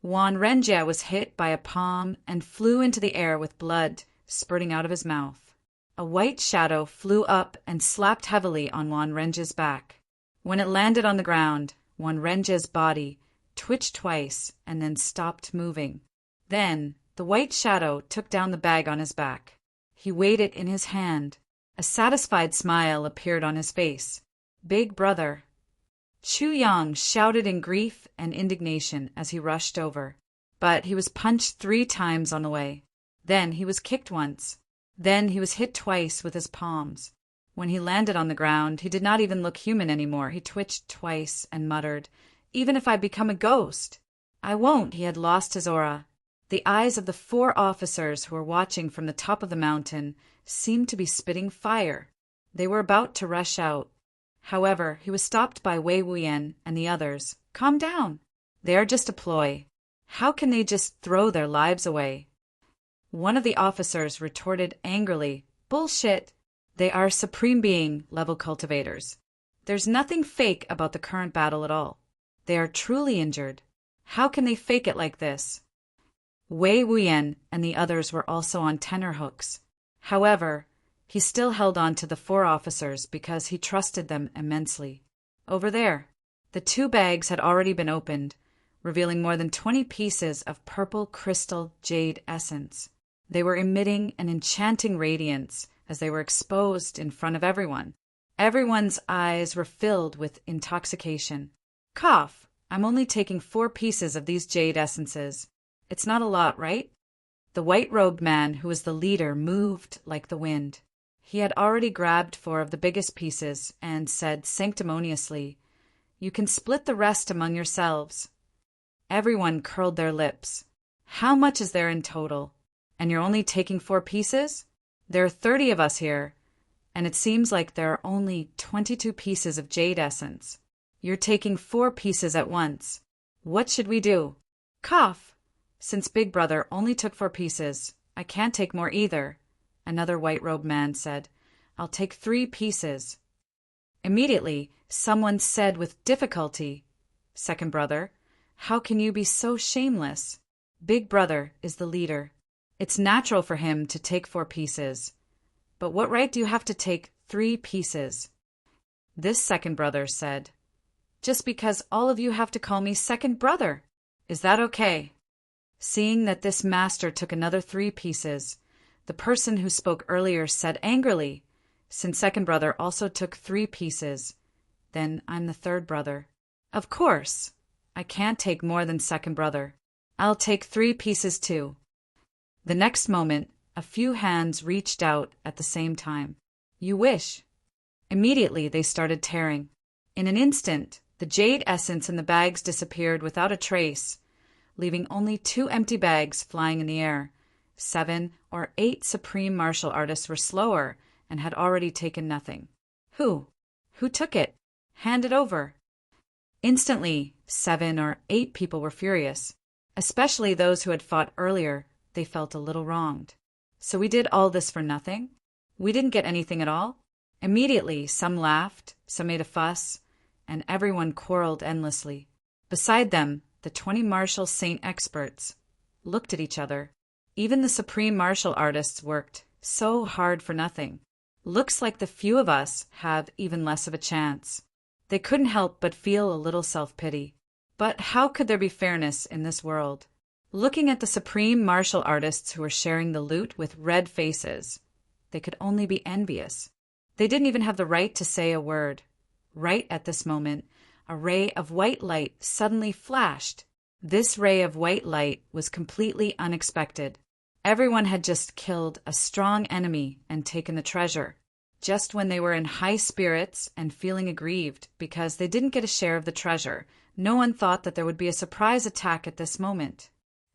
Wan Renjie was hit by a palm and flew into the air with blood spurting out of his mouth. A white shadow flew up and slapped heavily on Wan Renjie's back. When it landed on the ground, Wan Renjie's body twitched twice and then stopped moving. Then the white shadow took down the bag on his back. He weighed it in his hand. A satisfied smile appeared on his face. Big brother. Chu Yang shouted in grief and indignation as he rushed over, but he was punched 3 times on the way. Then he was kicked once. Then he was hit twice with his palms. When he landed on the ground, he did not even look human anymore. He twitched twice and muttered, "Even if I become a ghost, I won't." He had lost his aura. The eyes of the 4 officers who were watching from the top of the mountain seemed to be spitting fire. They were about to rush out. However, he was stopped by Wei Wuyan and the others. "Calm down. They are just a ploy. How can they just throw their lives away?" One of the officers retorted angrily, "Bullshit. They are supreme being level cultivators. There's nothing fake about the current battle at all. They are truly injured. How can they fake it like this?" Wei Wuyan and the others were also on tenterhooks. However, he still held on to the 4 officers because he trusted them immensely. Over there, the 2 bags had already been opened, revealing more than 20 pieces of purple crystal jade essence. They were emitting an enchanting radiance as they were exposed in front of everyone. Everyone's eyes were filled with intoxication. "Cough, I'm only taking 4 pieces of these jade essences. It's not a lot, right?" The white-robed man who was the leader moved like the wind. He had already grabbed 4 of the biggest pieces and said sanctimoniously, "You can split the rest among yourselves." Everyone curled their lips. "How much is there in total? And you're only taking 4 pieces? There are 30 of us here, and it seems like there are only 22 pieces of jade essence. You're taking 4 pieces at once. What should we do?" "Cough. Since Big Brother only took 4 pieces, I can't take more either," another white-robed man said. "I'll take 3 pieces." Immediately, someone said with difficulty, "Second brother, how can you be so shameless? Big Brother is the leader. It's natural for him to take 4 pieces. But what right do you have to take 3 pieces?" This second brother said, "Just because all of you have to call me second brother. Is that okay?" Seeing that this master took another 3 pieces, the person who spoke earlier said angrily, "Since second brother also took 3 pieces, then I'm the third brother. Of course, I can't take more than second brother. I'll take 3 pieces too." The next moment, a few hands reached out at the same time. "You wish." Immediately they started tearing. In an instant, the jade essence in the bags disappeared without a trace, leaving only 2 empty bags flying in the air. 7 or 8 supreme martial artists were slower and had already taken nothing. Who took it? Hand it over." Instantly, 7 or 8 people were furious, especially those who had fought earlier. They felt a little wronged. "So we did all this for nothing? We didn't get anything at all?" Immediately, some laughed, some made a fuss, and everyone quarreled endlessly. Beside them, the 20 martial saint experts looked at each other. Even the supreme martial artists worked so hard for nothing. Looks like the few of us have even less of a chance. They couldn't help but feel a little self-pity. But how could there be fairness in this world? looking at the supreme martial artists who were sharing the loot with red faces. They could only be envious. They didn't even have the right to say a word. Right at this moment, a ray of white light suddenly flashed. This ray of white light was completely unexpected. Everyone had just killed a strong enemy and taken the treasure, just when they were in high spirits and feeling aggrieved because they didn't get a share of the treasure. No one thought that there would be a surprise attack at this moment.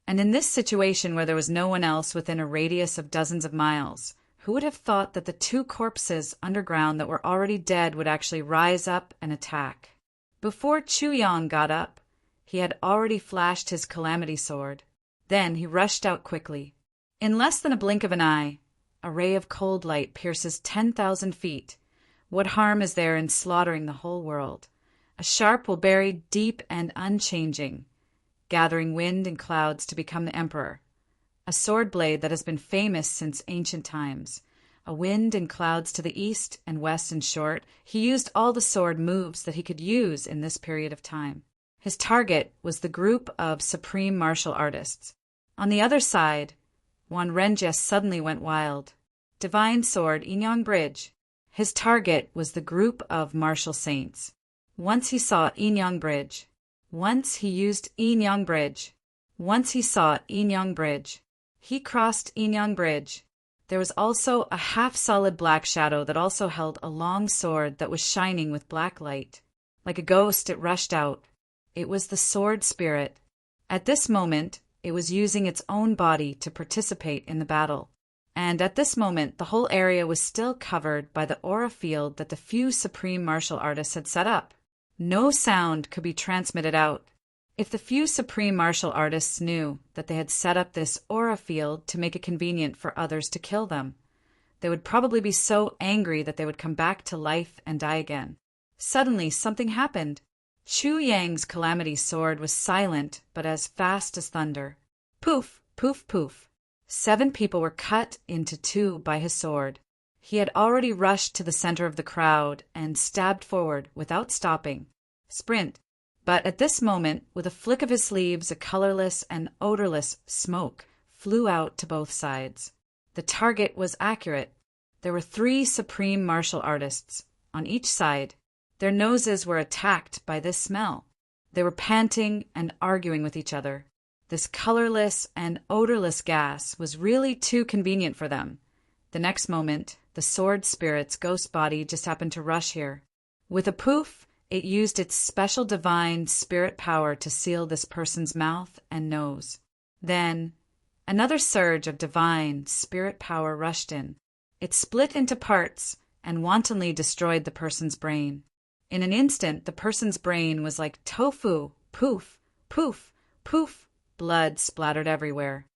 And in this situation where there was no one else within a radius of dozens of miles, who would have thought that the two corpses underground that were already dead would actually rise up and attack? Before Chu Yang got up, he had already flashed his calamity sword. Then he rushed out quickly. In less than a blink of an eye, a ray of cold light pierces 10,000 feet. What harm is there in slaughtering the whole world? A sharp will bury deep and unchanging, gathering wind and clouds to become the emperor. A sword blade that has been famous since ancient times. A wind and clouds to the east and west. In short, he used all the sword moves that he could use in this period of time. His target was the group of supreme martial artists. On the other side, Wan Renjie suddenly went wild. Divine sword, Inyang Bridge. His target was the group of martial saints. Once he saw Inyang Bridge. Once he used Inyang Bridge. Once he saw Inyang Bridge. He crossed Inyang Bridge. There was also a half-solid black shadow that also held a long sword that was shining with black light. Like a ghost, it rushed out. It was the sword spirit. At this moment, it was using its own body to participate in the battle. And at this moment, the whole area was still covered by the aura field that the few supreme martial artists had set up. No sound could be transmitted out. If the few supreme martial artists knew that they had set up this aura field to make it convenient for others to kill them, they would probably be so angry that they would come back to life and die again. Suddenly, something happened. Chu Yang's calamity sword was silent, but as fast as thunder. Poof, poof, poof. 7 people were cut into 2 by his sword. He had already rushed to the center of the crowd and stabbed forward without stopping. Sprint. But at this moment, with a flick of his sleeves, a colorless and odorless smoke flew out to both sides. The target was accurate. There were 3 supreme martial artists on each side. Their noses were attacked by this smell. They were panting and arguing with each other. This colorless and odorless gas was really too convenient for them. The next moment, the sword spirit's ghost body just happened to rush here. With a poof, it used its special divine spirit power to seal this person's mouth and nose. Then, another surge of divine spirit power rushed in. It split into parts and wantonly destroyed the person's brain. In an instant, the person's brain was like tofu. Poof, poof, poof. Blood splattered everywhere.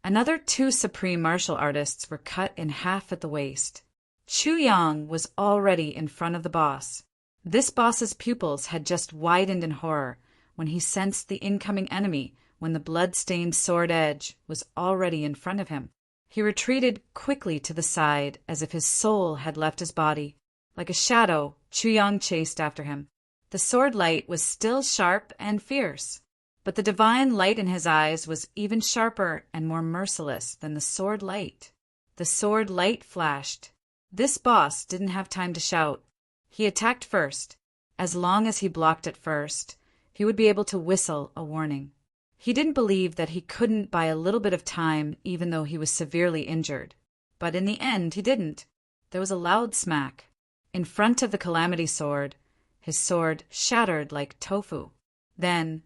Another 2 supreme martial artists were cut in half at the waist. Chu Yang was already in front of the boss. This boss's pupils had just widened in horror when he sensed the incoming enemy, when the blood-stained sword edge was already in front of him. He retreated quickly to the side as if his soul had left his body. Like a shadow, Chu Yang chased after him. The sword light was still sharp and fierce, but the divine light in his eyes was even sharper and more merciless than the sword light. The sword light flashed. This boss didn't have time to shout. He attacked first. As long as he blocked at first, he would be able to whistle a warning. He didn't believe that he couldn't buy a little bit of time even though he was severely injured. But in the end, he didn't. There was a loud smack. In front of the calamity sword, his sword shattered like tofu. Then,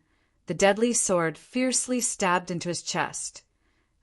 the deadly sword fiercely stabbed into his chest,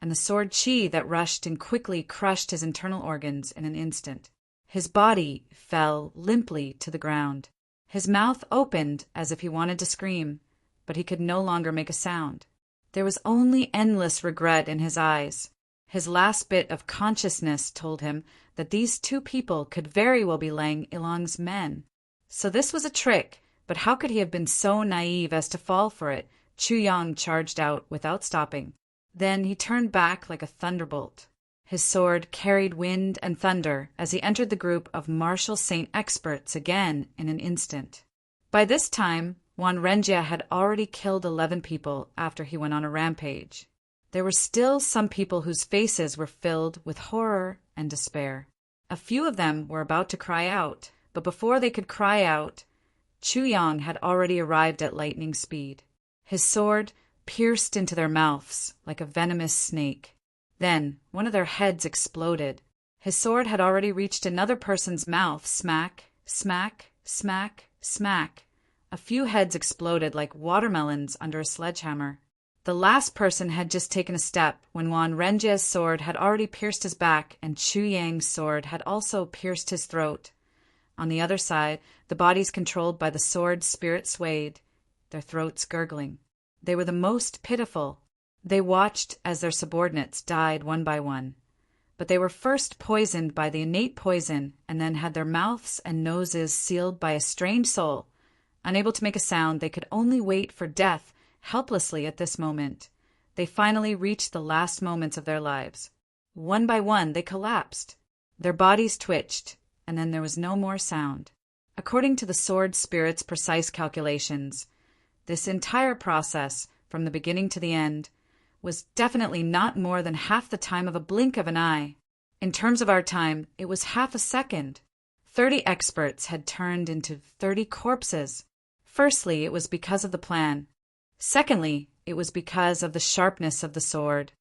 and the sword chi that rushed and quickly crushed his internal organs in an instant. His body fell limply to the ground. His mouth opened as if he wanted to scream, but he could no longer make a sound. There was only endless regret in his eyes. His last bit of consciousness told him that these 2 people could very well be Lang Ilong's men. So this was a trick, but how could he have been so naive as to fall for it? Chu Yang charged out without stopping. Then he turned back like a thunderbolt. His sword carried wind and thunder as he entered the group of martial saint experts again in an instant. By this time, Wan Renjie had already killed 11 people after he went on a rampage. there were still some people whose faces were filled with horror and despair. A few of them were about to cry out, but before they could cry out, Chu Yang had already arrived at lightning speed. His sword pierced into their mouths like a venomous snake. Then one of their heads exploded. His sword had already reached another person's mouth. Smack, smack, smack, smack. A few heads exploded like watermelons under a sledgehammer. The last person had just taken a step when Wan Renjie's sword had already pierced his back and Chu Yang's sword had also pierced his throat. On the other side, the bodies controlled by the sword's spirit swayed, their throats gurgling. They were the most pitiful. They watched as their subordinates died one by one. But they were first poisoned by the innate poison and then had their mouths and noses sealed by a strange soul. Unable to make a sound, they could only wait for death helplessly at this moment. They finally reached the last moments of their lives. One by one, they collapsed. Their bodies twitched, and then there was no more sound. According to the sword spirit's precise calculations, this entire process, from the beginning to the end, was definitely not more than half the time of a blink of an eye. In terms of our time, it was half a second. 30 experts had turned into 30 corpses. Firstly, it was because of the plan. Secondly, it was because of the sharpness of the sword.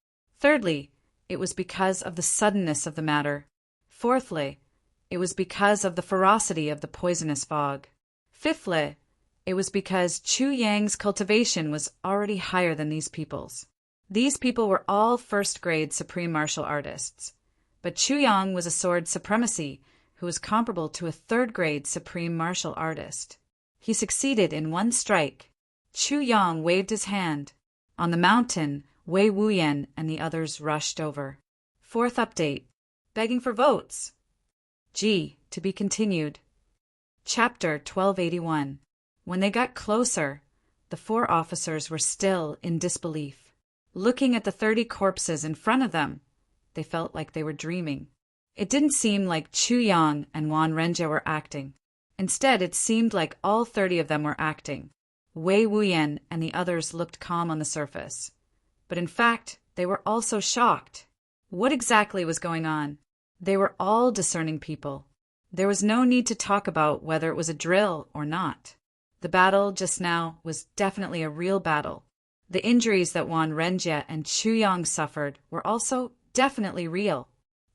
Thirdly, it was because of the suddenness of the matter. Fourthly, it was because of the ferocity of the poisonous fog. Fifthly, it was because Chu Yang's cultivation was already higher than these people's. These people were all first-grade supreme martial artists. But Chu Yang was a sword supremacy who was comparable to a third-grade supreme martial artist. He succeeded in one strike. Chu Yang waved his hand. On the mountain, Wei Wuyan and the others rushed over. Fourth update. Begging for votes. G. To be continued. Chapter 1281. When they got closer, the 4 officers were still in disbelief. Looking at the 30 corpses in front of them, they felt like they were dreaming. It didn't seem like Chu Yang and Wan Renjie were acting. Instead, it seemed like all 30 of them were acting. Wei Wuyan and the others looked calm on the surface. But in fact, they were also shocked. What exactly was going on? They were all discerning people. There was no need to talk about whether it was a drill or not. The battle just now was definitely a real battle. The injuries that Wan Renjie and Chu Yang suffered were also definitely real.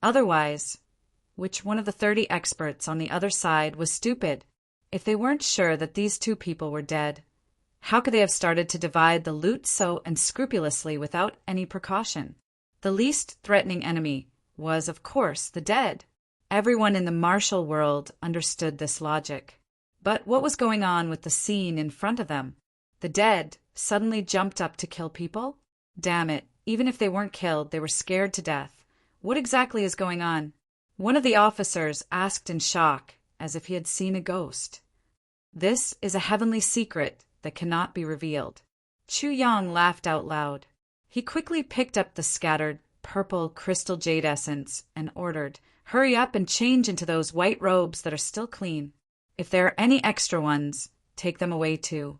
Otherwise, which one of the 30 experts on the other side was stupid? If they weren't sure that these 2 people were dead, how could they have started to divide the loot so unscrupulously without any precaution? The least threatening enemy was, of course, the dead. Everyone in the martial world understood this logic. But what was going on with the scene in front of them? The dead suddenly jumped up to kill people? Damn it, even if they weren't killed, they were scared to death. What exactly is going on? One of the officers asked in shock, as if he had seen a ghost. This is a heavenly secret that cannot be revealed. Chu Yang laughed out loud. He quickly picked up the scattered purple crystal jade essence and ordered, "Hurry up and change into those white robes that are still clean. If there are any extra ones, take them away too."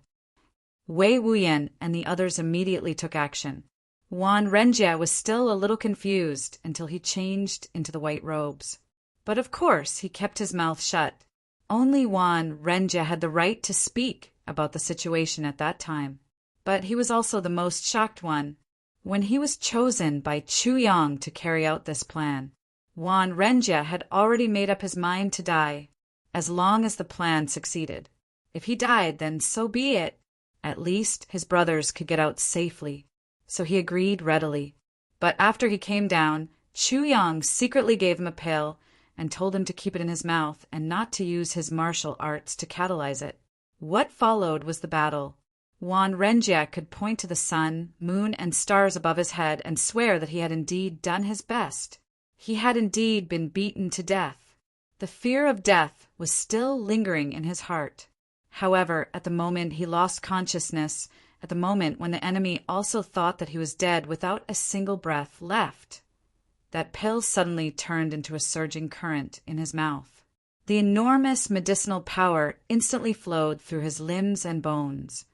Wei Wuyan and the others immediately took action. Wan Renjie was still a little confused until he changed into the white robes. But of course he kept his mouth shut. Only Wan Renjie had the right to speak about the situation at that time. But he was also the most shocked one. When he was chosen by Chu Yang to carry out this plan, Wan Renjie had already made up his mind to die, as long as the plan succeeded. If he died, then so be it. At least his brothers could get out safely. So he agreed readily. But after he came down, Chu Yang secretly gave him a pill and told him to keep it in his mouth and not to use his martial arts to catalyze it. What followed was the battle. Wan Renjie could point to the sun, moon, and stars above his head and swear that he had indeed done his best. He had indeed been beaten to death. The fear of death was still lingering in his heart. However, at the moment he lost consciousness, at the moment when the enemy also thought that he was dead without a single breath left, that pill suddenly turned into a surging current in his mouth. The enormous medicinal power instantly flowed through his limbs and bones,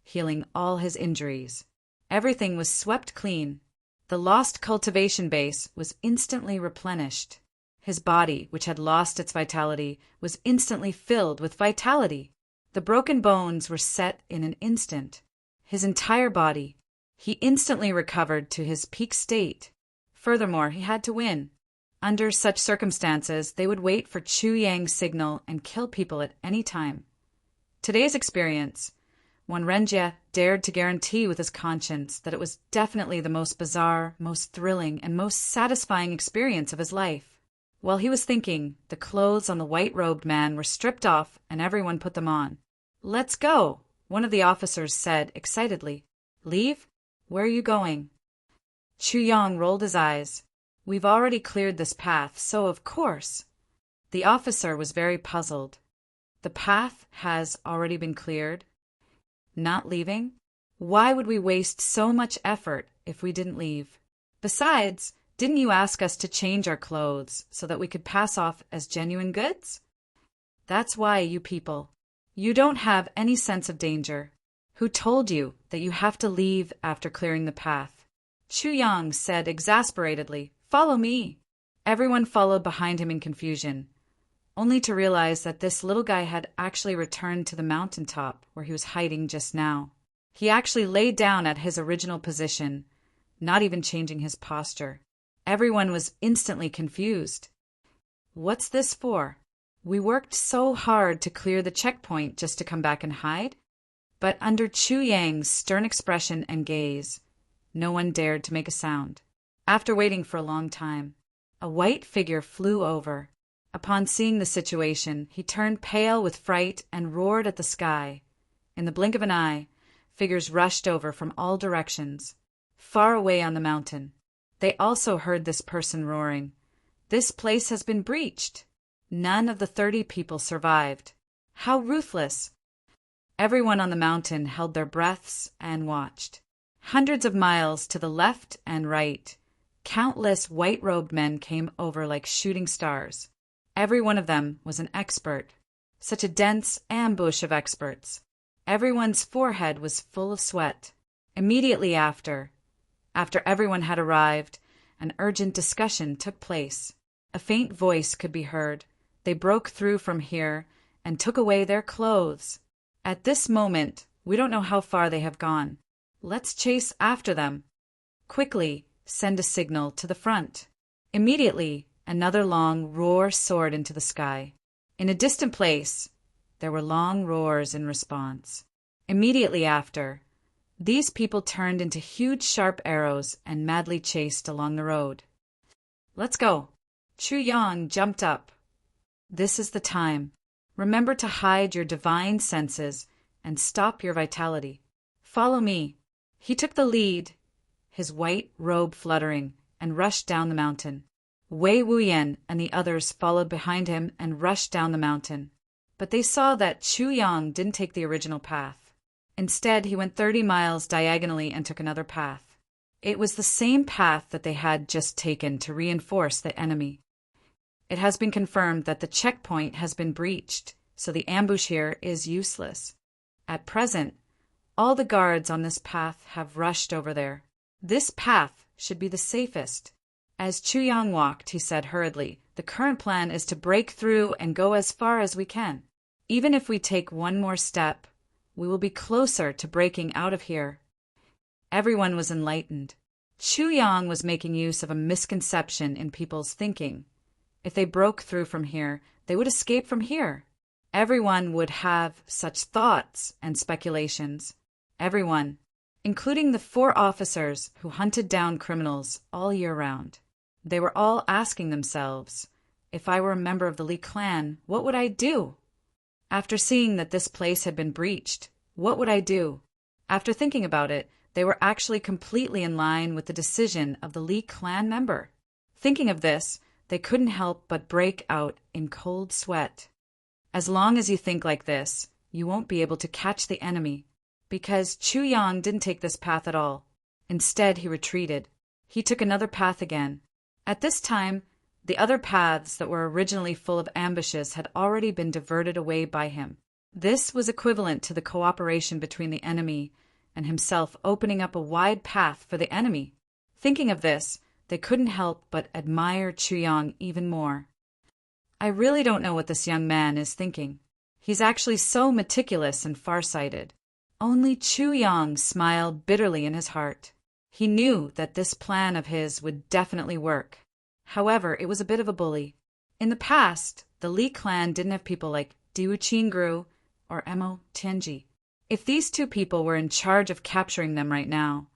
healing all his injuries. Everything was swept clean. The lost cultivation base was instantly replenished. His body, which had lost its vitality, was instantly filled with vitality. The broken bones were set in an instant. His entire body. He instantly recovered to his peak state. Furthermore, he had to win. Under such circumstances, they would wait for Chu Yang's signal and kill people at any time. Today's experience, Wan Renjie dared to guarantee with his conscience that it was definitely the most bizarre, most thrilling, and most satisfying experience of his life. While he was thinking, the clothes on the white-robed man were stripped off and everyone put them on. "Let's go," one of the officers said excitedly. "Leave? Where are you going?" Chu Yang rolled his eyes. "We've already cleared this path, so of course." The officer was very puzzled. The path has already been cleared? Not leaving? Why would we waste so much effort if we didn't leave? Besides, didn't you ask us to change our clothes so that we could pass off as genuine goods? That's why, you people. You don't have any sense of danger. Who told you that you have to leave after clearing the path? Chu Yang said exasperatedly, "Follow me." Everyone followed behind him in confusion, only to realize that this little guy had actually returned to the mountaintop where he was hiding just now. He actually lay down at his original position, not even changing his posture. Everyone was instantly confused. What's this for? We worked so hard to clear the checkpoint just to come back and hide? But under Chu Yang's stern expression and gaze, no one dared to make a sound. After waiting for a long time, a white figure flew over. Upon seeing the situation, he turned pale with fright and roared at the sky. In the blink of an eye, figures rushed over from all directions, far away on the mountain. They also heard this person roaring. "This place has been breached. None of the 30 people survived. How ruthless!" Everyone on the mountain held their breaths and watched. Hundreds of miles to the left and right, countless white-robed men came over like shooting stars. Every one of them was an expert. Such a dense ambush of experts. Everyone's forehead was full of sweat. Immediately after everyone had arrived, an urgent discussion took place. A faint voice could be heard. "They broke through from here and took away their clothes. At this moment, we don't know how far they have gone. Let's chase after them. Quickly, send a signal to the front." Immediately, another long roar soared into the sky. In a distant place, there were long roars in response. Immediately after, these people turned into huge sharp arrows and madly chased along the road. "Let's go." Chu Yang jumped up. "This is the time. Remember to hide your divine senses and stop your vitality. Follow me." He took the lead, his white robe fluttering, and rushed down the mountain. Wei Wuyan and the others followed behind him and rushed down the mountain. But they saw that Chu Yang didn't take the original path. Instead, he went 30 miles diagonally and took another path. It was the same path that they had just taken to reinforce the enemy. It has been confirmed that the checkpoint has been breached, so the ambush here is useless. At present, all the guards on this path have rushed over there. This path should be the safest. As Chu Yang walked, he said hurriedly, "The current plan is to break through and go as far as we can. Even if we take one more step, we will be closer to breaking out of here." Everyone was enlightened. Chu Yang was making use of a misconception in people's thinking. If they broke through from here, they would escape from here. Everyone would have such thoughts and speculations. Everyone, including the 4 officers who hunted down criminals all year round. They were all asking themselves, "If I were a member of the Li clan, what would I do?" After seeing that this place had been breached, what would I do? After thinking about it, they were actually completely in line with the decision of the Li clan member. Thinking of this, they couldn't help but break out in cold sweat. As long as you think like this, you won't be able to catch the enemy, because Chu Yang didn't take this path at all. Instead, he retreated. He took another path again. At this time, the other paths that were originally full of ambushes had already been diverted away by him. This was equivalent to the cooperation between the enemy and himself, opening up a wide path for the enemy. Thinking of this, they couldn't help but admire Chuyang even more. I really don't know what this young man is thinking. He's actually so meticulous and farsighted. Only Chuyang smiled bitterly in his heart. He knew that this plan of his would definitely work. However, it was a bit of a bully. In the past, the Li clan didn't have people like Diwu Qingru or Emo Tianji. If these two people were in charge of capturing them right now,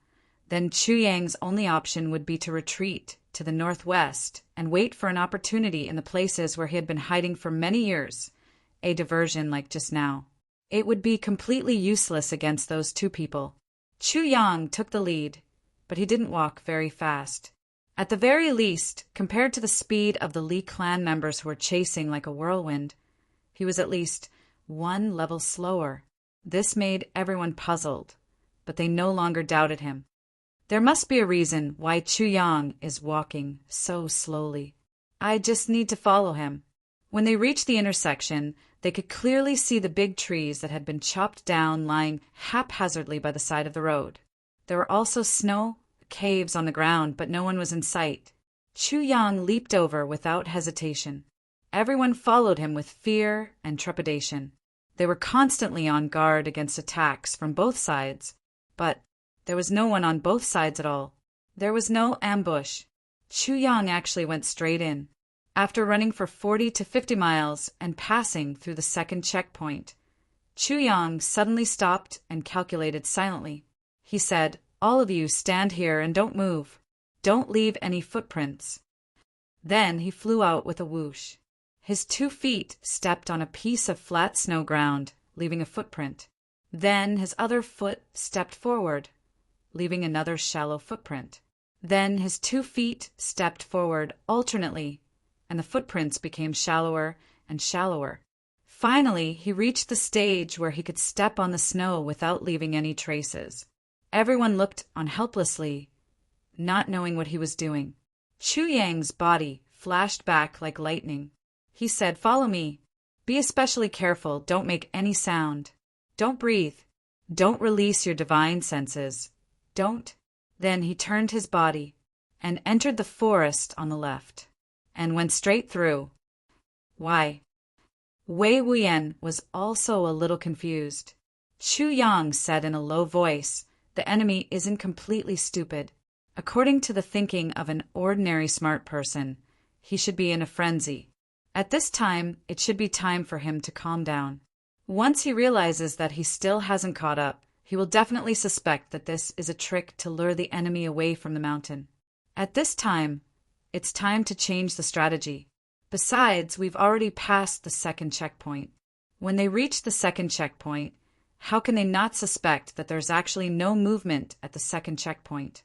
then Chuyang's only option would be to retreat to the northwest and wait for an opportunity in the places where he had been hiding for many years, a diversion like just now. It would be completely useless against those two people. Chuyang took the lead, but he didn't walk very fast. At the very least, compared to the speed of the Li clan members who were chasing like a whirlwind, he was at least one level slower. This made everyone puzzled, but they no longer doubted him. There must be a reason why Chuyang is walking so slowly. I just need to follow him. When they reached the intersection, they could clearly see the big trees that had been chopped down lying haphazardly by the side of the road. There were also snow caves on the ground, but no one was in sight. Chuyang leaped over without hesitation. Everyone followed him with fear and trepidation. They were constantly on guard against attacks from both sides, but there was no one on both sides at all. There was no ambush. Chuyang actually went straight in. After running for 40 to 50 miles and passing through the second checkpoint, Chuyang suddenly stopped and calculated silently. He said, "All of you stand here and don't move. Don't leave any footprints." Then he flew out with a whoosh. His 2 feet stepped on a piece of flat snow ground, leaving a footprint. Then his other foot stepped forward, leaving another shallow footprint. Then his 2 feet stepped forward alternately, and the footprints became shallower and shallower. Finally, he reached the stage where he could step on the snow without leaving any traces. Everyone looked on helplessly, not knowing what he was doing. Chuyang's body flashed back like lightning. He said, "Follow me. Be especially careful. Don't make any sound. Don't breathe. Don't release your divine senses. Don't." Then he turned his body and entered the forest on the left and went straight through. Why? Wei Wuyan was also a little confused. Chuyang said in a low voice, "The enemy isn't completely stupid. According to the thinking of an ordinary smart person, he should be in a frenzy. At this time, it should be time for him to calm down. Once he realizes that he still hasn't caught up, he will definitely suspect that this is a trick to lure the enemy away from the mountain. At this time, it's time to change the strategy. Besides, we've already passed the second checkpoint. When they reach the second checkpoint, how can they not suspect that there's actually no movement at the second checkpoint?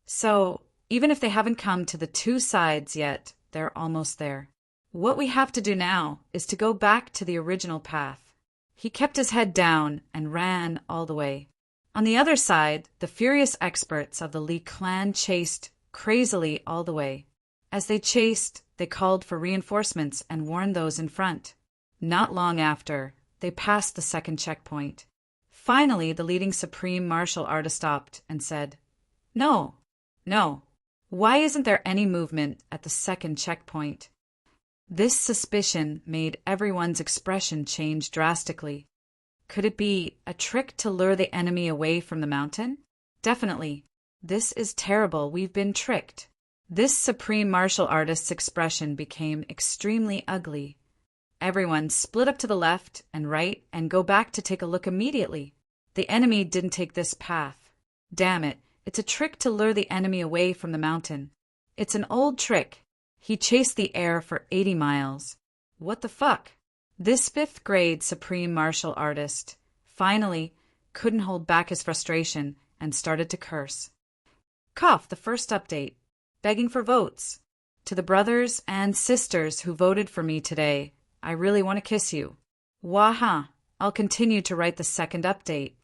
So, even if they haven't come to the 2 sides yet, they're almost there. What we have to do now is to go back to the original path." He kept his head down and ran all the way. On the other side, the furious experts of the Li clan chased crazily all the way. As they chased, they called for reinforcements and warned those in front. Not long after, they passed the second checkpoint. Finally, the leading supreme martial artist stopped and said, No. Why isn't there any movement at the second checkpoint?" This suspicion made everyone's expression change drastically. Could it be a trick to lure the enemy away from the mountain? Definitely. This is terrible. We've been tricked. This supreme martial artist's expression became extremely ugly. Everyone split up to the left and right and go back to take a look immediately. The enemy didn't take this path. Damn it. It's a trick to lure the enemy away from the mountain. It's an old trick. He chased the air for 80 miles. What the fuck? This 5th grade supreme martial artist finally couldn't hold back his frustration and started to curse. Cough, the first update. Begging for votes. To the brothers and sisters who voted for me today, I really want to kiss you. Waha, I'll continue to write the second update.